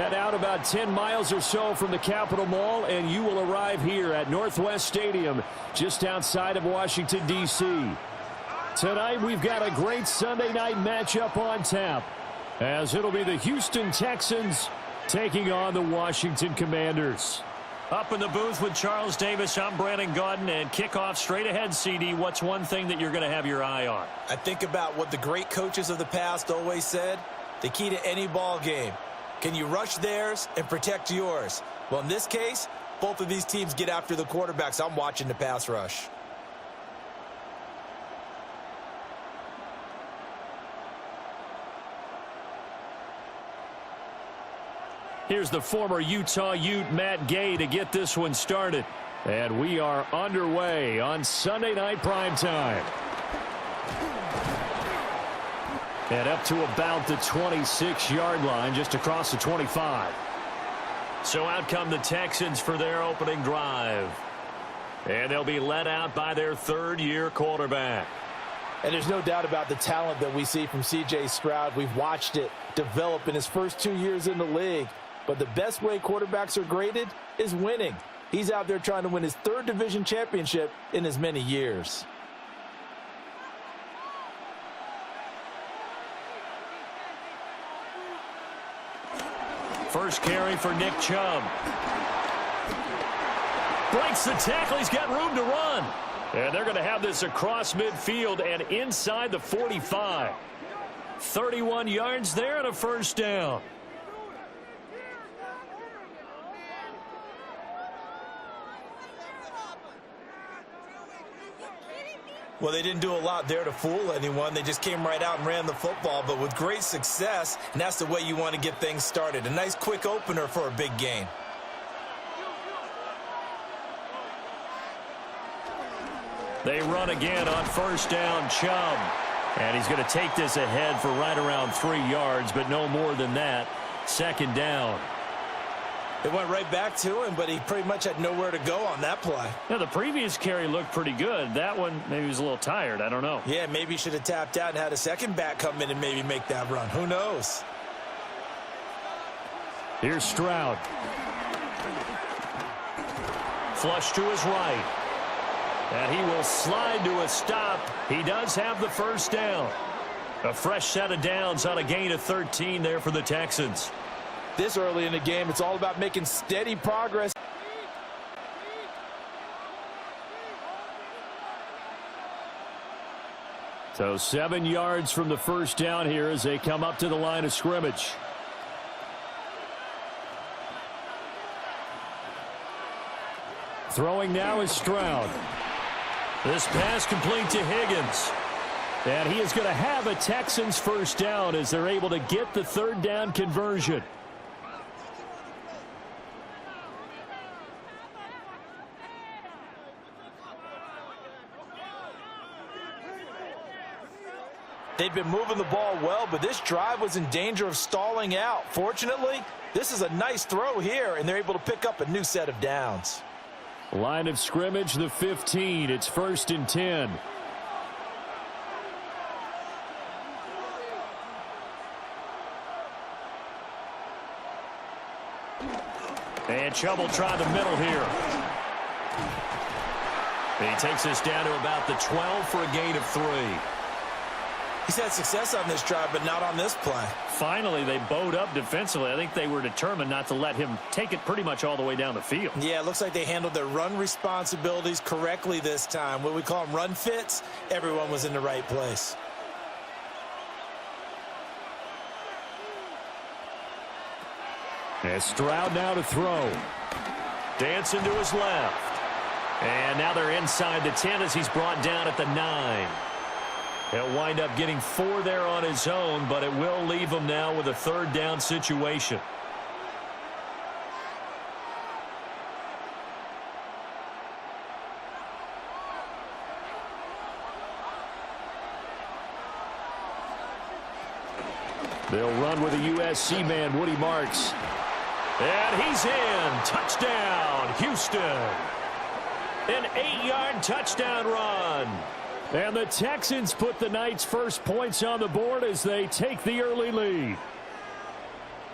Head out about 10 miles or so from the Capitol Mall, and you will arrive here at Northwest Stadium, just outside of Washington, D.C. Tonight, we've got a great Sunday night matchup on tap, as it'll be the Houston Texans taking on the Washington Commanders. Up in the booth with Charles Davis, I'm Brandon Gaudin, and kickoff straight ahead, CD. What's one thing that you're going to have your eye on? I think about what the great coaches of the past always said. The key to any ball game. Can you rush theirs and protect yours? Well, in this case, both of these teams get after the quarterbacks. I'm watching the pass rush. Here's the former Utah Ute, Matt Gay, to get this one started. And we are underway on Sunday Night Primetime. And up to about the 26-yard line, just across the 25. So out come the Texans for their opening drive. And they'll be led out by their third-year quarterback. And there's no doubt about the talent that we see from C.J. Stroud. We've watched it develop in his first 2 years in the league. But the best way quarterbacks are graded is winning. He's out there trying to win his third division championship in as many years. First carry for Nick Chubb. Breaks the tackle. He's got room to run. And they're going to have this across midfield and inside the 45. 31 yards there and a first down. Well, they didn't do a lot there to fool anyone. They just came right out and ran the football, but with great success, and that's the way you want to get things started. A nice quick opener for a big gain. They run again on first down, Chubb. And he's going to take this ahead for right around 3 yards, but no more than that. Second down. It went right back to him, but he pretty much had nowhere to go on that play. Yeah, the previous carry looked pretty good. That one, maybe he was a little tired. I don't know. Yeah, maybe he should have tapped out and had a second back come in and maybe make that run. Who knows? Here's Stroud. Flush to his right. And he will slide to a stop. He does have the first down. A fresh set of downs on a gain of 13 there for the Texans. This early in the game, it's all about making steady progress. So 7 yards from the first down here as they come up to the line of scrimmage. Throwing now is Stroud. This pass complete to Higgins. And he is going to have a Texans first down as they're able to get the third down conversion. They've been moving the ball well, but this drive was in danger of stalling out. Fortunately, this is a nice throw here, and they're able to pick up a new set of downs. Line of scrimmage, the 15. It's 1st and 10. And Chubb will try the middle here. He takes us down to about the 12 for a gain of 3. He's had success on this drive, but not on this play. Finally, they bowed up defensively. I think they were determined not to let him take it pretty much all the way down the field. Yeah, it looks like they handled their run responsibilities correctly this time. What we call them run fits, everyone was in the right place. And Stroud now to throw. Dancing to his left. And now they're inside the 10 as he's brought down at the 9. He'll wind up getting 4 there on his own, but it will leave him now with a third down situation. They'll run with a USC man, Woody Marks. And he's in. Touchdown, Houston. An 8-yard touchdown run. And the Texans put the night's first points on the board as they take the early lead.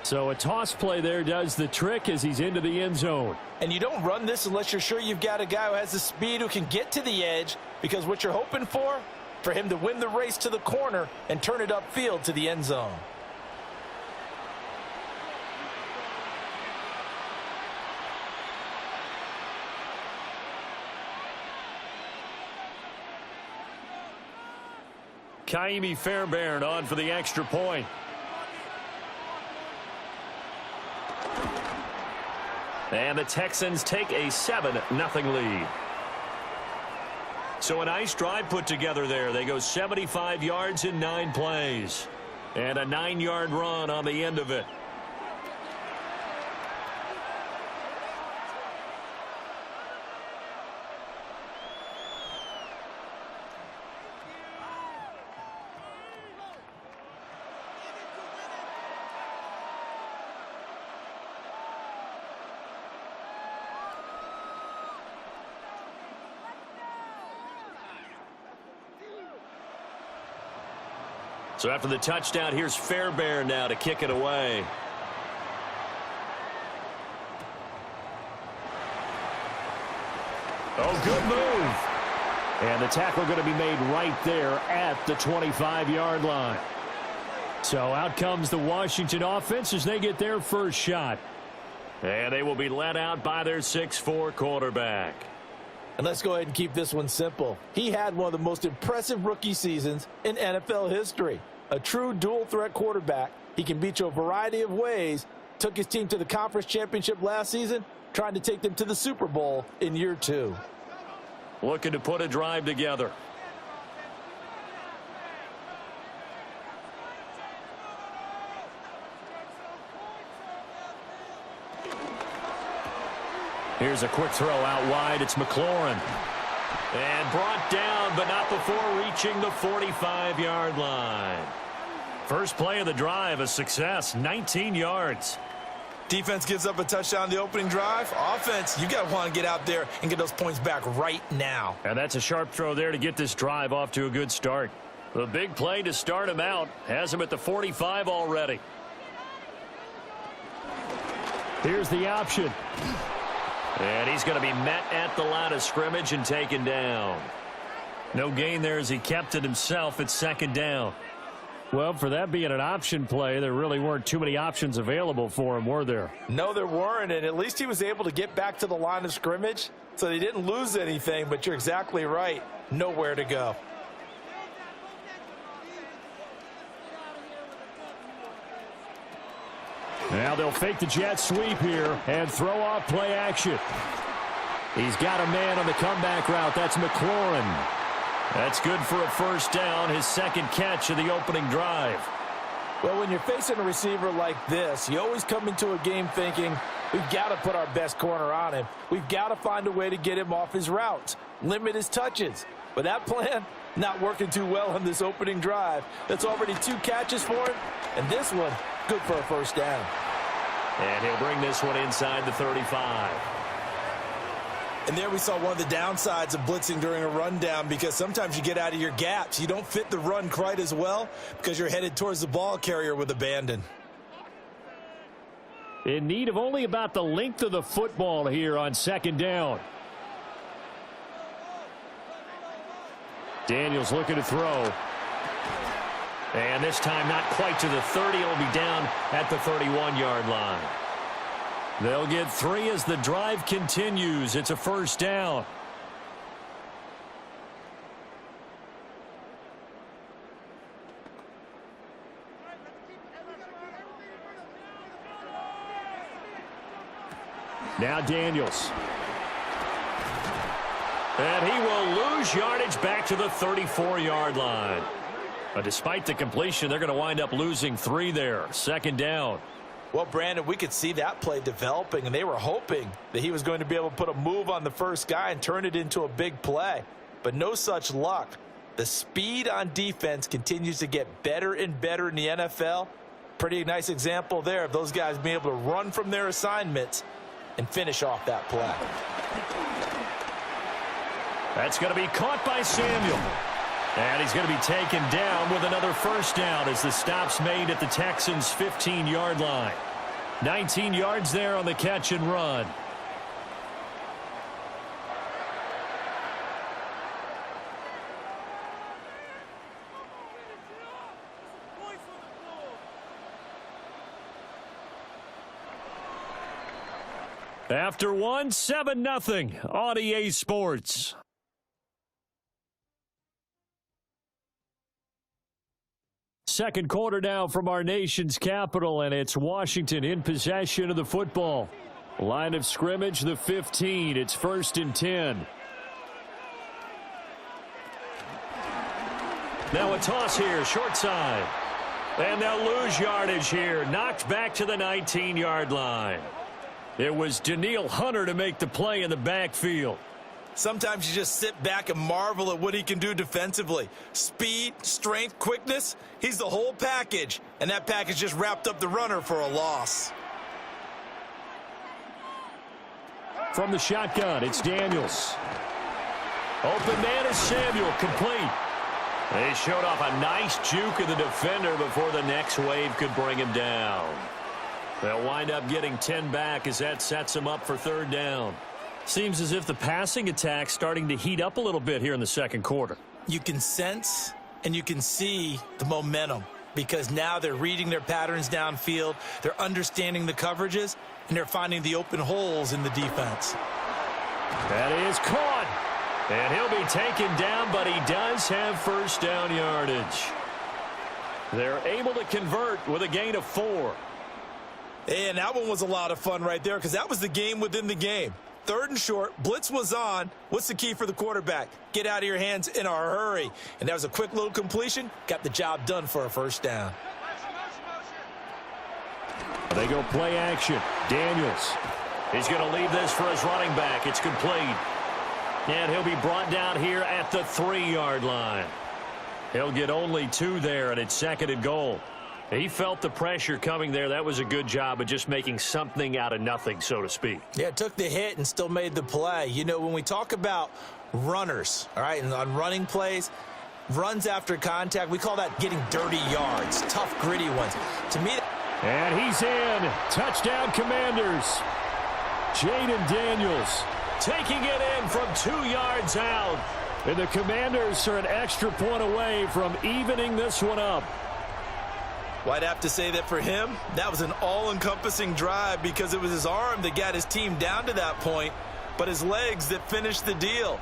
So a toss play there does the trick as he's into the end zone. And you don't run this unless you're sure you've got a guy who has the speed who can get to the edge, because what you're hoping for him to win the race to the corner and turn it upfield to the end zone. Kaimi Fairbairn on for the extra point. And the Texans take a 7-0 lead. So a nice drive put together there. They go 75 yards in 9 plays. And a 9-yard run on the end of it. So after the touchdown, here's Fairbairn now to kick it away. Oh, good move. And the tackle going to be made right there at the 25-yard line. So out comes the Washington offense as they get their first shot. And they will be let out by their 6'4" quarterback. And let's go ahead and keep this one simple. He had one of the most impressive rookie seasons in NFL history. A true dual-threat quarterback. He can beat you a variety of ways. Took his team to the conference championship last season, trying to take them to the Super Bowl in year 2. Looking to put a drive together. Here's a quick throw out wide. It's McLaurin. And brought down, but not before reaching the 45-yard line. First play of the drive, a success, 19 yards. Defense gives up a touchdown the opening drive. Offense, you got to want to get out there and get those points back right now. And that's a sharp throw there to get this drive off to a good start. The big play to start him out has him at the 45 already. Here's the option. And he's going to be met at the line of scrimmage and taken down. No gain there as he kept it himself at second down. Well, for that being an option play, there really weren't too many options available for him, were there? No, there weren't, and at least he was able to get back to the line of scrimmage, so they didn't lose anything, but you're exactly right. Nowhere to go. Now they'll fake the jet sweep here and throw off play action. He's got a man on the comeback route. That's McLaurin. That's good for a first down, his second catch of the opening drive. Well, when you're facing a receiver like this, you always come into a game thinking, we've got to put our best corner on him. We've got to find a way to get him off his routes, limit his touches. But that plan, not working too well on this opening drive. That's already 2 catches for him, and this one, good for a first down. And he'll bring this one inside the 35. And there we saw one of the downsides of blitzing during a rundown, because sometimes you get out of your gaps. You don't fit the run quite as well because you're headed towards the ball carrier with abandon. In need of only about the length of the football here on second down. Daniels looking to throw. And this time not quite to the 30. It'll be down at the 31-yard line. They'll get 3 as the drive continues. It's a first down. Now Daniels. And he will lose yardage back to the 34-yard line. But despite the completion, they're going to wind up losing 3 there. Second down. Well, Brandon, we could see that play developing, and they were hoping that he was going to be able to put a move on the first guy and turn it into a big play. But no such luck. The speed on defense continues to get better and better in the NFL. Pretty nice example there of those guys being able to run from their assignments and finish off that play. That's going to be caught by Samuel. And he's going to be taken down with another first down as the stop's made at the Texans' 15-yard line. 19 yards there on the catch and run. After one, 7-0 on EA Sports. Second quarter now from our nation's capital, and it's Washington in possession of the football. Line of scrimmage, the 15. It's 1st and 10. Now a toss here, short side. And they'll lose yardage here. Knocked back to the 19-yard line. It was Danielle Hunter to make the play in the backfield. Sometimes you just sit back and marvel at what he can do defensively. Speed, strength, quickness, he's the whole package. And that package just wrapped up the runner for a loss. From the shotgun, it's Daniels. Open man is Samuel, complete. They showed off a nice juke of the defender before the next wave could bring him down. They'll wind up getting 10 back as that sets them up for 3rd down. Seems as if the passing attack's starting to heat up a little bit here in the second quarter. You can sense and you can see the momentum because now they're reading their patterns downfield, they're understanding the coverages, and they're finding the open holes in the defense. That is caught. And he'll be taken down, but he does have 1st down yardage. They're able to convert with a gain of 4. And that one was a lot of fun right there because that was the game within the game. 3rd and short, blitz was on. What's the key for the quarterback? Get out of your hands in a hurry. And that was a quick little completion. Got the job done for a 1st down. They go play action. Daniels. He's going to leave this for his running back. It's complete. And he'll be brought down here at the 3-yard line. He'll get only 2 there, and it's 2nd and goal. He felt the pressure coming there. That was a good job of just making something out of nothing, so to speak. Yeah, took the hit and still made the play. You know, when we talk about runners, all right, and on running plays, runs after contact, we call that getting dirty yards, tough, gritty ones. To me, and he's in. Touchdown, Commanders. Jaden Daniels taking it in from 2 yards out. And the Commanders are an extra point away from evening this one up. Well, I'd have to say that for him, that was an all-encompassing drive because it was his arm that got his team down to that point, but his legs that finished the deal.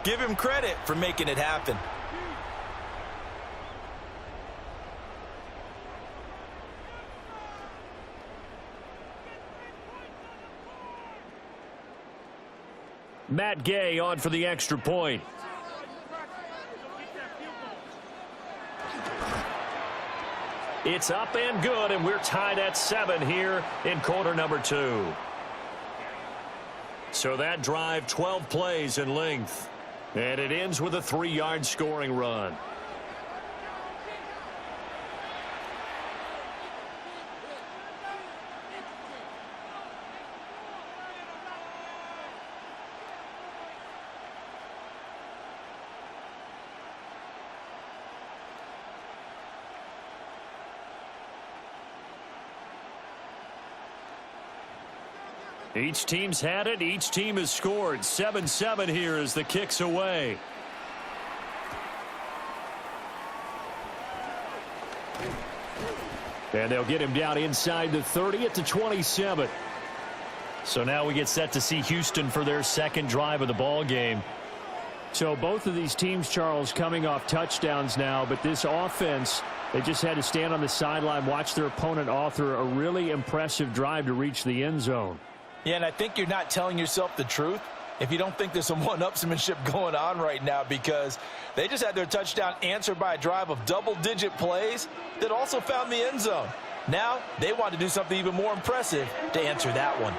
Give him credit for making it happen. Matt Gay on for the extra point. It's up and good, and we're tied at 7 here in quarter number 2. So that drive, 12 plays in length. And it ends with a 3-yard scoring run. Each team's had it. Each team has scored. 7-7 here as the kick's away. And they'll get him down inside the 30 at the 27. So now we get set to see Houston for their 2nd drive of the ball game. So both of these teams, Charles, coming off touchdowns now, but this offense, they just had to stand on the sideline, watch their opponent author a really impressive drive to reach the end zone. Yeah, and I think you're not telling yourself the truth if you don't think there's some one-upsmanship going on right now because they just had their touchdown answered by a drive of double-digit plays that also found the end zone. Now they want to do something even more impressive to answer that one.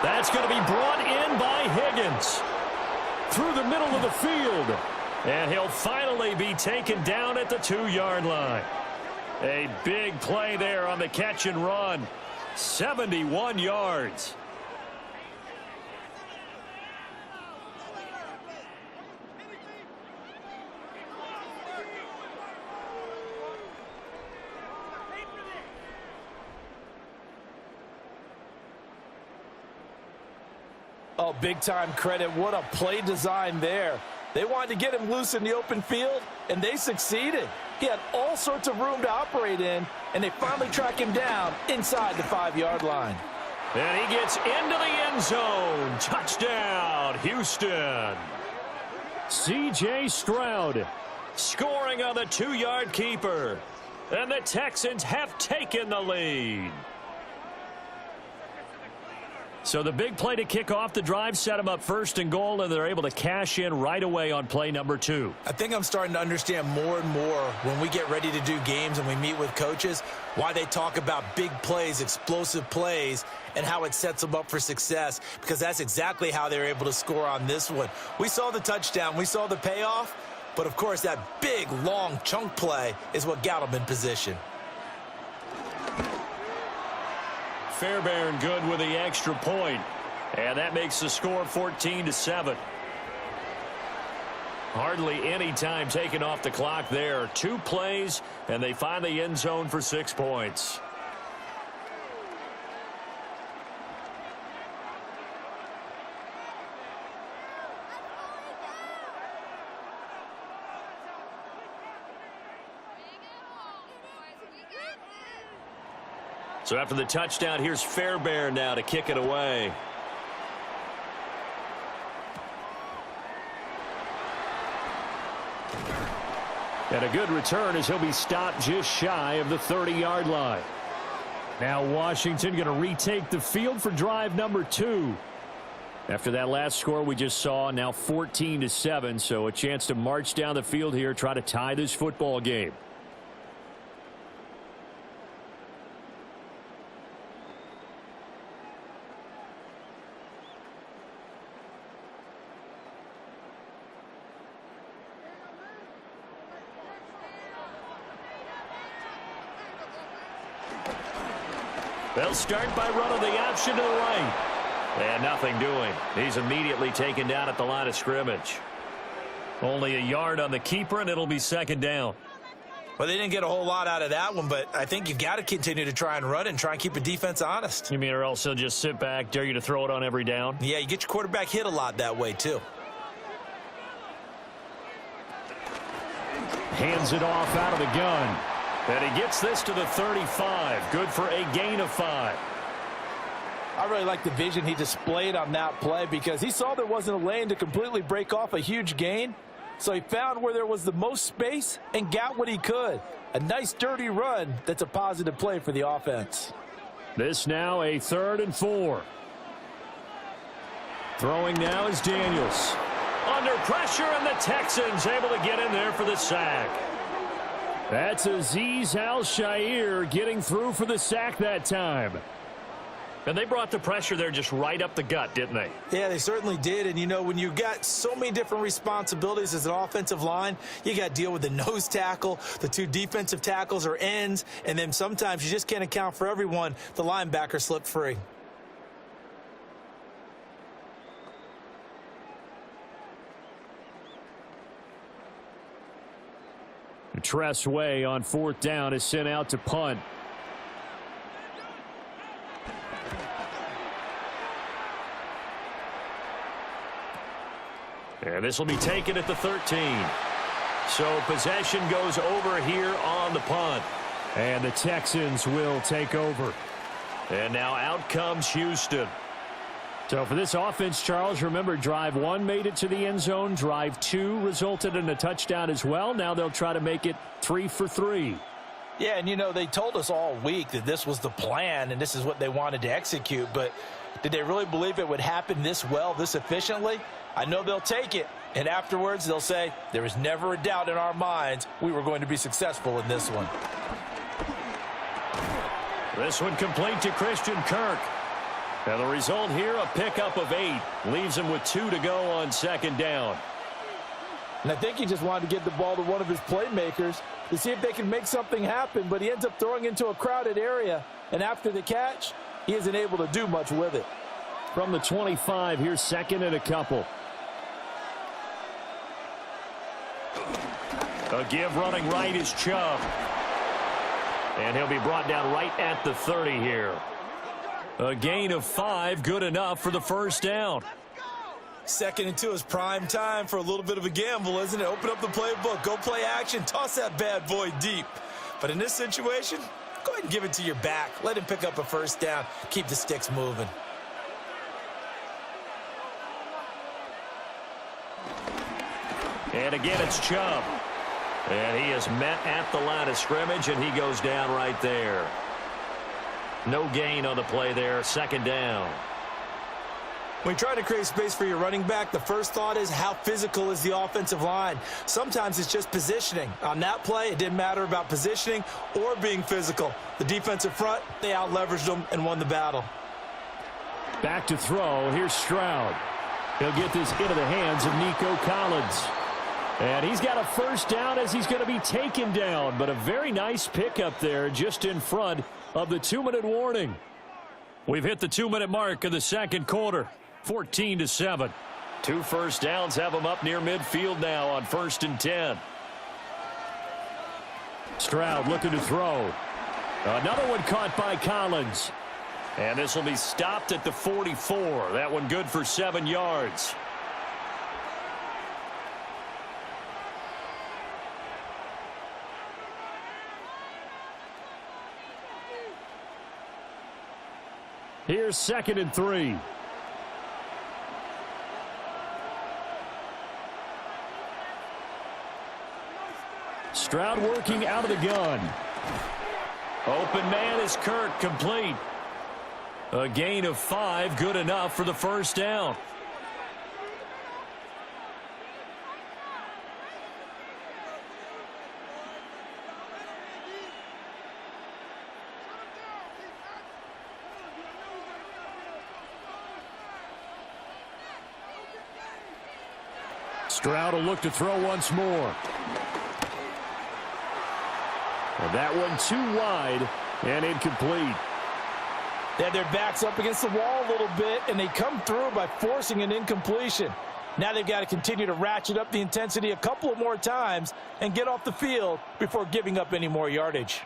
That's going to be brought in by Higgins through the middle of the field. And he'll finally be taken down at the 2-yard line. A big play there on the catch and run. 71 yards. Oh, big-time credit. What a play design there. They wanted to get him loose in the open field, and they succeeded. He had all sorts of room to operate in, and they finally track him down inside the 5-yard line. And he gets into the end zone. Touchdown, Houston. C.J. Stroud scoring on the 2-yard keeper. And the Texans have taken the lead. So the big play to kick off the drive set them up 1st and goal, and they're able to cash in right away on play number 2. I think I'm starting to understand more and more when we get ready to do games and we meet with coaches why they talk about big plays, explosive plays, and how it sets them up for success, because that's exactly how they're able to score on this one. We saw the touchdown. We saw the payoff. But, of course, that big, long chunk play is what got them in position. Fairbairn good with the extra point. And that makes the score 14-7. Hardly any time taken off the clock there. 2 plays, and they find the end zone for 6 points. So after the touchdown, here's Fairbairn now to kick it away. And a good return as he'll be stopped just shy of the 30-yard line. Now Washington going to retake the field for drive number 2. After that last score we just saw, now 14-7, so a chance to march down the field here, try to tie this football game. They'll start by running the option to the right. And nothing doing. He's immediately taken down at the line of scrimmage. Only a yard on the keeper, and it'll be 2nd down. Well, they didn't get a whole lot out of that one, but I think you've got to continue to try and run and try and keep the defense honest. You mean or else he'll just sit back, dare you to throw it on every down? Yeah, you get your quarterback hit a lot that way, too. Hands it off out of the gun. And he gets this to the 35. Good for a gain of 5. I really like the vision he displayed on that play because he saw there wasn't a lane to completely break off a huge gain. So he found where there was the most space and got what he could. A nice dirty run that's a positive play for the offense. This now a 3rd and 4. Throwing now is Daniels. Under pressure, and the Texans able to get in there for the sack. That's Azeez Al-Shaair getting through for the sack that time. And they brought the pressure there just right up the gut, didn't they? Yeah, they certainly did. And, you know, when you've got so many different responsibilities as an offensive line, you got to deal with the nose tackle, the 2 defensive tackles or ends, and then sometimes you just can't account for everyone. The linebacker slipped free. Tress Way on 4th down is sent out to punt. And this will be taken at the 13. So possession goes over here on the punt. And the Texans will take over. And now out comes Houston. So for this offense, Charles, remember, drive 1 made it to the end zone. Drive 2 resulted in a touchdown as well. Now they'll try to make it 3 for 3. Yeah, and, you know, they told us all week that this was the plan and this is what they wanted to execute. But did they really believe it would happen this well, this efficiently? I know they'll take it. And afterwards, they'll say, there was never a doubt in our minds we were going to be successful in this one. This one complete to Christian Kirk. Now the result here, a pickup of 8. Leaves him with 2 to go on 2nd down. And I think he just wanted to get the ball to one of his playmakers to see if they can make something happen, but he ends up throwing into a crowded area. And after the catch, he isn't able to do much with it. From the 25, here's 2nd and a couple. A give running right is Chubb. And he'll be brought down right at the 30 here. A gain of 5, good enough for the 1st down. 2nd and 2 is prime time for a little bit of a gamble, isn't it? Open up the playbook, go play action, toss that bad boy deep. But in this situation, go ahead and give it to your back. Let him pick up a first down. Keep the sticks moving. And again, it's Chubb. And he is met at the line of scrimmage, and he goes down right there. No gain on the play there, 2nd down. When you're trying to create space for your running back, the first thought is how physical is the offensive line. Sometimes it's just positioning. On that play, it didn't matter about positioning or being physical. The defensive front, they out-leveraged them and won the battle. Back to throw. Here's Stroud. He'll get this into the hands of Nico Collins. And he's got a first down as he's going to be taken down. But a very nice pickup there just in front of the 2-minute warning. We've hit the 2-minute mark of the 2nd quarter. 14-7. 2 first downs have them up near midfield now on 1st and 10. Stroud looking to throw. Another one caught by Collins. And this will be stopped at the 44. That one good for 7 yards. Here's 2nd and 3. Stroud working out of the gun. Open man is Kirk, complete. A gain of 5, good enough for the first down. Stroud will look to throw once more. And that one too wide and incomplete. They had their backs up against the wall a little bit, and they come through by forcing an incompletion. Now they've got to continue to ratchet up the intensity a couple of more times and get off the field before giving up any more yardage.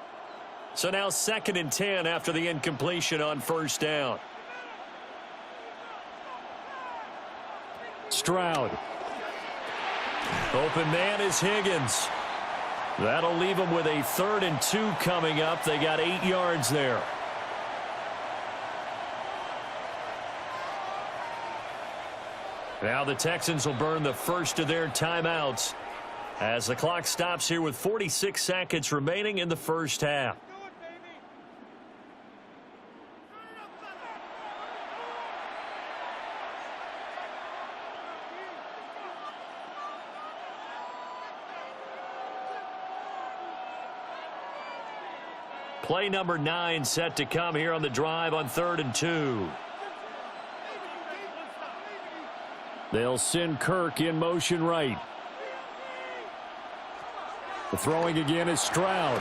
So now 2nd and 10 after the incompletion on first down. Stroud. Open man is Higgins. That'll leave them with a 3rd and 2 coming up. They got 8 yards there. Now the Texans will burn the first of their timeouts as the clock stops here with 46 seconds remaining in the first half. Play number 9 set to come here on the drive on 3rd and 2. They'll send Kirk in motion right. The throwing again is Stroud.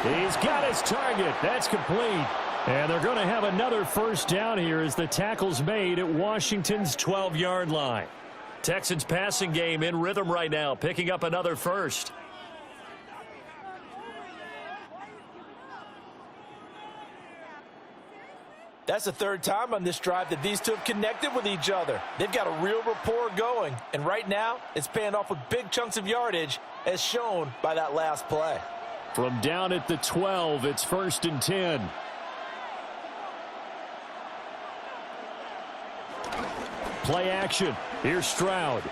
He's got his target. That's complete. And they're going to have another first down here as the tackle's made at Washington's 12-yard line. Texans passing game in rhythm right now, picking up another first. That's the 3rd time on this drive that these two have connected with each other. They've got a real rapport going, and right now it's paying off with big chunks of yardage as shown by that last play. From down at the 12, it's 1st and 10. Play action. Here's Stroud.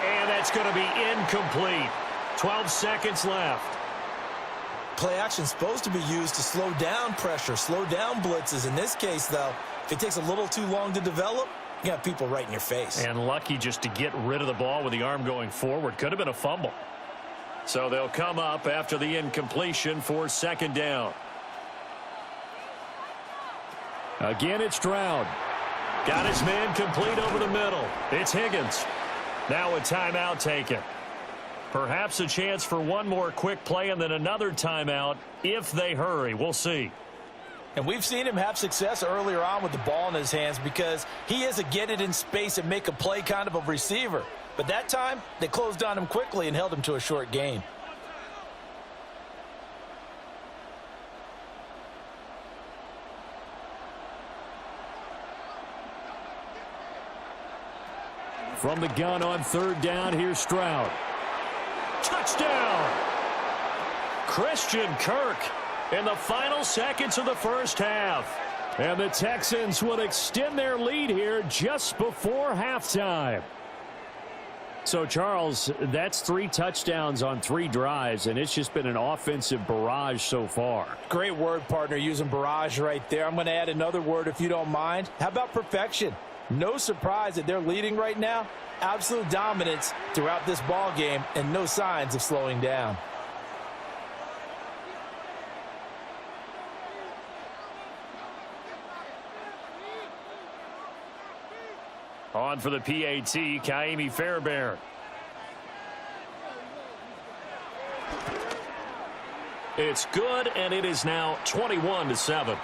And that's going to be incomplete. 12 seconds left. Play action is supposed to be used to slow down pressure, slow down blitzes. In this case, though, if it takes a little too long to develop, you got people right in your face. And lucky just to get rid of the ball with the arm going forward. Could have been a fumble. So they'll come up after the incompletion for 2nd down. Again, it's Stroud. Got his man complete over the middle. It's Higgins. Now a timeout taken. Perhaps a chance for one more quick play and then another timeout if they hurry. We'll see. And we've seen him have success earlier on with the ball in his hands because he is a get it in space and make a play kind of a receiver. But that time, they closed on him quickly and held him to a short gain. From the gun on third down, here's Stroud. Touchdown! Christian Kirk in the final seconds of the first half. And the Texans will extend their lead here just before halftime. So, Charles, that's 3 touchdowns on 3 drives, and it's just been an offensive barrage so far. Great word, partner, using barrage right there. I'm going to add another word if you don't mind. How about perfection? No surprise that they're leading right now. Absolute dominance throughout this ball game and no signs of slowing down. On for the PAT, Kaimi Fairbairn. It's good, and it is now 21-7.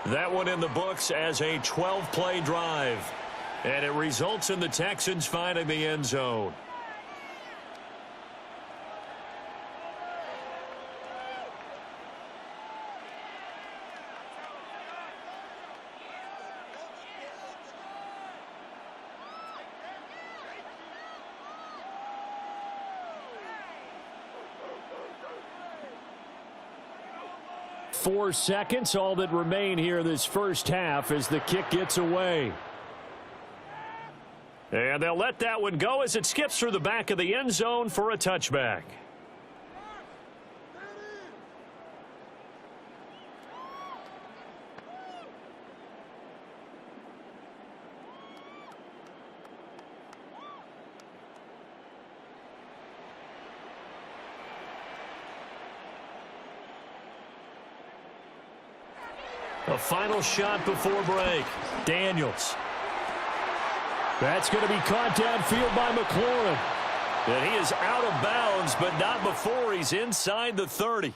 That one in the books as a 12-play drive. And it results in the Texans finding the end zone. Four seconds, all that remain here this first half as the kick gets away. And they'll let that one go as it skips through the back of the end zone for a touchback. A final shot before break. Daniels. That's going to be caught downfield by McLaurin. And he is out of bounds, but not before he's inside the 30.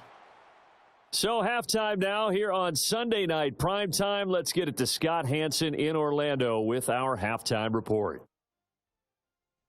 So halftime now here on Sunday Night Primetime. Let's get it to Scott Hanson in Orlando with our halftime report.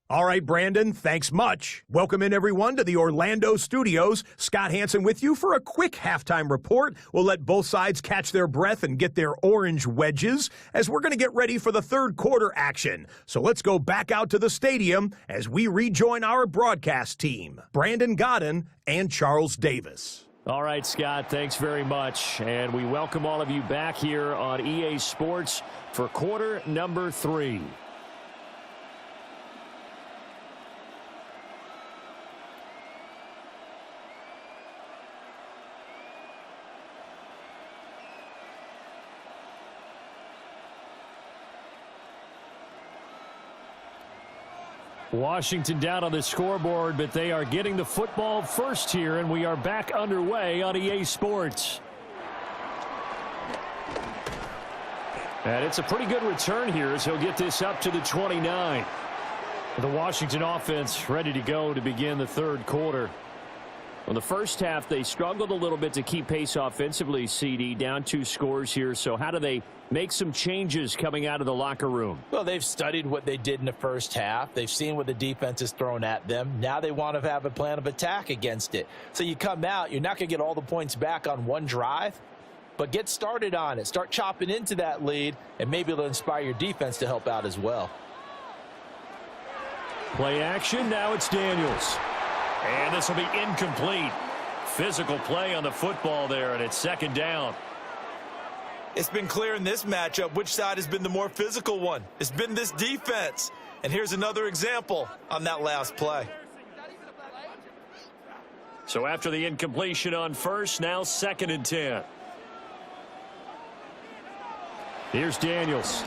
All right, Brandon, thanks much. Welcome in, everyone, to the Orlando studios. Scott Hanson with you for a quick halftime report. We'll let both sides catch their breath and get their orange wedges as we're going to get ready for the third quarter action. So let's go back out to the stadium as we rejoin our broadcast team, Brandon Godden and Charles Davis. All right, Scott, thanks very much. And we welcome all of you back here on EA Sports for quarter number 3. Washington down on the scoreboard, but they are getting the football first here, and we are back underway on EA Sports. And it's a pretty good return here as he'll get this up to the 29. The Washington offense ready to go to begin the third quarter. Well, the first half, they struggled a little bit to keep pace offensively, CD, down 2 scores here. So how do they make some changes coming out of the locker room? Well, they've studied what they did in the first half. They've seen what the defense has thrown at them. Now they want to have a plan of attack against it. So you come out, you're not going to get all the points back on one drive, but get started on it. Start chopping into that lead, and maybe it'll inspire your defense to help out as well. Play action, now it's Daniels. And this will be incomplete. Physical play on the football there, and it's second down. It's been clear in this matchup which side has been the more physical one. It's been this defense. And here's another example on that last play. So after the incompletion on first, now 2nd and 10. Here's Daniels.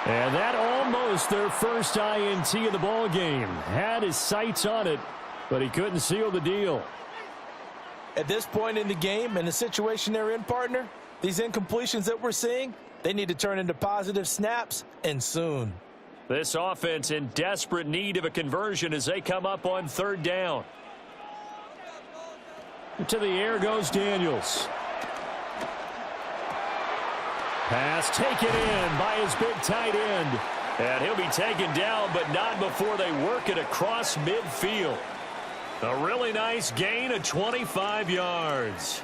And that almost their first INT of the ball game. Had his sights on it, but he couldn't seal the deal. At this point in the game, in the situation they're in, partner, these incompletions that we're seeing, they need to turn into positive snaps, and soon. This offense in desperate need of a conversion as they come up on 3rd down. To the air goes Daniels. Pass taken in by his big tight end. And he'll be taken down, but not before they work it across midfield. A really nice gain of 25 yards.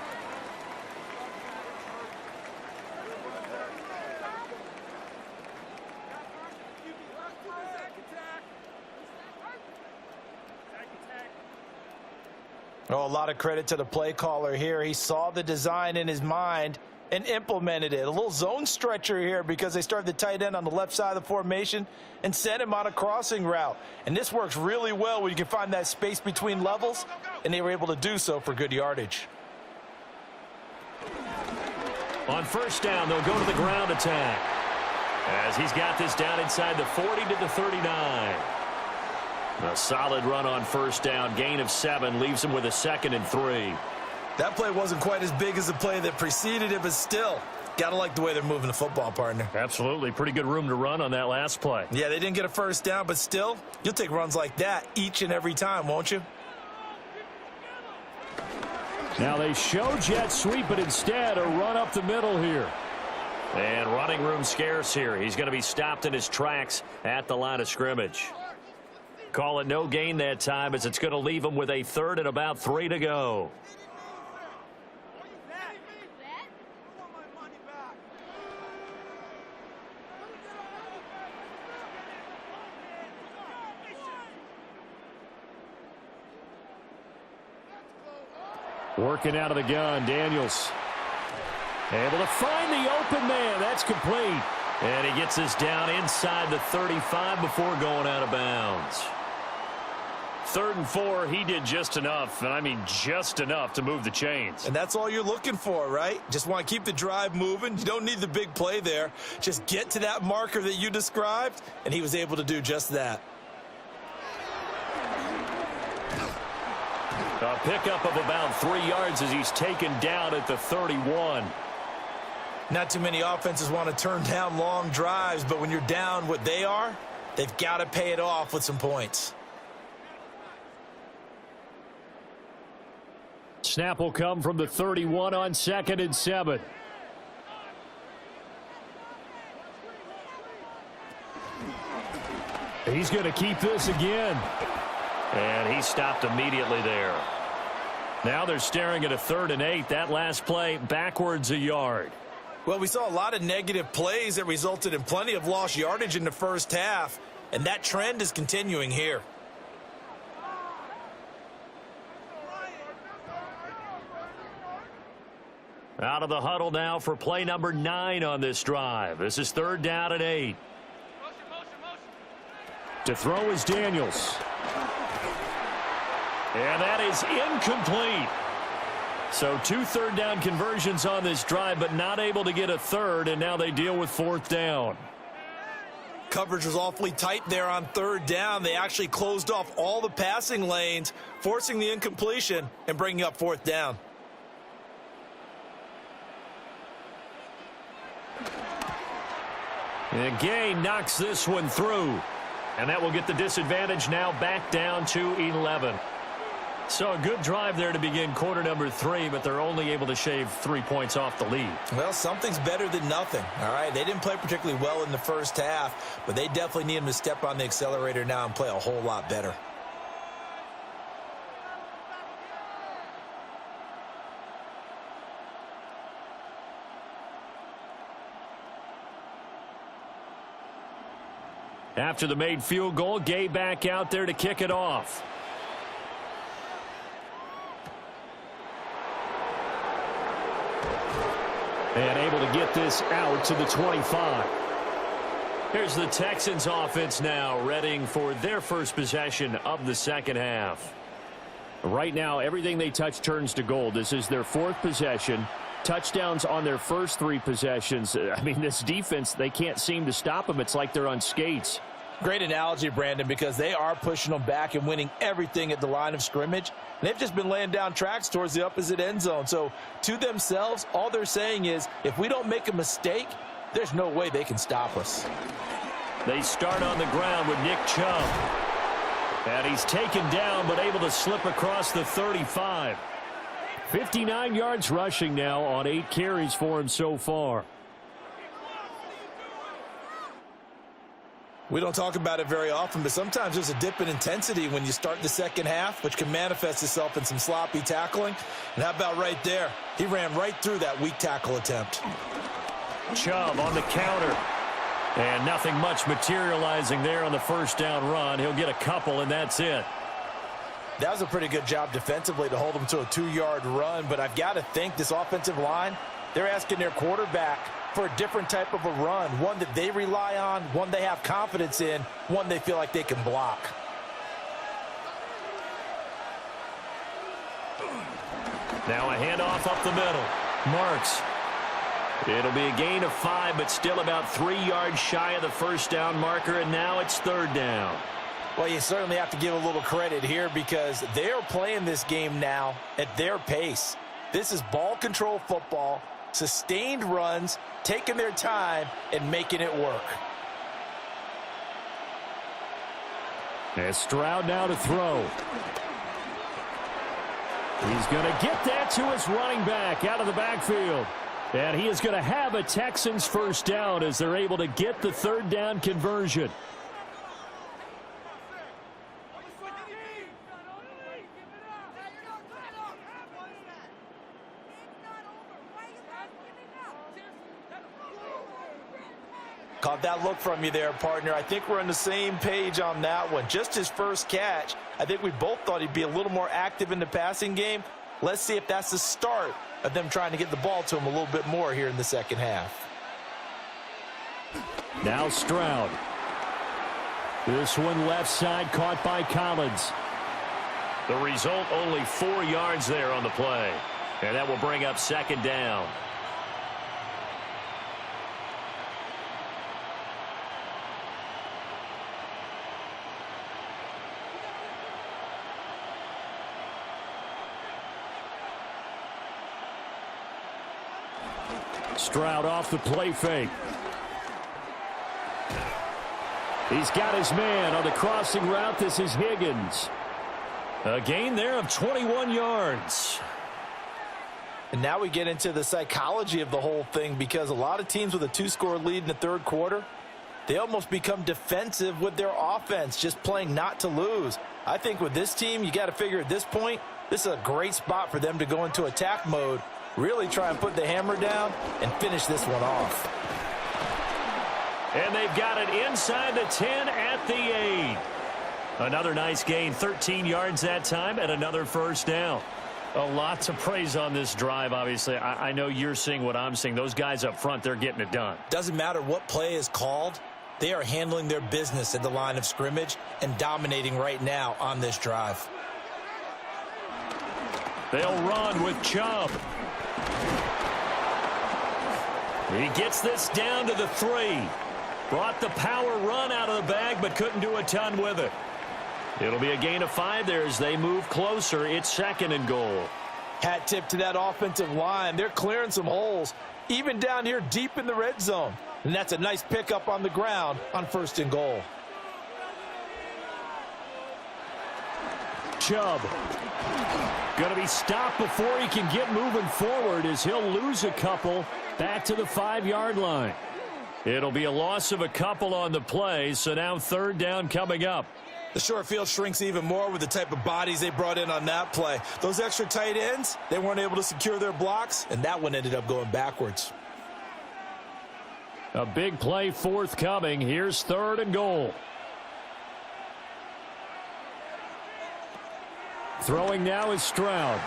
Oh, a lot of credit to the play caller here. He saw the design in his mind and implemented it. A little zone stretcher here because they started the tight end on the left side of the formation and sent him on a crossing route. And this works really well when you can find that space between levels, and they were able to do so for good yardage. On first down, they'll go to the ground attack as he's got this down inside the 40 to the 39. A solid run on first down, gain of 7, leaves him with a 2nd and 3. That play wasn't quite as big as the play that preceded it, but still, gotta like the way they're moving the football, partner. Absolutely. Pretty good room to run on that last play. Yeah, they didn't get a first down, but still, you'll take runs like that each and every time, won't you? Now they show jet sweep, but instead a run up the middle here. And running room scarce here. He's going to be stopped in his tracks at the line of scrimmage. Call it no gain that time as it's going to leave him with a 3rd and about 3 to go. Working out of the gun, Daniels. Able to find the open man. That's complete. And he gets this down inside the 35 before going out of bounds. 3rd and 4, he did just enough, and I mean just enough to move the chains. And that's all you're looking for, right? Just want to keep the drive moving. You don't need the big play there. Just get to that marker that you described, and he was able to do just that. A pickup of about 3 yards as he's taken down at the 31. Not too many offenses want to turn down long drives, but when you're down what they are, they've got to pay it off with some points. Snap will come from the 31 on 2nd and 7. He's going to keep this again. And he stopped immediately there. Now they're staring at a 3rd and 8. That last play backwards a yard. Well, we saw a lot of negative plays that resulted in plenty of lost yardage in the first half, and that trend is continuing here. Out of the huddle now for play number 9 on this drive. This is 3rd down and 8. To throw is Daniels. And that is incomplete. So 2 third down conversions on this drive, but not able to get a 3rd, and now they deal with 4th down. Coverage was awfully tight there on 3rd down. They actually closed off all the passing lanes, forcing the incompletion and bringing up 4th down. And Gay knocks this one through. And that will get the disadvantage now back down to 11. So a good drive there to begin quarter number 3, but they're only able to shave 3 points off the lead. Well, something's better than nothing, all right? They didn't play particularly well in the first half, but they definitely need them to step on the accelerator now and play a whole lot better. After the made field goal, Gay back out there to kick it off. And able to get this out to the 25. Here's the Texans offense now, readying for their first possession of the second half. Right now, everything they touch turns to gold. This is their 4th possession. Touchdowns on their first 3 possessions. I mean, this defense, they can't seem to stop them. It's like they're on skates. Great analogy, Brandon, because they are pushing them back and winning everything at the line of scrimmage. And they've just been laying down tracks towards the opposite end zone. So to themselves, all they're saying is, if we don't make a mistake, there's no way they can stop us. They start on the ground with Nick Chubb. And he's taken down, but able to slip across the 35. 59 yards rushing now on 8 carries for him so far. We don't talk about it very often, but sometimes there's a dip in intensity when you start the second half, which can manifest itself in some sloppy tackling. And how about right there? He ran right through that weak tackle attempt. Chubb on the counter. And nothing much materializing there on the first down run. He'll get a couple, and that's it. That was a pretty good job defensively to hold them to a 2-yard run, but I've got to think this offensive line, they're asking their quarterback for a different type of a run, one that they rely on, one they have confidence in, one they feel like they can block. Now a handoff up the middle. Marks. It'll be a gain of 5, but still about 3 yards shy of the first down marker, and now it's 3rd down. Well, you certainly have to give a little credit here because they're playing this game now at their pace. This is ball control football, sustained runs, taking their time, and making it work. And Stroud now to throw. He's going to get that to his running back out of the backfield. And he is going to have a Texans first down as they're able to get the 3rd down conversion. Caught that look from you there, partner. I think we're on the same page on that one. Just his first catch. I think we both thought he'd be a little more active in the passing game. Let's see if that's the start of them trying to get the ball to him a little bit more here in the second half. Now Stroud. This one left side caught by Collins. The result, only 4 yards there on the play. And that will bring up 2nd down. Stroud off the play fake. He's got his man on the crossing route. This is Higgins. A gain there of 21 yards. And now we get into the psychology of the whole thing because a lot of teams with a 2-score lead in the 3rd quarter, they almost become defensive with their offense, just playing not to lose. I think with this team, you got to figure at this point, this is a great spot for them to go into attack mode, really try and put the hammer down and finish this one off. And they've got it inside the 10 at the 8. Another nice gain, 13 yards that time, and another first down. A lot to praise on this drive, obviously. I know you're seeing what I'm seeing. Those guys up front, they're getting it done. Doesn't matter what play is called. They are handling their business at the line of scrimmage and dominating right now on this drive. They'll run with Chubb. He gets this down to the 3. Brought the power run out of the bag, but couldn't do a ton with it. It'll be a gain of 5 there as they move closer. It's 2nd and goal. Hat tip to that offensive line. They're clearing some holes, even down here deep in the red zone. And that's a nice pickup on the ground on 1st and goal. Chubb. Going to be stopped before he can get moving forward as he'll lose a couple back to the 5-yard line. It'll be a loss of a couple on the play, so now 3rd down coming up. The short field shrinks even more with the type of bodies they brought in on that play. Those extra tight ends, they weren't able to secure their blocks, and that one ended up going backwards. A big play forthcoming. Here's 3rd and goal. Throwing now is Stroud.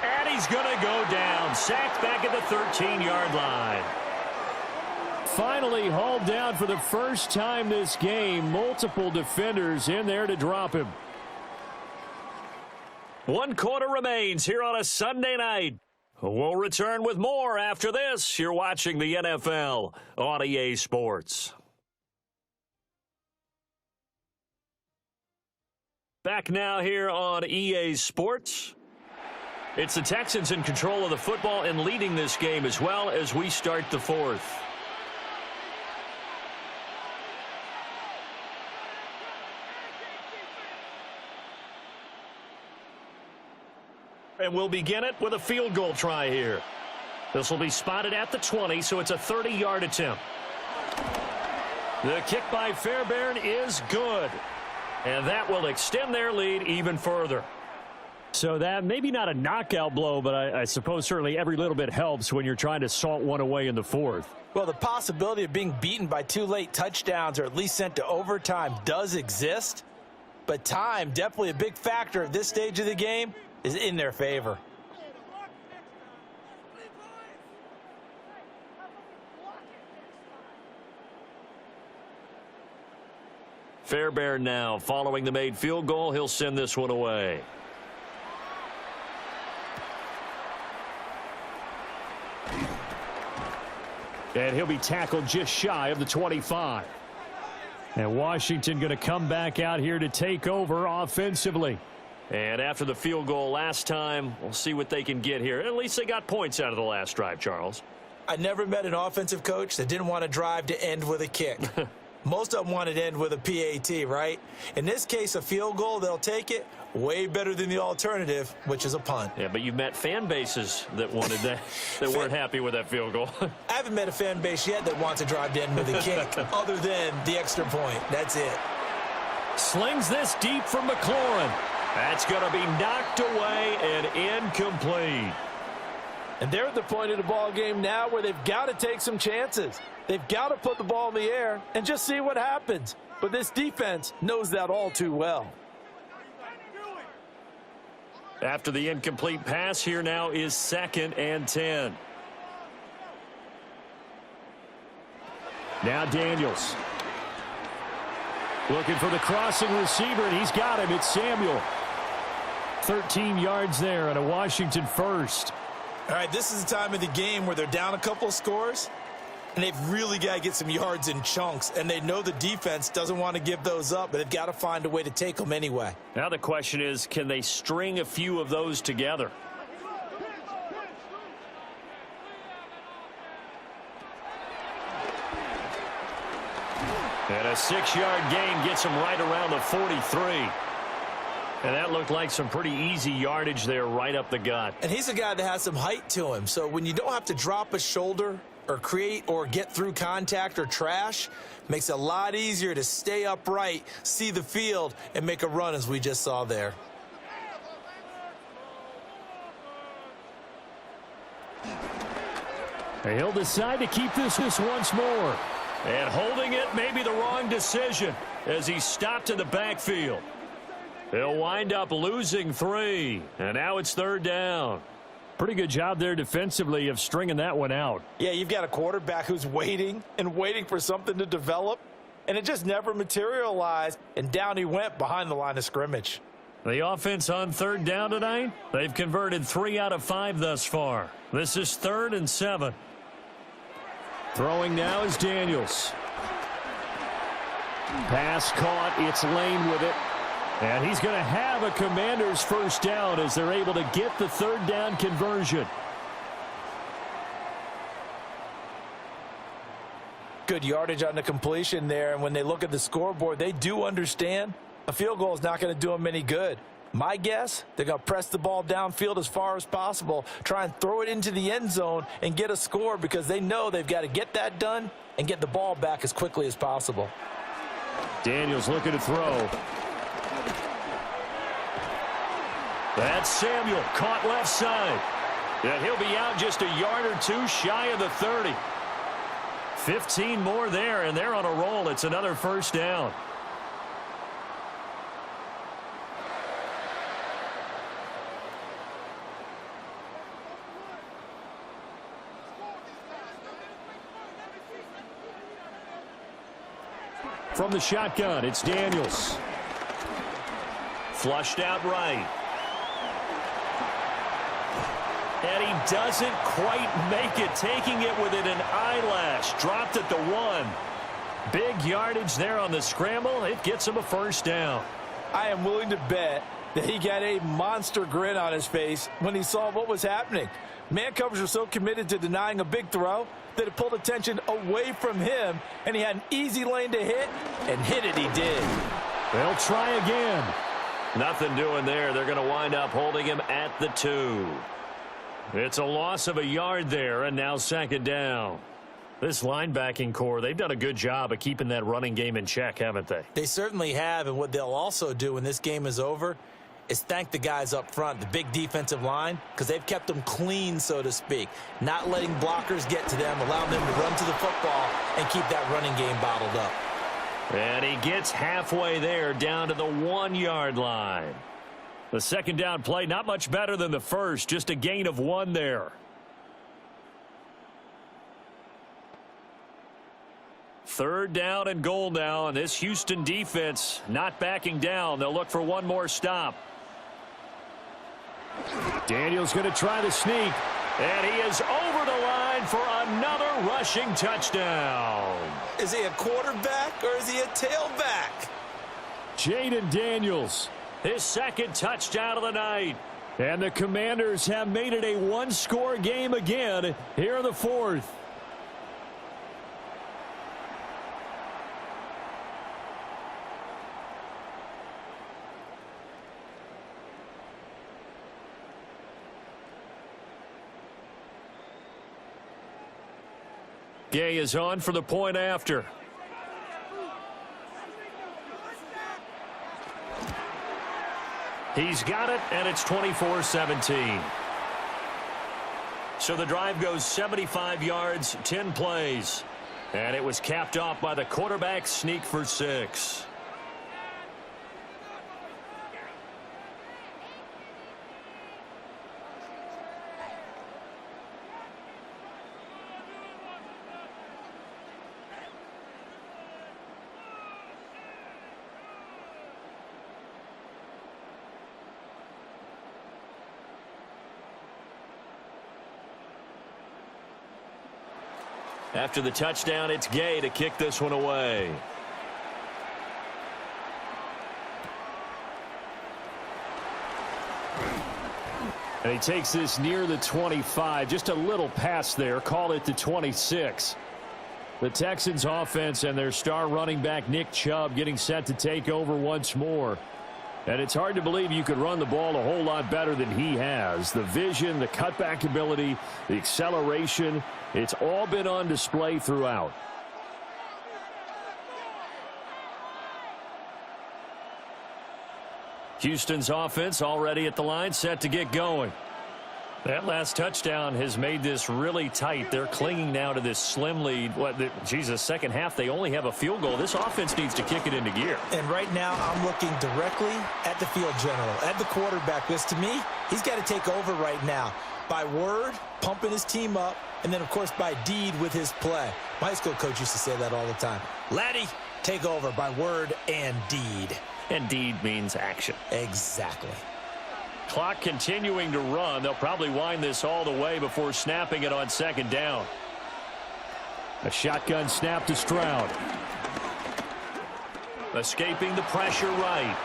And he's going to go down. Sacked back at the 13-yard line. Finally hauled down for the first time this game. Multiple defenders in there to drop him. 1 quarter remains here on a Sunday night. We'll return with more after this. You're watching the NFL on EA Sports. Back now here on EA Sports. It's the Texans in control of the football and leading this game as well as we start the 4th. And we'll begin it with a field goal try here. This will be spotted at the 20, so it's a 30-yard attempt. The kick by Fairbairn is good. And that will extend their lead even further. So that maybe not a knockout blow, but I suppose certainly every little bit helps when you're trying to salt one away in the 4th. Well, the possibility of being beaten by 2 late touchdowns or at least sent to overtime does exist. but time, definitely a big factor at this stage of the game, is in their favor. Fairbairn now following the made field goal. He'll send this one away. And he'll be tackled just shy of the 25. And Washington going to come back out here to take over offensively. And after the field goal last time, we'll see what they can get here. At least they got points out of the last drive, Charles. I never met an offensive coach that didn't want to drive to end with a kick. Most of them wanted to end with a PAT, right? In this case, a field goal, they'll take it. Way better than the alternative, which is a punt. Yeah, but you've met fan bases that wanted that, that weren't happy with that field goal. I haven't met a fan base yet that wants to drive to end with a kick, other than the extra point. That's it. Slings this deep from McLaurin. That's going to be knocked away and incomplete. And they're at the point of the ball game now where they've got to take some chances. They've got to put the ball in the air and just see what happens. But this defense knows that all too well. After the incomplete pass, here now is 2nd and 10. Now Daniels. Looking for the crossing receiver, and he's got him. It's Samuel. 13 yards there and a Washington first. All right, this is the time of the game where they're down a couple of scores, and they've really got to get some yards in chunks, and they know the defense doesn't want to give those up, but they've got to find a way to take them anyway. Now the question is, can they string a few of those together? And a 6-yard gain gets him right around the 43. And that looked like some pretty easy yardage there right up the gut. And he's a guy that has some height to him, so when you don't have to drop a shoulder or create or get through contact or trash, makes it a lot easier to stay upright, see the field, and make a run as we just saw there. And he'll decide to keep this once more. And holding it may be the wrong decision as he stopped in the backfield. He'll wind up losing 3, and now it's 3rd down. Pretty good job there defensively of stringing that one out. Yeah, you've got a quarterback who's waiting and waiting for something to develop, and it just never materialized, and down he went behind the line of scrimmage. The offense on 3rd down tonight, they've converted 3 out of 5 thus far. This is 3rd and 7. Throwing now is Daniels. Pass caught. It's Lane with it. And he's going to have a Commander's first down as they're able to get the 3rd down conversion. Good yardage on the completion there, and when they look at the scoreboard, they do understand a field goal is not going to do them any good. My guess, they're going to press the ball downfield as far as possible, try and throw it into the end zone and get a score because they know they've got to get that done and get the ball back as quickly as possible. Daniels looking to throw. That's Samuel, caught left side. And he'll be out just a yard or 2 shy of the 30. 15 more there, and they're on a roll. It's another first down. From the shotgun, it's Daniels. Flushed out right. And he doesn't quite make it, taking it within an eyelash. Dropped at the 1. Big yardage there on the scramble. It gets him a first down. I am willing to bet that he got a monster grin on his face when he saw what was happening. Man coverage was so committed to denying a big throw that it pulled attention away from him, and he had an easy lane to hit, and hit it he did. They'll try again. Nothing doing there. They're going to wind up holding him at the 2. It's a loss of a yard there, and now 2nd down. This linebacking core, they've done a good job of keeping that running game in check, haven't they? They certainly have, and what they'll also do when this game is over is thank the guys up front, the big defensive line, because they've kept them clean, so to speak, not letting blockers get to them, allowing them to run to the football and keep that running game bottled up. And he gets halfway there, down to the 1-yard line. The second down play, not much better than the first, just a gain of 1 there. Third down and goal now, and this Houston defense not backing down. They'll look for one more stop. Daniels going to try the sneak. And he is over the line for another rushing touchdown. Is he a quarterback or is he a tailback? Jaden Daniels. His second touchdown of the night. And the Commanders have made it a one-score game again here in the fourth. Gay is on for the point after. He's got it, and it's 24-17. So the drive goes 75 yards, 10 plays. And it was capped off by the quarterback sneak for 6. After the touchdown, it's Gay to kick this one away. And he takes this near the 25. Just a little pass there. Call it the 26. The Texans offense and their star running back Nick Chubb getting set to take over once more. And it's hard to believe you could run the ball a whole lot better than he has. The vision, the cutback ability, the acceleration, it's all been on display throughout. Houston's offense already at the line, set to get going. That last touchdown has made this really tight. They're clinging now to this slim lead. Second half, they only have a field goal. This offense needs to kick it into gear. And right now, I'm looking directly at the field general, at the quarterback, because to me, he's got to take over right now. By word, pumping his team up, and then, of course, by deed with his play. My high school coach used to say that all the time. Laddie, take over by word and deed. And deed means action. Exactly. Clock continuing to run. They'll probably wind this all the way before snapping it on second down. A shotgun snap to Stroud. Escaping the pressure right.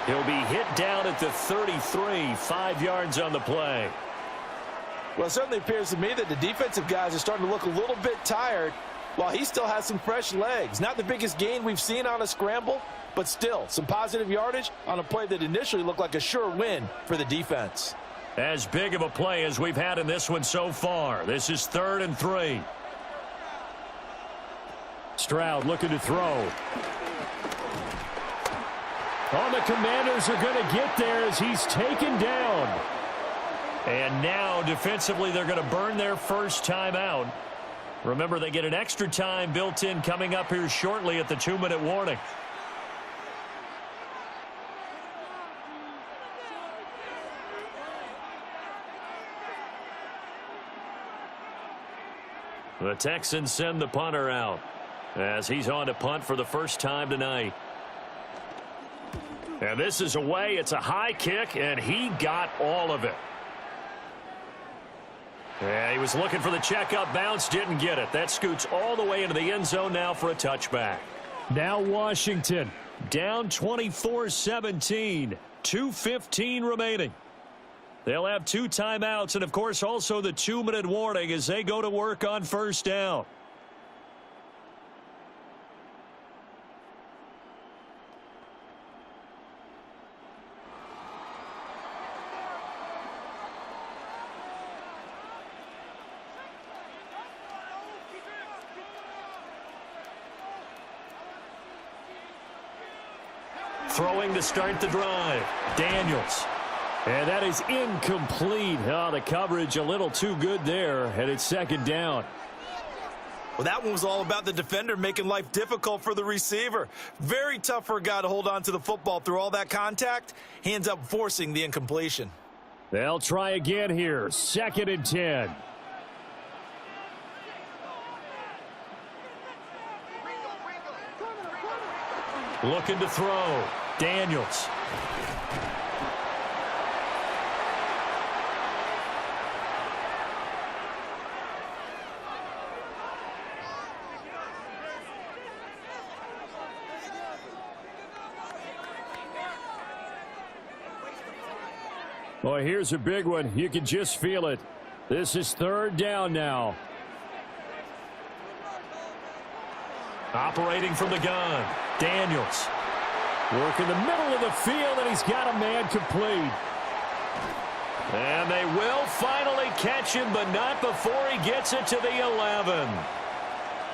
He'll be hit down at the 33, 5 yards on the play. Well, it certainly appears to me that the defensive guys are starting to look a little bit tired while he still has some fresh legs. Not the biggest gain we've seen on a scramble, but still some positive yardage on a play that initially looked like a sure win for the defense. As big of a play as we've had in this one so far. This is 3rd and 3. Stroud looking to throw. Oh, the Commanders are going to get there as he's taken down. And now defensively they're going to burn their first timeout. Remember, they get an extra time built in coming up here shortly at the 2-minute warning. The Texans send the punter out as he's on to punt for the first time tonight. And this is away. It's a high kick, and he got all of it. Yeah, he was looking for the checkup bounce, didn't get it. That scoots all the way into the end zone now for a touchback. Now Washington down 24-17. 2:15 remaining. They'll have 2 timeouts and, of course, also the 2-minute warning as they go to work on first down. Throwing to start the drive. Daniels. And that is incomplete. Oh, the coverage a little too good there, and it's second down. Well, that one was all about the defender making life difficult for the receiver. Very tough for a guy to hold on to the football through all that contact. He ends up forcing the incompletion. They'll try again here. 2nd and 10. Looking to throw. Daniels. Boy, here's a big one. You can just feel it. This is 3rd down now. Operating from the gun. Daniels. Work in the middle of the field, and he's got a man complete. And they will finally catch him, but not before he gets it to the 11.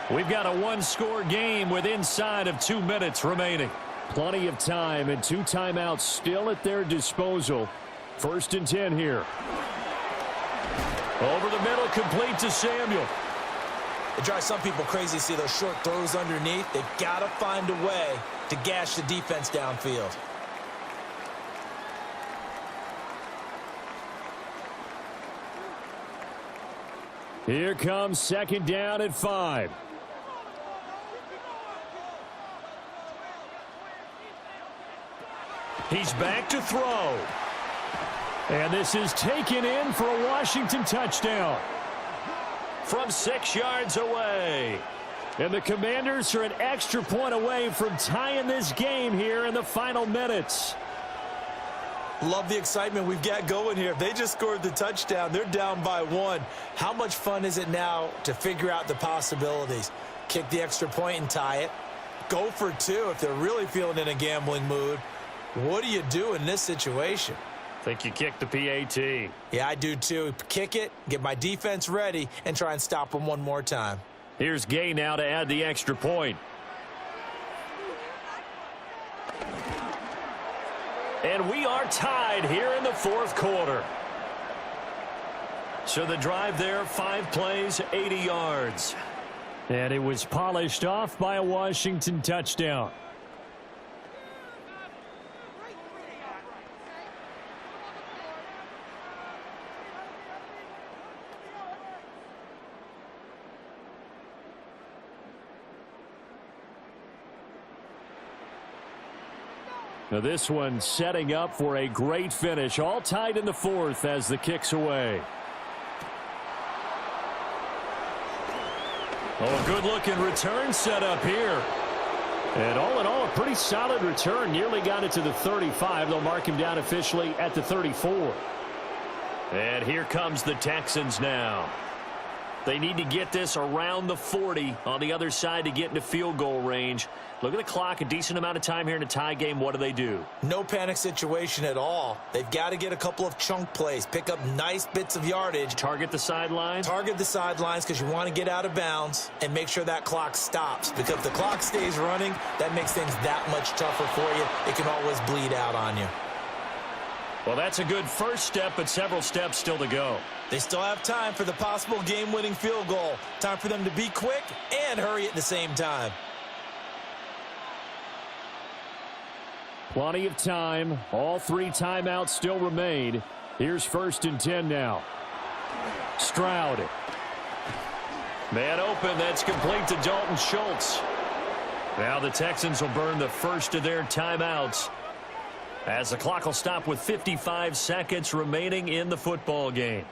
We've got a one-score game with inside of 2 minutes remaining. Plenty of time and 2 timeouts still at their disposal. 1st and 10 here. Over the middle, complete to Samuel. It drives some people crazy to see those short throws underneath. They've got to find a way to gash the defense downfield. Here comes 2nd down and 5. He's back to throw. And this is taken in for a Washington touchdown. From 6 yards away. And the Commanders are an extra point away from tying this game here in the final minutes. Love the excitement we've got going here. They just scored the touchdown. They're down by 1. How much fun is it now to figure out the possibilities? Kick the extra point and tie it. Go for 2 if they're really feeling in a gambling mood. What do you do in this situation? Think you kick the PAT. Yeah, I do too. Kick it, get my defense ready, and try and stop them one more time. Here's Gay now to add the extra point. And we are tied here in the 4th quarter. So the drive there, 5 plays, 80 yards. And it was polished off by a Washington touchdown. Now this one setting up for a great finish. All tied in the 4th as the kick's away. Oh, a good-looking return set up here. And all in all, a pretty solid return. Nearly got it to the 35. They'll mark him down officially at the 34. And here comes the Texans now. They need to get this around the 40 on the other side to get into field goal range. Look at the clock, a decent amount of time here in a tie game. What do? No panic situation at all. They've got to get a couple of chunk plays, pick up nice bits of yardage. Target the sidelines? Target the sidelines because you want to get out of bounds and make sure that clock stops. Because if the clock stays running, that makes things that much tougher for you. It can always bleed out on you. Well, that's a good first step, but several steps still to go. They still have time for the possible game-winning field goal. Time for them to be quick and hurry at the same time. Plenty of time. All 3 timeouts still remain. Here's 1st and 10 now. Stroud. Man open. That's complete to Dalton Schultz. Now the Texans will burn the first of their timeouts, as the clock will stop with 55 seconds remaining in the football game.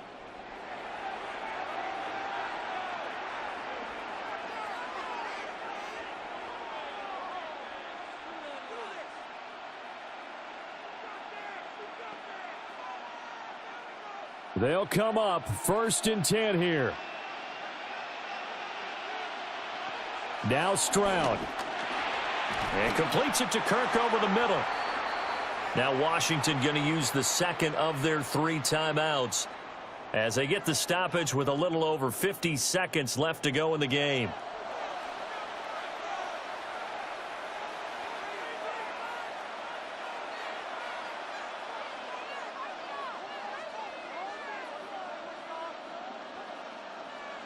They'll come up 1st and 10 here. Now Stroud. And completes it to Kirk over the middle. Now Washington going to use the second of their 3 timeouts as they get the stoppage with a little over 50 seconds left to go in the game.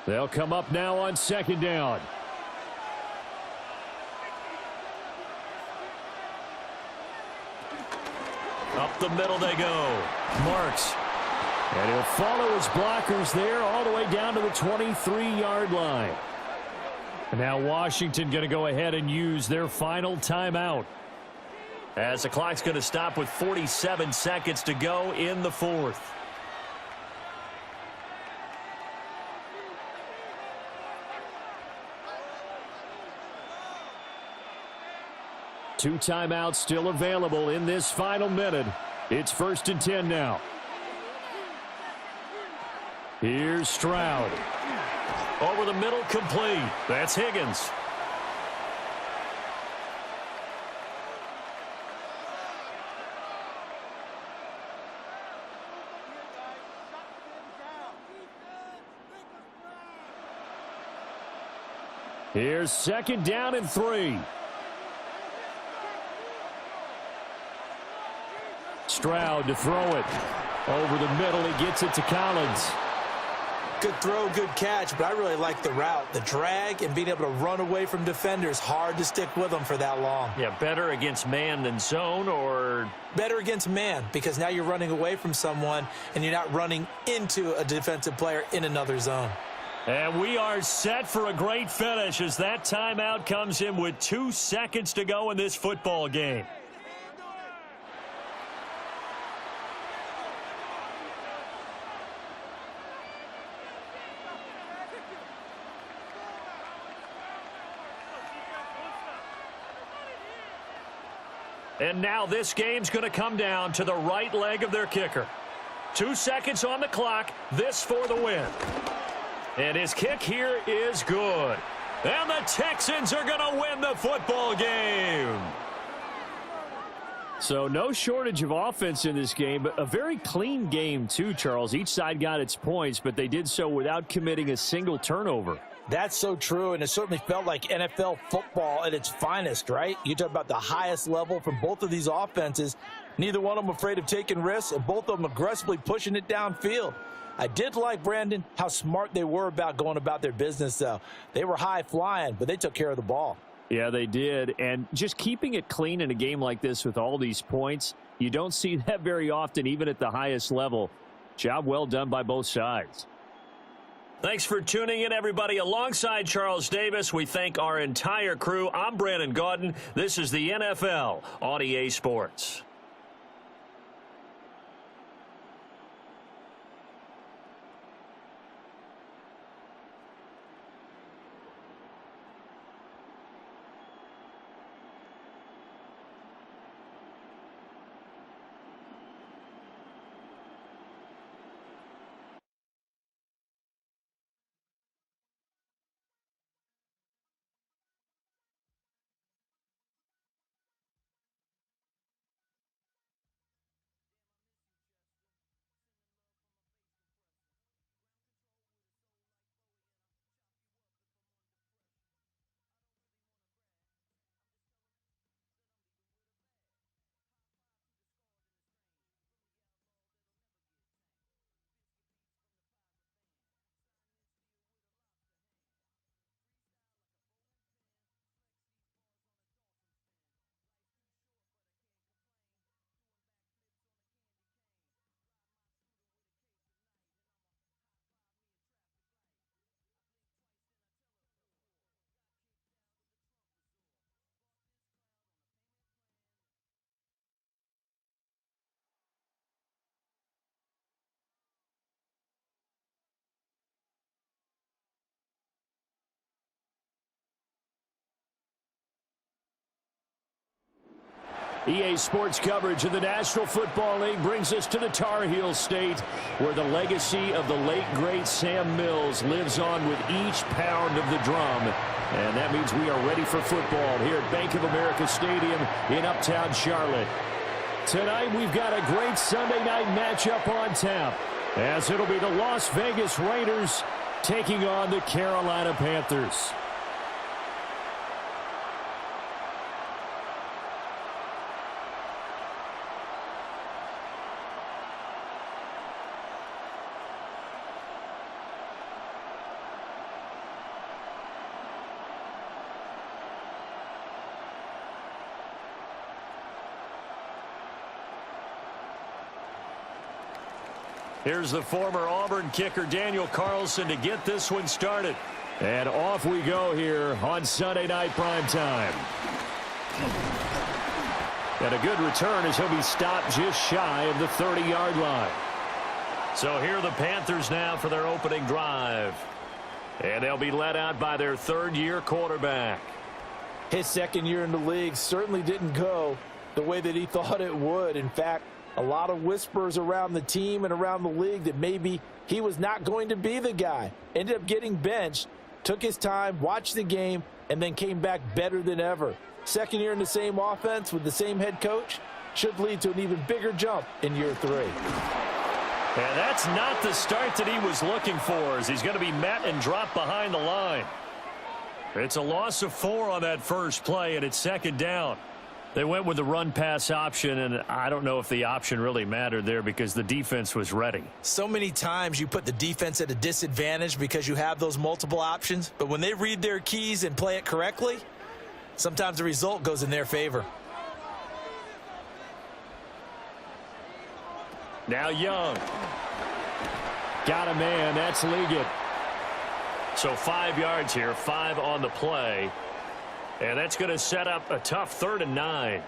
They'll come up now on second down. Up the middle they go. Marks. And he'll follow his blockers there all the way down to the 23-yard line. And now Washington going to go ahead and use their final timeout. As the clock's going to stop with 47 seconds to go in the fourth. Two timeouts still available in this final minute. It's 1st and 10 now. Here's Stroud. Over the middle, complete. That's Higgins. Here's 2nd down and 3. Stroud to throw it. Over the middle, he gets it to Collins. Good throw, good catch, but I really like the route. The drag and being able to run away from defenders, hard to stick with them for that long. Yeah, better against man than zone, or? Better against man, because now you're running away from someone and you're not running into a defensive player in another zone. And we are set for a great finish as that timeout comes in with 2 seconds to go in this football game. And now this game's going to come down to the right leg of their kicker. 2 seconds on the clock. This for the win. And his kick here is good. And the Texans are going to win the football game. So no shortage of offense in this game, but a very clean game too, Charles. Each side got its points, but they did so without committing a single turnover. That's so true, and it certainly felt like NFL football at its finest, right? You talk about the highest level from both of these offenses. Neither one of them afraid of taking risks, and both of them aggressively pushing it downfield. I did like, Brandon, how smart they were about going about their business, though. They were high flying, but they took care of the ball. Yeah, they did, and just keeping it clean in a game like this with all these points, you don't see that very often, even at the highest level. Job well done by both sides. Thanks for tuning in, everybody. Alongside Charles Davis, we thank our entire crew. I'm Brandon Gaudin. This is the NFL on EA Sports. EA Sports coverage of the National Football League brings us to the Tar Heel State, where the legacy of the late, great Sam Mills lives on with each pound of the drum. And that means we are ready for football here at Bank of America Stadium in Uptown Charlotte. Tonight, we've got a great Sunday night matchup on tap, as it'll be the Las Vegas Raiders taking on the Carolina Panthers. Here's the former Auburn kicker Daniel Carlson to get this one started. And off we go here on Sunday Night Primetime. And a good return as he'll be stopped just shy of the 30-yard line. So here are the Panthers now for their opening drive. And they'll be led out by their third-year quarterback. His second year in the league certainly didn't go the way that he thought it would. In fact, a lot of whispers around the team and around the league that maybe he was not going to be the guy. Ended up getting benched, took his time, watched the game, and then came back better than ever. Second year in the same offense with the same head coach should lead to an even bigger jump in year 3. And that's not the start that he was looking for, as he's going to be met and dropped behind the line. It's a loss of 4 on that first play, and it's second down. They went with the run-pass option, and I don't know if the option really mattered there because the defense was ready. So many times you put the defense at a disadvantage because you have those multiple options, but when they read their keys and play it correctly, sometimes the result goes in their favor. Now Young. Got a man. That's LEGUE. So 5 yards here, 5 on the play. And that's going to set up a tough 3rd and 9.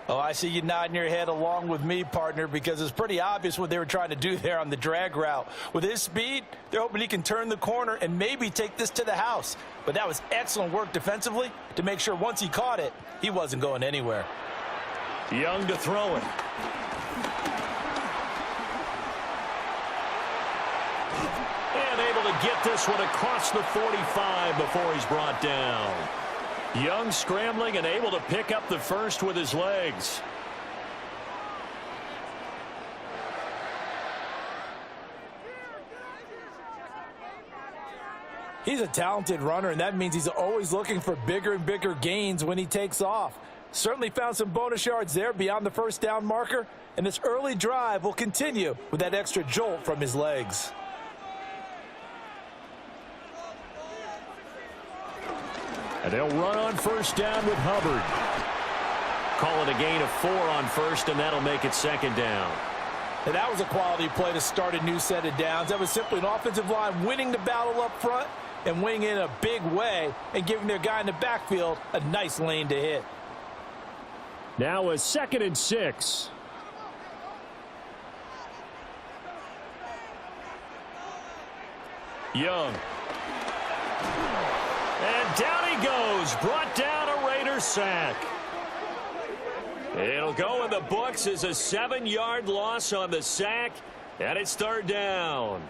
Oh, I see you nodding your head along with me, partner, because it's pretty obvious what they were trying to do there on the drag route. With his speed, they're hoping he can turn the corner and maybe take this to the house. But that was excellent work defensively to make sure once he caught it, he wasn't going anywhere. Young to throw it. And able to get this one across the 45 before he's brought down. Young scrambling and able to pick up the first with his legs. He's a talented runner, and that means he's always looking for bigger and bigger gains when he takes off. Certainly found some bonus yards there beyond the first down marker, and this early drive will continue with that extra jolt from his legs. And they'll run on first down with Hubbard. Call it a gain of 4 on first, and that'll make it second down. And that was a quality play to start a new set of downs. That was simply an offensive line winning the battle up front and winning in a big way and giving their guy in the backfield a nice lane to hit. Now a 2nd and 6. Young. And down he goes. Brought down a Raider sack. It'll go in the books as a 7-yard loss on the sack, and it's 3rd down.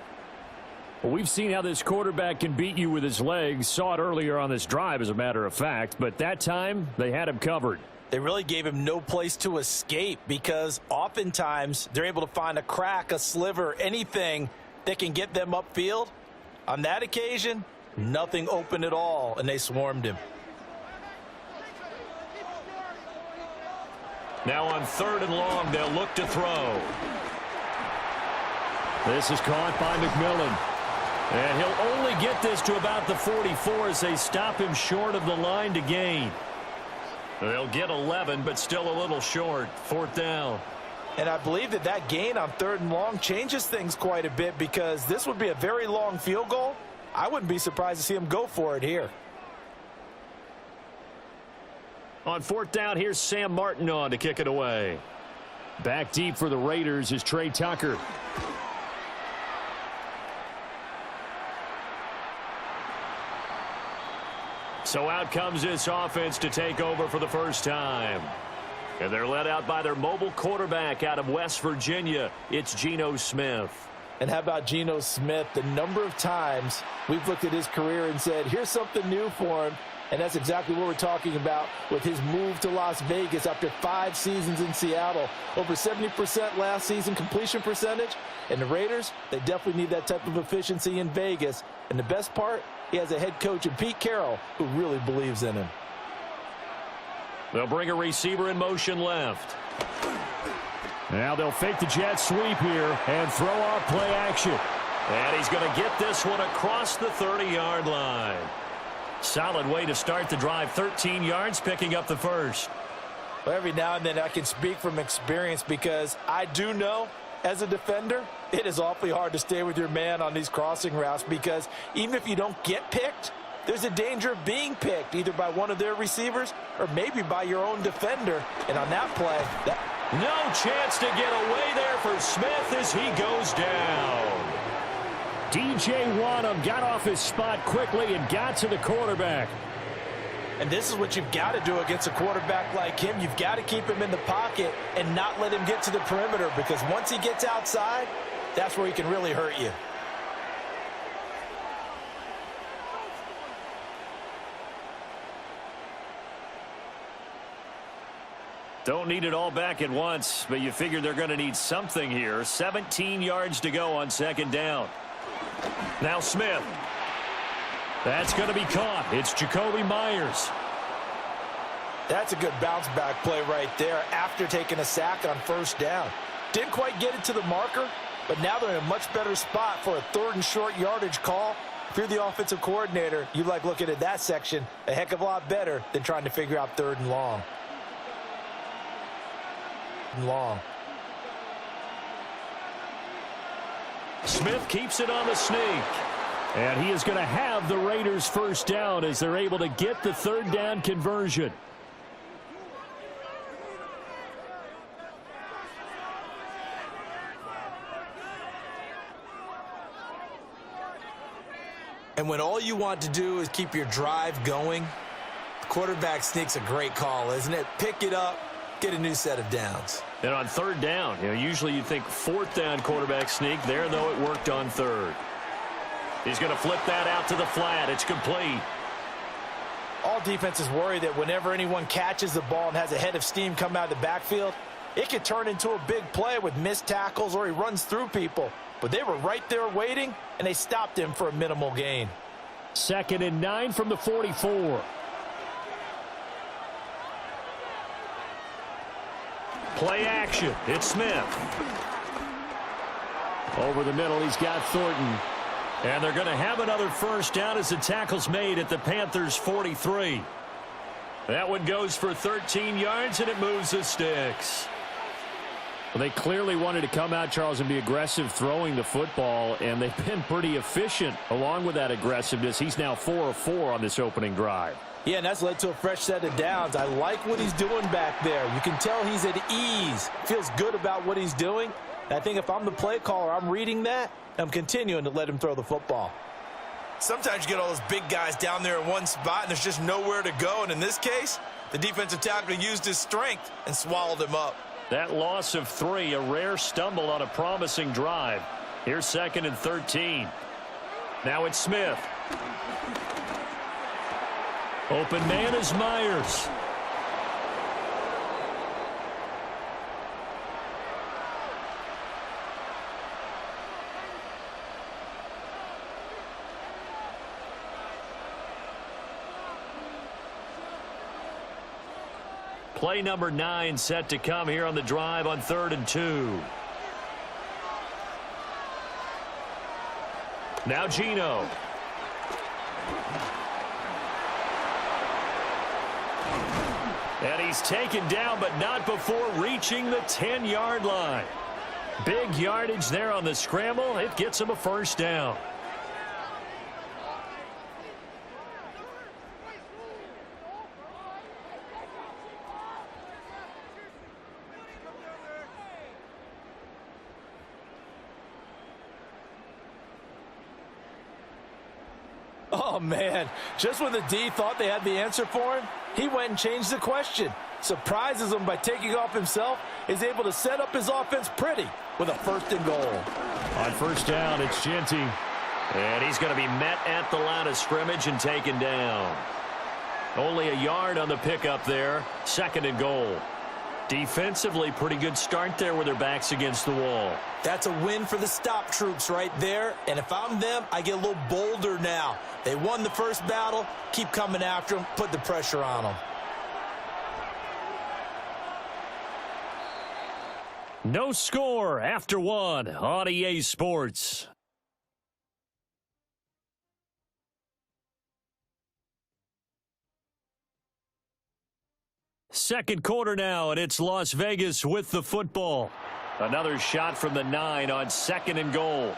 Well, we've seen how this quarterback can beat you with his legs. Saw it earlier on this drive, as a matter of fact, but that time they had him covered. They really gave him no place to escape because oftentimes they're able to find a crack, a sliver, anything that can get them upfield. On that occasion, nothing open at all, and they swarmed him. Now on 3rd and long, they'll look to throw. This is caught by McMillan. And he'll only get this to about the 44 as they stop him short of the line to gain. They'll get 11, but still a little short. 4th down. And I believe that that gain on 3rd and long changes things quite a bit because this would be a very long field goal. I wouldn't be surprised to see him go for it here. On 4th down, here's Sam Martin on to kick it away. Back deep for the Raiders is Trey Tucker. So out comes this offense to take over for the first time. And they're led out by their mobile quarterback out of West Virginia. It's Geno Smith. And how about Geno Smith? The number of times we've looked at his career and said, here's something new for him. And that's exactly what we're talking about with his move to Las Vegas after 5 seasons in Seattle. Over 70% last season completion percentage. And the Raiders, they definitely need that type of efficiency in Vegas. And the best part, he has a head coach in Pete Carroll who really believes in him. They'll bring a receiver in motion left. Now they'll fake the jet sweep here and throw off play action. And he's going to get this one across the 30-yard line. Solid way to start the drive. 13 yards, picking up the first. Well, every now and then I can speak from experience because I do know as a defender, it is awfully hard to stay with your man on these crossing routes because even if you don't get picked, there's a danger of being picked either by one of their receivers or maybe by your own defender. And on that play, no chance to get away there for Smith as he goes down. DJ Wanham got off his spot quickly and got to the quarterback. And this is what you've got to do against a quarterback like him. You've got to keep him in the pocket and not let him get to the perimeter because once he gets outside, that's where he can really hurt you. Don't need it all back at once, but you figure they're going to need something here. 17 yards to go on second down. Now Smith. That's going to be caught. It's Jacoby Myers. That's a good bounce back play right there after taking a sack on first down. Didn't quite get it to the marker, but now they're in a much better spot for a 3rd and short yardage call. If you're the offensive coordinator, you like looking at that section a heck of a lot better than trying to figure out 3rd and long. Smith keeps it on the sneak. And he is going to have the Raiders first down as they're able to get the 3rd down conversion. And when all you want to do is keep your drive going, the quarterback sneak's a great call, isn't it? Pick it up, get a new set of downs. And on 3rd down, usually you'd think 4th down quarterback sneak. There, though, it worked on 3rd. He's going to flip that out to the flat. It's complete. All defenses worry that whenever anyone catches the ball and has a head of steam come out of the backfield, it could turn into a big play with missed tackles or he runs through people. But they were right there waiting, and they stopped him for a minimal gain. 2nd and 9 from the 44. Play action. It's Smith. Over the middle, he's got Thornton. And they're going to have another first down as the tackle's made at the Panthers' 43. That one goes for 13 yards, and it moves the sticks. Well, they clearly wanted to come out, Charles, and be aggressive throwing the football, and they've been pretty efficient along with that aggressiveness. He's now 4 of 4 on this opening drive. Yeah, and that's led to a fresh set of downs. I like what he's doing back there. You can tell he's at ease. Feels good about what he's doing. And I think if I'm the play caller, I'm reading that. I'm continuing to let him throw the football. Sometimes you get all those big guys down there in one spot, and there's just nowhere to go. And in this case, the defensive tackle used his strength and swallowed him up. That loss of 3, a rare stumble on a promising drive. Here's 2nd and 13. Now it's Smith. Open man is Myers. Play number 9 set to come here on the drive on 3rd and 2. Now Gino. And he's taken down, but not before reaching the 10-yard line. Big yardage there on the scramble. It gets him a first down. Oh, man. Just when the D thought they had the answer for him, he went and changed the question. Surprises him by taking off himself, is able to set up his offense pretty with a 1st and goal. On first down, it's Genty. And he's going to be met at the line of scrimmage and taken down. Only a yard on the pickup there. 2nd and goal. Defensively, pretty good start there with their backs against the wall. That's a win for the stop troops right there. And if I'm them, I get a little bolder now. They won the first battle. Keep coming after them. Put the pressure on them. No score after 1 on EA Sports. Second quarter now, and it's Las Vegas with the football. Another shot from the 9 on 2nd and goal.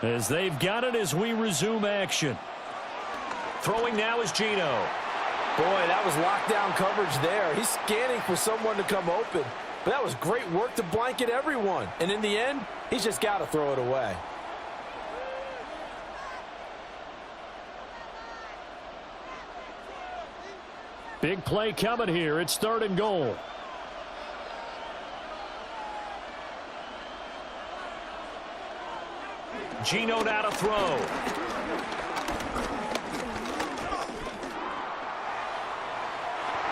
As they've got it as we resume action. Throwing now is Gino. Boy, that was lockdown coverage there. He's scanning for someone to come open. But that was great work to blanket everyone. And in the end, he's just got to throw it away. Big play coming here. It's 3rd and goal. Gino now to throw.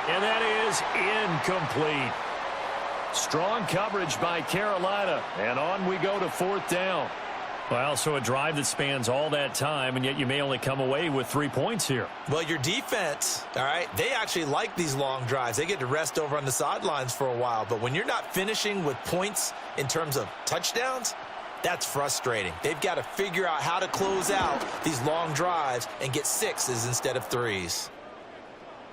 And that is incomplete. Strong coverage by Carolina. And on we go to 4th down. Well, so a drive that spans all that time, and yet you may only come away with 3 points here. Well, your defense, all right, they actually like these long drives. They get to rest over on the sidelines for a while. But when you're not finishing with points in terms of touchdowns, that's frustrating. They've got to figure out how to close out these long drives and get 6s instead of 3s.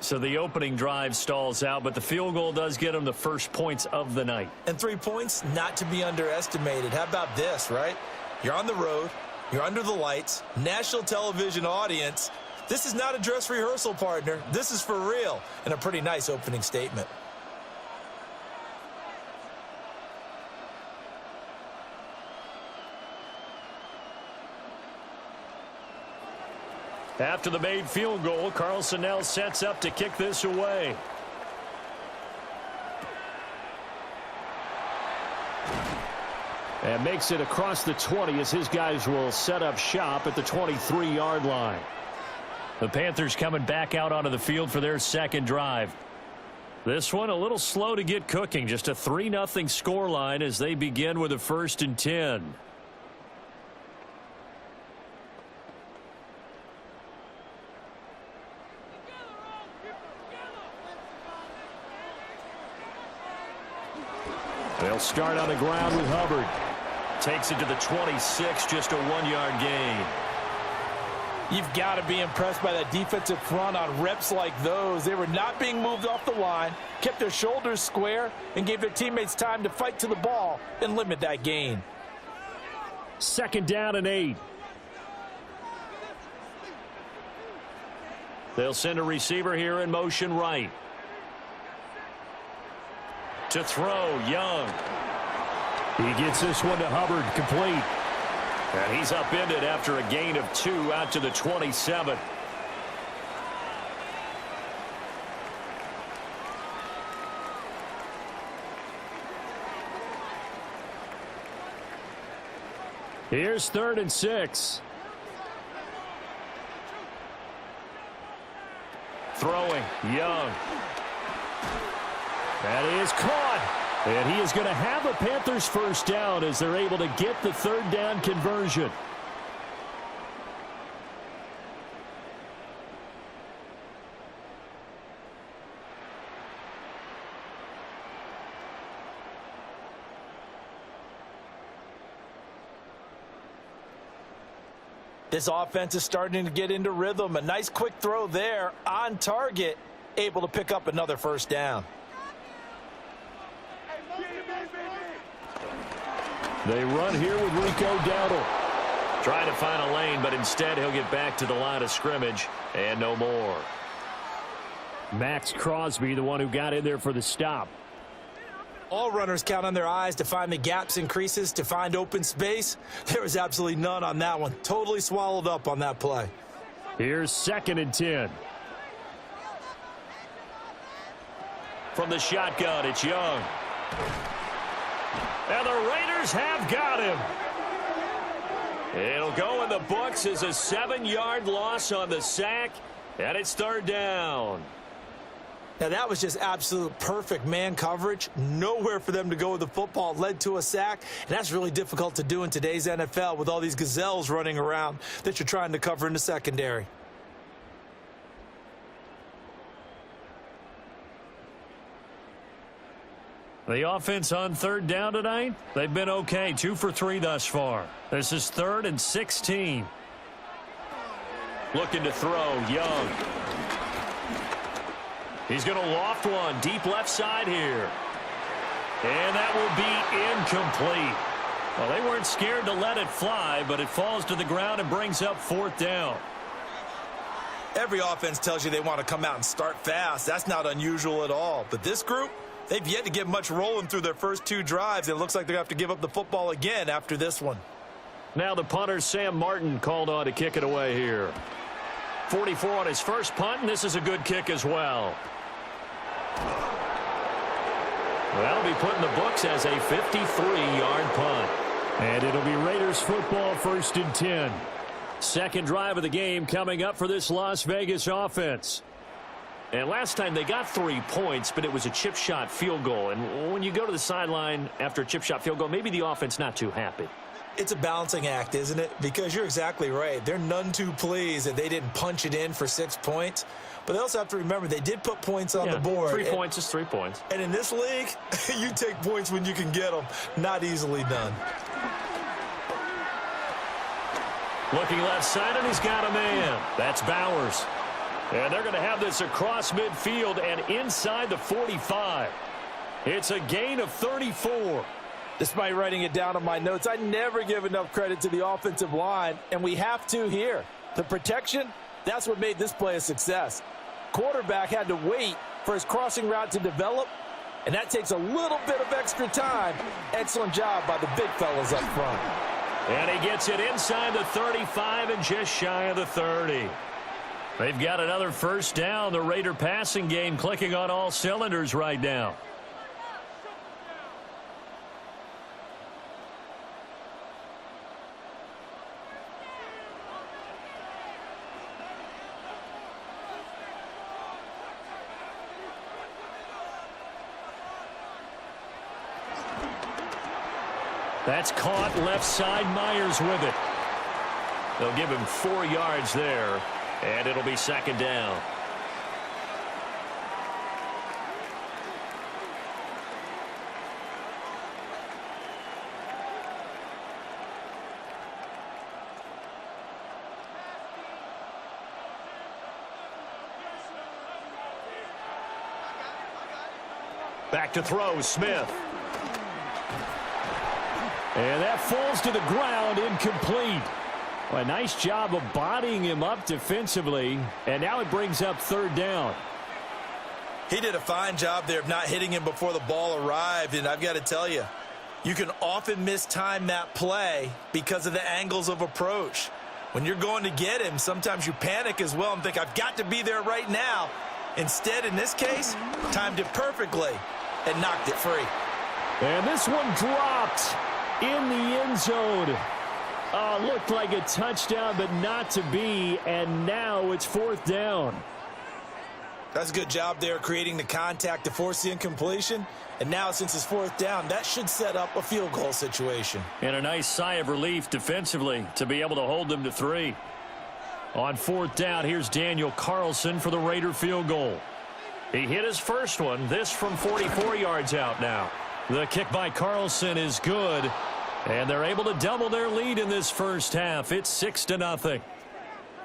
So the opening drive stalls out, but the field goal does get them the first points of the night. And 3 points, not to be underestimated. How about this, right? You're on the road. You're under the lights. National television audience. This is not a dress rehearsal, partner. This is for real. And a pretty nice opening statement. After the made field goal, Carlson now sets up to kick this away. And makes it across the 20 as his guys will set up shop at the 23-yard line. The Panthers coming back out onto the field for their second drive. This one a little slow to get cooking. Just a 3-0 scoreline as they begin with a 1st and 10. They'll start on the ground with Hubbard. Takes it to the 26, just a 1-yard gain. You've got to be impressed by that defensive front on reps like those. They were not being moved off the line, kept their shoulders square, and gave their teammates time to fight to the ball and limit that gain. 2nd down and 8. They'll send a receiver here in motion right. To throw, Young. He gets this one to Hubbard, complete. And he's upended after a gain of 2 out to the 27. Here's 3rd and 6. Throwing, Young. That is caught. And he is going to have a Panthers first down as they're able to get the 3rd down conversion. This offense is starting to get into rhythm. A nice quick throw there on target, able to pick up another 1st down. They run here with Rico Dowdle. Trying to find a lane, but instead he'll get back to the line of scrimmage and no more. Max Crosby, the one who got in there for the stop. All runners count on their eyes to find the gaps and creases, to find open space. There was absolutely none on that one. Totally swallowed up on that play. Here's 2nd and 10. From the shotgun, it's Young. And the Raiders have got him. It'll go in the books as a 7-yard loss on the sack, and it's 3rd down. Now, that was just absolute perfect man coverage. Nowhere for them to go with the football. Led to a sack, and that's really difficult to do in today's NFL with all these gazelles running around that you're trying to cover in the secondary. The offense on 3rd down tonight, they've been okay. 2 for 3 thus far. This is 3rd and 16. Looking to throw, Young. He's going to loft one deep left side here. And that will be incomplete. Well, they weren't scared to let it fly, but it falls to the ground and brings up 4th down. Every offense tells you they want to come out and start fast. That's not unusual at all. But this group, they've yet to get much rolling through their first 2 drives. It looks like they're going to have to give up the football again after this one. Now the punter, Sam Martin, called on to kick it away here. 44 on his first punt, and this is a good kick as well. That'll be put in the books as a 53-yard punt. And it'll be Raiders football, 1st and 10. Second drive of the game coming up for this Las Vegas offense. And last time they got 3 points, but it was a chip shot field goal. And when you go to the sideline after a chip shot field goal, maybe the offense not too happy. It's a balancing act, isn't it? Because you're exactly right. They're none too pleased that they didn't punch it in for 6 points. But they also have to remember they did put points on the board. 3 points is 3 points. And in this league, you take points when you can get them. Not easily done. Looking left side, and he's got a man. That's Bowers. And they're going to have this across midfield and inside the 45. It's a gain of 34. Despite writing it down on my notes, I never give enough credit to the offensive line, and we have to here. The protection, that's what made this play a success. Quarterback had to wait for his crossing route to develop, and that takes a little bit of extra time. Excellent job by the big fellas up front. And he gets it inside the 35 and just shy of the 30. They've got another first down. The Raider passing game clicking on all cylinders right now. That's caught left side. Myers with it. They'll give him 4 yards there, and it'll be second down. Back to throw, Smith. And that falls to the ground, incomplete. Well, a nice job of bodying him up defensively, and now it brings up 3rd down. He did a fine job there of not hitting him before the ball arrived, and I've got to tell you, you can often mistime that play because of the angles of approach. When you're going to get him, sometimes you panic as well and think, I've got to be there right now. Instead, in this case, timed it perfectly and knocked it free. And this one dropped in the end zone. Looked like a touchdown, but not to be, and now it's 4th down. That's a good job there creating the contact to force the incompletion. And now, since it's 4th down, that should set up a field goal situation. And a nice sigh of relief defensively to be able to hold them to 3. On 4th down, here's Daniel Carlson for the Raider field goal. He hit his first one, this from 44 yards out now. The kick by Carlson is good, and they're able to double their lead in this first half. It's 6-0.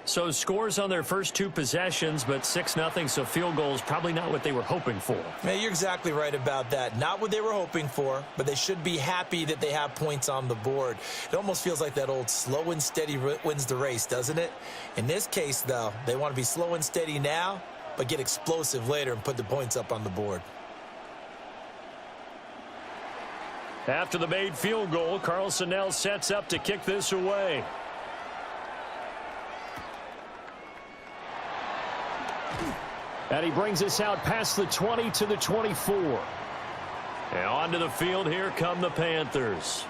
So scores on their first 2 possessions, but 6-0, so field goals probably not what they were hoping for. Yeah, you're exactly right about that. Not what they were hoping for, but they should be happy that they have points on the board. It almost feels like that old slow and steady wins the race, doesn't it? In this case, though, they want to be slow and steady now, but get explosive later and put the points up on the board. After the made field goal, Carlson now sets up to kick this away. And he brings us out past the 20 to the 24. And onto the field, here come the Panthers.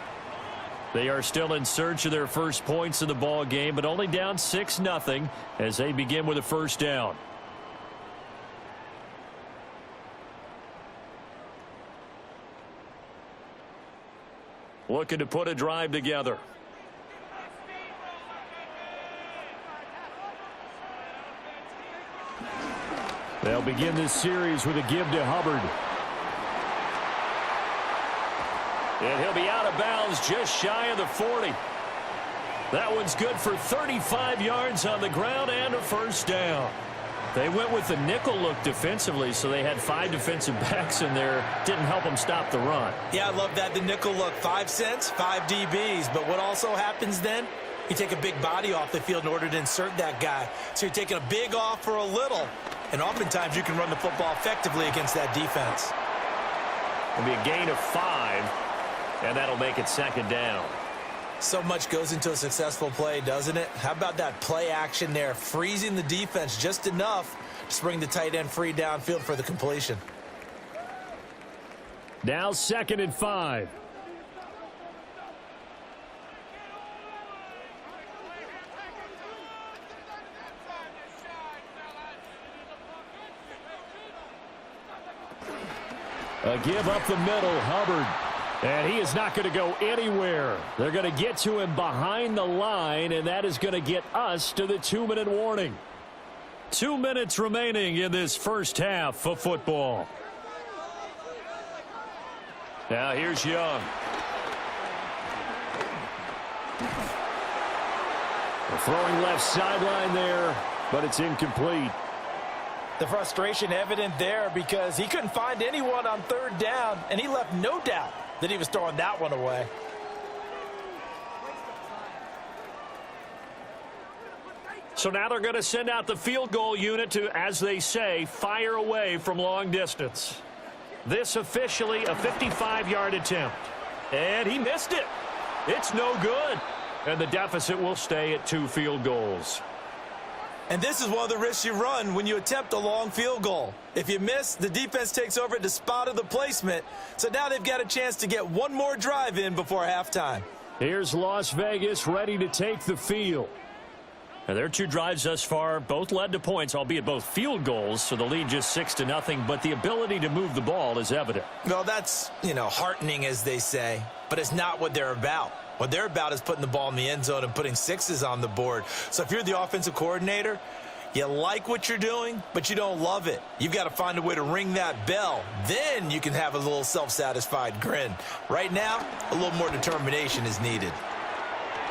They are still in search of their first points in the ball game, but only down 6-0 as they begin with a first down. Looking to put a drive together. They'll begin this series with a give to Hubbard. And he'll be out of bounds just shy of the 40. That one's good for 35 yards on the ground and a first down. They went with the nickel look defensively, so they had 5 defensive backs in there. Didn't help them stop the run. Yeah, I love that. The nickel look, 5 cents, 5 DBs. But what also happens then? You take a big body off the field in order to insert that guy. So you're taking a big off for a little. And oftentimes you can run the football effectively against that defense. It'll be a gain of 5, and that'll make it 2nd down. So much goes into a successful play, doesn't it? How about that play action there, freezing the defense just enough to bring the tight end free downfield for the completion. Now 2nd and 5. A give up the middle, Hubbard. And he is not going to go anywhere. They're going to get to him behind the line, and that is going to get us to the 2-minute warning. 2 minutes remaining in this first half of football. Now here's Young. They're throwing left sideline there, but it's incomplete. The frustration evident there because he couldn't find anyone on 3rd down, and he left no doubt that he was throwing that one away. So now they're going to send out the field goal unit to, as they say, fire away from long distance. This officially a 55-yard attempt. And he missed it. It's no good. And the deficit will stay at 2 field goals. And this is one of the risks you run when you attempt a long field goal. If you miss, the defense takes over at the spot of the placement. So now they've got a chance to get one more drive in before halftime. Here's Las Vegas ready to take the field. Now, their 2 drives thus far both led to points, albeit both field goals, so the lead just 6-0, but the ability to move the ball is evident. Well, that's, heartening, as they say, but it's not what they're about. What they're about is putting the ball in the end zone and putting 6s on the board. So if you're the offensive coordinator, you like what you're doing, but you don't love it. You've got to find a way to ring that bell. Then you can have a little self-satisfied grin. Right now, a little more determination is needed.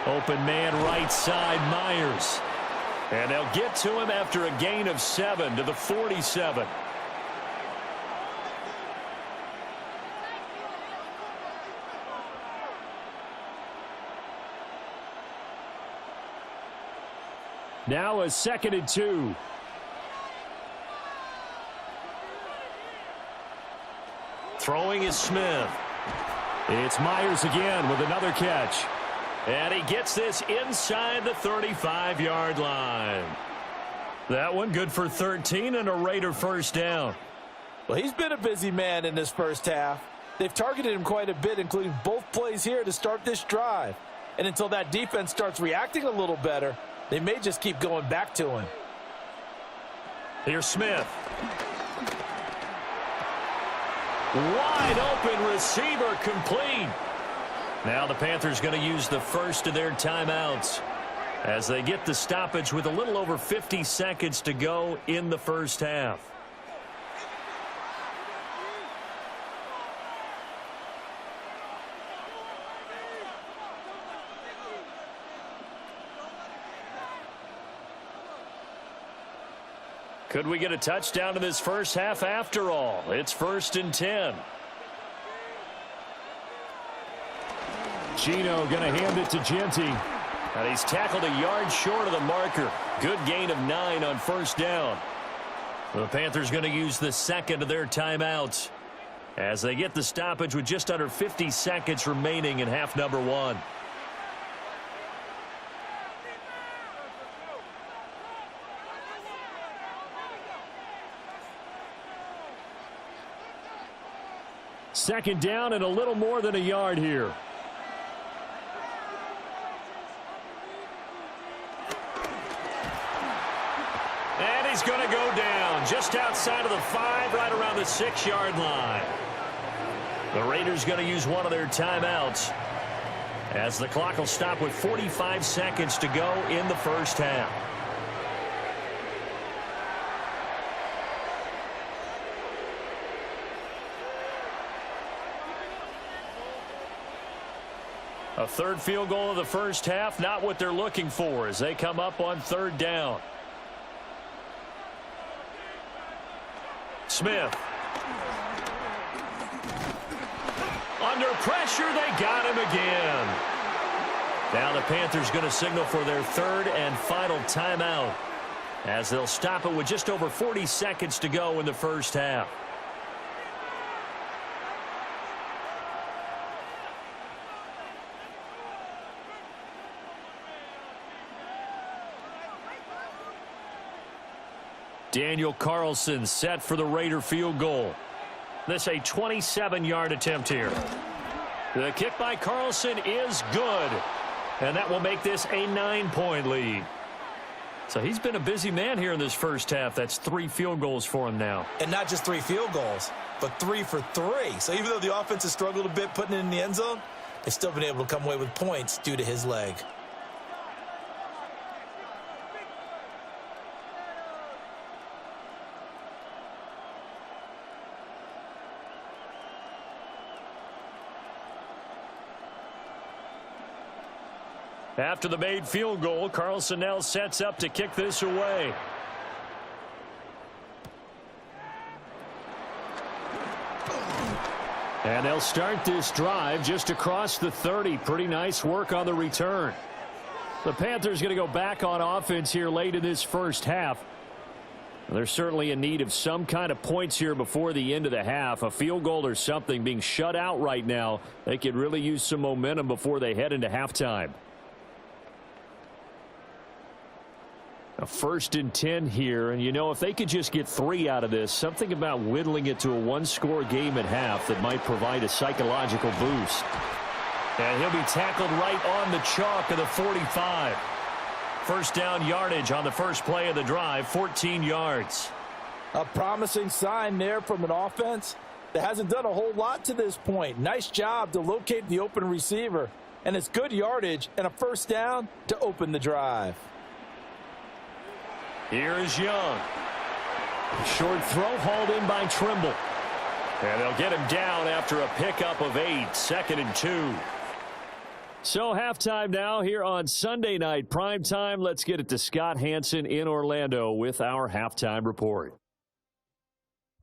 Open man right side, Myers. And they'll get to him after a gain of 7 to the 47. Now a 2nd and 2. Throwing is Smith. It's Myers again with another catch. And he gets this inside the 35-yard line. That one good for 13 and a Raider first down. Well, he's been a busy man in this first half. They've targeted him quite a bit, including both plays here to start this drive. And until that defense starts reacting a little better, they may just keep going back to him. Here's Smith. Wide open receiver, complete. Now the Panthers going to use the first of their timeouts as they get the stoppage with a little over 50 seconds to go in the first half. Could we get a touchdown in this first half after all? It's 1st and 10. Gino going to hand it to Genty. And he's tackled a yard short of the marker. Good gain of 9 on first down. The Panthers going to use the second of their timeouts as they get the stoppage with just under 50 seconds remaining in half number 1. Second down and a little more than a yard here. And he's going to go down just outside of the 5, right around the 6-yard line. The Raiders going to use one of their timeouts as the clock will stop with 45 seconds to go in the first half. A third field goal of the first half, not what they're looking for as they come up on 3rd down. Smith. Under pressure, they got him again. Now the Panthers going to signal for their third and final timeout, as they'll stop it with just over 40 seconds to go in the first half. Daniel Carlson set for the Raider field goal. This a 27-yard attempt here. The kick by Carlson is good, and that will make this a 9-point lead. So he's been a busy man here in this first half. That's 3 field goals for him now. And not just 3 field goals, but 3 for 3. So even though the offense has struggled a bit putting it in the end zone, they've still been able to come away with points due to his leg. After the made field goal, Carlson now sets up to kick this away. And they'll start this drive just across the 30. Pretty nice work on the return. The Panthers going to go back on offense here late in this first half. They're certainly in need of some kind of points here before the end of the half. A field goal or something. Being shut out right now, they could really use some momentum before they head into halftime. A 1st and 10 here, and you know, if they could just get 3 out of this, something about whittling it to a 1-score game at half that might provide a psychological boost. And he'll be tackled right on the chalk of the 45. First down yardage on the first play of the drive, 14 yards. A promising sign there from an offense that hasn't done a whole lot to this point. Nice job to locate the open receiver, and it's good yardage and a first down to open the drive. Here is Young. Short throw hauled in by Trimble. And they'll get him down after a pickup of 8, 2nd and 2. So halftime now here on Sunday Night Primetime. Let's get it to Scott Hanson in Orlando with our halftime report.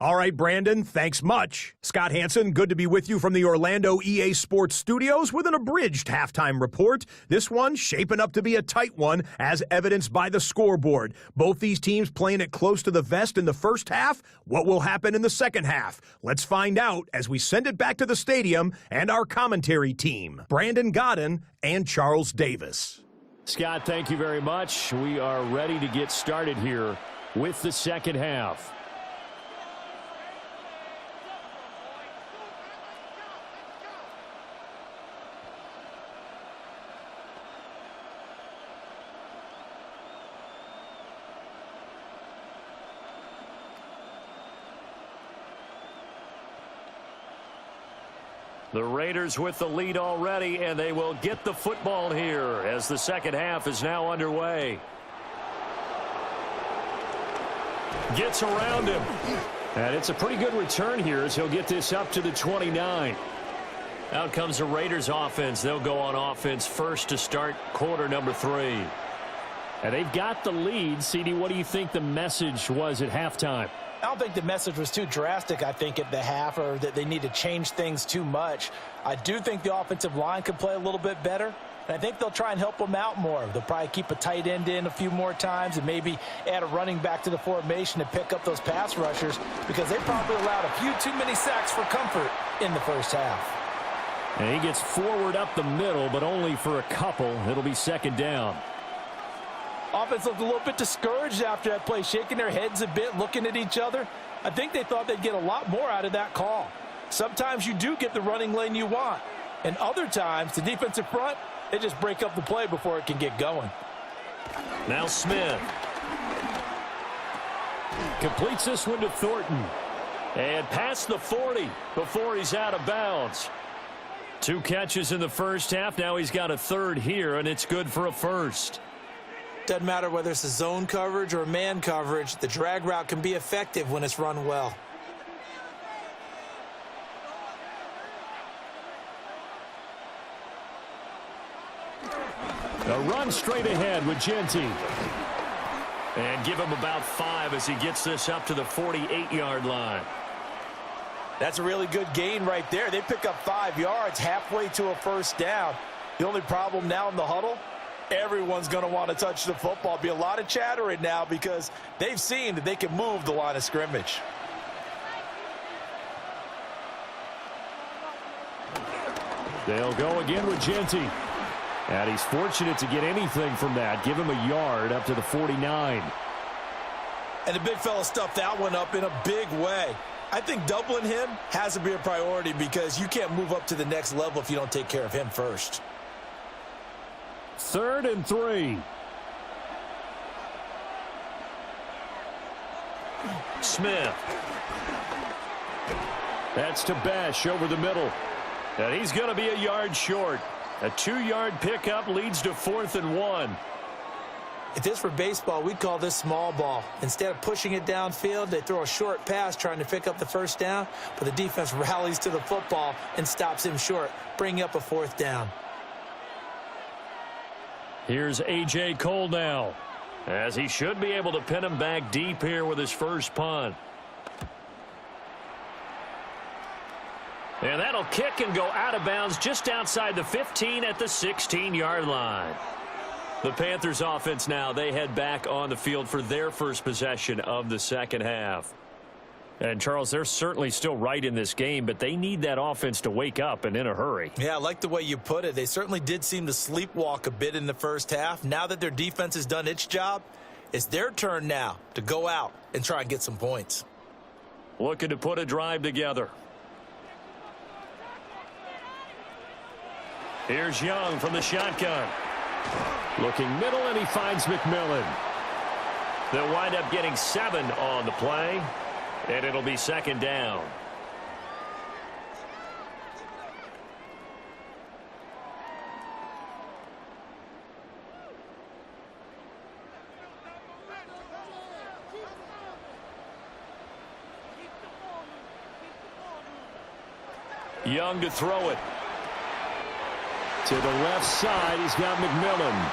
All right, Brandon, thanks much. Scott Hanson, good to be with you from the Orlando EA Sports Studios with an abridged halftime report. This one shaping up to be a tight one, as evidenced by the scoreboard. Both these teams playing it close to the vest in the first half. What will happen in the second half? Let's find out as we send it back to the stadium and our commentary team, Brandon Godden and Charles Davis. Scott, thank you very much. We are ready to get started here with the second half. The Raiders with the lead already, and they will get the football here as the second half is now underway. Gets around him. And it's a pretty good return here as he'll get this up to the 29. Out comes the Raiders offense. They'll go on offense first to start quarter number 3. And they've got the lead. CD, what do you think the message was at halftime? I don't think the message was too drastic, I think, at the half, or that they need to change things too much. I do think the offensive line could play a little bit better, and I think they'll try and help them out more. They'll probably keep a tight end in a few more times and maybe add a running back to the formation to pick up those pass rushers, because they probably allowed a few too many sacks for comfort in the first half. And he gets forward up the middle, but only for a couple. It'll be second down. Offense looked a little bit discouraged after that play, shaking their heads a bit, looking at each other. I think they thought they'd get a lot more out of that call. Sometimes you do get the running lane you want, and other times the defensive front, they just break up the play before it can get going. Now Smith completes this one to Thornton, and past the 40 before he's out of bounds. 2 catches in the first half. Now he's got a third here, and it's good for a first. Doesn't matter whether it's a zone coverage or man coverage, the drag route can be effective when it's run well. A run straight ahead with Genty. And give him about 5 as he gets this up to the 48-yard line. That's a really good gain right there. They pick up 5 yards halfway to a first down. The only problem now in the huddle, everyone's going to want to touch the football. Be a lot of chattering now because they've seen that they can move the line of scrimmage. They'll go again with Genty. And he's fortunate to get anything from that. Give him a yard up to the 49. And the big fella stuffed that one up in a big way. I think doubling him has to be a priority because you can't move up to the next level if you don't take care of him first. 3rd and 3. Smith. That's to Besh over the middle. And he's going to be a yard short. A 2-yard pickup leads to 4th and 1. If this were baseball, we'd call this small ball. Instead of pushing it downfield, they throw a short pass trying to pick up the first down, but the defense rallies to the football and stops him short, bringing up a 4th down. Here's A.J. Cole now, as he should be able to pin him back deep here with his first punt. And that'll kick and go out of bounds just outside the 15 at the 16-yard line. The Panthers offense now, they head back on the field for their first possession of the second half. And, Charles, they're certainly still right in this game, but they need that offense to wake up and in a hurry. Yeah, I like the way you put it. They certainly did seem to sleepwalk a bit in the first half. Now that their defense has done its job, it's their turn now to go out and try and get some points. Looking to put a drive together. Here's Young from the shotgun. Looking middle, and he finds McMillan. They'll wind up getting 7 on the play, and it'll be 2nd down. Young to throw it. To the left side, he's got McMillan.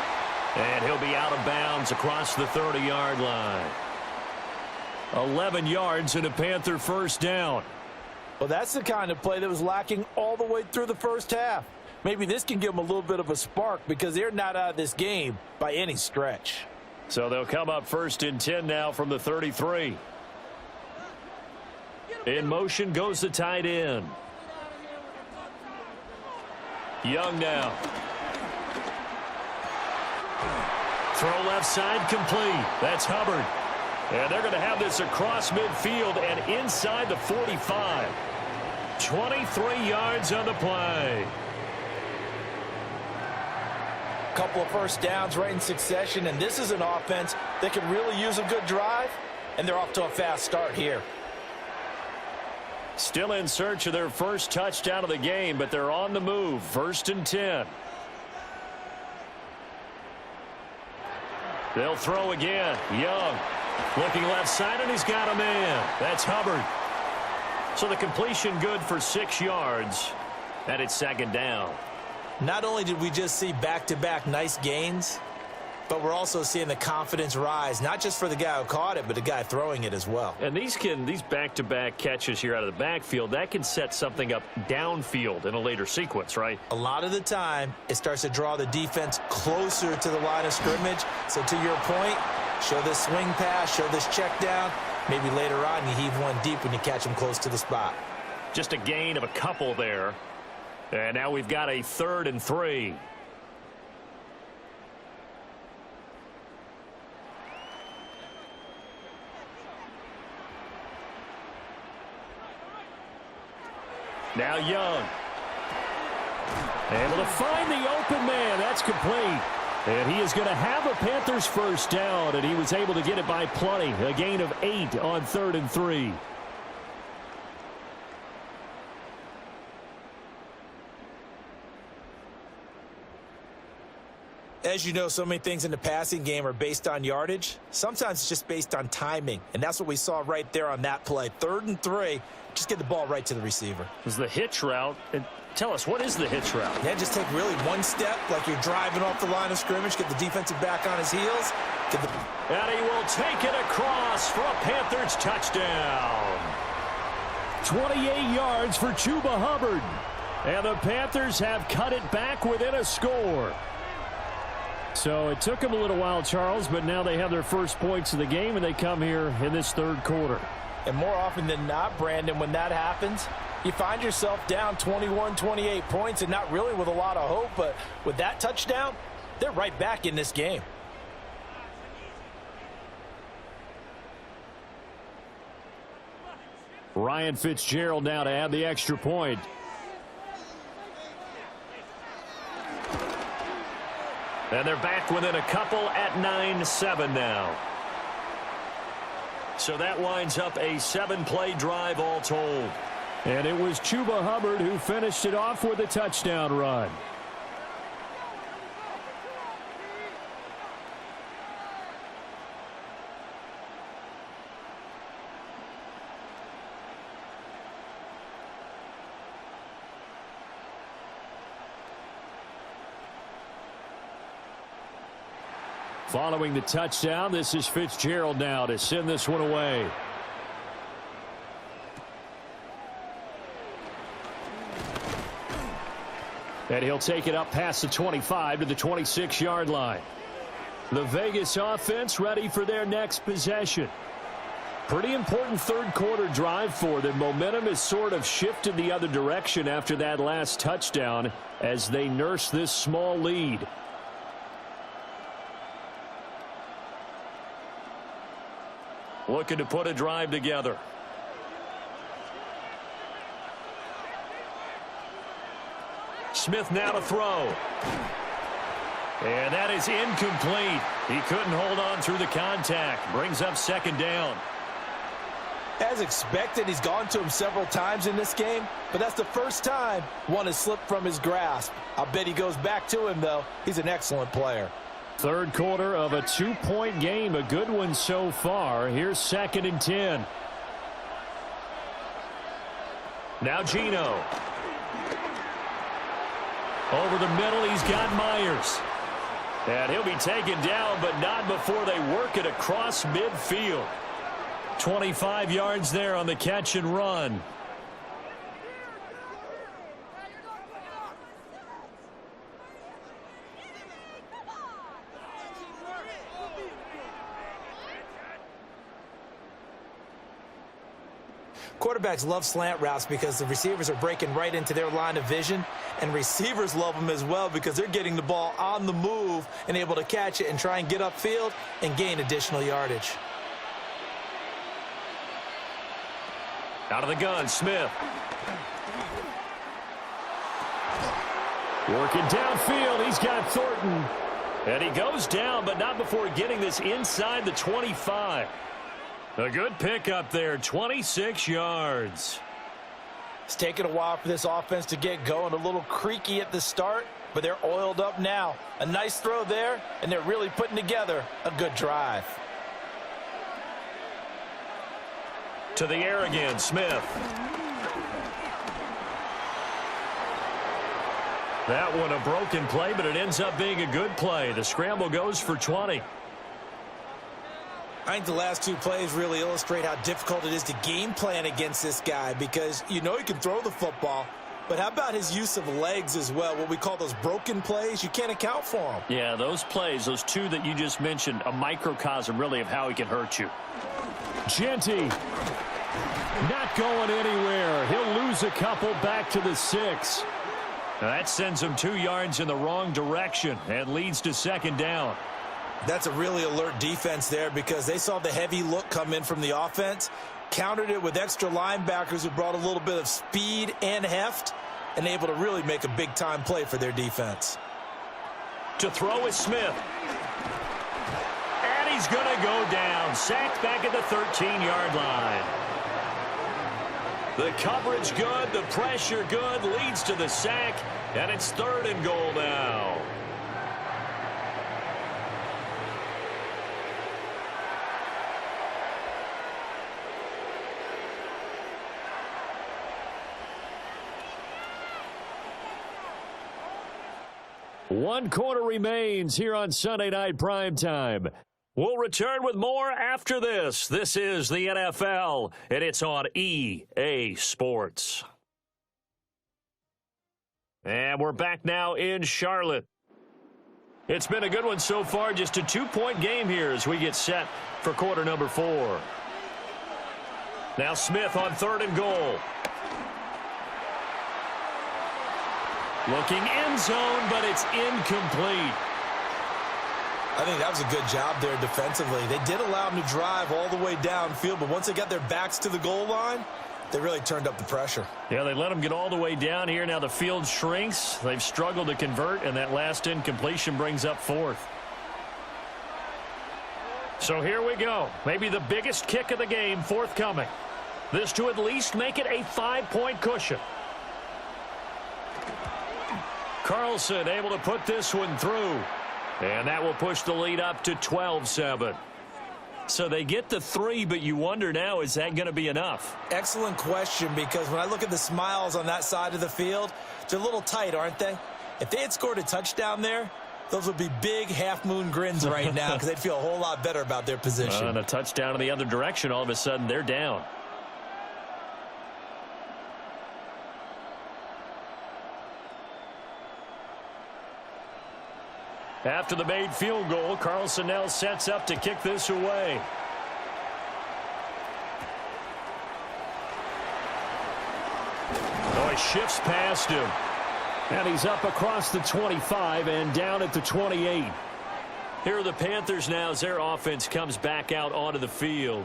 And he'll be out of bounds across the 30-yard line. 11 yards and a Panther first down. Well, that's the kind of play that was lacking all the way through the first half. Maybe this can give them a little bit of a spark because they're not out of this game by any stretch. So they'll come up 1st and 10 now from the 33. In motion goes the tight end. Young now. Throw left side complete. That's Hubbard. And they're going to have this across midfield and inside the 45. 23 yards on the play. Couple of first downs right in succession, and this is an offense that can really use a good drive, and they're off to a fast start here. Still in search of their first touchdown of the game, but they're on the move. 1st and 10. They'll throw again. Young looking left side, and he's got a man. That's Hubbard. So the completion good for 6 yards, and it's 2nd down. Not only did we just see back-to-back nice gains, but we're also seeing the confidence rise, not just for the guy who caught it, but the guy throwing it as well. And these back-to-back catches here out of the backfield, that can set something up downfield in a later sequence, right? A lot of the time, it starts to draw the defense closer to the line of scrimmage. So to your point, show this swing pass, show this check down. Maybe later on you heave one deep when you catch them close to the spot. Just a gain of a couple there. And now we've got a 3rd and 3. Now Young. Able to find the open man. That's complete. And he is going to have a Panthers first down, and he was able to get it by plenty. A gain of 8 on 3rd and 3. As you know, so many things in the passing game are based on yardage. Sometimes it's just based on timing, and that's what we saw right there on that play. 3rd and 3, just get the ball right to the receiver. This is the hitch route. And tell us, what is the hitch route? Yeah, just take really one step like you're driving off the line of scrimmage, get the defensive back on his heels, And he will take it across for a Panthers touchdown. 28 yards for Chuba Hubbard. And the Panthers have cut it back within a score. So it took them a little while, Charles, but now they have their first points of the game, and they come here in this third quarter. And more often than not, Brandon, when that happens, you find yourself down 21, 28 points, and not really with a lot of hope, but with that touchdown, they're right back in this game. Ryan Fitzgerald now to add the extra point. And they're back within a couple at 9-7 now. So that winds up a 7-play drive all told. And it was Chuba Hubbard who finished it off with a touchdown run. Following the touchdown, this is Fitzgerald now to send this one away. And he'll take it up past the 25 to the 26-yard line. The Vegas offense ready for their next possession. Pretty important third quarter drive for them. Momentum has sort of shifted the other direction after that last touchdown as they nurse this small lead. Looking to put a drive together. Smith now to throw. And that is incomplete. He couldn't hold on through the contact. Brings up second down. As expected, he's gone to him several times in this game, but that's the first time one has slipped from his grasp. I bet he goes back to him, though. He's an excellent player. Third quarter of a 2-point game, a good one so far. Here's 2nd and 10. Now Geno. Over the middle, he's got Myers. And he'll be taken down, but not before they work it across midfield. 25 yards there on the catch and run. Quarterbacks love slant routes because the receivers are breaking right into their line of vision, and receivers love them as well because they're getting the ball on the move and able to catch it and try and get upfield and gain additional yardage. Out of the gun, Smith. Working downfield, he's got Thornton. And he goes down, but not before getting this inside the 25. A good pickup there, 26 yards. It's taken a while for this offense to get going. A little creaky at the start, but they're oiled up now. A nice throw there, and they're really putting together a good drive. To the air again, Smith. That one a broken play, but it ends up being a good play. The scramble goes for 20. I think the last two plays really illustrate how difficult it is to game plan against this guy because you know he can throw the football, but how about his use of legs as well? What we call those broken plays, you can't account for them. Yeah, those plays, those two that you just mentioned, a microcosm really of how he can hurt you. Genty not going anywhere. He'll lose a couple back to the 6. Now that sends him 2 yards in the wrong direction and leads to second down. That's a really alert defense there because they saw the heavy look come in from the offense, countered it with extra linebackers who brought a little bit of speed and heft, and able to really make a big-time play for their defense. To throw is Smith. And he's going to go down. Sacked back at the 13-yard line. The coverage good, the pressure good, leads to the sack, and it's 3rd and goal now. One quarter remains here on Sunday Night Primetime. We'll return with more after this. This is the NFL, and it's on EA Sports. And we're back now in Charlotte. It's been a good one so far. Just a 2-point game here as we get set for quarter number 4. Now Smith on 3rd and goal. Looking end zone, but it's incomplete. I think that was a good job there defensively. They did allow them to drive all the way downfield, but once they got their backs to the goal line, they really turned up the pressure. Yeah, they let them get all the way down here. Now the field shrinks. They've struggled to convert, and that last incompletion brings up 4th. So here we go. Maybe the biggest kick of the game forthcoming. This to at least make it a 5-point cushion. Carlson able to put this one through. And that will push the lead up to 12-7. So they get the 3, but you wonder now, is that going to be enough? Excellent question, because when I look at the smiles on that side of the field, they're a little tight, aren't they? If they had scored a touchdown there, those would be big half-moon grins right now because they'd feel a whole lot better about their position. And a touchdown in the other direction, all of a sudden they're down. After the made field goal, Carlson now sets up to kick this away. Oh, he shifts past him. And he's up across the 25 and down at the 28. Here are the Panthers now as their offense comes back out onto the field.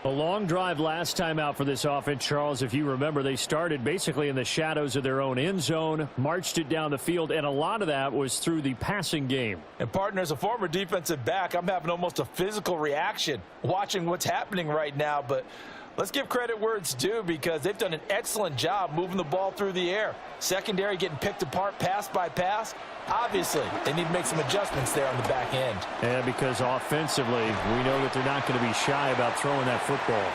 A long drive last time out for this offense, Charles. If you remember, they started basically in the shadows of their own end zone, marched it down the field, and a lot of that was through the passing game. And, partner, as a former defensive back, I'm having almost a physical reaction watching what's happening right now. But let's give credit where it's due, because they've done an excellent job moving the ball through the air. Secondary getting picked apart pass by pass. Obviously, they need to make some adjustments there on the back end. And because offensively, we know that they're not going to be shy about throwing that football.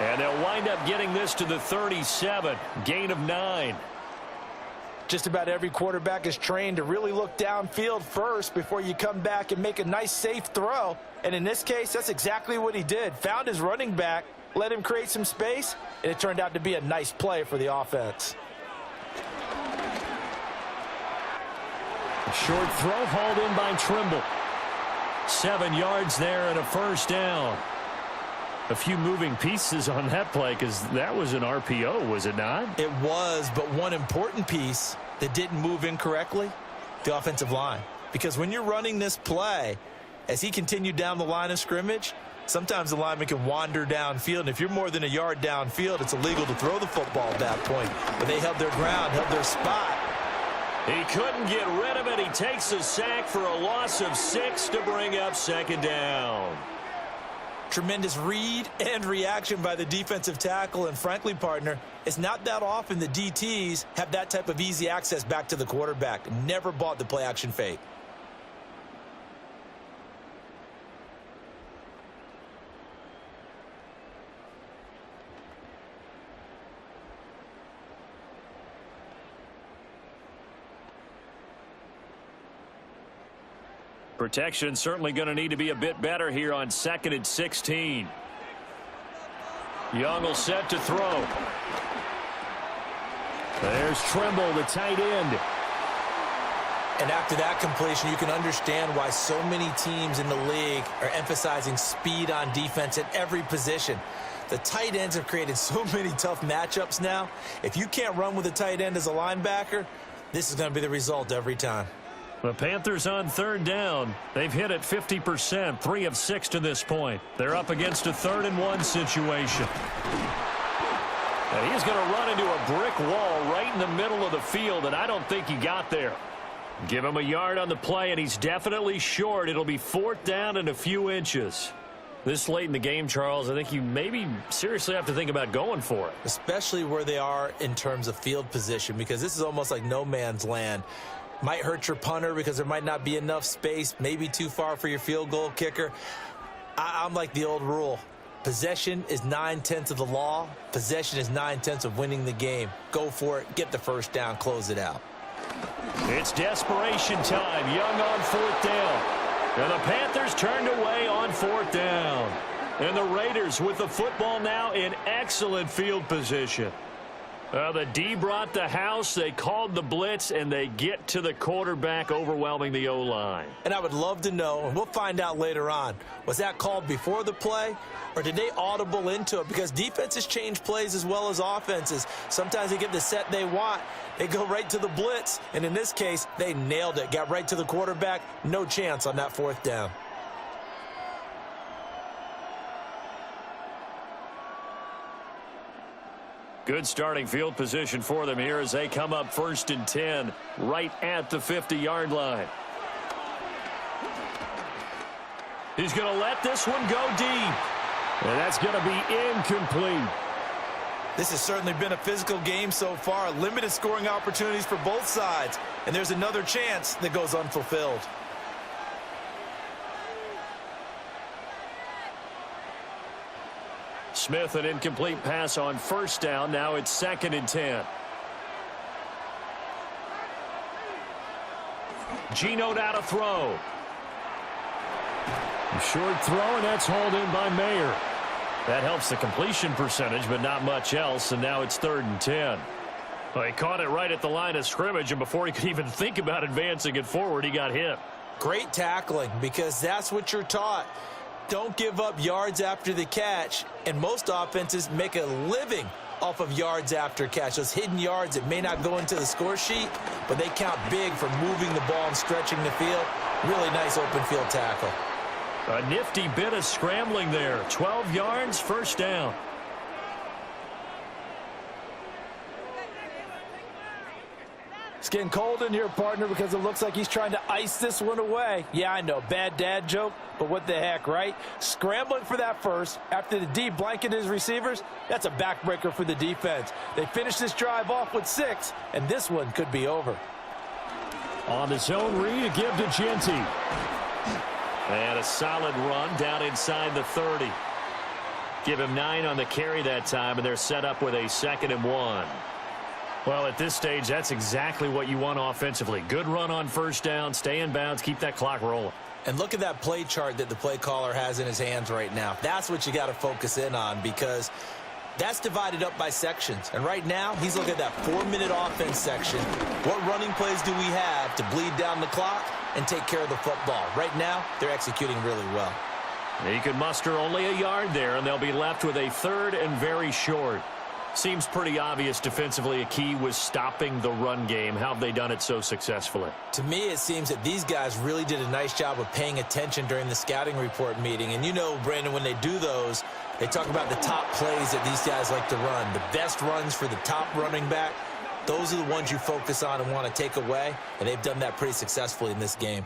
And they'll wind up getting this to the 37, gain of 9. Just about every quarterback is trained to really look downfield first before you come back and make a nice, safe throw. And in this case, that's exactly what he did. Found his running back, let him create some space, and it turned out to be a nice play for the offense. A short throw hauled in by Trimble. 7 yards there and a first down. A few moving pieces on that play, because that was an RPO, was it not? It was, but one important piece that didn't move incorrectly, the offensive line. Because when you're running this play, as he continued down the line of scrimmage, sometimes the lineman can wander downfield, and if you're more than a yard downfield, it's illegal to throw the football at that point. But they held their ground, held their spot. He couldn't get rid of it. He takes a sack for a loss of 6 to bring up second down. Tremendous read and reaction by the defensive tackle, and frankly, partner, it's not that often the DTs have that type of easy access back to the quarterback. Never bought the play-action fake. Protection certainly going to need to be a bit better here on 2nd and 16. Young will set to throw. There's Trimble, the tight end. And after that completion, you can understand why so many teams in the league are emphasizing speed on defense at every position. The tight ends have created so many tough matchups now. If you can't run with a tight end as a linebacker, this is going to be the result every time. The Panthers on 3rd down. They've hit it 50%, 3 of 6 to this point. They're up against a 3rd and 1 situation. And he's going to run into a brick wall right in the middle of the field, and I don't think he got there. Give him a yard on the play, and he's definitely short. It'll be 4th down and a few inches. This late in the game, Charles, I think you maybe seriously have to think about going for it. Especially where they are in terms of field position, because this is almost like no man's land. Might hurt your punter because there might not be enough space, maybe too far for your field goal kicker. I'm like the old rule. Possession is 9/10 of the law. Possession is 9/10 of winning the game. Go for it. Get the first down. Close it out. It's desperation time. Young on 4th down. And the Panthers turned away on 4th down. And the Raiders with the football now in excellent field position. The D brought the house. They called the blitz, and they get to the quarterback, overwhelming the O-line. And I would love to know, and we'll find out later on, was that called before the play, or did they audible into it? Because defenses change plays as well as offenses. Sometimes they get the set they want. They go right to the blitz, and in this case, they nailed it. Got right to the quarterback. No chance on that 4th down. Good starting field position for them here as they come up 1st and 10 right at the 50-yard line. He's going to let this one go deep. And that's going to be incomplete. This has certainly been a physical game so far. Limited scoring opportunities for both sides. And there's another chance that goes unfulfilled. Smith, an incomplete pass on 1st down. Now it's 2nd and 10. Geno now to throw. Short throw, and that's hauled in by Mayer. That helps the completion percentage, but not much else, and now it's 3rd and 10. Well, he caught it right at the line of scrimmage, and before he could even think about advancing it forward, he got hit. Great tackling, because that's what you're taught. Don't give up yards after the catch, and most offenses make a living off of yards after catch. Those hidden yards that may not go into the score sheet, but they count big for moving the ball and stretching the field. Really nice open field tackle. A nifty bit of scrambling there. 12 yards, 1st down. It's getting cold in here, partner, because it looks like he's trying to ice this one away. Yeah, I know, bad dad joke, but what the heck, right? Scrambling for that first after the D blanketed his receivers, that's a backbreaker for the defense. They finished this drive off with 6, and this one could be over. On the zone read, a give to Genty. And a solid run down inside the 30. Give him 9 on the carry that time, and they're set up with a 2nd and 1. Well, at this stage, that's exactly what you want offensively. Good run on 1st down, stay in bounds, keep that clock rolling. And look at that play chart that the play caller has in his hands right now. That's what you got to focus in on, because that's divided up by sections. And right now, he's looking at that 4-minute offense section. What running plays do we have to bleed down the clock and take care of the football? Right now, they're executing really well. He can muster only a yard there, and they'll be left with a 3rd and very short. Seems pretty obvious defensively a key was stopping the run game. How have they done it so successfully? To me, it seems that these guys really did a nice job of paying attention during the scouting report meeting. And you know, Brandon, when they do those, they talk about the top plays that these guys like to run. The best runs for the top running back, those are the ones you focus on and want to take away. And they've done that pretty successfully in this game.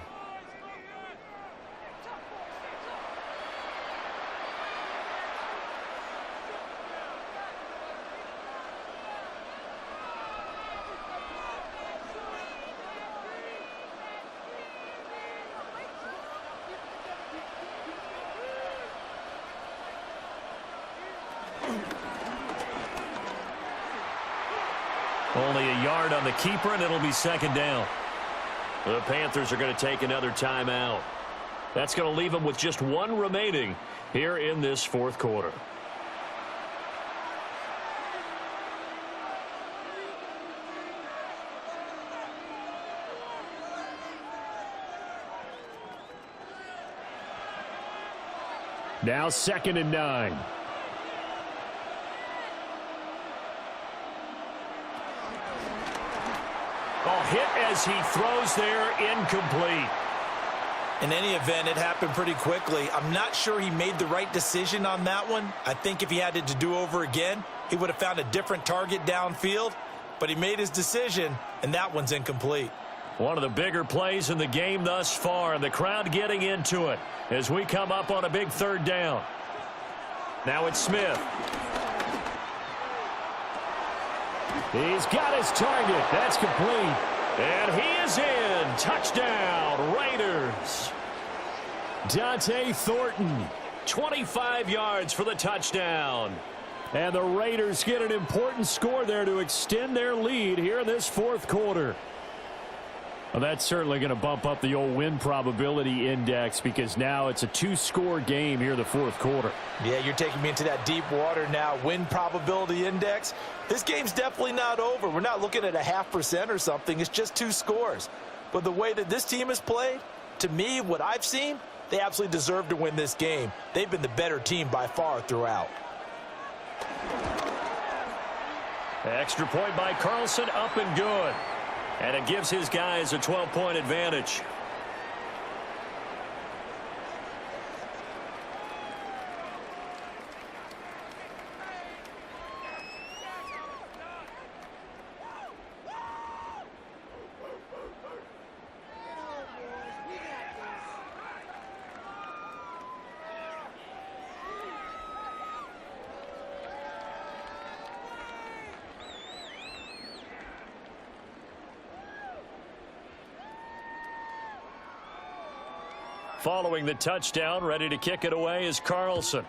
Only a yard on the keeper, and it'll be 2nd down. The Panthers are going to take another timeout. That's going to leave them with just 1 remaining here in this 4th quarter. Now 2nd and 9. Oh, hit as he throws there, incomplete. In any event, it happened pretty quickly. I'm not sure he made the right decision on that one. I think if he had it to do over again, he would have found a different target downfield. But he made his decision, and that one's incomplete. One of the bigger plays in the game thus far, and the crowd getting into it as we come up on a big 3rd down. Now it's Smith. He's got his target. That's complete. And he is in. Touchdown, Raiders. Dante Thornton, 25 yards for the touchdown. And the Raiders get an important score there to extend their lead here in this 4th quarter. Well, that's certainly going to bump up the old win probability index because now it's a 2-score game here in the fourth quarter. Yeah, you're taking me into that deep water now. Win probability index. This game's definitely not over. We're not looking at a 0.5% or something. It's just 2 scores. But the way that this team has played, to me, what I've seen, they absolutely deserve to win this game. They've been the better team by far throughout. Extra point by Carlson, up and good. And it gives his guys a 12-point advantage. Following the touchdown, ready to kick it away is Carlson.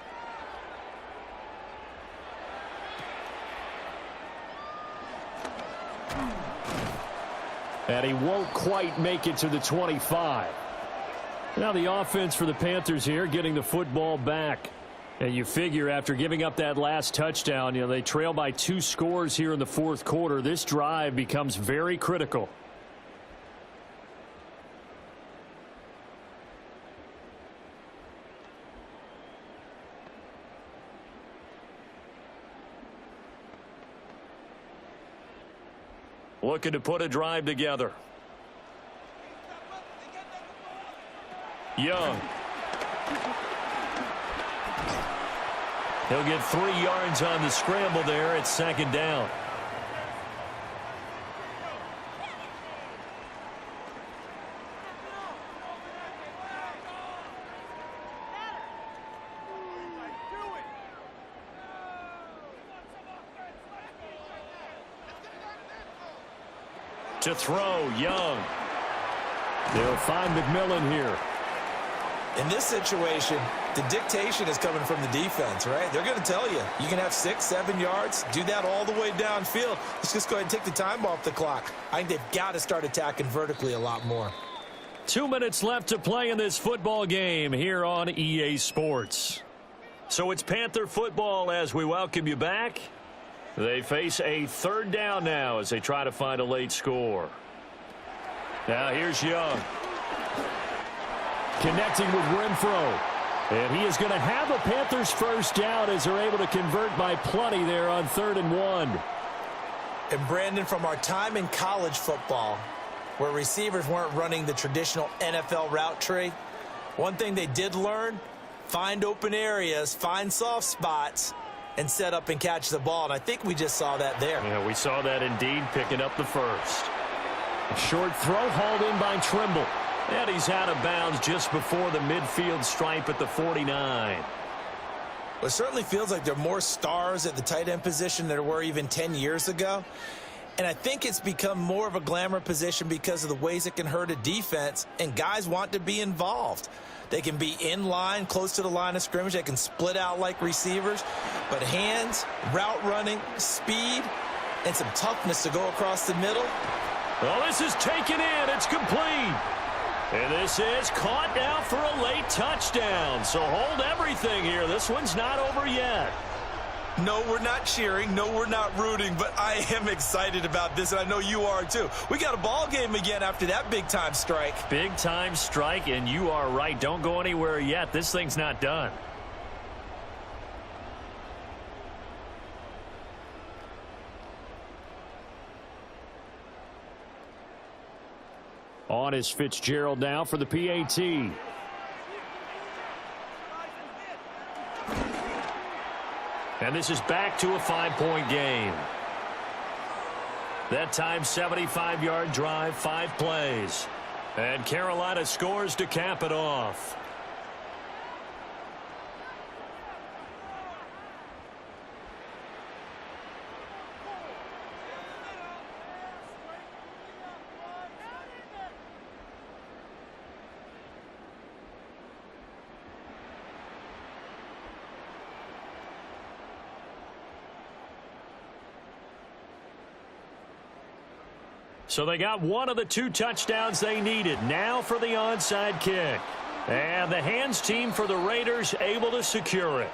And he won't quite make it to the 25. Now the offense for the Panthers here getting the football back. And you figure after giving up that last touchdown, they trail by 2 scores here in the fourth quarter. This drive becomes very critical. Looking to put a drive together. Young. He'll get 3 yards on the scramble there. It's 2nd down. To throw, Young. They'll find McMillan here. In this situation, the dictation is coming from the defense, right? They're going to tell you, you can have 6, 7 yards, do that all the way downfield. Let's just go ahead and take the time off the clock. I think they've got to start attacking vertically a lot more. 2 minutes left to play in this football game here on EA Sports. So it's Panther football as we welcome you back. They face a 3rd down now as they try to find a late score. Now here's Young. Connecting with Renfro. And he is going to have a Panthers 1st down as they're able to convert by plenty there on 3rd and 1. And Brandon, from our time in college football, where receivers weren't running the traditional NFL route tree, one thing they did learn, find open areas, find soft spots, and set up and catch the ball. And I think we just saw that there. Yeah, we saw that indeed, picking up the 1st. A short throw hauled in by Trimble. And he's out of bounds just before the midfield stripe at the 49. Well, it certainly feels like there are more stars at the tight end position than there were even 10 years ago. And I think it's become more of a glamour position because of the ways it can hurt a defense, and guys want to be involved. They can be in line, close to the line of scrimmage. They can split out like receivers. But hands, route running, speed, and some toughness to go across the middle. Well, this is taken in. It's complete. And this is caught now for a late touchdown. So hold everything here. This one's not over yet. No, we're not cheering. No, we're not rooting. But I am excited about this, and I know you are too. We got a ball game again after that big-time strike. Big-time strike, and you are right. Don't go anywhere yet. This thing's not done. On is Fitzgerald now for the PAT. And this is back to a 5-point game. That time, 75-yard drive, 5 plays. And Carolina scores to cap it off. So they got one of the 2 touchdowns they needed. Now for the onside kick. And the hands team for the Raiders able to secure it.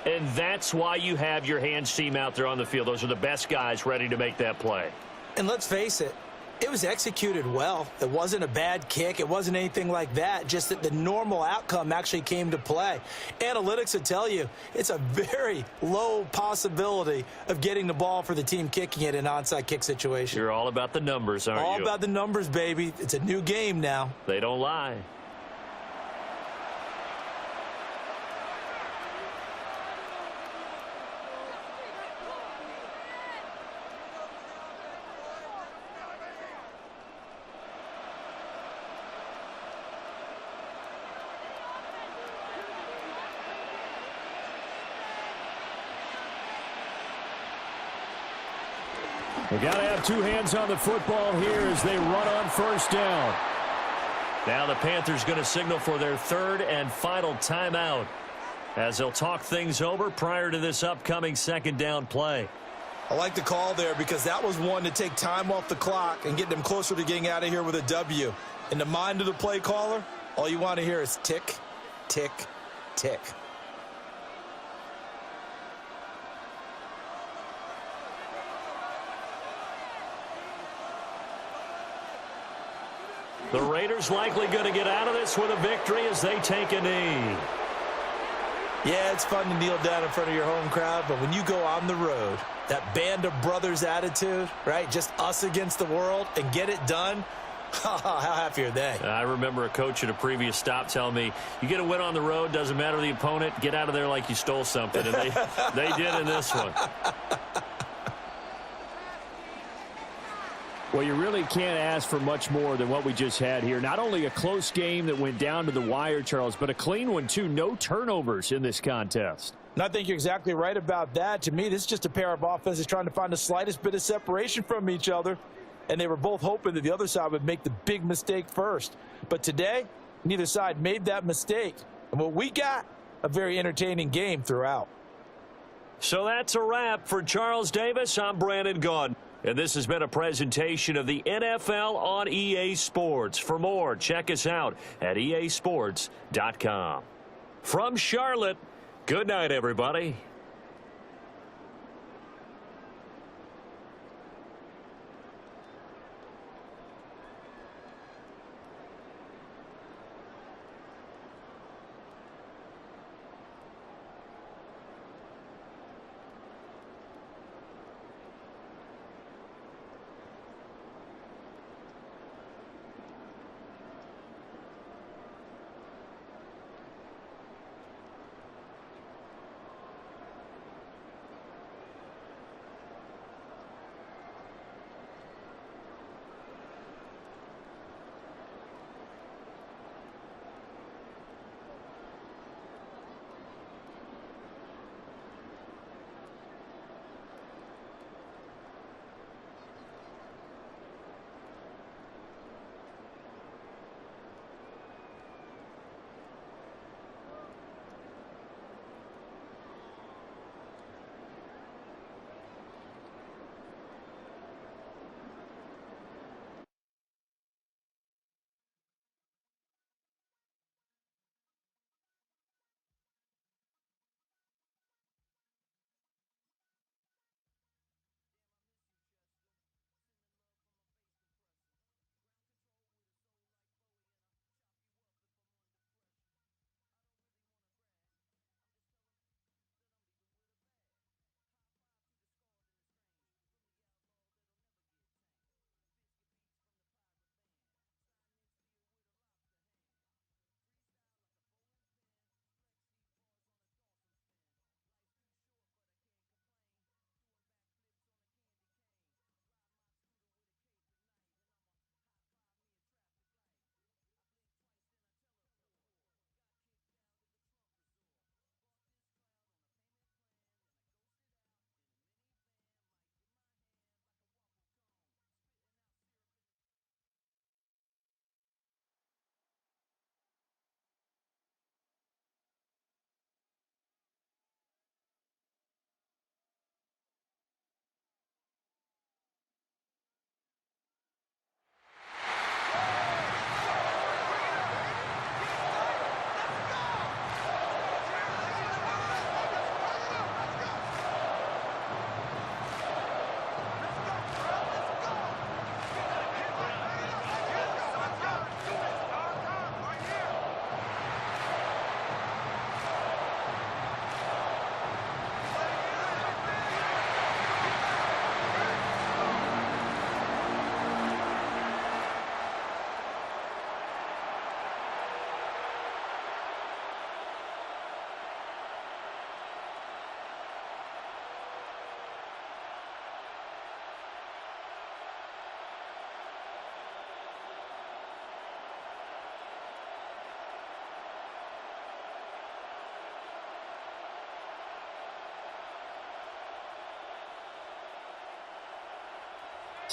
And that's why you have your hands team out there on the field. Those are the best guys ready to make that play. And let's face it, it was executed well. It wasn't a bad kick. It wasn't anything like that. Just that the normal outcome actually came to play. Analytics would tell you it's a very low possibility of getting the ball for the team kicking it in an onside kick situation. You're all about the numbers, aren't you? All about the numbers, baby. It's a new game now. They don't lie. We got to have 2 hands on the football here as they run on first down. Now the Panthers going to signal for their 3rd and final timeout as they'll talk things over prior to this upcoming 2nd down play. I like the call there because that was one to take time off the clock and get them closer to getting out of here with a W. In the mind of the play caller, all you want to hear is tick, tick, tick. The Raiders likely going to get out of this with a victory as they take a knee. Yeah, it's fun to kneel down in front of your home crowd, but when you go on the road, that band of brothers attitude, right? Just us against the world and get it done. How happy are they? I remember a coach at a previous stop telling me, you get a win on the road, doesn't matter the opponent, get out of there like you stole something. And they did in this one. Well, you really can't ask for much more than what we just had here. Not only a close game that went down to the wire, Charles, but a clean one, too. No turnovers in this contest. And I think you're exactly right about that. To me, this is just a pair of offenses trying to find the slightest bit of separation from each other. And they were both hoping that the other side would make the big mistake first. But today, neither side made that mistake. And what we got, a very entertaining game throughout. So that's a wrap for Charles Davis. I'm Brandon Gaudin. And this has been a presentation of the NFL on EA Sports. For more, check us out at easports.com. From Charlotte, good night, everybody.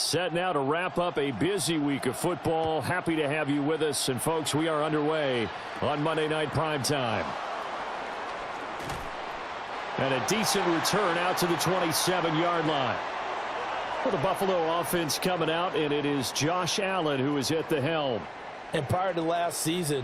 Set now to wrap up a busy week of football. Happy to have you with us. And, folks, we are underway on Monday Night Primetime. And a decent return out to the 27-yard line. For the Buffalo offense coming out, and it is Josh Allen who is at the helm. And prior to last season,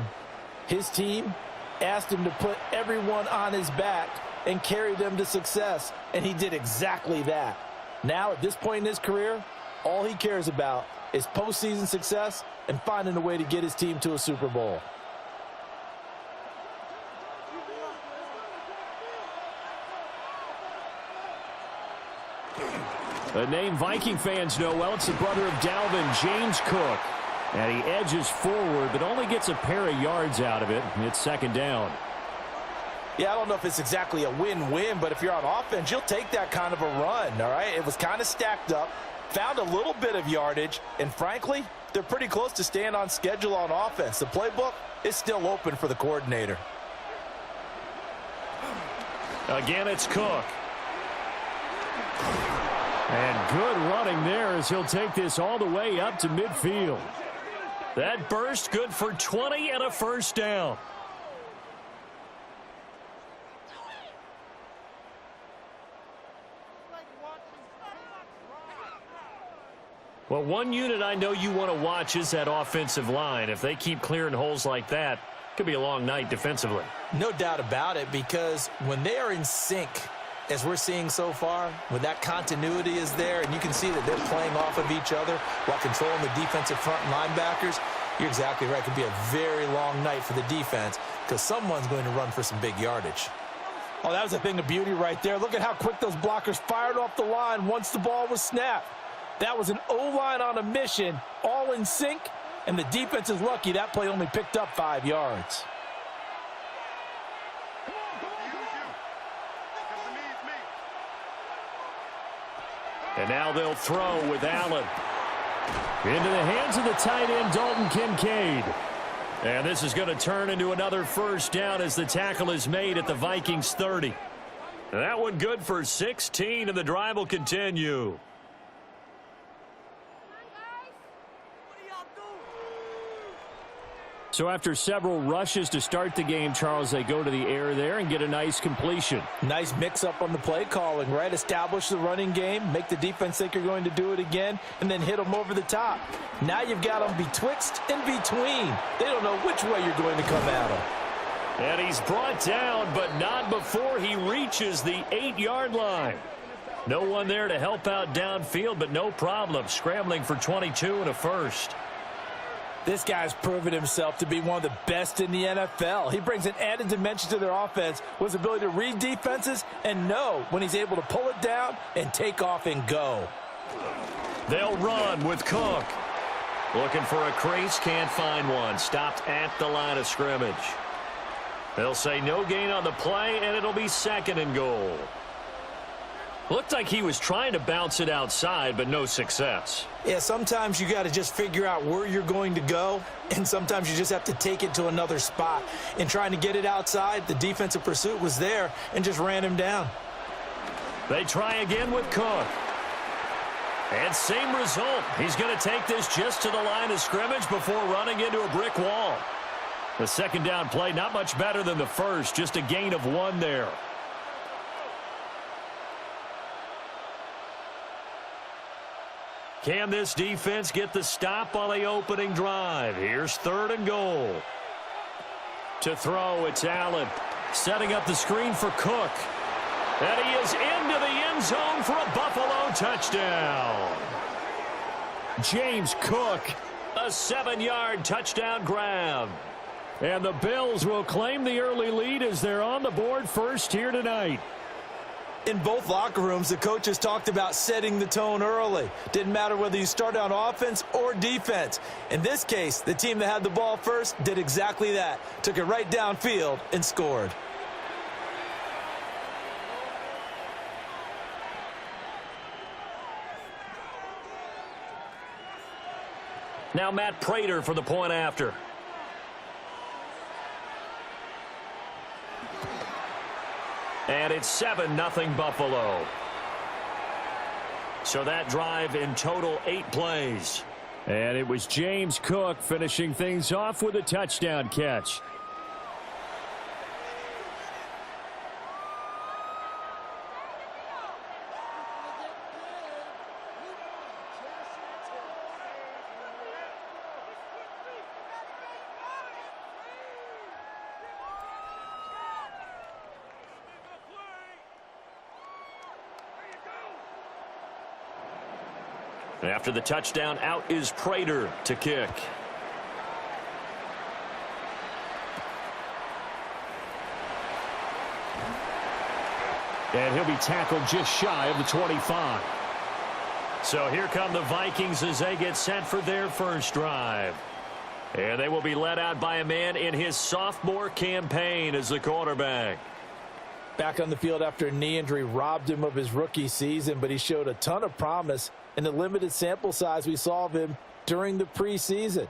his team asked him to put everyone on his back and carry them to success, and he did exactly that. Now, at this point in his career, all he cares about is postseason success and finding a way to get his team to a Super Bowl. A name Viking fans know well. It's the brother of Dalvin, James Cook. And he edges forward, but only gets a pair of yards out of it. It's second down. Yeah, I don't know if it's exactly a win-win, but if you're on offense, you'll take that kind of a run, all right? It was kind of stacked up, found a little bit of yardage, and frankly, they're pretty close to staying on schedule on offense. The playbook is still open for the coordinator. Again, it's Cook. And good running there as he'll take this all the way up to midfield. That burst good for 20 and a first down. Well, one unit I know you want to watch is that offensive line. If they keep clearing holes like that, it could be a long night defensively. No doubt about it, because when they are in sync, as we're seeing so far, when that continuity is there and you can see that they're playing off of each other while controlling the defensive front linebackers, you're exactly right. It could be a very long night for the defense because someone's going to run for some big yardage. Oh, that was a thing of beauty right there. Look at how quick those blockers fired off the line once the ball was snapped. That was an O-line on a mission, all in sync, and the defense is lucky that play only picked up 5 yards. And now they'll throw with Allen. Into the hands of the tight end, Dalton Kincaid. And this is going to turn into another first down as the tackle is made at the Vikings 30. That one good for 16, and the drive will continue. So after several rushes to start the game, Charles, they go to the air there and get a nice completion. Nice mix-up on the play calling, right? Establish the running game, make the defense think you're going to do it again, and then hit them over the top. Now you've got them betwixt and between. They don't know which way you're going to come at them. And he's brought down, but not before he reaches the 8-yard line. No one there to help out downfield, but no problem. Scrambling for 22 and a first. This guy's proven himself to be one of the best in the NFL. He brings an added dimension to their offense with his ability to read defenses and know when he's able to pull it down and take off and go. They'll run with Cook. Looking for a crease, can't find one. Stopped at the line of scrimmage. They'll say no gain on the play, and it'll be second and goal. Looked like he was trying to bounce it outside, but no success. Yeah, sometimes you got to just figure out where you're going to go, and sometimes you just have to take it to another spot. In trying to get it outside, the defensive pursuit was there and just ran him down. They try again with Cook. And same result. He's going to take this just to the line of scrimmage before running into a brick wall. The second down play, not much better than the first, just a gain of 1 there. Can this defense get the stop on the opening drive? Here's 3rd and goal. To throw, it's Allen. Setting up the screen for Cook. And he is into the end zone for a Buffalo touchdown. James Cook, a 7-yard touchdown grab. And the Bills will claim the early lead as they're on the board first here tonight. In both locker rooms, the coaches talked about setting the tone early. Didn't matter whether you started on offense or defense. In this case, the team that had the ball first did exactly that. Took it right downfield and scored. Now Matt Prater for the point after. And it's 7-0 Buffalo. So that drive in total 8 plays. And it was James Cook finishing things off with a touchdown catch. After the touchdown, out is Prater to kick. And he'll be tackled just shy of the 25. So here come the Vikings as they get set for their first drive. And they will be led out by a man in his sophomore campaign as the quarterback. Back on the field after a knee injury robbed him of his rookie season, but he showed a ton of promise in the limited sample size we saw of him during the preseason.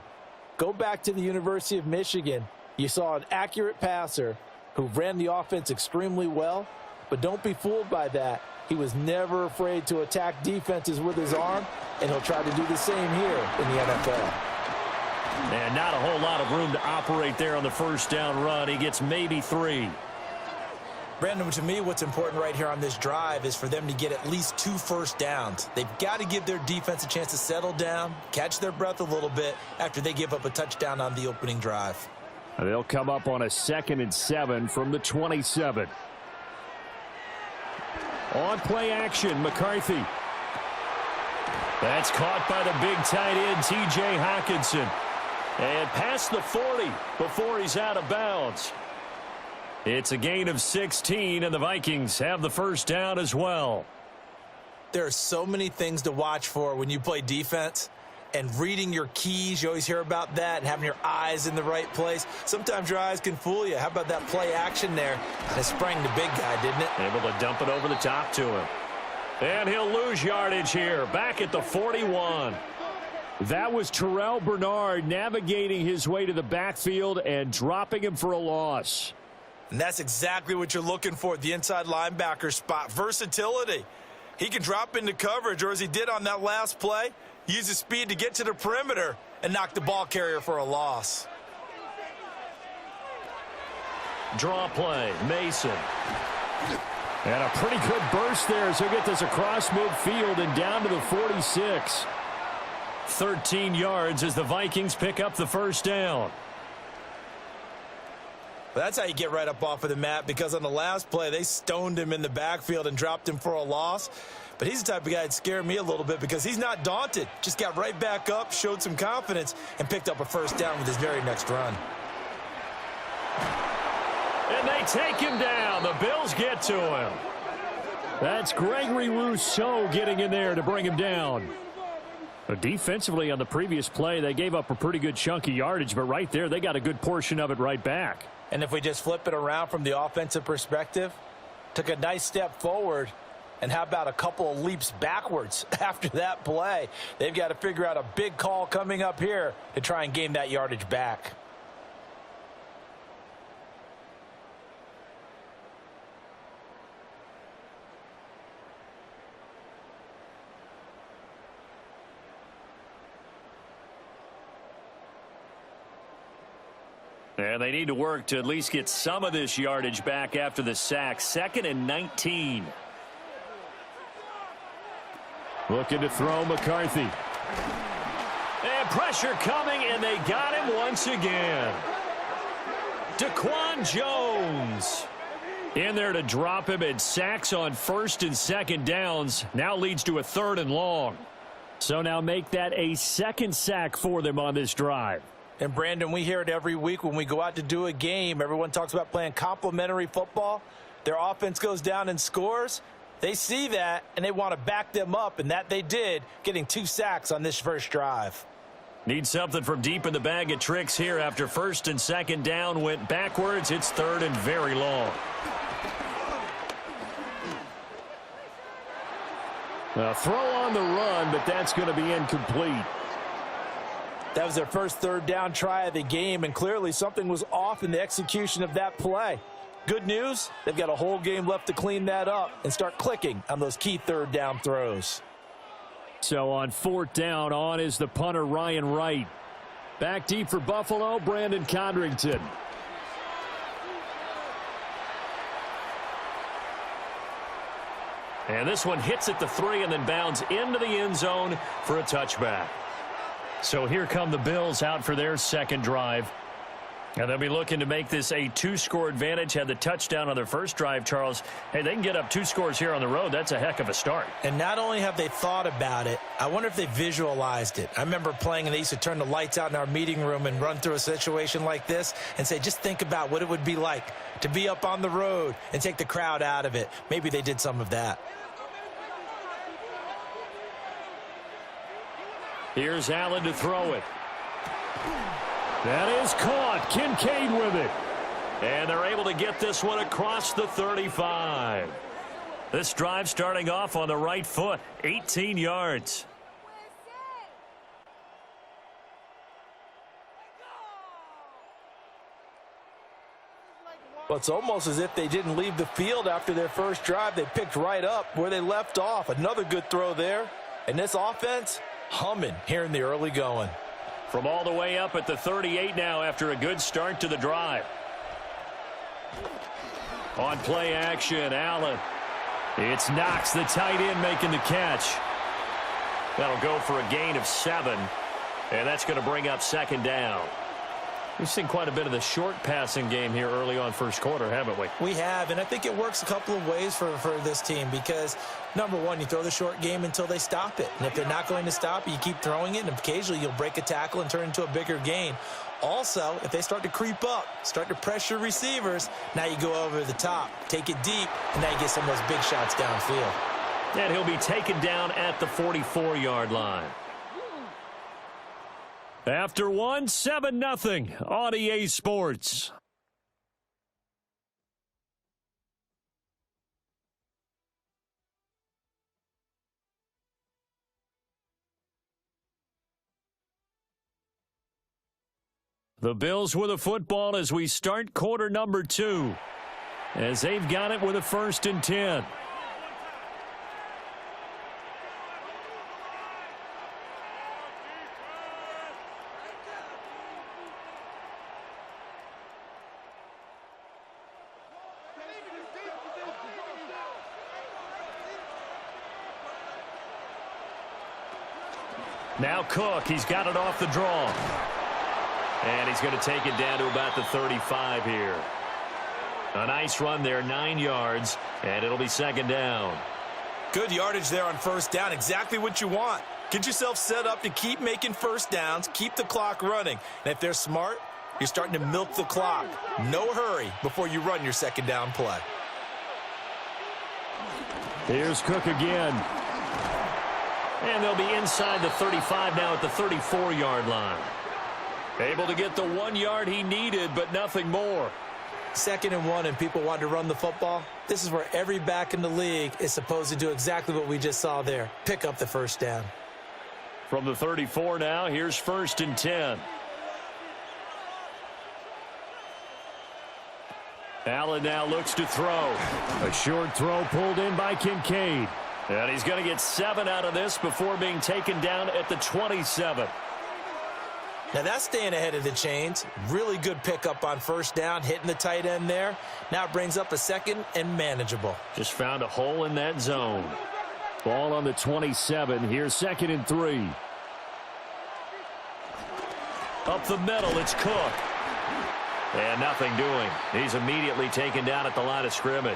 Go back to the University of Michigan. You saw an accurate passer who ran the offense extremely well, but don't be fooled by that. He was never afraid to attack defenses with his arm, and he'll try to do the same here in the NFL. And not a whole lot of room to operate there on the first down run. He gets maybe 3. Brandon, to me, what's important right here on this drive is for them to get at least 2 first downs. They've got to give their defense a chance to settle down, catch their breath a little bit after they give up a touchdown on the opening drive. They'll come up on a 2nd and 7 from the 27. On play action, McCarthy. That's caught by the big tight end, T.J. Hockenson. And past the 40 before he's out of bounds. It's a gain of 16, and the Vikings have the first down as well. There are so many things to watch for when you play defense. And reading your keys, you always hear about that, and having your eyes in the right place. Sometimes your eyes can fool you. How about that play action there? And it sprang the big guy, didn't it? Able to dump it over the top to him. And he'll lose yardage here, back at the 41. That was Terrell Bernard navigating his way to the backfield and dropping him for a loss. And that's exactly what you're looking for, the inside linebacker spot. Versatility. He can drop into coverage, or as he did on that last play, use his speed to get to the perimeter and knock the ball carrier for a loss. Draw play, Mason. And a pretty good burst there as he'll get this across midfield and down to the 46. 13 yards as the Vikings pick up the first down. But that's how you get right up off of the mat, because on the last play, they stoned him in the backfield and dropped him for a loss. But he's the type of guy that scared me a little bit because he's not daunted. Just got right back up, showed some confidence, and picked up a first down with his very next run. And they take him down. The Bills get to him. That's Gregory Rousseau getting in there to bring him down. Defensively on the previous play, they gave up a pretty good chunk of yardage, but right there, they got a good portion of it right back. And if we just flip it around from the offensive perspective, took a nice step forward, and how about a couple of leaps backwards after that play? They've got to figure out a big call coming up here to try and gain that yardage back. And they need to work to at least get some of this yardage back after the sack. 2nd and 19. Looking to throw McCarthy. And pressure coming, and they got him once again. Daquan Jones in there to drop him, and sacks on 1st and 2nd downs now leads to a 3rd and long. So now make that a 2nd sack for them on this drive. And, Brandon, we hear it every week when we go out to do a game. Everyone talks about playing complementary football. Their offense goes down and scores. They see that, and they want to back them up, and that they did, getting 2 sacks on this first drive. Need something from deep in the bag of tricks here after 1st and 2nd down went backwards. It's 3rd and very long. A throw on the run, but that's going to be incomplete. That was their first 3rd down try of the game, and clearly something was off in the execution of that play. Good news, they've got a whole game left to clean that up and start clicking on those key 3rd down throws. So on 4th down, on is the punter, Ryan Wright. Back deep for Buffalo, Brandon Codrington. And this one hits at the 3 and then bounds into the end zone for a touchback. So here come the Bills out for their second drive. And they'll be looking to make this a 2-score advantage. Had the touchdown on their first drive, Charles. Hey, they can get up 2 scores here on the road. That's a heck of a start. And not only have they thought about it, I wonder if they visualized it. I remember playing, and they used to turn the lights out in our meeting room and run through a situation like this and say, just think about what it would be like to be up on the road and take the crowd out of it. Maybe they did some of that. Here's Allen to throw it. That is caught. Kincaid with it. And they're able to get this one across the 35. This drive starting off on the right foot, 18 yards. Well, it's almost as if they didn't leave the field after their first drive. They picked right up where they left off. Another good throw there. And this offense, humming here in the early going. From all the way up at the 38 now after a good start to the drive. On play action, Allen. It's Knox, the tight end, making the catch. That'll go for a gain of 7. And that's going to bring up 2nd down. We've seen quite a bit of the short passing game here early on first quarter, haven't we? We have, and I think it works a couple of ways for this team because, number one, you throw the short game until they stop it. And if they're not going to stop it, you keep throwing it, and occasionally you'll break a tackle and turn into a bigger gain. Also, if they start to creep up, start to pressure receivers, now you go over the top, take it deep, and now you get some of those big shots downfield. And he'll be taken down at the 44-yard line. After 1, 7-0 on EA Sports. The Bills with a football as we start quarter number 2. As they've got it with a 1st and 10. Now Cook, he's got it off the draw. And he's going to take it down to about the 35 here. A nice run there, 9 yards, and it'll be 2nd down. Good yardage there on 1st down, exactly what you want. Get yourself set up to keep making 1st downs, keep the clock running. And if they're smart, you're starting to milk the clock. No hurry before you run your 2nd down play. Here's Cook again. And they'll be inside the 35 now at the 34-yard line. Able to get the 1 yard he needed, but nothing more. 2nd and 1, and people want to run the football. This is where every back in the league is supposed to do exactly what we just saw there. Pick up the 1st down. From the 34 now, here's 1st and 10. Allen now looks to throw. A short throw pulled in by Kincaid. And he's going to get 7 out of this before being taken down at the 27. Now that's staying ahead of the chains. Really good pickup on 1st down, hitting the tight end there. Now it brings up a 2nd and manageable. Just found a hole in that zone. Ball on the 27. Here's 2nd and 3. Up the middle, it's Cook. And nothing doing. He's immediately taken down at the line of scrimmage.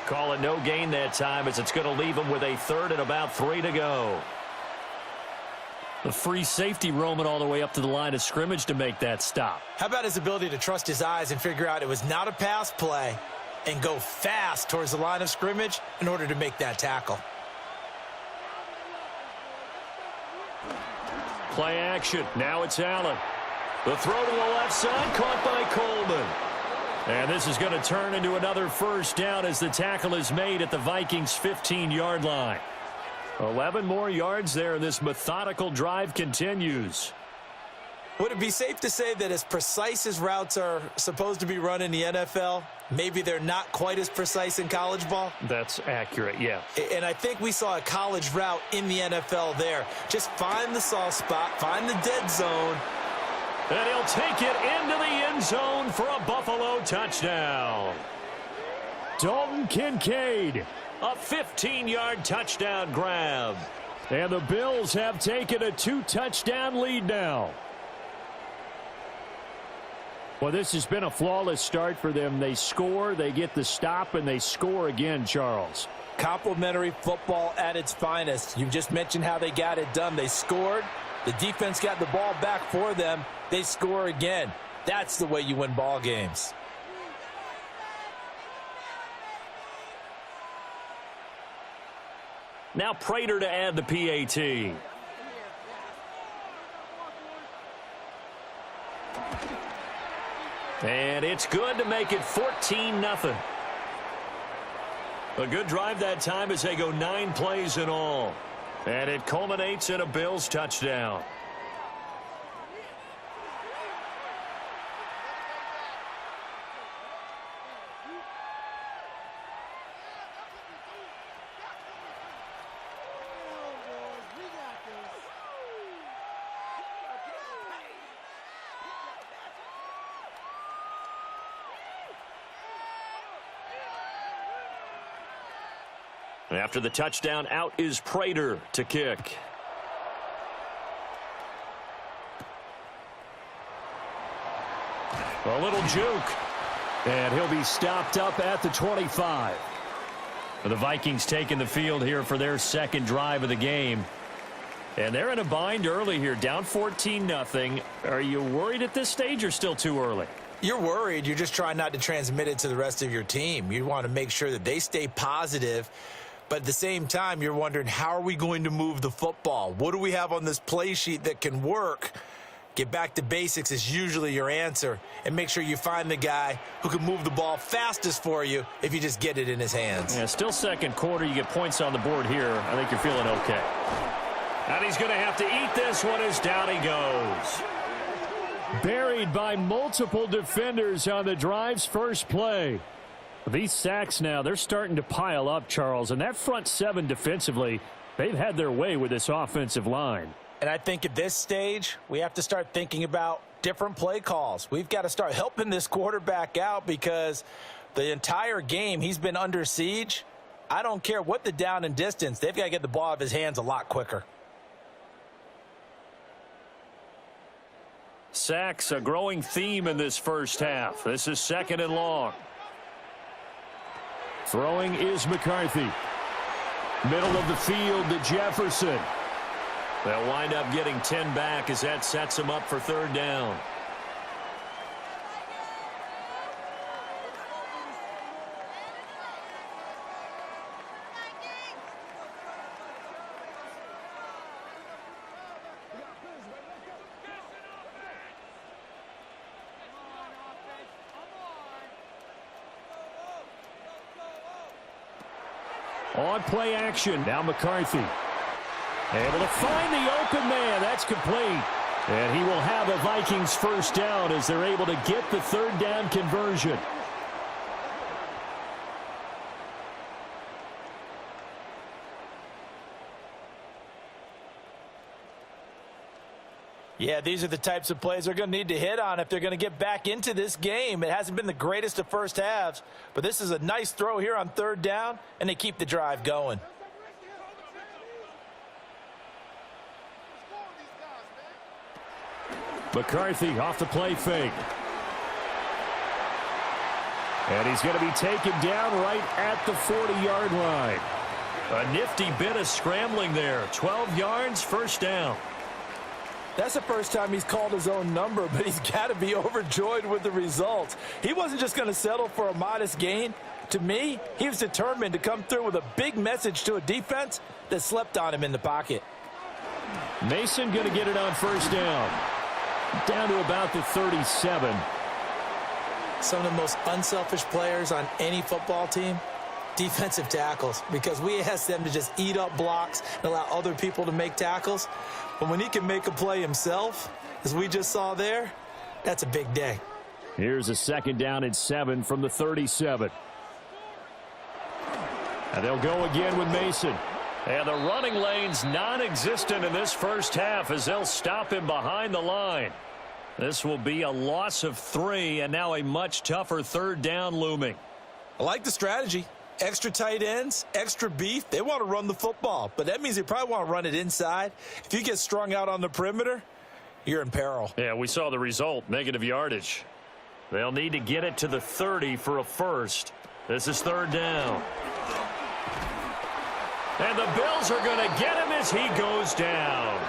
Call it no gain that time as it's going to leave him with a 3rd and about 3 to go. The free safety roaming all the way up to the line of scrimmage to make that stop. How about his ability to trust his eyes and figure out it was not a pass play and go fast towards the line of scrimmage in order to make that tackle. Play action. Now it's Allen. The throw to the left side caught by Coleman. And this is going to turn into another 1st down as the tackle is made at the Vikings' 15-yard line. 11 more yards there, and this methodical drive continues. Would it be safe to say that as precise as routes are supposed to be run in the NFL, maybe they're not quite as precise in college ball? That's accurate, yeah. And I think we saw a college route in the NFL there. Just find the soft spot, find the dead zone. And he'll take it into the end zone for a Buffalo touchdown. Dalton Kincaid, a 15-yard touchdown grab. And the Bills have taken a 2-touchdown lead now. Well, this has been a flawless start for them. They score, they get the stop, and they score again, Charles. Complimentary football at its finest. You just mentioned how they got it done. They scored. The defense got the ball back for them. They score again. That's the way you win ball games. Now Prater to add the PAT. And it's good to make it 14-0. A good drive that time as they go 9 plays in all. And it culminates in a Bills touchdown. After the touchdown, out is Prater to kick. A little juke. And he'll be stopped up at the 25. The Vikings taking the field here for their second drive of the game. And they're in a bind early here, down 14-0. Are you worried at this stage or still too early? You're worried. You're just trying not to transmit it to the rest of your team. You want to make sure that they stay positive. But at the same time, you're wondering, how are we going to move the football? What do we have on this play sheet that can work? Get back to basics is usually your answer. And make sure you find the guy who can move the ball fastest for you if you just get it in his hands. Yeah, still second quarter. You get points on the board here. I think you're feeling okay. And he's going to have to eat this one as down he goes. Buried by multiple defenders on the drive's first play. These sacks now, they're starting to pile up, Charles. And that front seven defensively, they've had their way with this offensive line. And I think at this stage, we have to start thinking about different play calls. We've got to start helping this quarterback out because the entire game he's been under siege. I don't care what the down and distance. They've got to get the ball out of his hands a lot quicker. Sacks, a growing theme in this first half. This is second and long. Throwing is McCarthy. Middle of the field to Jefferson. They'll wind up getting 10 back as that sets them up for third down. On play action, now McCarthy. Able to find the open man. That's complete. And he will have a Vikings first down as they're able to get the third down conversion. Yeah, these are the types of plays they're going to need to hit on if they're going to get back into this game. It hasn't been the greatest of first halves, but this is a nice throw here on third down, and they keep the drive going. McCarthy off the play fake. And he's going to be taken down right at the 40-yard line. A nifty bit of scrambling there. 12 yards, first down. That's the first time he's called his own number, but he's got to be overjoyed with the results. He wasn't just going to settle for a modest gain. To me, he was determined to come through with a big message to a defense that slept on him in the pocket. Mason going to get it on first down. Down to about the 37. Some of the most unselfish players on any football team, defensive tackles, because we ask them to just eat up blocks and allow other people to make tackles. But when he can make a play himself, as we just saw there, that's a big day. Here's a 2nd down and 7 from the 37. And they'll go again with Mason. And the running lane's non-existent in this first half as they'll stop him behind the line. This will be a loss of 3, and now a much tougher 3rd down looming. I like the strategy. Extra tight ends, extra beef. They want to run the football, but that means they probably want to run it inside. If you get strung out on the perimeter, you're in peril. Yeah, we saw the result, negative yardage. They'll need to get it to the 30 for a first. This is 3rd down. And the Bills are going to get him as he goes down.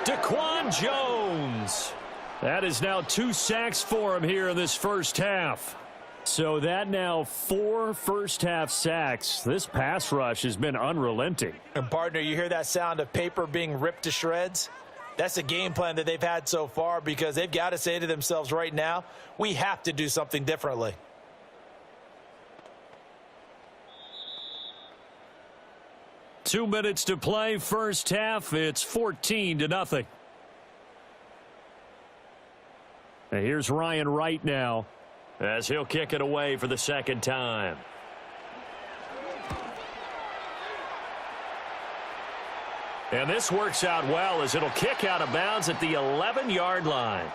Daquan Jones. That is now 2 sacks for him here in this first half. So that now 4 first-half sacks. This pass rush has been unrelenting. And, partner, you hear that sound of paper being ripped to shreds? That's the game plan that they've had so far because they've got to say to themselves right now, we have to do something differently. Two minutes to play, first half. It's 14-0. And here's Ryan Wright now, as he'll kick it away for the 2nd time. And this works out well as it'll kick out of bounds at the 11-yard line.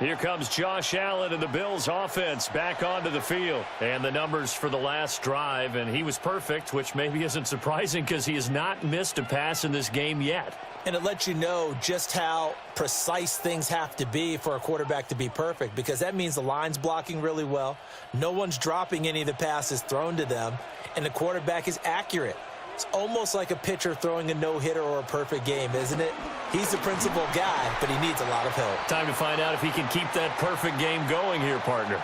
Here comes Josh Allen and the Bills offense back onto the field. And the numbers for the last drive, and he was perfect, which maybe isn't surprising because he has not missed a pass in this game yet. And it lets you know just how precise things have to be for a quarterback to be perfect, because that means the line's blocking really well, no one's dropping any of the passes thrown to them, and the quarterback is accurate. It's almost like a pitcher throwing a no-hitter or a perfect game, isn't it? He's the principal guy, but he needs a lot of help. Time to find out if he can keep that perfect game going here, partner.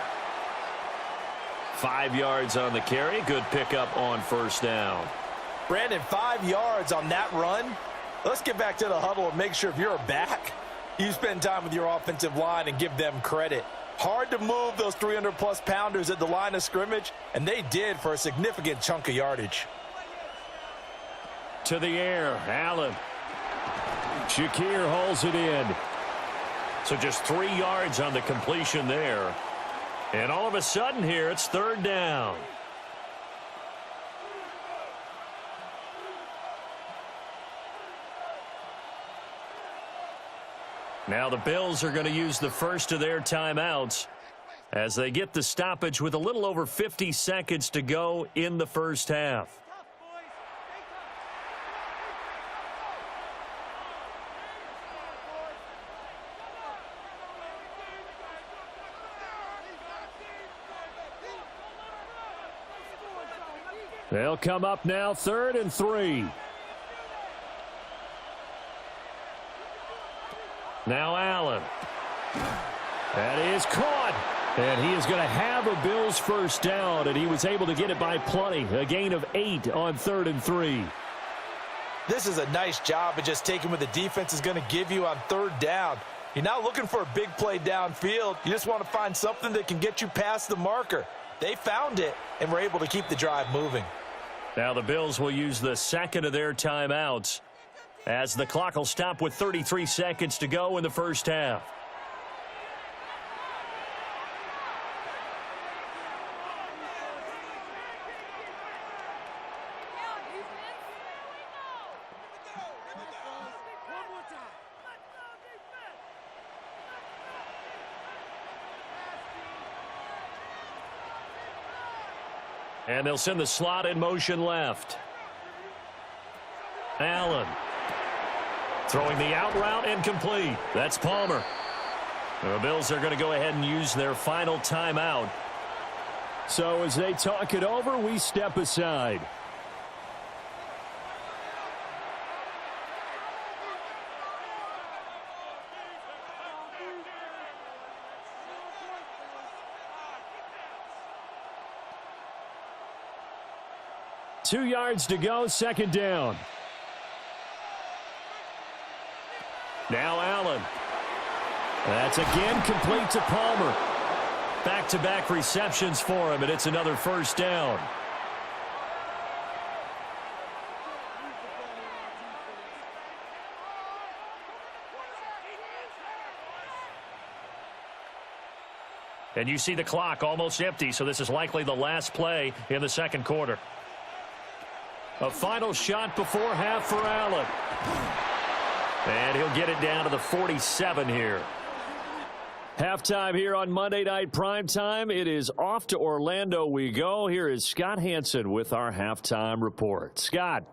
5 yards on the carry. Good pickup on first down. Brandon, 5 yards on that run. Let's get back to the huddle and make sure if you're a back, you spend time with your offensive line and give them credit. Hard to move those 300-plus pounders at the line of scrimmage, and they did for a significant chunk of yardage. to the air. Allen. Shakir hauls it in. So just 3 yards on the completion there. And all of a sudden here, it's third down. Now the Bills are going to use the first of their timeouts as they get the stoppage with a little over 50 seconds to go in the first half. They'll come up now, 3rd and 3. Now Allen. That is caught. And he is going to have a Bills first down, and he was able to get it by plenty. A gain of 8 on 3rd and 3. This is a nice job of just taking what the defense is going to give you on third down. You're not looking for a big play downfield. You just want to find something that can get you past the marker. They found it and were able to keep the drive moving. Now the Bills will use the second of their timeouts as the clock will stop with 33 seconds to go in the first half. And they'll send the slot in motion left. Allen. Throwing the out route incomplete. That's Palmer. The Bills are going to go ahead and use their final timeout. So as they talk it over, we step aside. Two yards to go, second down. Now Allen. That's again complete to Palmer. Back-to-back receptions for him, and it's another first down. And you see the clock almost empty, so this is likely the last play in the second quarter. A final shot before half for Allen. And he'll get it down to the 47 here. Halftime here on Monday Night Primetime. It is off to Orlando we go. Here is Scott Hansen with our halftime report. Scott.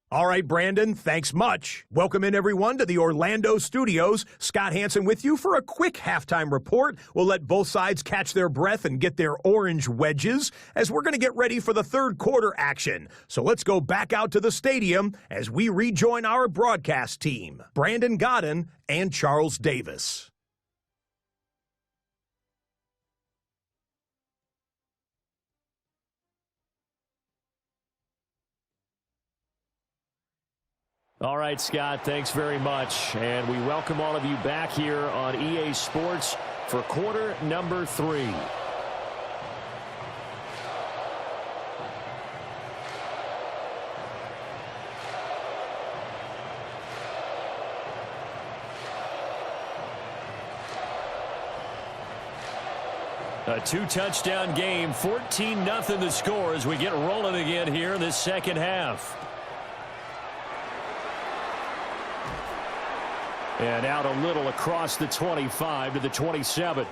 All right, Brandon, thanks much. Welcome in, everyone, to the Orlando studios. Scott Hansen with you for a quick halftime report. We'll let both sides catch their breath and get their orange wedges as we're going to get ready for the third quarter action. So let's go back out to the stadium as we rejoin our broadcast team, Brandon Godden and Charles Davis. All right, Scott, thanks very much. And we welcome all of you back here on EA Sports for quarter number 3. A 2-touchdown game, 14-0 the score as we get rolling again here in this second half. And out a little across the 25 to the 27.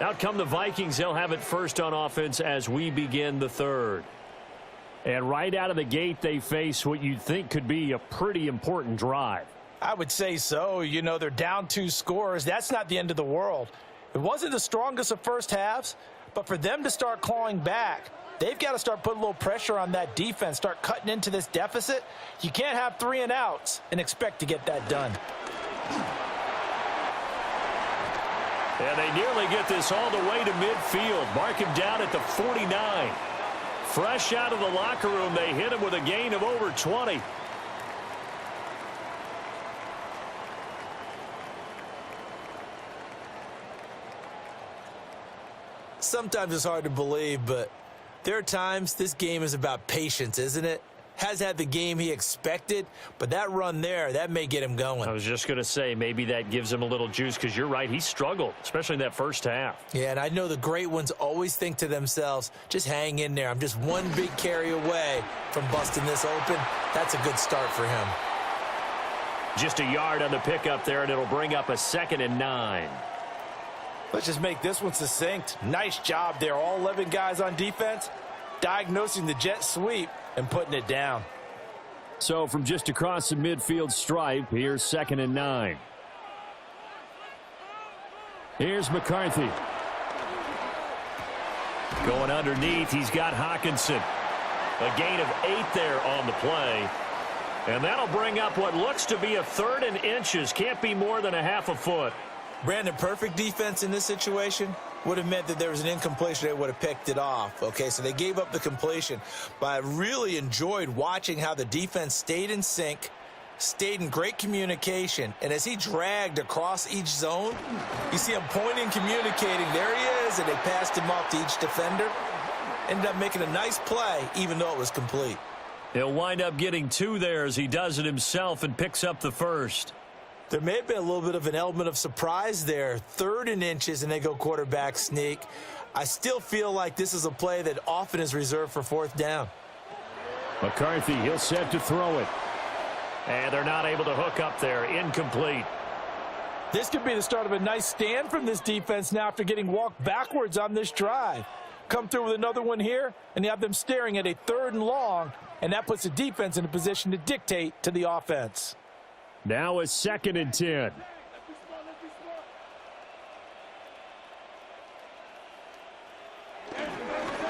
Out come the Vikings. They'll have it first on offense as we begin the third. And right out of the gate, they face what you'd think could be a pretty important drive. I would say so. You know, they're down 2 scores. That's not the end of the world. It wasn't the strongest of first halves, but for them to start clawing back, they've got to start putting a little pressure on that defense, start cutting into this deficit. You can't have 3 and outs and expect to get that done. And they nearly get this all the way to midfield. Mark him down at the 49. Fresh out of the locker room, they hit him with a gain of over 20. Sometimes it's hard to believe, but there are times this game is about patience, isn't it? Has had the game he expected, but that run there, that may get him going. I was just going to say, maybe that gives him a little juice, because you're right, he struggled, especially in that first half. Yeah, and I know the great ones always think to themselves, just hang in there. I'm just one big carry away from busting this open. That's a good start for him. Just a yard on the pickup there, and it'll bring up a 2nd and 9. Let's just make this one succinct. Nice job there. All 11 guys on defense, diagnosing the jet sweep and putting it down. So from just across the midfield stripe, here's 2nd and 9. Here's McCarthy. Going underneath, he's got Hawkinson. A gain of 8 there on the play. And that'll bring up what looks to be a 3rd and inches. Can't be more than a half a foot. Brandon, perfect defense in this situation would have meant that there was an incompletion. They would have picked it off. Okay, so they gave up the completion. But I really enjoyed watching how the defense stayed in sync, stayed in great communication. And as he dragged across each zone, you see him pointing, communicating. There he is, and they passed him off to each defender. Ended up making a nice play, even though it was complete. He'll wind up getting 2 there as he does it himself and picks up the first. There may have been a little bit of an element of surprise there. 3rd and inches, and they go quarterback sneak. I still feel like this is a play that often is reserved for 4th down. McCarthy, he'll set to throw it. And they're not able to hook up there. Incomplete. This could be the start of a nice stand from this defense now after getting walked backwards on this drive. Come through with another one here, and you have them staring at a 3rd and long, and that puts the defense in a position to dictate to the offense. Now a 2nd and 10.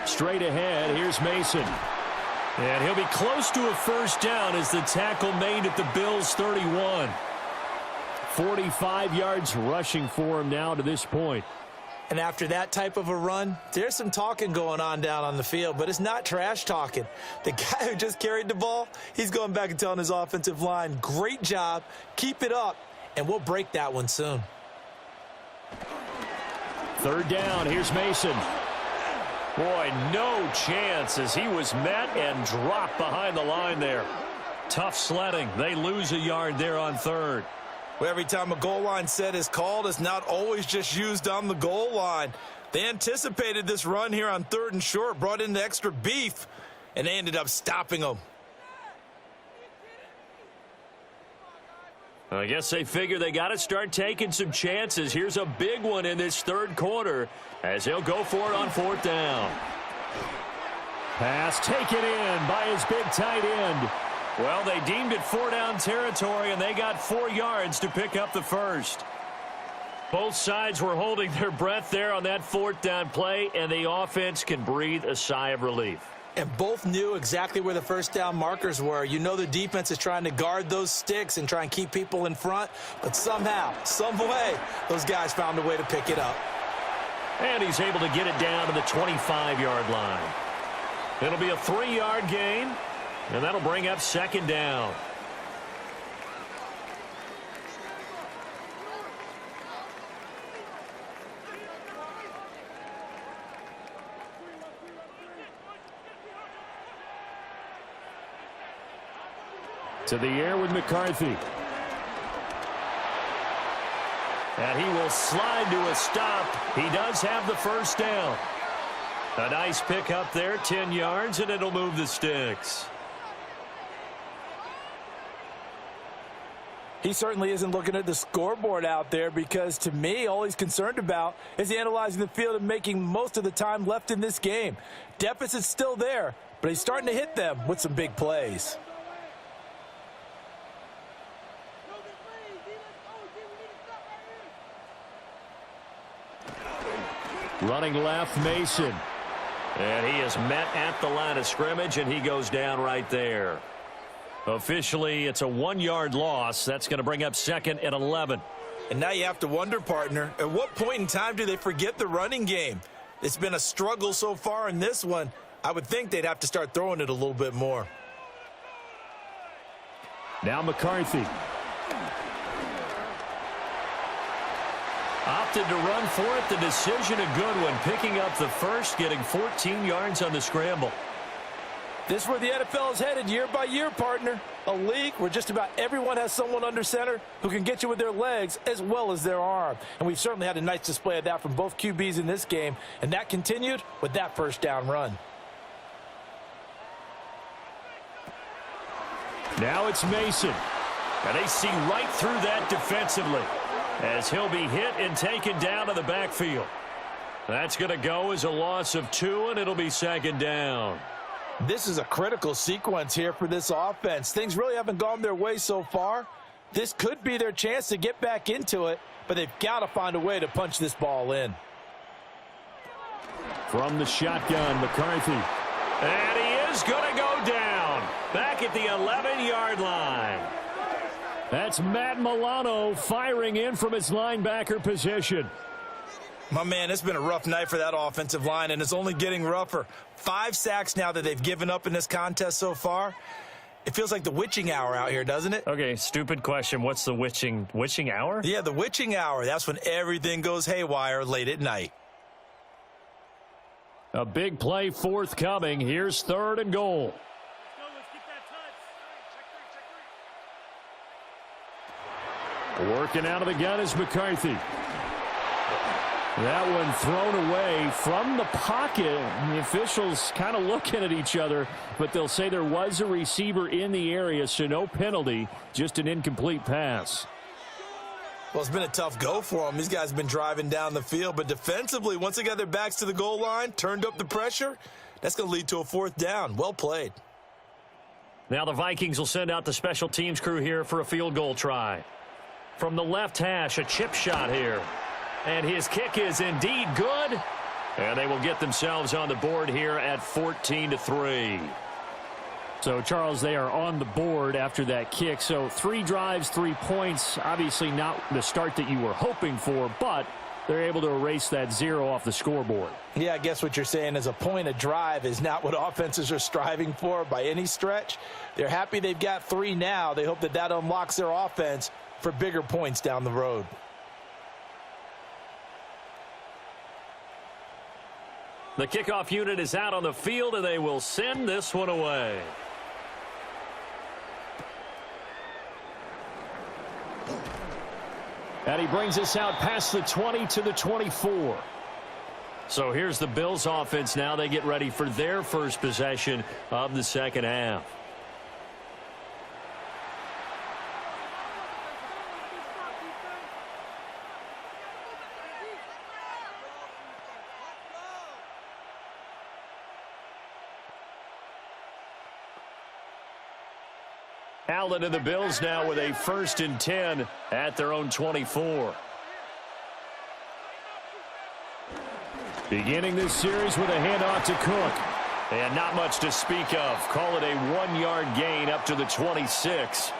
Straight ahead, here's Mason. And he'll be close to a first down as the tackle made at the Bills' 31. 45 yards rushing for him now to this point. And after that type of a run, there's some talking going on down on the field, but it's not trash talking. The guy who just carried the ball, he's going back and telling his offensive line, great job, keep it up, and we'll break that one soon. 3rd down, here's Mason. Boy, no chance as he was met and dropped behind the line there. Tough sledding. They lose a yard there on 3rd. Well, every time a goal line set is called, it's not always just used on the goal line. They anticipated this run here on 3rd and short, brought in the extra beef, and they ended up stopping them. I guess they figure they got to start taking some chances. Here's a big one in this 3rd quarter as he'll go for it on 4th down. Pass taken in by his big tight end. Well, they deemed it 4-down territory, and they got 4 yards to pick up the first. Both sides were holding their breath there on that 4th down play, and the offense can breathe a sigh of relief. And both knew exactly where the 1st down markers were. You know the defense is trying to guard those sticks and try and keep people in front, but somehow, some way, those guys found a way to pick it up. And he's able to get it down to the 25-yard line. It'll be a 3-yard gain, and that'll bring up 2nd down. To the air with McCarthy. And he will slide to a stop. He does have the 1st down. A nice pick up there, 10 yards, and it'll move the sticks. He certainly isn't looking at the scoreboard out there because, to me, all he's concerned about is analyzing the field and making most of the time left in this game. Deficit's still there, but he's starting to hit them with some big plays. Running left, Mason. And he is met at the line of scrimmage, and he goes down right there. Officially, it's a 1-yard loss. That's going to bring up 2nd and 11. And now you have to wonder, partner, at what point in time do they forget the running game? It's been a struggle so far in this one. I would think they'd have to start throwing it a little bit more. Now McCarthy. Opted to run for it. The decision a good one. Picking up the first, getting 14 yards on the scramble. This is where the NFL is headed year by year, partner. A league where just about everyone has someone under center who can get you with their legs as well as their arm. And we've certainly had a nice display of that from both QBs in this game. And that continued with that 1st down run. Now it's Mason. And they see right through that defensively as he'll be hit and taken down to the backfield. That's going to go as a loss of 2, and it'll be 2nd down. This is a critical sequence here for this offense. Things really haven't gone their way so far. This could be their chance to get back into it, but they've got to find a way to punch this ball in. From the shotgun, McCarthy. And he is going to go down back at the 11-yard line. That's Matt Milano firing in from his linebacker position. My man, it's been a rough night for that offensive line, and it's only getting rougher. 5 sacks now that they've given up in this contest so far. It feels like the witching hour out here, doesn't it? Okay, stupid question. What's the witching hour? Yeah, the witching hour. That's when everything goes haywire late at night. A big play forthcoming. Here's 3rd and goal. Working out of the gun is McCarthy. That one thrown away from the pocket. The officials kind of looking at each other, but they'll say there was a receiver in the area, so no penalty, just an incomplete pass. Well, it's been a tough go for them. These guys have been driving down the field, but defensively, once they got their backs to the goal line, turned up the pressure, that's going to lead to a 4th down. Well played. Now the Vikings will send out the special teams crew here for a field goal try. From the left hash, a chip shot here. And his kick is indeed good. And they will get themselves on the board here at 14-3. So, Charles, they are on the board after that kick. So 3 drives, 3 points. Obviously not the start that you were hoping for, but they're able to erase that 0 off the scoreboard. Yeah, I guess what you're saying is a point a drive is not what offenses are striving for by any stretch. They're happy they've got 3 now. They hope that unlocks their offense for bigger points down the road. The kickoff unit is out on the field, and they will send this one away. And he brings us out past the 20 to the 24. So here's the Bills offense now. They get ready for their first possession of the second half. Allen and the Bills now with a 1st and 10 at their own 24. Beginning this series with a handoff to Cook. And not much to speak of. Call it a 1-yard gain up to the 26.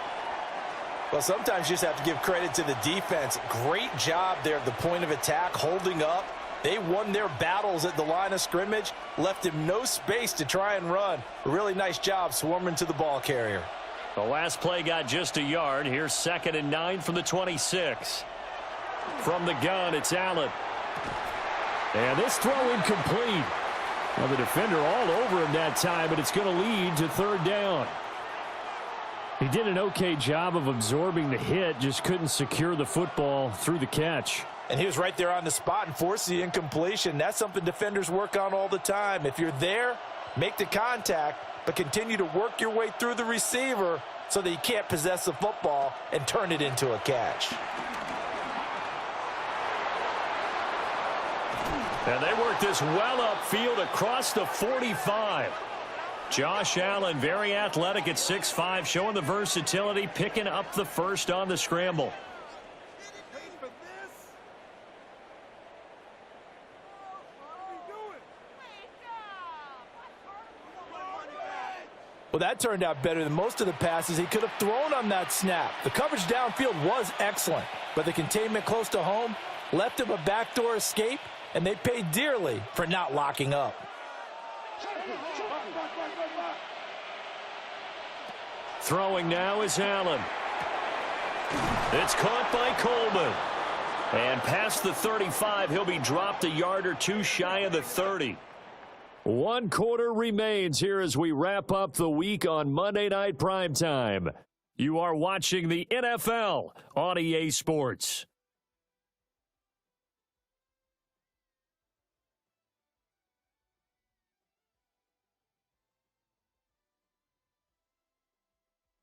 Well, sometimes you just have to give credit to the defense. Great job there at the point of attack, holding up. They won their battles at the line of scrimmage, left him no space to try and run. A really nice job swarming to the ball carrier. The last play got just a yard. Here's 2nd and 9 from the 26. From the gun, it's Allen. And this throw incomplete. Well, the defender all over him that time, but it's going to lead to 3rd down. He did an okay job of absorbing the hit, just couldn't secure the football through the catch. And he was right there on the spot and forced the incompletion. That's something defenders work on all the time. If you're there, make the contact, but continue to work your way through the receiver so that you can't possess the football and turn it into a catch. And they work this well upfield across the 45. Josh Allen, very athletic at 6'5", showing the versatility, picking up the first on the scramble. Well, that turned out better than most of the passes he could have thrown on that snap. The coverage downfield was excellent, but the containment close to home left him a backdoor escape, and they paid dearly for not locking up. Throwing now is Allen. It's caught by Coleman. And past the 35, he'll be dropped a yard or two shy of the 30. 1 quarter remains here as we wrap up the week on Monday Night Primetime. You are watching the NFL on EA Sports.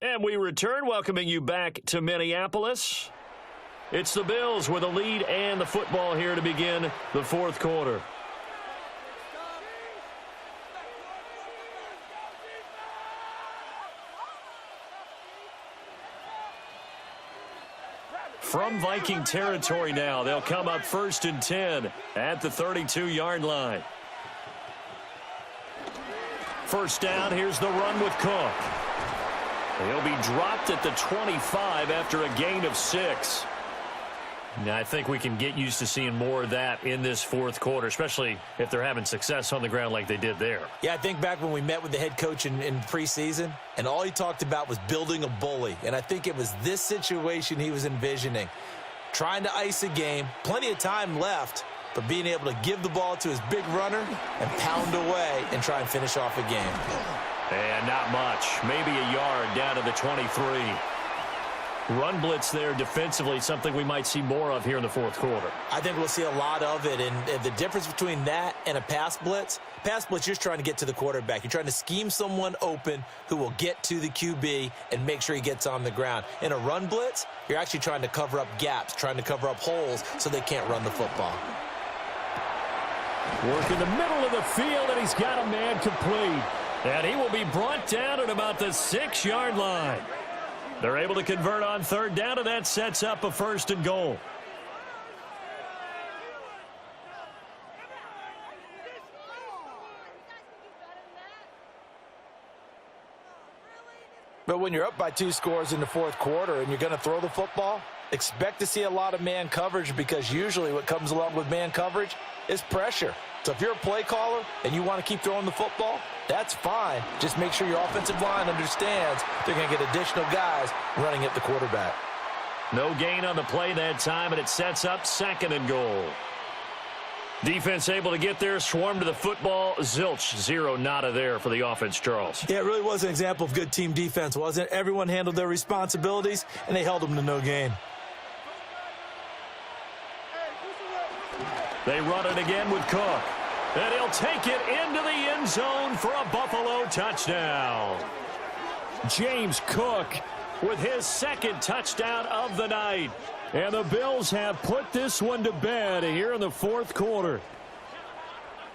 And we return, welcoming you back to Minneapolis. It's the Bills with a lead and the football here to begin the 4th quarter. From Viking territory now, they'll come up 1st and 10 at the 32-yard line. First down, here's the run with Cook. He'll be dropped at the 25 after a gain of 6. Now, I think we can get used to seeing more of that in this 4th quarter, especially if they're having success on the ground like they did there. Yeah, I think back when we met with the head coach in preseason, and all he talked about was building a bully. And I think it was this situation he was envisioning. Trying to ice a game, plenty of time left, but being able to give the ball to his big runner and pound away and try and finish off a game. And not much. Maybe a yard down to the 23. Run blitz there defensively, something we might see more of here in the 4th quarter. I think we'll see a lot of it, and the difference between that and a pass blitz, you're just trying to get to the quarterback. You're trying to scheme someone open who will get to the QB and make sure he gets on the ground. In a run blitz, you're actually trying to cover up gaps, trying to cover up holes so they can't run the football. Work in the middle of the field, and he's got a man complete. And he will be brought down at about the 6-yard line. They're able to convert on 3rd down, and that sets up a 1st and goal. But when you're up by 2 scores in the 4th quarter and you're going to throw the football, expect to see a lot of man coverage, because usually what comes along with man coverage is pressure. So if you're a play caller and you want to keep throwing the football, that's fine. Just make sure your offensive line understands they're going to get additional guys running at the quarterback. No gain on the play that time, and it sets up 2nd and goal. Defense able to get there, swarm to the football. Zilch, 0 nada there for the offense, Charles. Yeah, it really was an example of good team defense, wasn't it? Everyone handled their responsibilities, and they held them to no gain. They run it again with Cook. And he'll take it into the end zone for a Buffalo touchdown. James Cook with his second touchdown of the night. And the Bills have put this one to bed here in the fourth quarter.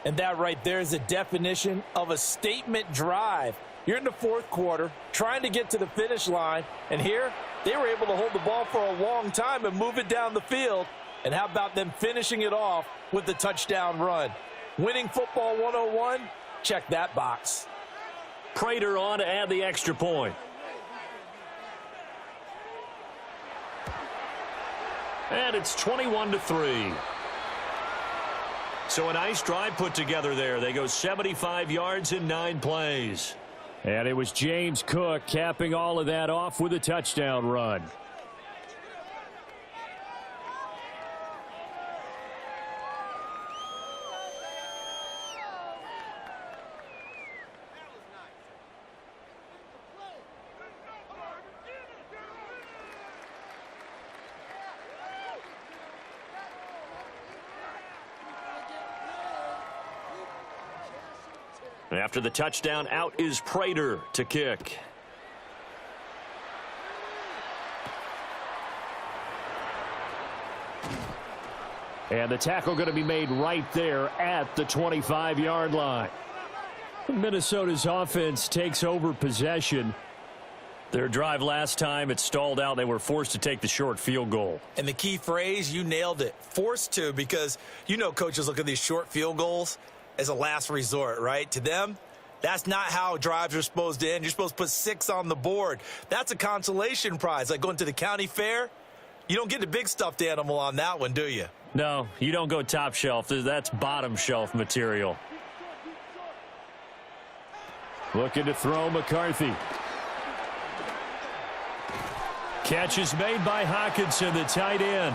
And that right there is a definition of a statement drive. You're in the fourth quarter, trying to get to the finish line, and here they were able to hold the ball for a long time and move it down the field. And how about them finishing it off with the touchdown run? Winning football 101, check that box. Prater on to add the extra point. And it's 21-3. So a nice drive put together there. They go 75 yards in 9 plays. And it was James Cook capping all of that off with a touchdown run. After the touchdown, out is Prater to kick. And the tackle going to be made right there at the 25-yard line. Minnesota's offense takes over possession. Their drive last time, it stalled out. They were forced to take the short field goal. And the key phrase, you nailed it, forced to, because you know coaches look at these short field goals as a last resort, right? To them, that's not how drives are supposed to end. You're supposed to put 6 on the board. That's a consolation prize. Like going to the county fair, you don't get the big stuffed animal on that one, do you? No, you don't go top shelf. That's bottom shelf material. Looking to throw McCarthy. Catch is made by Hockenson, the tight end.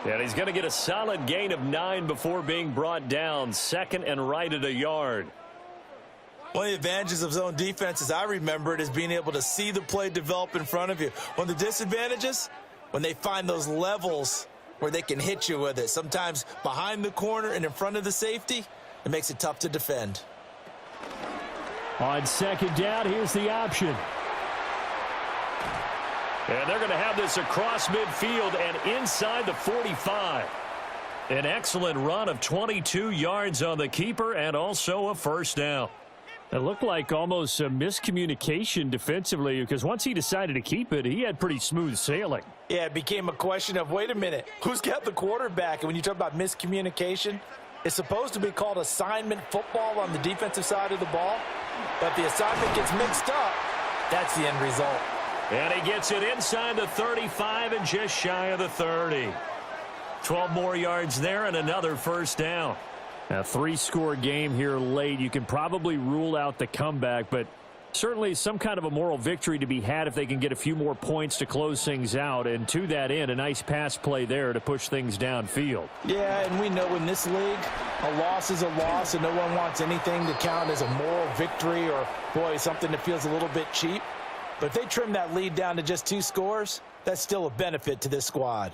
And he's going to get a solid gain of 9 before being brought down. Second and right at a yard. One of the advantages of zone defense, as I remember it, is being able to see the play develop in front of you. One of the disadvantages, when they find those levels where they can hit you with it. Sometimes behind the corner and in front of the safety, it makes it tough to defend. On second down, here's the option. And they're going to have this across midfield and inside the 45. An excellent run of 22 yards on the keeper and also a first down. It looked like almost a miscommunication defensively, because once he decided to keep it, he had pretty smooth sailing. Yeah, it became a question of, wait a minute, who's got the quarterback? And when you talk about miscommunication, it's supposed to be called assignment football on the defensive side of the ball. But if the assignment gets mixed up, that's the end result. And he gets it inside the 35 and just shy of the 30. 12 more yards there and another first down. A 3-score game here late. You can probably rule out the comeback, but certainly some kind of a moral victory to be had if they can get a few more points to close things out. And to that end, a nice pass play there to push things downfield. Yeah, and we know in this league, a loss is a loss, and no one wants anything to count as a moral victory or, boy, something that feels a little bit cheap. But if they trim that lead down to just 2 scores, that's still a benefit to this squad.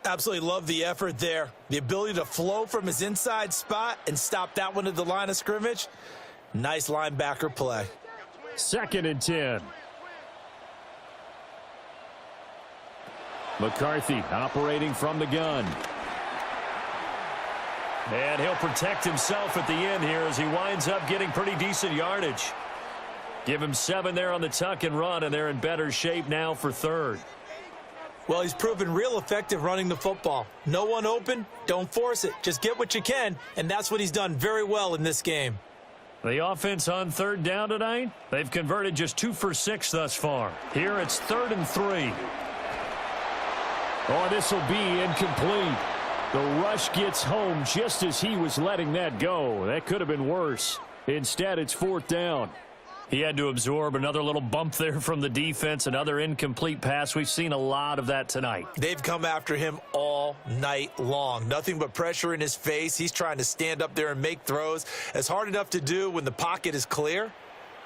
Absolutely love the effort there. The ability to flow from his inside spot and stop that one at the line of scrimmage. Nice linebacker play. Second and 10. McCarthy operating from the gun. And he'll protect himself at the end here as he winds up getting pretty decent yardage. Give him 7 there on the tuck and run, and they're in better shape now for third. Well, he's proven real effective running the football. No one open, don't force it. Just get what you can, and that's what he's done very well in this game. The offense on third down tonight, they've converted just 2 for 6 thus far. Here it's 3rd and 3. Oh, this will be incomplete. The rush gets home just as he was letting that go. That could have been worse. Instead, it's 4th down. He had to absorb another little bump there from the defense, another incomplete pass. We've seen a lot of that tonight. They've come after him all night long. Nothing but pressure in his face. He's trying to stand up there and make throws. It's hard enough to do when the pocket is clear.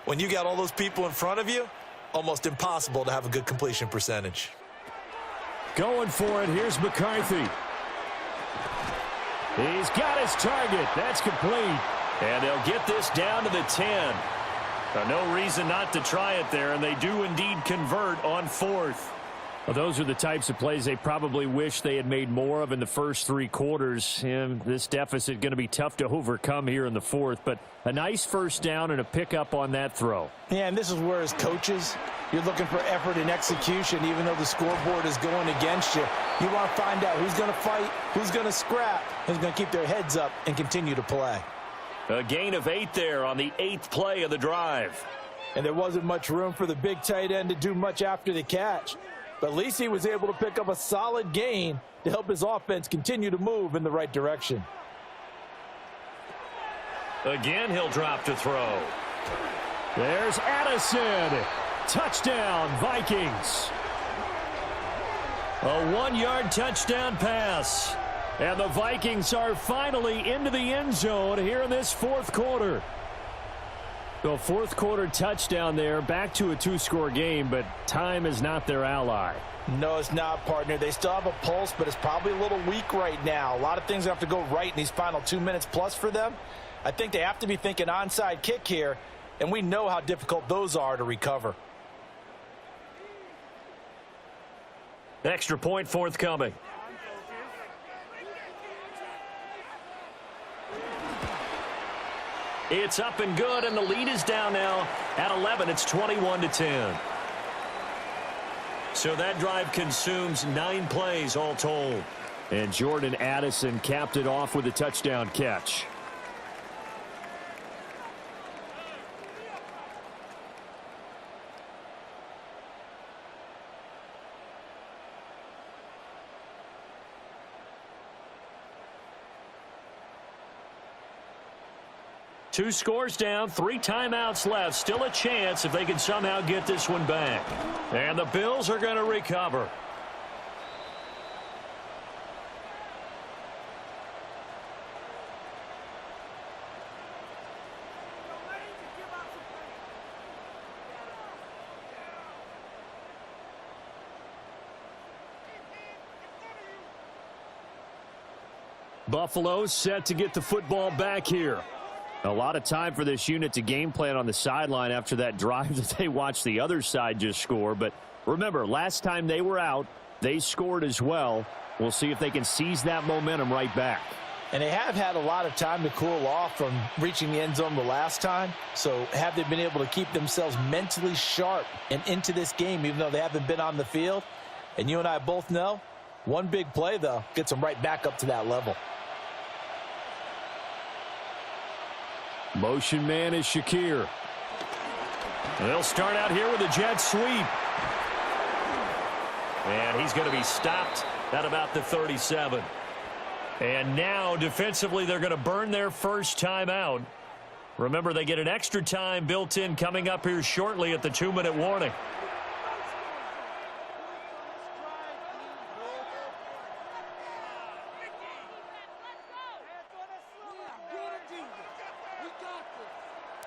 When you got all those people in front of you, almost impossible to have a good completion percentage. Going for it, here's McCarthy. He's got his target. That's complete. And they'll get this down to the 10. No reason not to try it there, and they do indeed convert on 4th. Well, those are the types of plays they probably wish they had made more of in the first 3 quarters. And this deficit going to be tough to overcome here in the 4th, but a nice first down and a pickup on that throw. Yeah, and this is where, as coaches, you're looking for effort and execution, even though the scoreboard is going against you. You want to find out who's going to fight, who's going to scrap, who's going to keep their heads up and continue to play. A gain of 8 there on the 8th play of the drive. And there wasn't much room for the big tight end to do much after the catch. But at least he was able to pick up a solid gain to help his offense continue to move in the right direction. Again, he'll drop to throw. There's Addison. Touchdown, Vikings. A 1-yard touchdown pass. And the Vikings are finally into the end zone here in this 4th quarter. The 4th quarter touchdown there, back to a 2-score game, but time is not their ally. No, it's not, partner. They still have a pulse, but it's probably a little weak right now. A lot of things have to go right in these final 2 minutes plus for them. I think they have to be thinking onside kick here, and we know how difficult those are to recover. Extra point forthcoming. It's up and good, and the lead is down now at 11. It's 21-10. So that drive consumes 9 plays all told. And Jordan Addison capped it off with a touchdown catch. Two scores down, 3 timeouts left. Still a chance if they can somehow get this one back. And the Bills are going to recover. Buffalo set to get the football back here. A lot of time for this unit to game plan on the sideline after that drive that they watched the other side just score. But remember, last time they were out, they scored as well. We'll see if they can seize that momentum right back. And they have had a lot of time to cool off from reaching the end zone the last time. So have they been able to keep themselves mentally sharp and into this game, even though they haven't been on the field? And you and I both know, one big play, though, gets them right back up to that level. Motion man is Shakir. They'll start out here with a jet sweep. And he's going to be stopped at about the 37. And now defensively they're going to burn their first timeout. Remember, they get an extra time built in coming up here shortly at the 2-minute warning.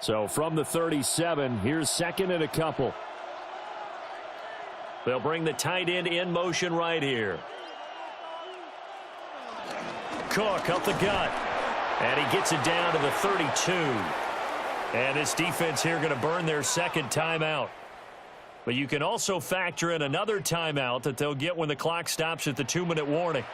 So from the 37, here's 2nd and a couple. They'll bring the tight end in motion right here. Cook up the gut. And he gets it down to the 32. And this defense here going to burn their second timeout. But you can also factor in another timeout that they'll get when the clock stops at the 2-minute warning.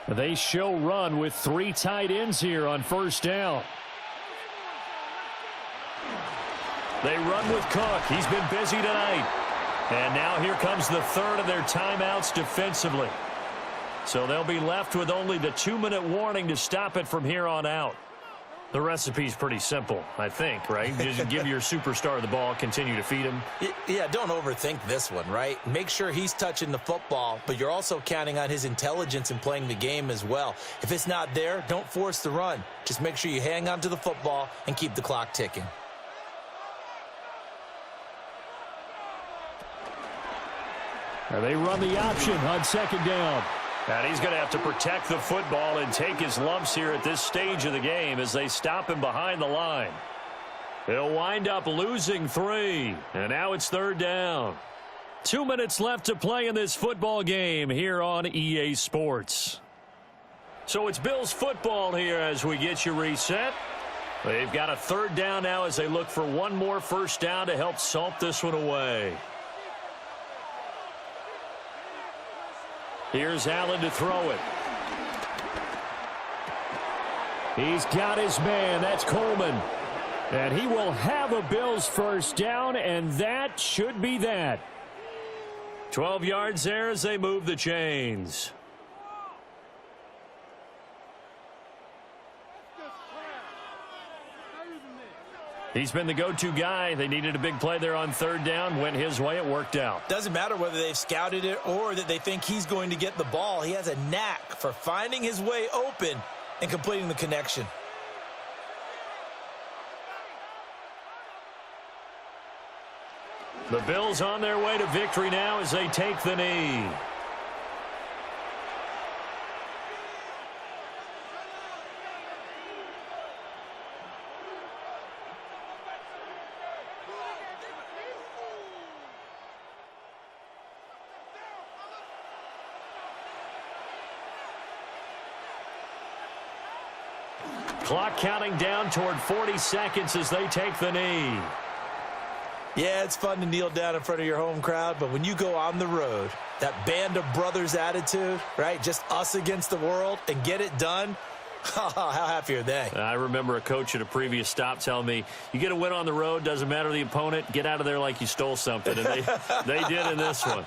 They show run with 3 tight ends here on first down. They run with Cook. He's been busy tonight. And now here comes the third of their timeouts defensively. So they'll be left with only the 2-minute warning to stop it from here on out. The recipe's pretty simple, I think, right? Just give your superstar the ball, continue to feed him. Yeah, don't overthink this one, right? Make sure he's touching the football, but you're also counting on his intelligence in playing the game as well. If it's not there, don't force the run. Just make sure you hang on to the football and keep the clock ticking. They run the option on 2nd down. And he's going to have to protect the football and take his lumps here at this stage of the game as they stop him behind the line. He'll wind up losing 3, and now it's 3rd down. 2 minutes left to play in this football game here on EA Sports. So it's Bills football here as we get you reset. They've got a 3rd down now as they look for one more first down to help salt this one away. Here's Allen to throw it. He's got his man. That's Coleman. And he will have a Bills first down, and that should be that. 12 yards there as they move the chains. He's been the go-to guy. They needed a big play there on 3rd down. Went his way. It worked out. Doesn't matter whether they've scouted it or that they think he's going to get the ball. He has a knack for finding his way open and completing the connection. The Bills on their way to victory now as they take the knee. Clock counting down toward 40 seconds as they take the knee. Yeah, it's fun to kneel down in front of your home crowd, but when you go on the road, that band of brothers attitude, right, just us against the world and get it done, how happy are they? I remember a coach at a previous stop telling me, you get a win on the road, doesn't matter the opponent, get out of there like you stole something. And they did in this one.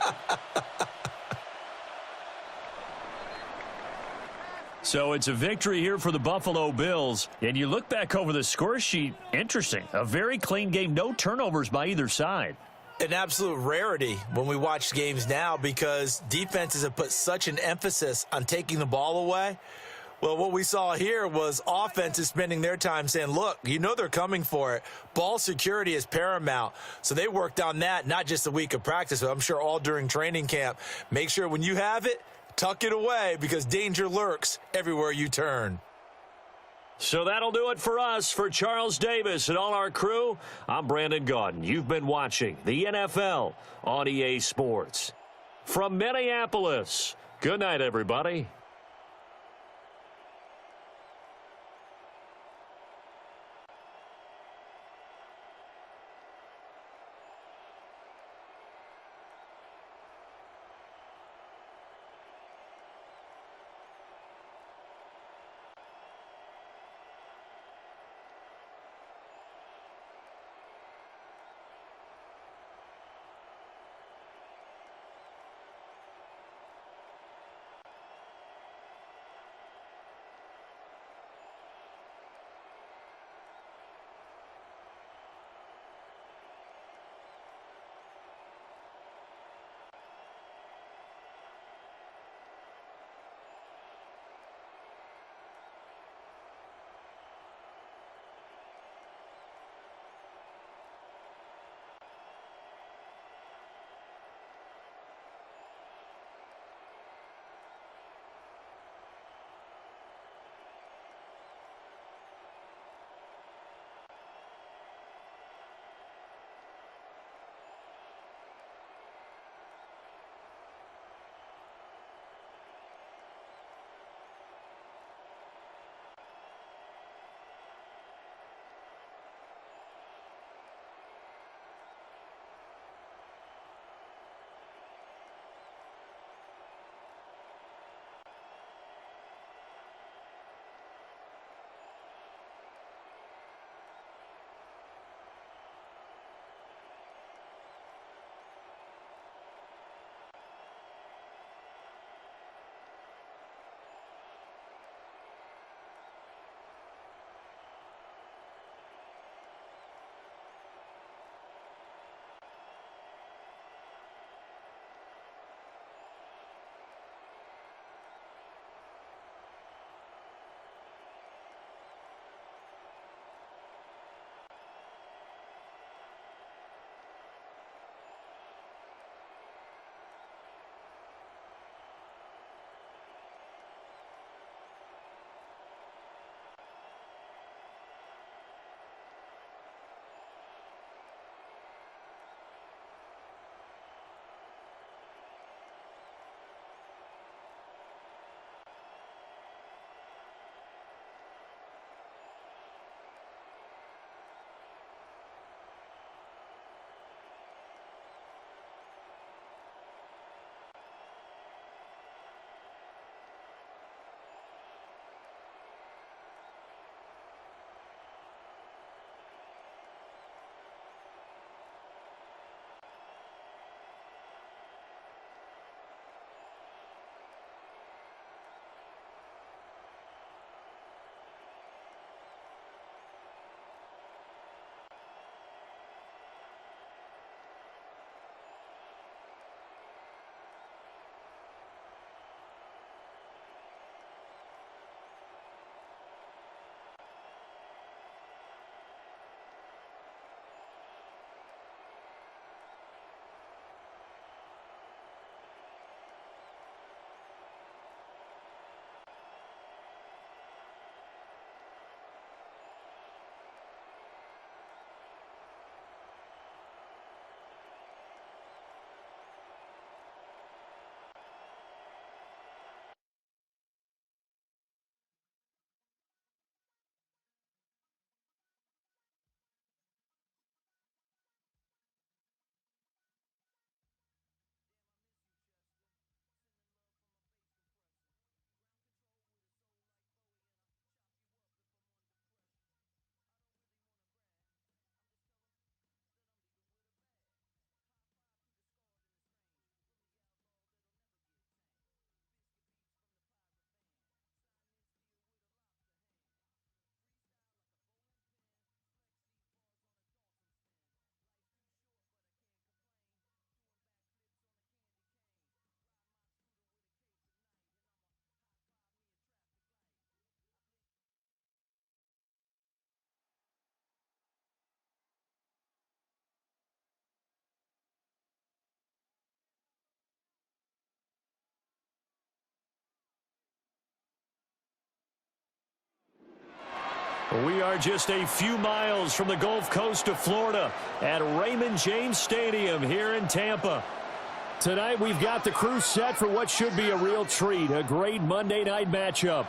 So it's a victory here for the Buffalo Bills. And you look back over the score sheet, interesting. A very clean game, no turnovers by either side. An absolute rarity when we watch games now because defenses have put such an emphasis on taking the ball away. Well, what we saw here was offenses spending their time saying, look, you know they're coming for it. Ball security is paramount. So they worked on that, not just a week of practice, but I'm sure all during training camp. Make sure when you have it, tuck it away because danger lurks everywhere you turn. So that'll do it for us. For Charles Davis and all our crew, I'm Brandon Gaudin. You've been watching the NFL on EA Sports. From Minneapolis, good night, everybody. We are just a few miles from the Gulf Coast of Florida at Raymond James Stadium here in Tampa. Tonight we've got the crew set for what should be a real treat, a great Monday night matchup,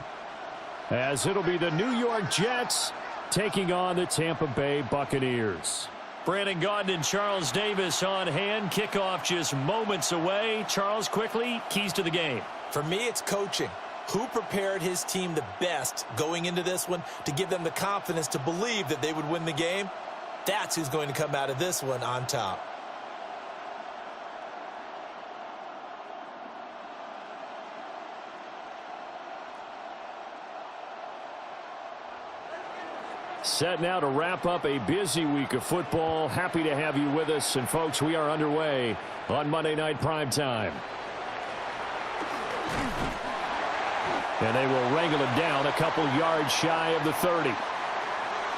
as it'll be the New York Jets taking on the Tampa Bay Buccaneers. Brandon Gaudin and Charles Davis on hand. Kickoff just moments away. Charles, quickly, keys to the game. For me, it's coaching. Who prepared his team the best going into this one to give them the confidence to believe that they would win the game? That's who's going to come out of this one on top. Set now to wrap up a busy week of football. Happy to have you with us. And, folks, we are underway on Monday Night Primetime. And they will wrangle it down a couple yards shy of the 30.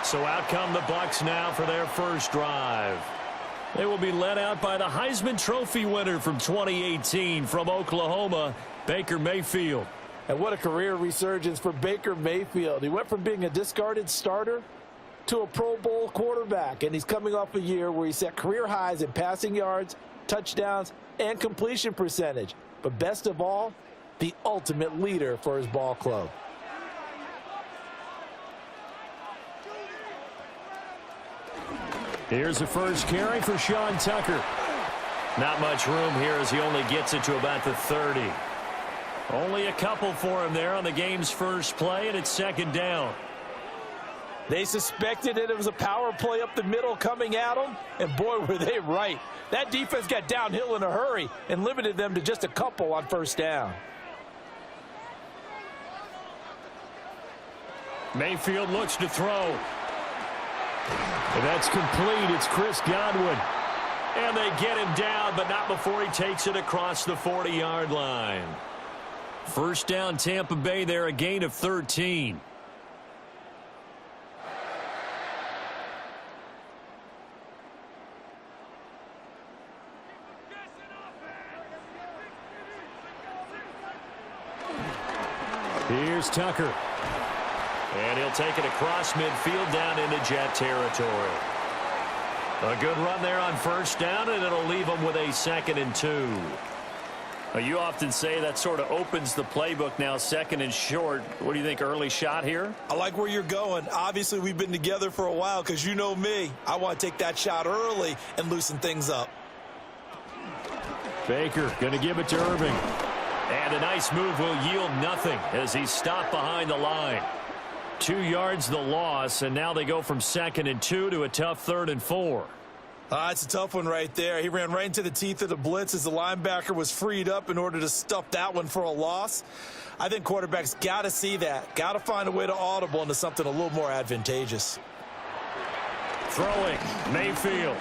So out come the Bucs now for their first drive. They will be led out by the Heisman Trophy winner from 2018 from Oklahoma, Baker Mayfield. And what a career resurgence for Baker Mayfield. He went from being a discarded starter to a Pro Bowl quarterback, and he's coming off a year where he set career highs in passing yards, touchdowns, and completion percentage. But best of all, the ultimate leader for his ball club. Here's the first carry for Sean Tucker. Not much room here as he only gets it to about the 30. Only a couple for him there on the game's first play, and it's second down. They suspected it was a power play up the middle coming at them, and boy, were they right. That defense got downhill in a hurry and limited them to just a couple on first down. Mayfield looks to throw. And that's complete. It's Chris Godwin. And they get him down, but not before he takes it across the 40-yard line. First down, Tampa Bay there, a gain of 13. Here's Tucker. And he'll take it across midfield down into Jet territory. A good run there on first down, and it'll leave them with a 2nd and 2. You often say that sort of opens the playbook now, 2nd and short. What do you think, early shot here? I like where you're going. Obviously, we've been together for a while because you know me. I want to take that shot early and loosen things up. Baker going to give it to Irving. And a nice move will yield nothing as he's stopped behind the line. 2 yards the loss, and now they go from 2nd and 2 to a tough 3rd and 4. It's a tough one right there. He ran right into the teeth of the blitz as the linebacker was freed up in order to stuff that one for a loss. I think quarterbacks got to see that. Got to find a way to audible into something a little more advantageous. Throwing, Mayfield.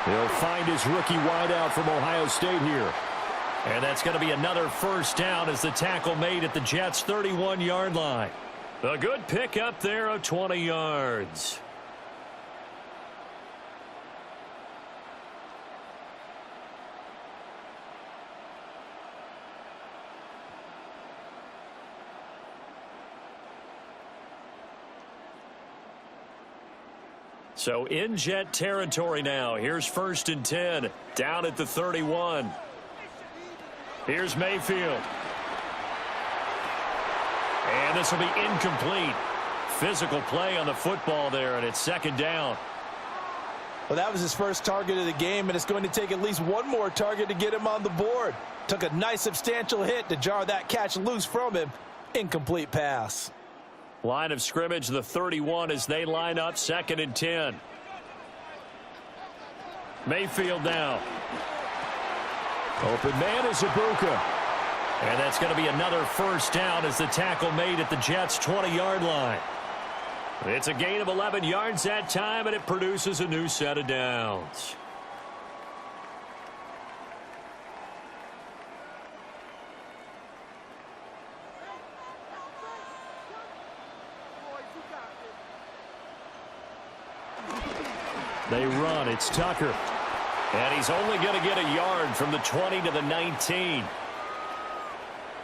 He'll find his rookie wideout from Ohio State here. And that's going to be another first down as the tackle made at the Jets' 31-yard line. A good pickup there of 20 yards. So in Jet territory now. Here's 1st and 10 down at the 31. Here's Mayfield. And this will be incomplete. Physical play on the football there, and it's 2nd down. Well, that was his first target of the game, and it's going to take at least one more target to get him on the board. Took a nice substantial hit to jar that catch loose from him. Incomplete pass. Line of scrimmage, the 31 as they line up, 2nd and 10. Mayfield now. Open man is Ibuka. And that's going to be another first down as the tackle made at the Jets' 20-yard line. It's a gain of 11 yards that time, and it produces a new set of downs. They run. It's Tucker. And he's only going to get a yard from the 20 to the 19.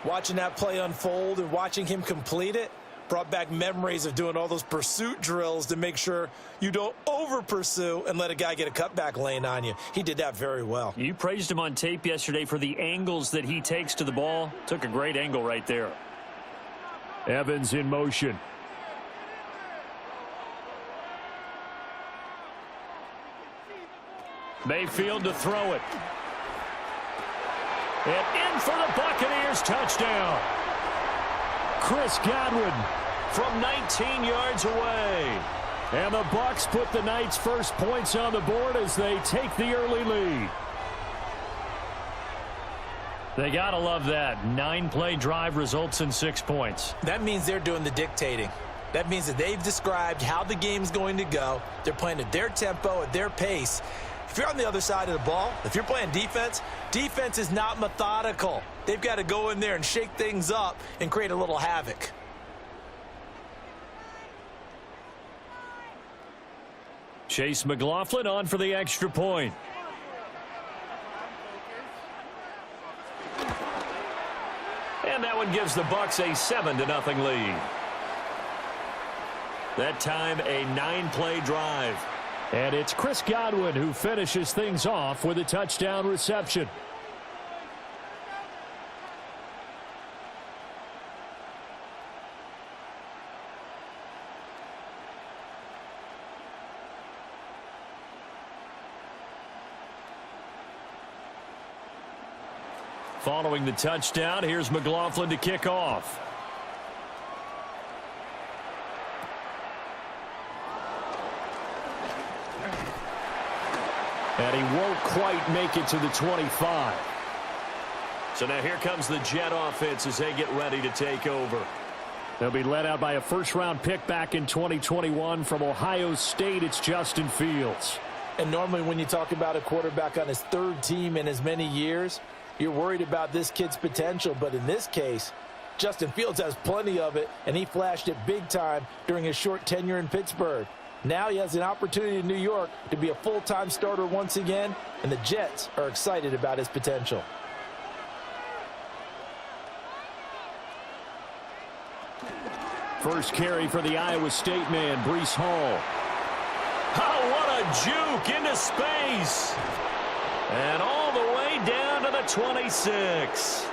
Watching that play unfold and watching him complete it, Brought back memories of doing all those pursuit drills to make sure you don't over-pursue and let a guy get a cutback lane on you. He did that very well. You praised him on tape yesterday for the angles that he takes to the ball. Took a great angle right there. Evans in motion. Mayfield to throw it. And in for the Buccaneers touchdown. Chris Godwin from 19 yards away. And the Bucs put the Knights' first points on the board as they take the early lead. They got to love that. 9-play drive results in 6 points. That means they're doing the dictating. That means that they've described how the game's going to go. They're playing at their tempo, at their pace. If you're on the other side of the ball, if you're playing defense, defense is not methodical. They've got to go in there and shake things up and create a little havoc. Chase McLaughlin on for the extra point. And that one gives the Bucs a 7-0 lead. That time a 9-play drive. And it's Chris Godwin who finishes things off with a touchdown reception. Following the touchdown, here's McLaughlin to kick off. And he won't quite make it to the 25. So now here comes the Jet offense as they get ready to take over. They'll be led out by a first-round pick back in 2021 from Ohio State. It's Justin Fields. And normally when you talk about a quarterback on his third team in as many years, you're worried about this kid's potential. But in this case, Justin Fields has plenty of it, and he flashed it big time during his short tenure in Pittsburgh. Now he has an opportunity in New York to be a full-time starter once again, and the Jets are excited about his potential. First carry for the Iowa State man, Breece Hall. Oh, what a juke into space. And all the way down to the 26.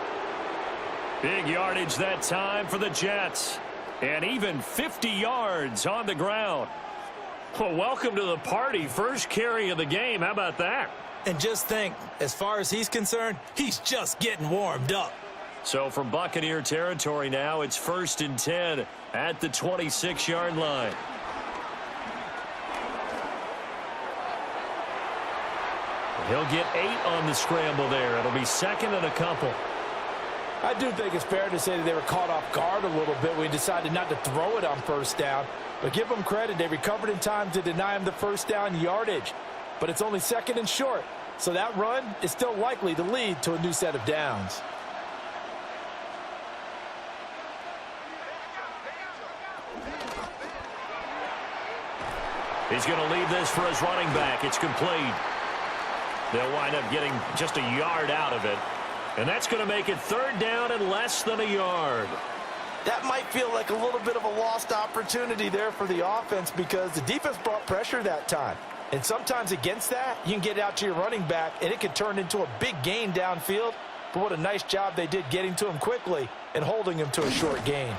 Big yardage that time for the Jets. And even 50 yards on the ground. Well, welcome to the party. First carry of the game. How about that? And just think, as far as he's concerned, he's just getting warmed up. So from Buccaneer territory now, it's 1st and 10 at the 26-yard line. He'll get 8 on the scramble there. It'll be 2nd and a couple. I do think it's fair to say that they were caught off guard a little bit when he decided not to throw it on first down. But give them credit. They recovered in time to deny him the first down yardage. But it's only 2nd and short. So that run is still likely to lead to a new set of downs. He's going to leave this for his running back. It's complete. They'll wind up getting just a yard out of it. And that's going to make it 3rd down and less than a yard. That might feel like a little bit of a lost opportunity there for the offense because the defense brought pressure that time. And sometimes against that, you can get out to your running back, and it could turn into a big gain downfield. But what a nice job they did getting to him quickly and holding him to a short gain.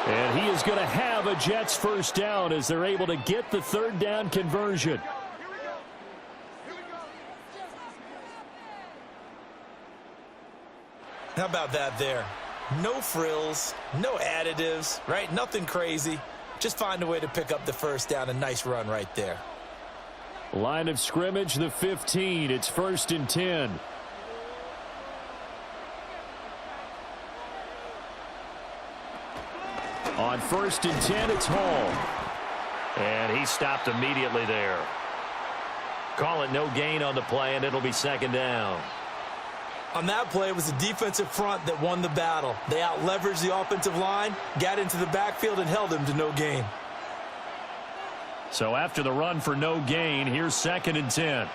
And he is going to have a Jets first down as they're able to get the 3rd down conversion. How about that there? No frills, no additives, right? Nothing crazy. Just find a way to pick up the first down. A nice run right there. Line of scrimmage, the 15. It's 1st and 10. On 1st and 10, it's Hall. And he stopped immediately there. Call it no gain on the play, and it'll be 2nd down. On that play, it was the defensive front that won the battle. They out-leveraged the offensive line, got into the backfield, and held him to no gain. So after the run for no gain, here's 2nd and 10.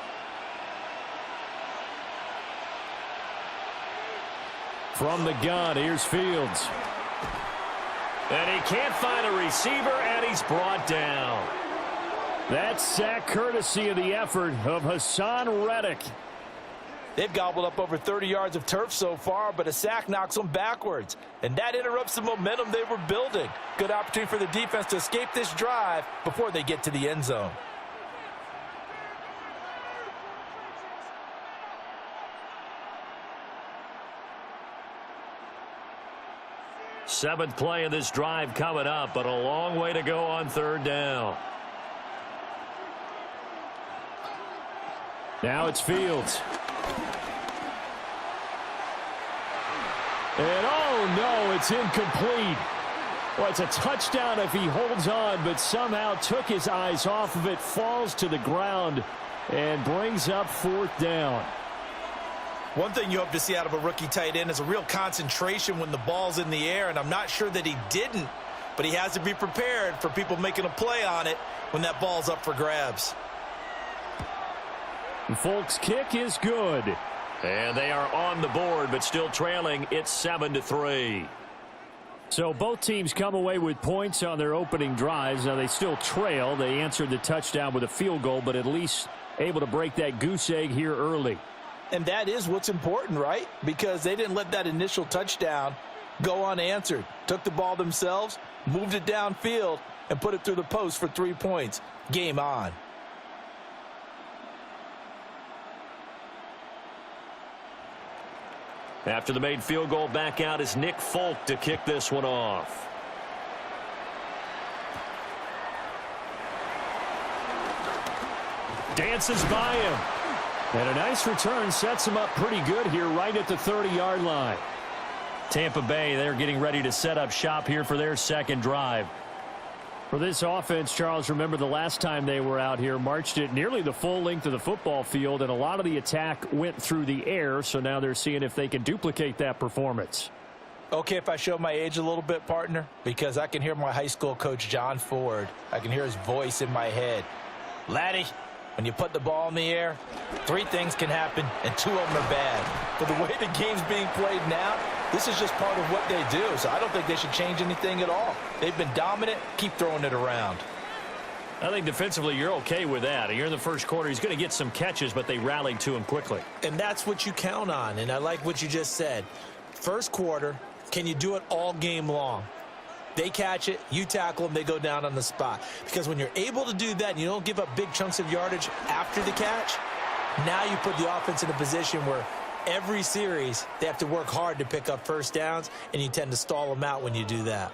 From the gun, here's Fields. And he can't find a receiver, and he's brought down. That sack courtesy of the effort of Hassan Reddick. They've gobbled up over 30 yards of turf so far, but a sack knocks them backwards. And that interrupts the momentum they were building. Good opportunity for the defense to escape this drive before they get to the end zone. Seventh play of this drive coming up, but a long way to go on third down. Now it's Fields. And oh no, it's incomplete. Well, it's a touchdown if he holds on, but somehow took his eyes off of it, falls to the ground, and brings up fourth down. One thing you hope to see out of a rookie tight end is a real concentration when the ball's in the air, and I'm not sure that he didn't, but he has to be prepared for people making a play on it when that ball's up for grabs. Folk's kick is good. And they are on the board, but still trailing. It's 7-3. So both teams come away with points on their opening drives. Now they still trail. They answered the touchdown with a field goal, but at least able to break that goose egg here early. And that is what's important, right? Because they didn't let that initial touchdown go unanswered. Took the ball themselves, moved it downfield, and put it through the post for 3 points. Game on. After the made field goal, back out is Nick Folk to kick this one off. Dances by him. And a nice return sets him up pretty good here right at the 30-yard line. Tampa Bay, they're getting ready to set up shop here for their second drive. For this offense, Charles, remember the last time they were out here, marched it nearly the full length of the football field, and a lot of the attack went through the air, so now they're seeing if they can duplicate that performance. Okay, if I show my age a little bit, partner, because I can hear my high school coach, John Ford. I can hear his voice in my head. Laddie, when you put the ball in the air, 3 things can happen, and 2 of them are bad. But the way the game's being played now, this is just part of what they do, so I don't think they should change anything at all. They've been dominant. Keep throwing it around. I think defensively you're okay with that. Here in the first quarter, he's going to get some catches, but they rallied to him quickly. And that's what you count on, and I like what you just said. First quarter, can you do it all game long? They catch it, you tackle them, they go down on the spot. Because when you're able to do that and you don't give up big chunks of yardage after the catch, now you put the offense in a position where every series they have to work hard to pick up first downs, and you tend to stall them out when you do that.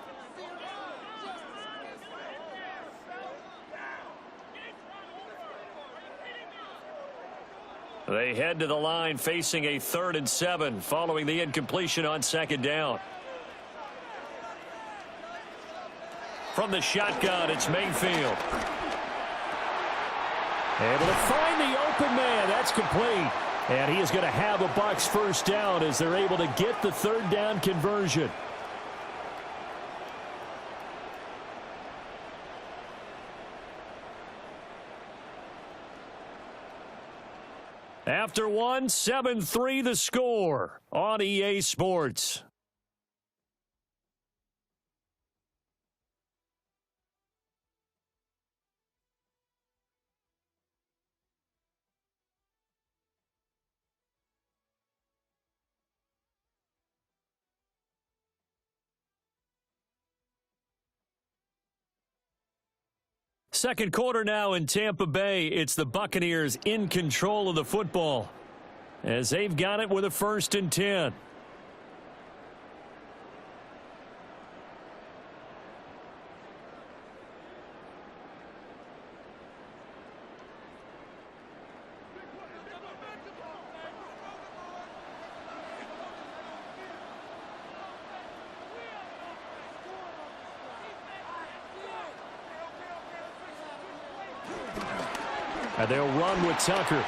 They head to the line facing a 3rd and 7 following the incompletion on second down. From the shotgun, it's Mayfield. Able to find the open man. That's complete. And he is going to have a Bucs first down as they're able to get the 3rd down conversion. After one, 7-3 the score on EA Sports. Second quarter now in Tampa Bay. It's the Buccaneers in control of the football as they've got it with a 1st and 10. And they'll run with Tucker.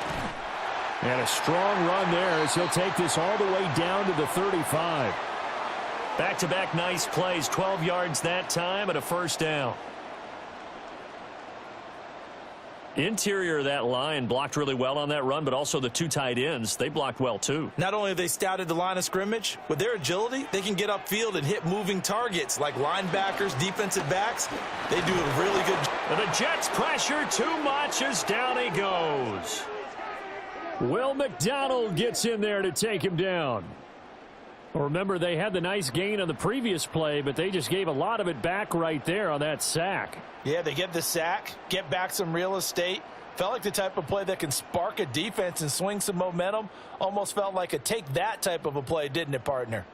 And a strong run there as he'll take this all the way down to the 35. Back-to-back nice plays, 12 yards that time and a first down. Interior of that line blocked really well on that run, but also the two tight ends, they blocked well too. Not only have they scouted the line of scrimmage, with their agility, they can get upfield and hit moving targets like linebackers, defensive backs. They do a really good job. And the Jets pressure too much as down he goes. Will McDonald gets in there to take him down. Remember, they had the nice gain on the previous play, but they just gave a lot of it back right there on that sack. Yeah, they get the sack, get back some real estate. Felt like the type of play that can spark a defense and swing some momentum. Almost felt like a take that type of a play, didn't it, partner?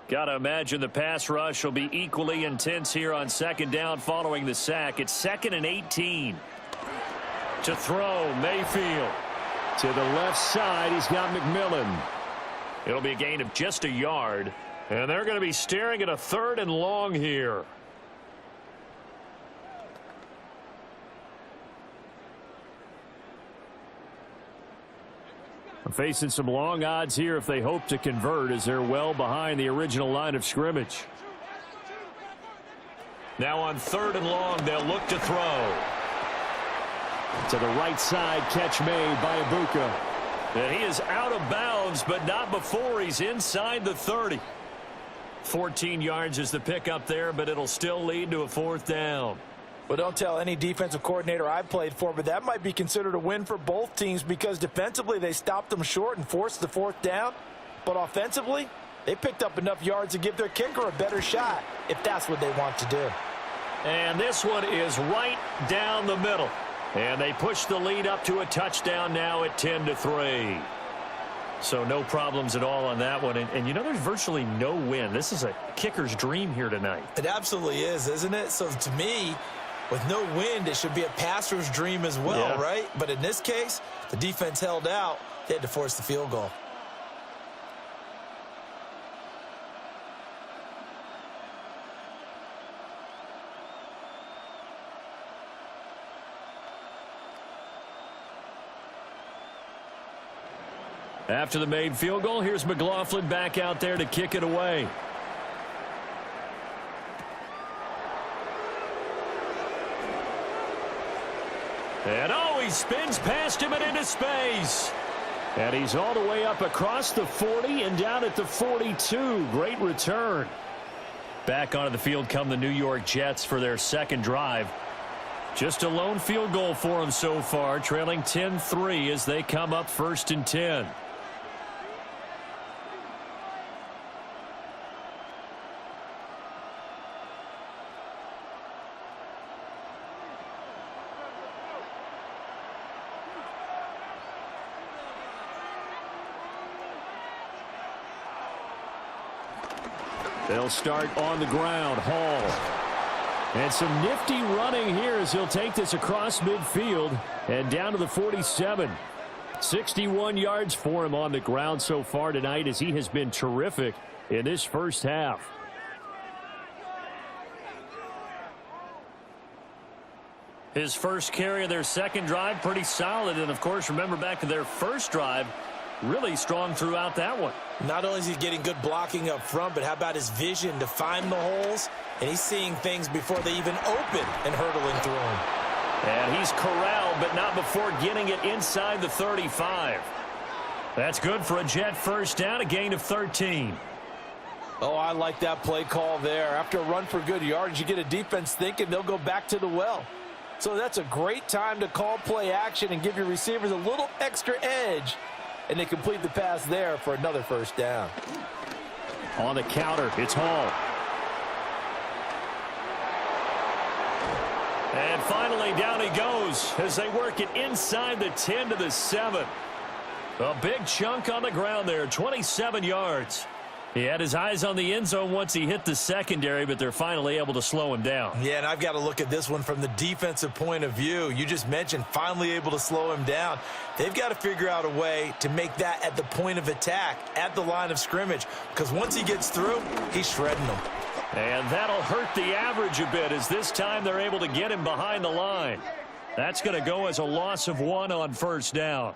Got to imagine the pass rush will be equally intense here on second down following the sack. It's 2nd and 18. To throw, Mayfield. To the left side, he's got McMillan. It'll be a gain of just a yard. And they're going to be staring at a 3rd and long here. Facing some long odds here if they hope to convert, as they're well behind the original line of scrimmage. Now on 3rd and long, they'll look to throw. To the right side, catch made by Ibuka. And he is out of bounds, but not before he's inside the 30. 14 yards is the pickup there, but it'll still lead to a 4th down. Well, don't tell any defensive coordinator I played for, but that might be considered a win for both teams because defensively they stopped them short and forced the 4th down. But offensively, they picked up enough yards to give their kicker a better shot if that's what they want to do. And this one is right down the middle. And they push the lead up to a touchdown now at 10-3. So no problems at all on that one. And you know, there's virtually no win. This is a kicker's dream here tonight. It absolutely is, isn't it? So to me, with no wind, it should be a passer's dream as well, right? But in this case, the defense held out. They had to force the field goal. After the made field goal, here's McLaughlin back out there to kick it away. And he spins past him and into space. And he's all the way up across the 40 and down at the 42. Great return. Back onto the field come the New York Jets for their 2nd drive. Just a lone field goal for them so far, trailing 10-3 as they come up 1st and 10. They'll start on the ground. Hall. And some nifty running here as he'll take this across midfield and down to the 47. 61 yards for him on the ground so far tonight as he has been terrific in this first half. His first carry of their 2nd drive, pretty solid. And, of course, remember back to their first drive, really strong throughout that one. Not only is he getting good blocking up front, but how about his vision to find the holes? And he's seeing things before they even open and hurdling through them. And he's corralled, but not before getting it inside the 35. That's good for a Jet 1st down, a gain of 13. Oh, I like that play call there. After a run for good yards, you get a defense thinking they'll go back to the well. So that's a great time to call play action and give your receivers a little extra edge. And they complete the pass there for another 1st down. On the counter, it's Hall. And finally, down he goes as they work it inside the 10 to the 7. A big chunk on the ground there, 27 yards. He had his eyes on the end zone once he hit the secondary, but they're finally able to slow him down. Yeah, and I've got to look at this one from the defensive point of view. You just mentioned finally able to slow him down. They've got to figure out a way to make that at the point of attack, at the line of scrimmage, because once he gets through, he's shredding them. And that'll hurt the average a bit, as this time they're able to get him behind the line. That's going to go as a loss of 1 on first down.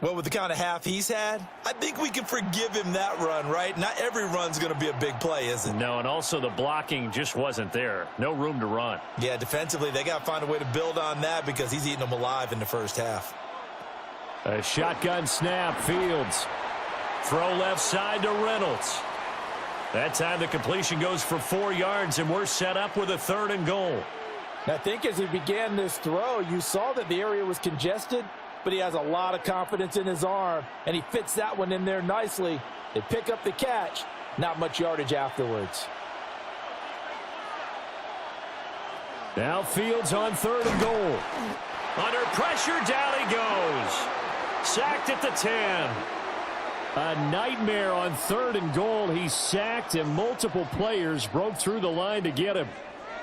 Well, with the kind of half he's had, I think we can forgive him that run, right? Not every run's going to be a big play, is it? No, and also the blocking just wasn't there. No room to run. Yeah, defensively, they got to find a way to build on that because he's eating them alive in the first half. A shotgun snap, Fields. Throw left side to Reynolds. That time the completion goes for 4 yards, and we're set up with a 3rd and goal. I think as he began this throw, you saw that the area was congested, but he has a lot of confidence in his arm, and he fits that one in there nicely. They pick up the catch, not much yardage afterwards. Now Fields on 3rd and goal. Under pressure, down he goes. Sacked at the 10. A nightmare on 3rd and goal. He's sacked, and multiple players broke through the line to get him.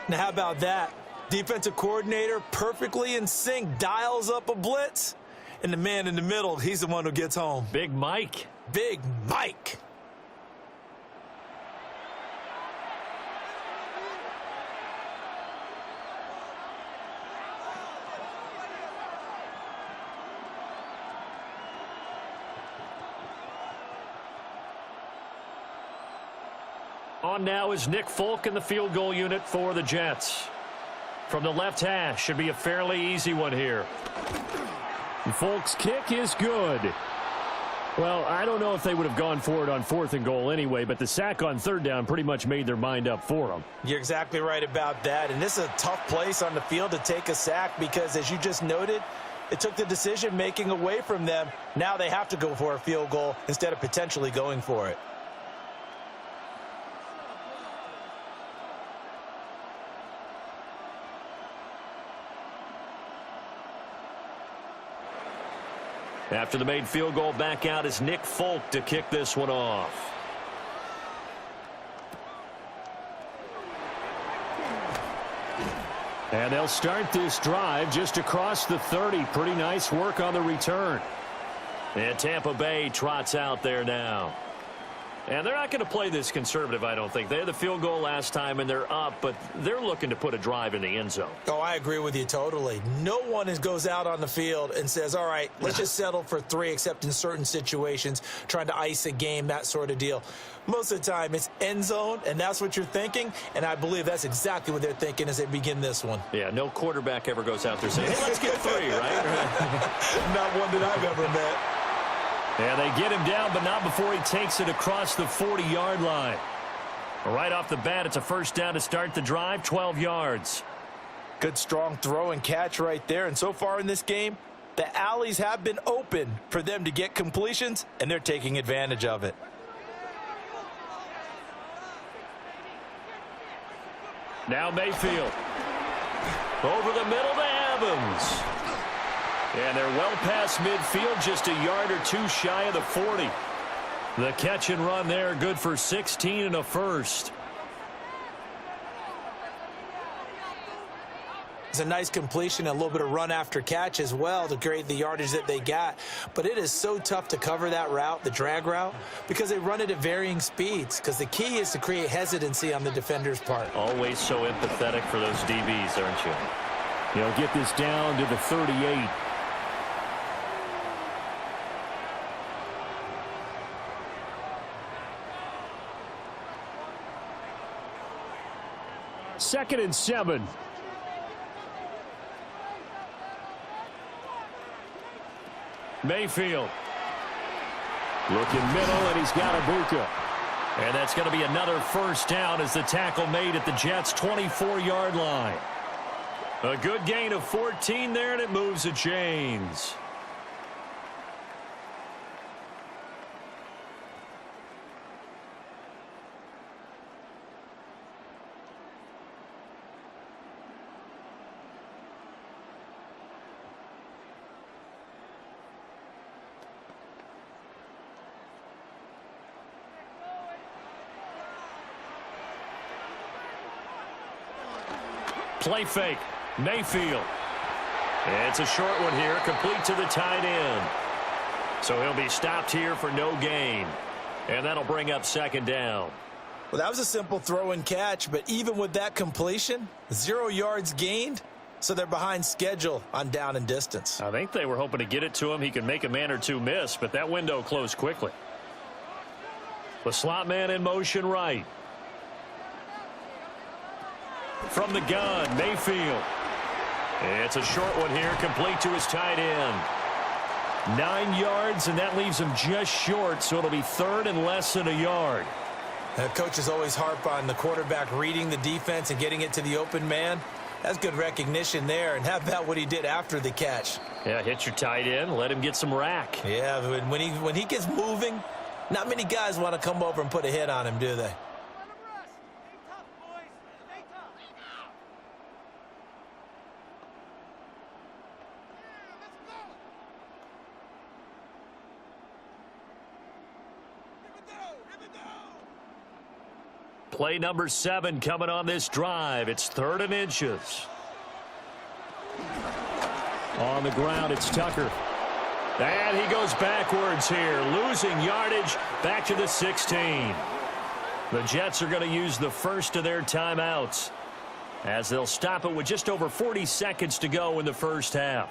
Now, how about that? Defensive coordinator perfectly in sync, dials up a blitz, and the man in the middle, he's the one who gets home. Big Mike. Big Mike. On now is Nick Folk in the field goal unit for the Jets. From the left hash, should be a fairly easy one here. And Folk's kick is good. Well, I don't know if they would have gone for it on 4th and goal anyway, but the sack on 3rd down pretty much made their mind up for them. You're exactly right about that, and this is a tough place on the field to take a sack because, as you just noted, it took the decision-making away from them. Now they have to go for a field goal instead of potentially going for it. After the made field goal, back out is Nick Folk to kick this one off. And they'll start this drive just across the 30. Pretty nice work on the return. And Tampa Bay trots out there now. And they're not going to play this conservative, I don't think. They had the field goal last time, and they're up, but they're looking to put a drive in the end zone. Oh, I agree with you totally. No one goes out on the field and says, all right, let's just settle for 3, except in certain situations, trying to ice a game, that sort of deal. Most of the time, it's end zone, and that's what you're thinking, and I believe that's exactly what they're thinking as they begin this one. Yeah, no quarterback ever goes out there saying, hey, let's get 3, right? Not one that I've ever met. And they get him down, but not before he takes it across the 40-yard line. Right off the bat, it's a first down to start the drive, 12 yards. Good, strong throw and catch right there. And so far in this game, the alleys have been open for them to get completions, and they're taking advantage of it. Now Mayfield. Over the middle to Evans. And they're well past midfield, just a yard or 2 shy of the 40. The catch and run there, good for 16 and a first. It's a nice completion, a little bit of run after catch as well to create the yardage that they got. But it is so tough to cover that route, the drag route, because they run it at varying speeds. Because the key is to create hesitancy on the defender's part. Always so empathetic for those DBs, aren't you? He'll get this down to the 38. Second and 7. Mayfield. Looking middle, and he's got Ibuka. And that's going to be another first down as the tackle made at the Jets' 24-yard line. A good gain of 14 there, and it moves the chains. Play fake. Mayfield. It's a short one here, complete to the tight end. So he'll be stopped here for no gain. And that'll bring up second down. Well, that was a simple throw and catch, but even with that completion, 0 yards gained, so they're behind schedule on down and distance. I think they were hoping to get it to him. He could make a man or two miss, but that window closed quickly. The slot man in motion right. From the gun, Mayfield. It's a short one here, complete to his tight end. 9 yards, and that leaves him just short, so it'll be third and less than a yard. Coaches always harp on the quarterback reading the defense and getting it to the open man. That's good recognition there, and how about what he did after the catch? Yeah, hit your tight end, let him get some rack. Yeah, when he gets moving, not many guys want to come over and put a hit on him, do they? Play number 7 coming on this drive. It's 3rd and inches. On the ground, it's Tucker. And he goes backwards here, losing yardage back to the 16. The Jets are going to use the first of their timeouts as they'll stop it with just over 40 seconds to go in the first half.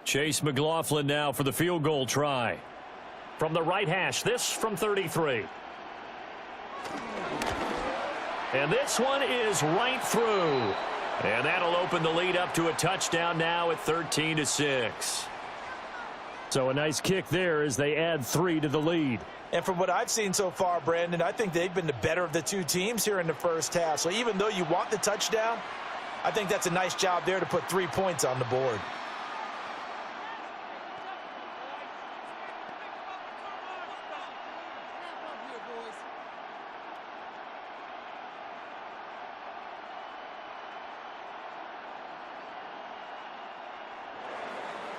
Chase McLaughlin now for the field goal try. From the right hash, this from 33. And this one is right through. And that'll open the lead up to a touchdown now at 13-6. So a nice kick there as they add 3 to the lead. And from what I've seen so far, Brandon, I think they've been the better of the two teams here in the first half. So even though you want the touchdown, I think that's a nice job there to put 3 points on the board.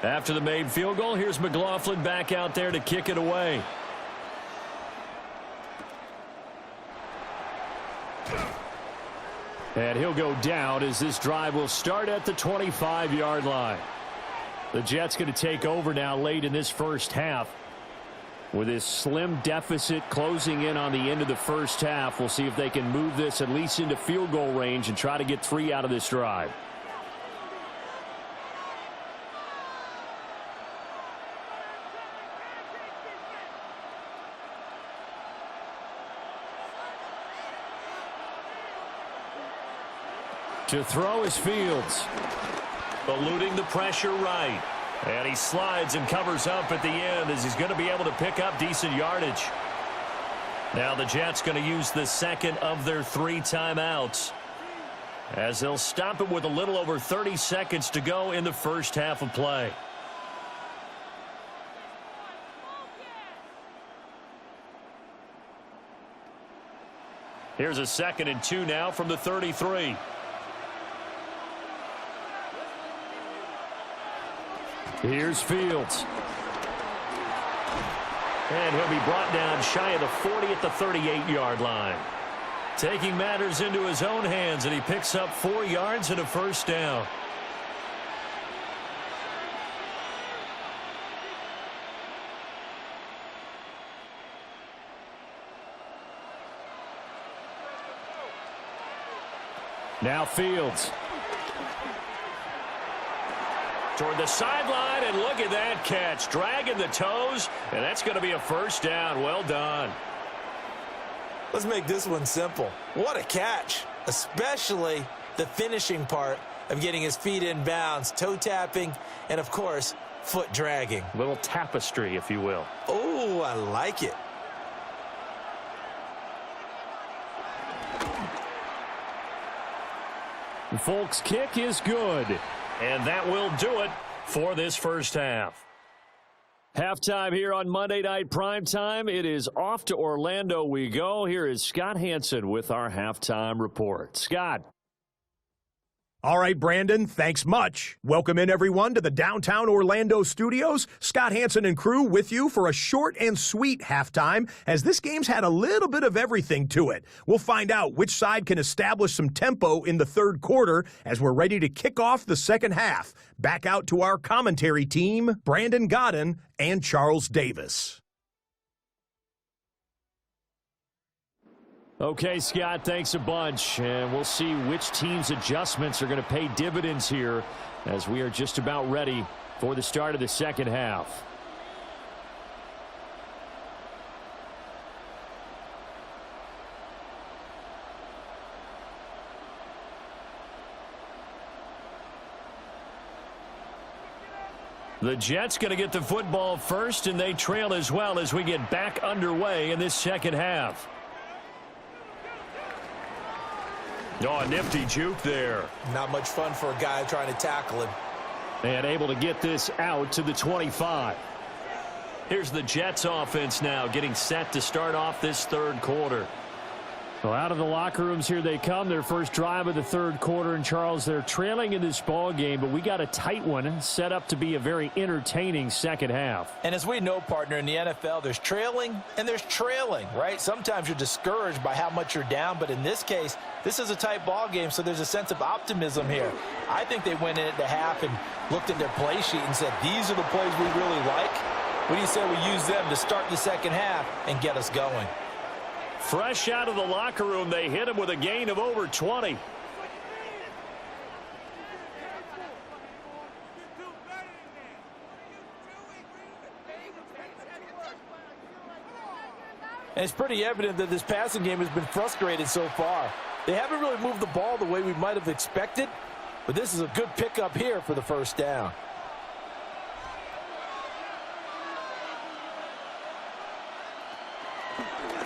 After the made field goal, here's McLaughlin back out there to kick it away. And he'll go down as this drive will start at the 25-yard line. The Jets going to take over now late in this first half. With this slim deficit closing in on the end of the first half, we'll see if they can move this at least into field goal range and try to get 3 out of this drive. To throw is Fields. Eluding the pressure right. And he slides and covers up at the end as he's going to be able to pick up decent yardage. Now the Jets going to use the second of their 3 timeouts as they'll stop it with a little over 30 seconds to go in the first half of play. Here's a 2nd and 2 now from the 33. Here's Fields. And he'll be brought down shy of the 40 at the 38-yard line. Taking matters into his own hands, and he picks up 4 yards and a first down. Now Fields. Toward the sideline, and look at that catch. Dragging the toes, and that's going to be a first down. Well done. Let's make this one simple. What a catch, especially the finishing part of getting his feet in bounds, toe tapping, and, of course, foot dragging. A little tapestry, if you will. Oh, I like it. Folks' kick is good. And that will do it for this first half. Halftime here on Monday Night Primetime. It is off to Orlando we go. Here is Scott Hansen with our halftime report. Scott. All right, Brandon, thanks much. Welcome in, everyone, to the downtown Orlando studios. Scott Hansen and crew with you for a short and sweet halftime, as this game's had a little bit of everything to it. We'll find out which side can establish some tempo in the third quarter as we're ready to kick off the second half. Back out to our commentary team, Brandon Godden and Charles Davis. Okay, Scott, thanks a bunch. And we'll see which team's adjustments are going to pay dividends here as we are just about ready for the start of the second half. The Jets going to get the football first, and they trail as well as we get back underway in this second half. Oh, a nifty juke there. Not much fun for a guy trying to tackle him. And able to get this out to the 25. Here's the Jets offense now getting set to start off this third quarter. Well, out of the locker rooms here they come. Their first drive of the third quarter. And, Charles, they're trailing in this ball game, but we got a tight one set up to be a very entertaining second half. And as we know, partner, in the NFL, there's trailing and there's trailing, right? Sometimes you're discouraged by how much you're down, but in this case, this is a tight ball game, so there's a sense of optimism here. I think they went in at the half and looked at their play sheet and said, these are the plays we really like. What do you say we use them to start the second half and get us going? Fresh out of the locker room, they hit him with a gain of over 20. And it's pretty evident that this passing game has been frustrated so far. They haven't really moved the ball the way we might have expected, but this is a good pickup here for the first down.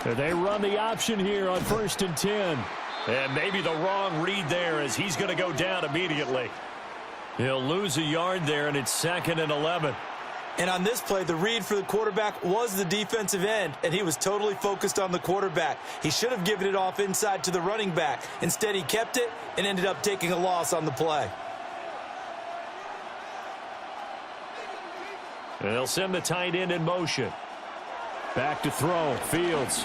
They run the option here on 1st and 10. And maybe the wrong read there as he's going to go down immediately. He'll lose a yard there, and it's 2nd and 11. And on this play, the read for the quarterback was the defensive end, and he was totally focused on the quarterback. He should have given it off inside to the running back. Instead, he kept it and ended up taking a loss on the play. And they'll send the tight end in motion. Back to throw. Fields.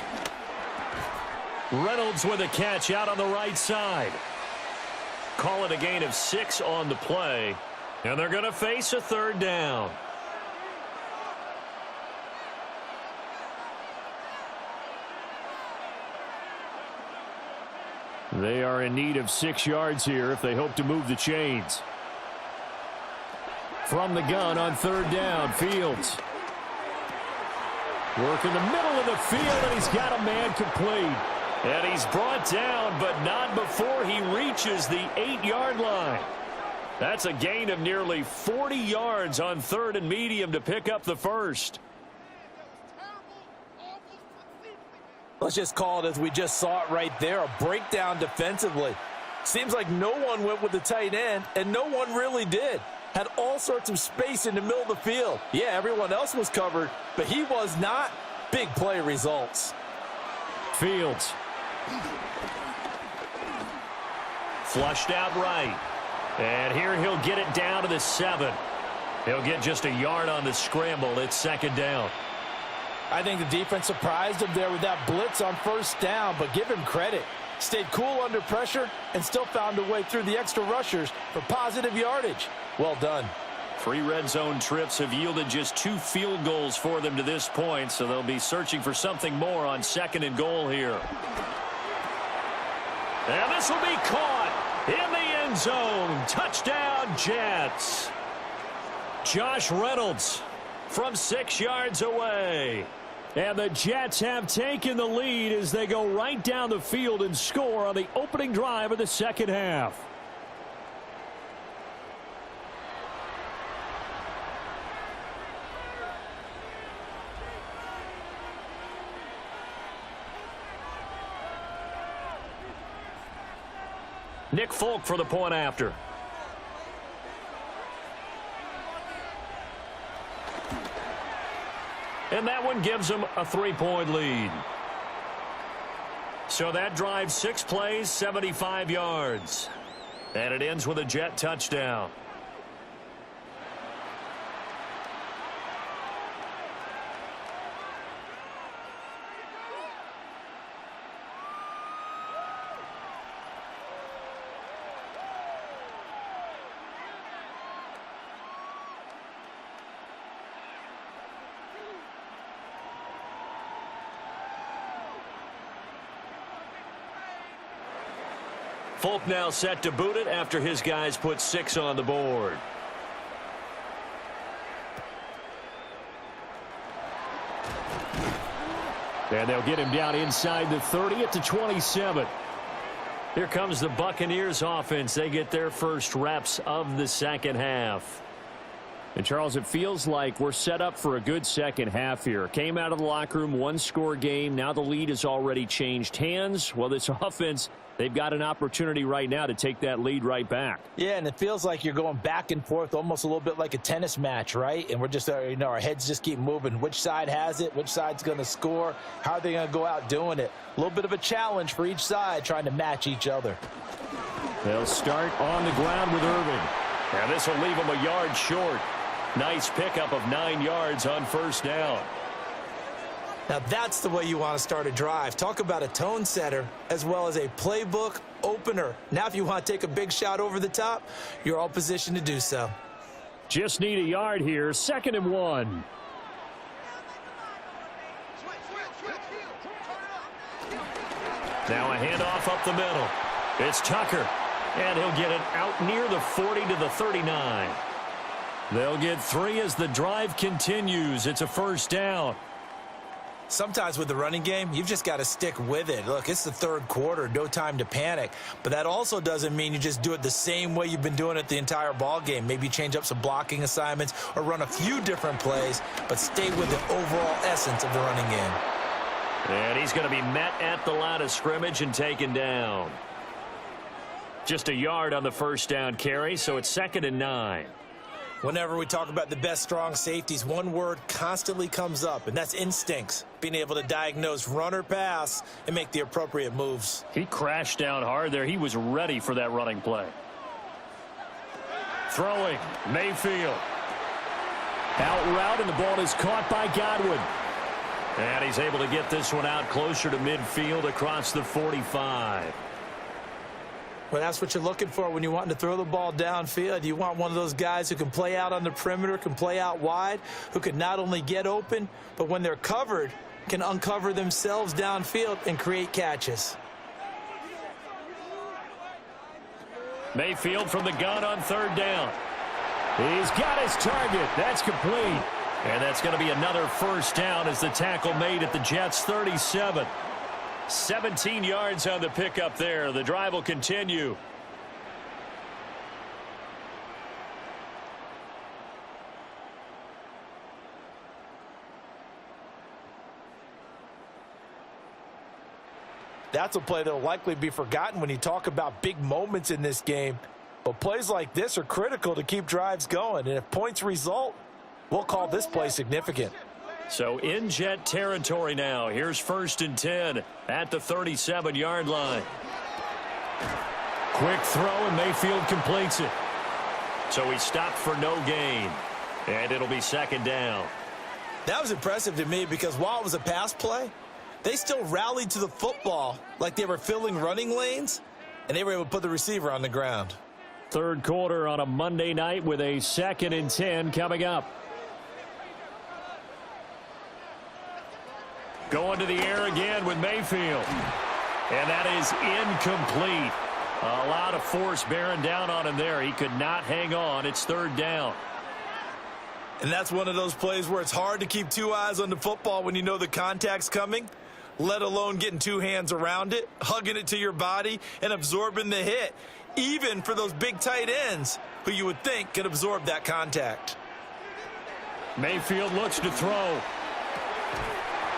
Reynolds with a catch out on the right side. Call it a gain of 6 on the play. And they're going to face a third down. They are in need of 6 yards here if they hope to move the chains. From the gun on 3rd down, Fields. Work in the middle of the field, and he's got a man complete. And he's brought down, but not before he reaches the 8-yard line. That's a gain of nearly 40 yards on 3rd and medium to pick up the first. Let's just call it as we just saw it right there, a breakdown defensively. Seems like no one went with the tight end, and no one really did. Had all sorts of space in the middle of the field. Yeah, everyone else was covered, but he was not. Big play results. Fields. Flushed out right. And here he'll get it down to the 7. He'll get just a yard on the scramble. It's 2nd down. I think the defense surprised him there with that blitz on 1st down, but give him credit. Stayed cool under pressure and still found a way through the extra rushers for positive yardage. Well done. 3 red zone trips have yielded just 2 field goals for them to this point, so they'll be searching for something more on 2nd and goal here. And this will be caught in the end zone. Touchdown, Jets. Josh Reynolds from 6 yards away. And the Jets have taken the lead as they go right down the field and score on the opening drive of the second half. Nick Folk for the point after. And that one gives them a 3-point lead. So that drive, 6 plays, 75 yards. And it ends with a Jet touchdown. Folk now set to boot it after his guys put 6 on the board. And they'll get him down inside the 30 at the 27. Here comes the Buccaneers offense. They get their first reps of the second half. And, Charles, it feels like we're set up for a good second half here. Came out of the locker room, one-score game. Now the lead has already changed hands. Well, this offense, they've got an opportunity right now to take that lead right back. Yeah, and it feels like you're going back and forth, almost a little bit like a tennis match, right? And we're just, our heads just keep moving. Which side has it? Which side's going to score? How are they going to go out doing it? A little bit of a challenge for each side, trying to match each other. They'll start on the ground with Irving. Now this will leave them a yard short. Nice pickup of 9 yards on first down. Now that's the way you want to start a drive. Talk about a tone setter as well as a playbook opener. Now if you want to take a big shot over the top, you're all positioned to do so. Just need a yard here. 2nd and 1. Now a handoff up the middle. It's Tucker. And he'll get it out near the 40 to the 39. They'll get 3 as the drive continues. It's a first down. Sometimes with the running game, you've just got to stick with it. Look, it's the third quarter, no time to panic. But that also doesn't mean you just do it the same way you've been doing it the entire ball game. Maybe change up some blocking assignments or run a few different plays, but stay with the overall essence of the running game. And he's going to be met at the line of scrimmage and taken down. Just a yard on the first down carry, so it's 2nd and 9. Whenever we talk about the best strong safeties, one word constantly comes up, and that's instincts. Being able to diagnose run or pass and make the appropriate moves. He crashed down hard there. He was ready for that running play. Throwing, Mayfield. Out route, and the ball is caught by Godwin. And he's able to get this one out closer to midfield across the 45. Well, that's what you're looking for when you want to throw the ball downfield. You want one of those guys who can play out on the perimeter, can play out wide, who can not only get open, but when they're covered, can uncover themselves downfield and create catches. Mayfield from the gun on 3rd down. He's got his target. That's complete. And that's going to be another first down as the tackle made at the Jets' 37. 17 yards on the pickup there. The drive will continue. That's a play that will likely be forgotten when you talk about big moments in this game. But plays like this are critical to keep drives going. And if points result, we'll call this play significant. So in Jet territory now. Here's 1st and 10 at the 37-yard line. Quick throw, and Mayfield completes it. So he stopped for no gain. And it'll be 2nd down. That was impressive to me because while it was a pass play, they still rallied to the football like they were filling running lanes, and they were able to put the receiver on the ground. 3rd quarter on a Monday night with a 2nd and 10 coming up. Going to the air again with Mayfield. And that is incomplete. A lot of force bearing down on him there. He could not hang on. It's 3rd down. And that's one of those plays where it's hard to keep 2 eyes on the football when you know the contact's coming, let alone getting 2 hands around it, hugging it to your body, and absorbing the hit, even for those big tight ends who you would think can absorb that contact. Mayfield looks to throw.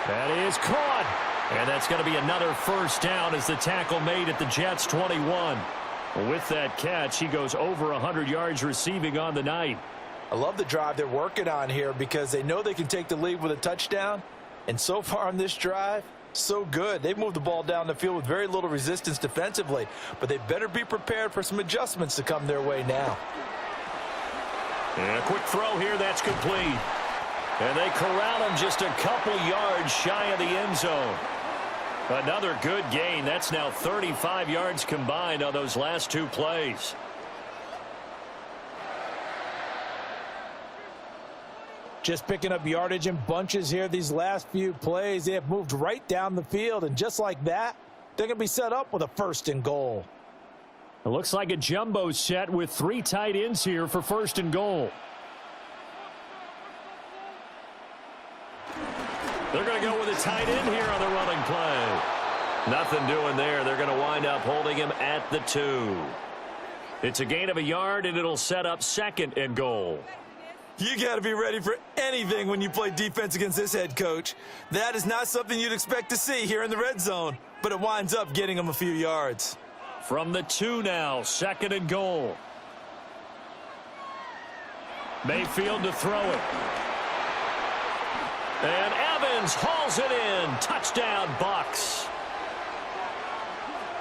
That is caught. And that's going to be another first down as the tackle made at the Jets' 21. With that catch, he goes over 100 yards receiving on the night. I love the drive they're working on here because they know they can take the lead with a touchdown. And so far on this drive, So good. They've moved the ball down the field with very little resistance defensively, but they better be prepared for some adjustments to come their way now. And a quick throw here, that's complete. And they corral him just a couple yards shy of the end zone. Another good gain. That's now 35 yards combined on those last two plays. Just picking up yardage in bunches here these last few plays. They have moved right down the field, and just like that, they're going to be set up with a 1st and goal. It looks like a jumbo set with 3 tight ends here for 1st and goal. They're going to go with a tight end here on the running play. Nothing doing there. They're going to wind up holding him at the 2. It's a gain of a yard, and it'll set up 2nd and goal. You got to be ready for anything when you play defense against this head coach. That is not something you'd expect to see here in the red zone, but it winds up getting him a few yards. From the 2 now, 2nd and goal. Mayfield to throw it. And Evans hauls it in. Touchdown, Bucks.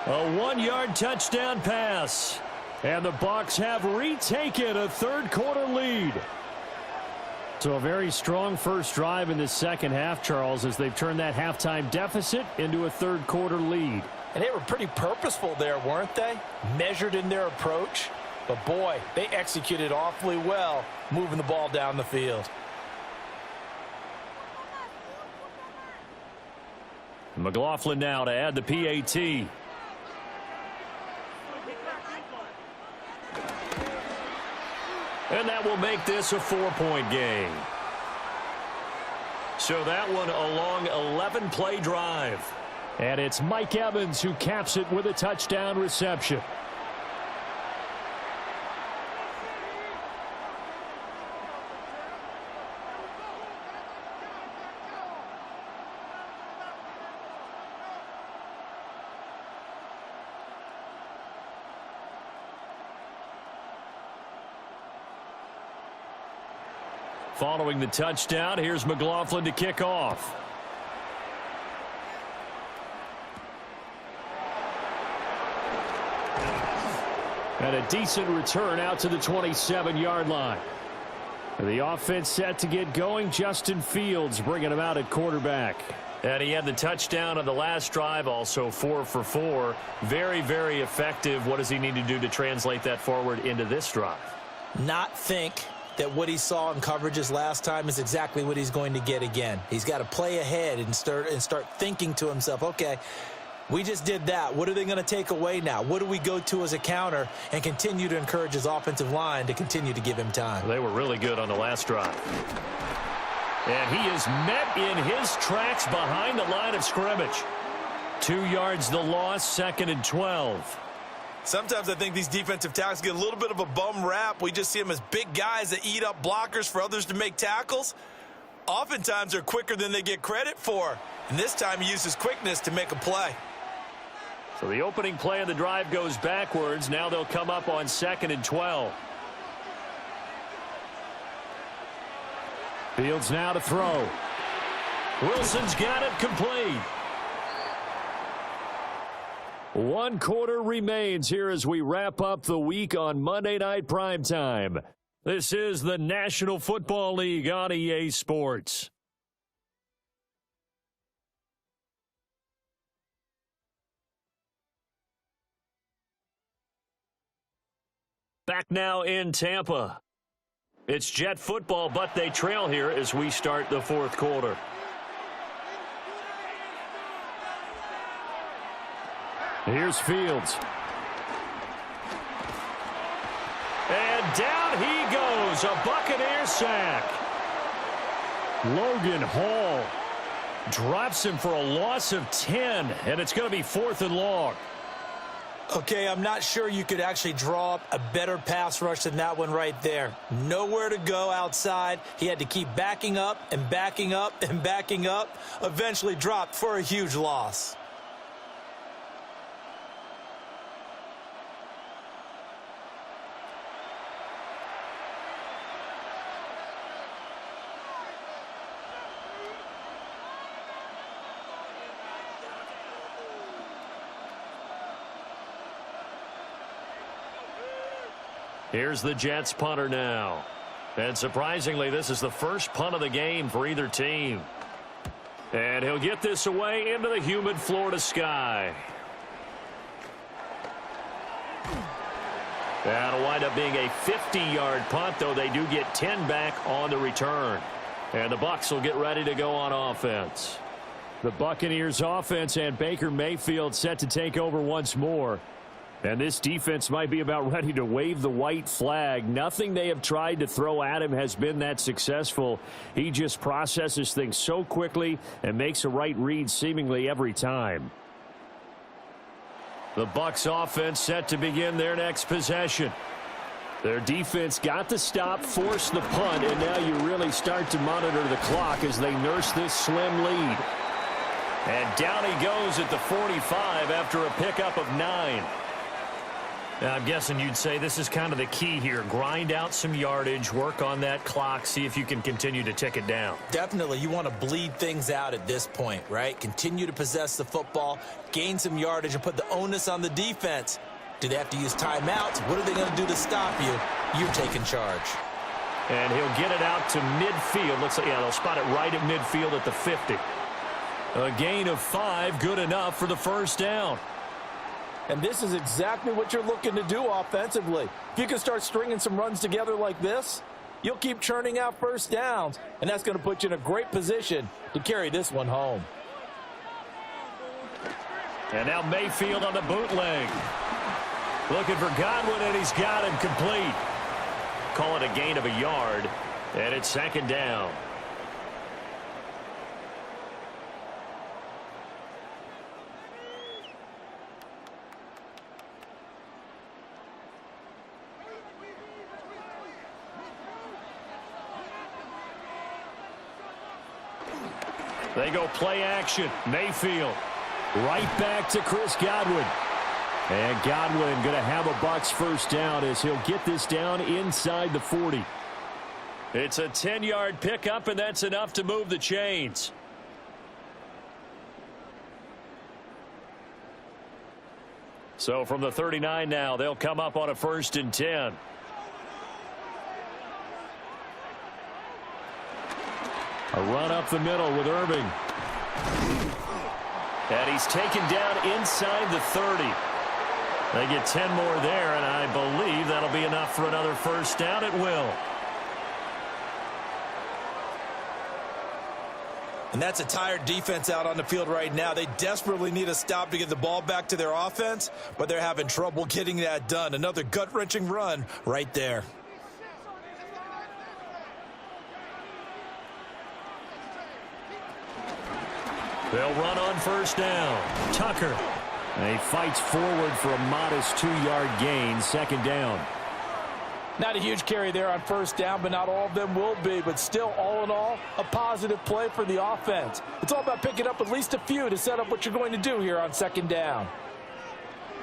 A 1-yard touchdown pass. And the Bucks have retaken a 3rd quarter lead. So a very strong first drive in the second half, Charles, as they've turned that halftime deficit into a 3rd quarter lead. And they were pretty purposeful there, weren't they? Measured in their approach. But boy, they executed awfully well moving the ball down the field. McLaughlin now to add the PAT. And that will make this a 4-point game. So that one a long 11-play drive. And it's Mike Evans who caps it with a touchdown reception. Following the touchdown, here's McLaughlin to kick off. And a decent return out to the 27-yard line. The offense set to get going. Justin Fields bringing him out at quarterback. And he had the touchdown on the last drive, also 4 for 4. Very, very effective. What does he need to do to translate that forward into this drive? Not think that what he saw in coverages last time is exactly what he's going to get again. He's got to play ahead and start thinking to himself, okay, we just did that. What are they going to take away now? What do we go to as a counter? And continue to encourage his offensive line to continue to give him time. They were really good on the last drive. And he is met in his tracks behind the line of scrimmage. 2 yards the loss, 2nd and 12. Sometimes I think these defensive tackles get a little bit of a bum rap. We just see them as big guys that eat up blockers for others to make tackles. Oftentimes they're quicker than they get credit for. And this time he uses quickness to make a play. So the opening play of the drive goes backwards. Now they'll come up on 2nd and 12. Fields now to throw. Wilson's got it complete. 1 quarter remains here as we wrap up the week on Monday Night Primetime. This is the National Football League on EA Sports. Back now in Tampa. It's Jet football, but they trail here as we start the 4th quarter. Here's Fields. And down he goes, a Buccaneer sack. Logan Hall Drops him for a loss of 10, and it's going to be 4th and long. Okay, I'm not sure you could actually draw up a better pass rush than that one right there. Nowhere to go outside. He had to keep backing up and backing up and backing up. Eventually dropped for a huge loss. Here's the Jets punter now. And surprisingly, this is the first punt of the game for either team. And he'll get this away into the humid Florida sky. That'll wind up being a 50-yard punt, though they do get 10 back on the return. And the Bucs will get ready to go on offense. The Buccaneers offense and Baker Mayfield set to take over once more. And this defense might be about ready to wave the white flag. Nothing they have tried to throw at him has been that successful. He just processes things so quickly and makes a right read seemingly every time. The Bucs offense set to begin their next possession. Their defense got the stop, forced the punt, and now you really start to monitor the clock as they nurse this slim lead. And down he goes at the 45 after a pickup of 9. Now, I'm guessing you'd say this is kind of the key here. Grind out some yardage, work on that clock, see if you can continue to tick it down. Definitely, you want to bleed things out at this point, right? Continue to possess the football, gain some yardage, and put the onus on the defense. Do they have to use timeouts? What are they going to do to stop you? You're taking charge. And he'll get it out to midfield. Looks like, yeah, they'll spot it right at midfield at the 50. A gain of 5, good enough for the first down. And this is exactly what you're looking to do offensively. If you can start stringing some runs together like this, you'll keep churning out first downs, and that's going to put you in a great position to carry this one home. And now Mayfield on the bootleg. Looking for Godwin, and he's got him complete. Call it a gain of a yard, and it's second down. They go play action. Mayfield right back to Chris Godwin. And Godwin going to have a Bucs first down as he'll get this down inside the 40. It's a 10-yard pickup, and that's enough to move the chains. So from the 39 now, they'll come up on a 1st and 10. A run up the middle with Irving. And he's taken down inside the 30. They get 10 more there, and I believe that'll be enough for another first down. It will. And that's a tired defense out on the field right now. They desperately need a stop to get the ball back to their offense, but they're having trouble getting that done. Another gut-wrenching run right there. They'll run on first down. Tucker. And he fights forward for a modest 2-yard gain. Second down. Not a huge carry there on first down, but not all of them will be. But still, all in all, a positive play for the offense. It's all about picking up at least a few to set up what you're going to do here on second down.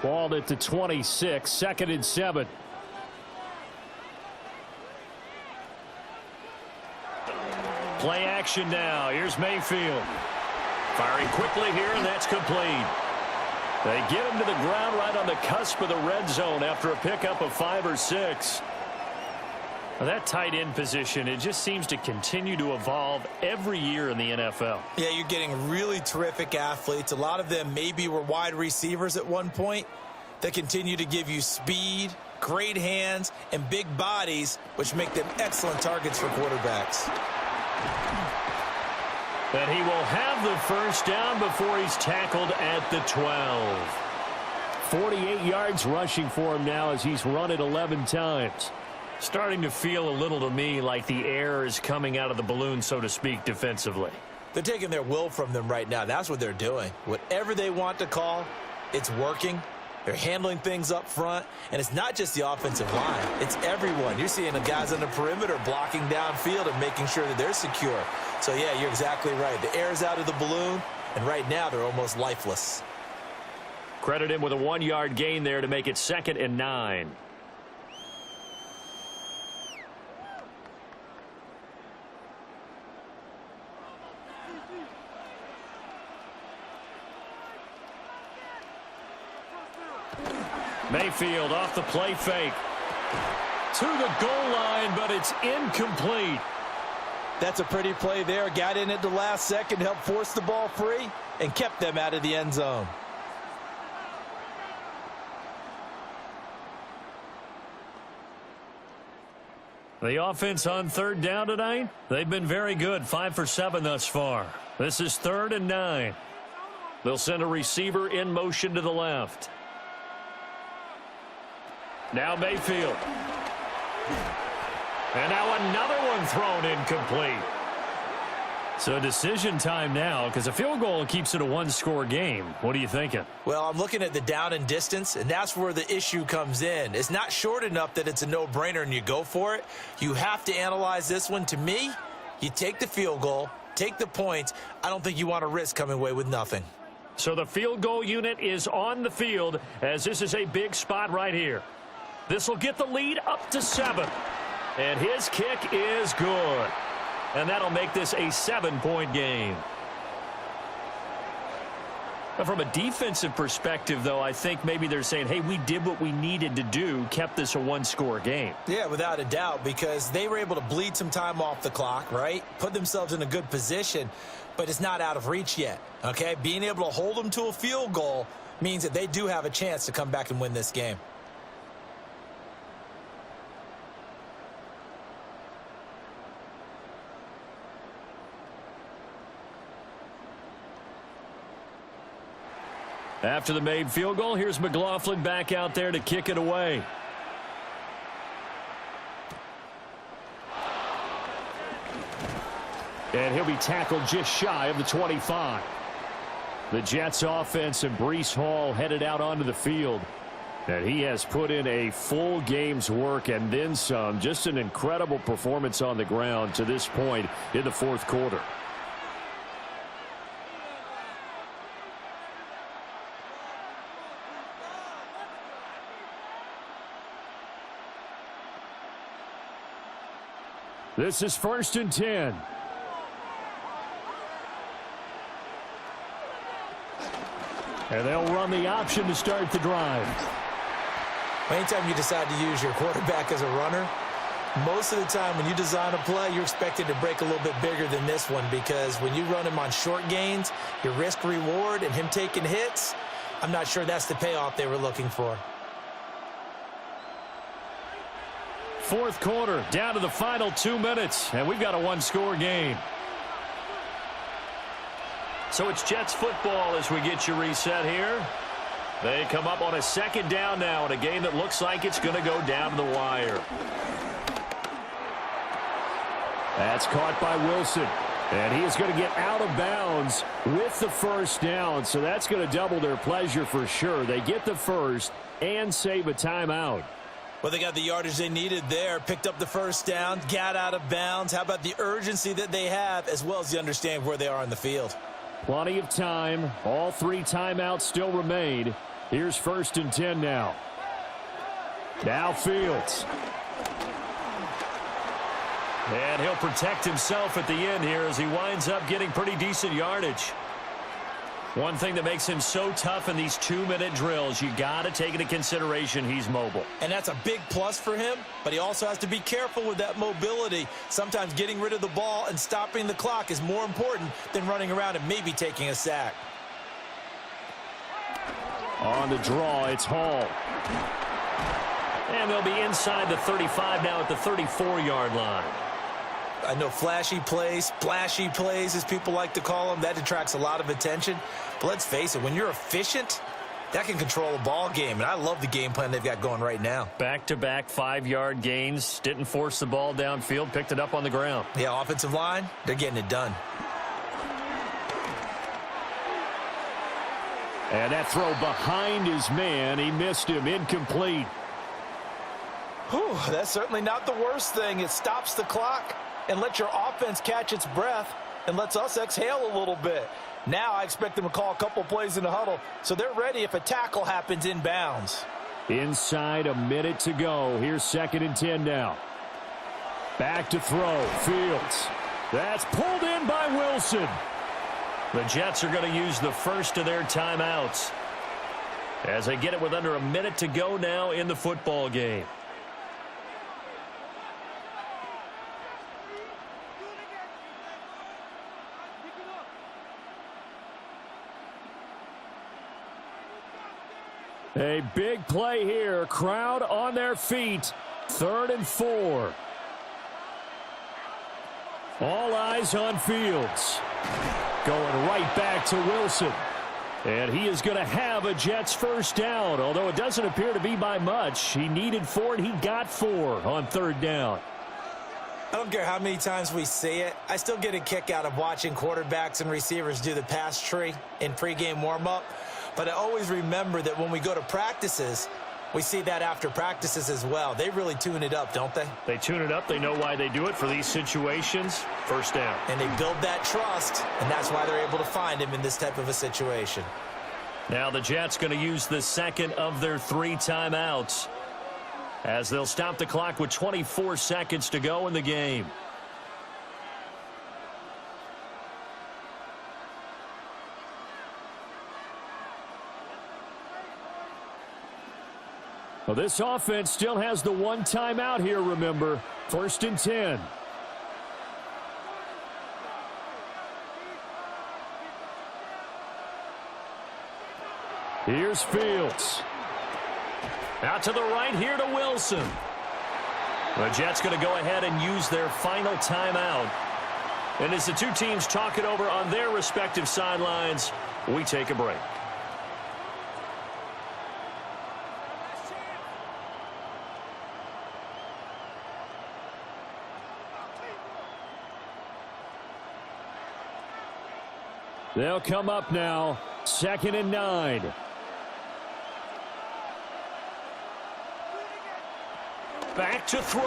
Balled at the 26, 2nd and 7. Play action now. Here's Mayfield. Firing quickly here, and that's complete. They get him to the ground right on the cusp of the red zone after a pickup of 5 or 6. Now, that tight end position, it just seems to continue to evolve every year in the NFL. Yeah, you're getting really terrific athletes. A lot of them maybe were wide receivers at one point. They continue to give you speed, great hands, and big bodies, which make them excellent targets for quarterbacks. And he will have the first down before he's tackled at the 12. 48 yards rushing for him now as he's run it 11 times. Starting to feel a little to me like the air is coming out of the balloon, so to speak, defensively. They're taking their will from them right now. That's what they're doing. Whatever they want to call, it's working. They're handling things up front, and it's not just the offensive line. It's everyone. You're seeing the guys on the perimeter blocking downfield and making sure that they're secure. So, yeah, you're exactly right. The air is out of the balloon, and right now they're almost lifeless. Credit him with a 1-yard gain there to make it 2nd and 9. Mayfield off the play fake. to the goal line, but it's incomplete. That's a pretty play there. Got in at the last second, helped force the ball free, and kept them out of the end zone. The offense on third down tonight, they've been very good, 5 for 7 thus far. This is 3rd and 9. They'll send a receiver in motion to the left. Now Mayfield. And now another one thrown incomplete. So decision time now, because a field goal keeps it a one-score game. What are you thinking? Well, I'm looking at the down and distance, and that's where the issue comes in. It's not short enough that it's a no-brainer and you go for it. You have to analyze this one. To me, you take the field goal, take the points. I don't think you want to risk coming away with nothing. So the field goal unit is on the field, as this is a big spot right here. This will get the lead up to 7. And his kick is good. And that'll make this a 7-point game. But from a defensive perspective, though, I think maybe they're saying, hey, we did what we needed to do, kept this a one-score game. Yeah, without a doubt, because they were able to bleed some time off the clock, right? Put themselves in a good position, but it's not out of reach yet, okay? Being able to hold them to a field goal means that they do have a chance to come back and win this game. After the made field goal, here's McLaughlin back out there to kick it away. And he'll be tackled just shy of the 25. The Jets offense and Breece Hall headed out onto the field. And he has put in a full game's work and then some. Just an incredible performance on the ground to this point in the fourth quarter. This is 1st and 10. And they'll run the option to start the drive. Anytime you decide to use your quarterback as a runner, most of the time when you design a play, you're expected to break a little bit bigger than this one, because when you run him on short gains, your risk-reward and him taking hits, I'm not sure that's the payoff they were looking for. Fourth quarter, down to the final 2 minutes, and we've got a one-score game. So it's Jets football as we get you reset here. They come up on a 2nd down now in a game that looks like it's going to go down to the wire. That's caught by Wilson, and he is going to get out of bounds with the 1st down, so that's going to double their pleasure for sure. They get the 1st and save a timeout. Well, they got the yardage they needed there, picked up the 1st down, got out of bounds. How about the urgency that they have, as well as the understanding where they are on the field? Plenty of time. All 3 timeouts still remain. Here's 1st and 10 now. Now Fields. And he'll protect himself at the end here as he winds up getting pretty decent yardage. One thing that makes him so tough in these 2-minute drills, you got to take into consideration he's mobile. And that's a big plus for him, but he also has to be careful with that mobility. Sometimes getting rid of the ball and stopping the clock is more important than running around and maybe taking a sack. On the draw, it's Hall. And they'll be inside the 35 now at the 34-yard line. I know flashy plays, splashy plays, as people like to call them, that attracts a lot of attention. But let's face it, when you're efficient, that can control a ball game. And I love the game plan they've got going right now. Back-to-back 5-yard gains. Didn't force the ball downfield. Picked it up on the ground. Yeah, offensive line, they're getting it done. And that throw behind his man. He missed him. Incomplete. Whew, that's certainly not the worst thing. It stops the clock and lets your offense catch its breath and lets us exhale a little bit. Now I expect them to call a couple plays in the huddle, so they're ready if a tackle happens in bounds. Inside a minute to go. Here's 2nd and 10 now. Back to throw. Fields. That's pulled in by Wilson. The Jets are going to use the 1st of their timeouts as they get it with under a minute to go now in the football game. A big play here. Crowd on their feet. 3rd and 4. All eyes on Fields. Going right back to Wilson. And he is going to have a Jets first down, although it doesn't appear to be by much. He needed 4, and he got 4 on 3rd down. I don't care how many times we see it. I still get a kick out of watching quarterbacks and receivers do the pass tree in pregame warm-up. But I always remember that when we go to practices, we see that after practices as well. They really tune it up, don't they? They tune it up. They know why they do it for these situations. First down. And they build that trust, and that's why they're able to find him in this type of a situation. Now the Jets going to use the second of their 3 timeouts, as they'll stop the clock with 24 seconds to go in the game. Well, this offense still has the 1 timeout here, remember. 1st and 10. Here's Fields. Out to the right here to Wilson. The Jets going to go ahead and use their final timeout. And as the two teams talk it over on their respective sidelines, we take a break. They'll come up now. 2nd and 9. Back to throw.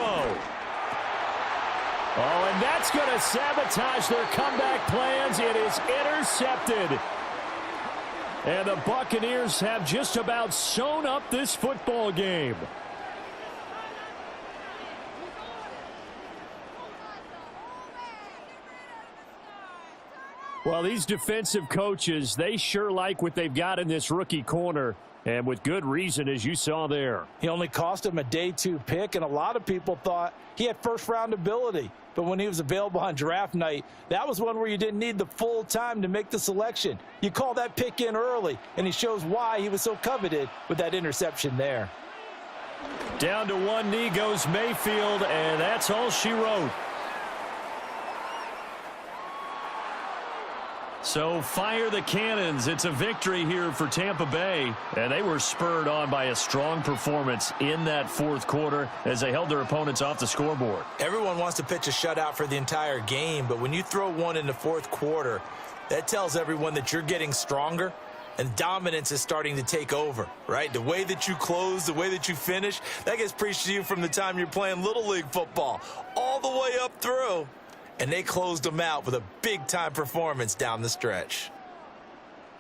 Oh, and that's going to sabotage their comeback plans. It is intercepted. And the Buccaneers have just about sewn up this football game. Well, these defensive coaches, they sure like what they've got in this rookie corner, and with good reason, as you saw there. He only cost him a day 2 pick, and a lot of people thought he had first-round ability. But when he was available on draft night, that was one where you didn't need the full time to make the selection. You call that pick in early, and he shows why he was so coveted with that interception there. Down to one knee goes Mayfield, and that's all she wrote. So fire the cannons. It's a victory here for Tampa Bay. And they were spurred on by a strong performance in that 4th quarter as they held their opponents off the scoreboard. Everyone wants to pitch a shutout for the entire game, but when you throw one in the 4th quarter, that tells everyone that you're getting stronger and dominance is starting to take over, right? The way that you close, the way that you finish, that gets preached to you from the time you're playing Little League football all the way up through. And they closed them out with a big-time performance down the stretch.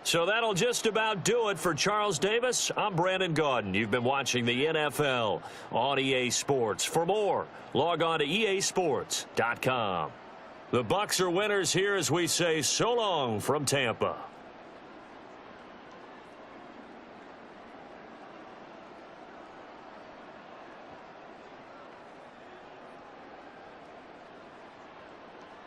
So that'll just about do it for Charles Davis. I'm Brandon Gaudin. You've been watching the NFL on EA Sports. For more, log on to easports.com. The Bucs are winners here as we say so long from Tampa.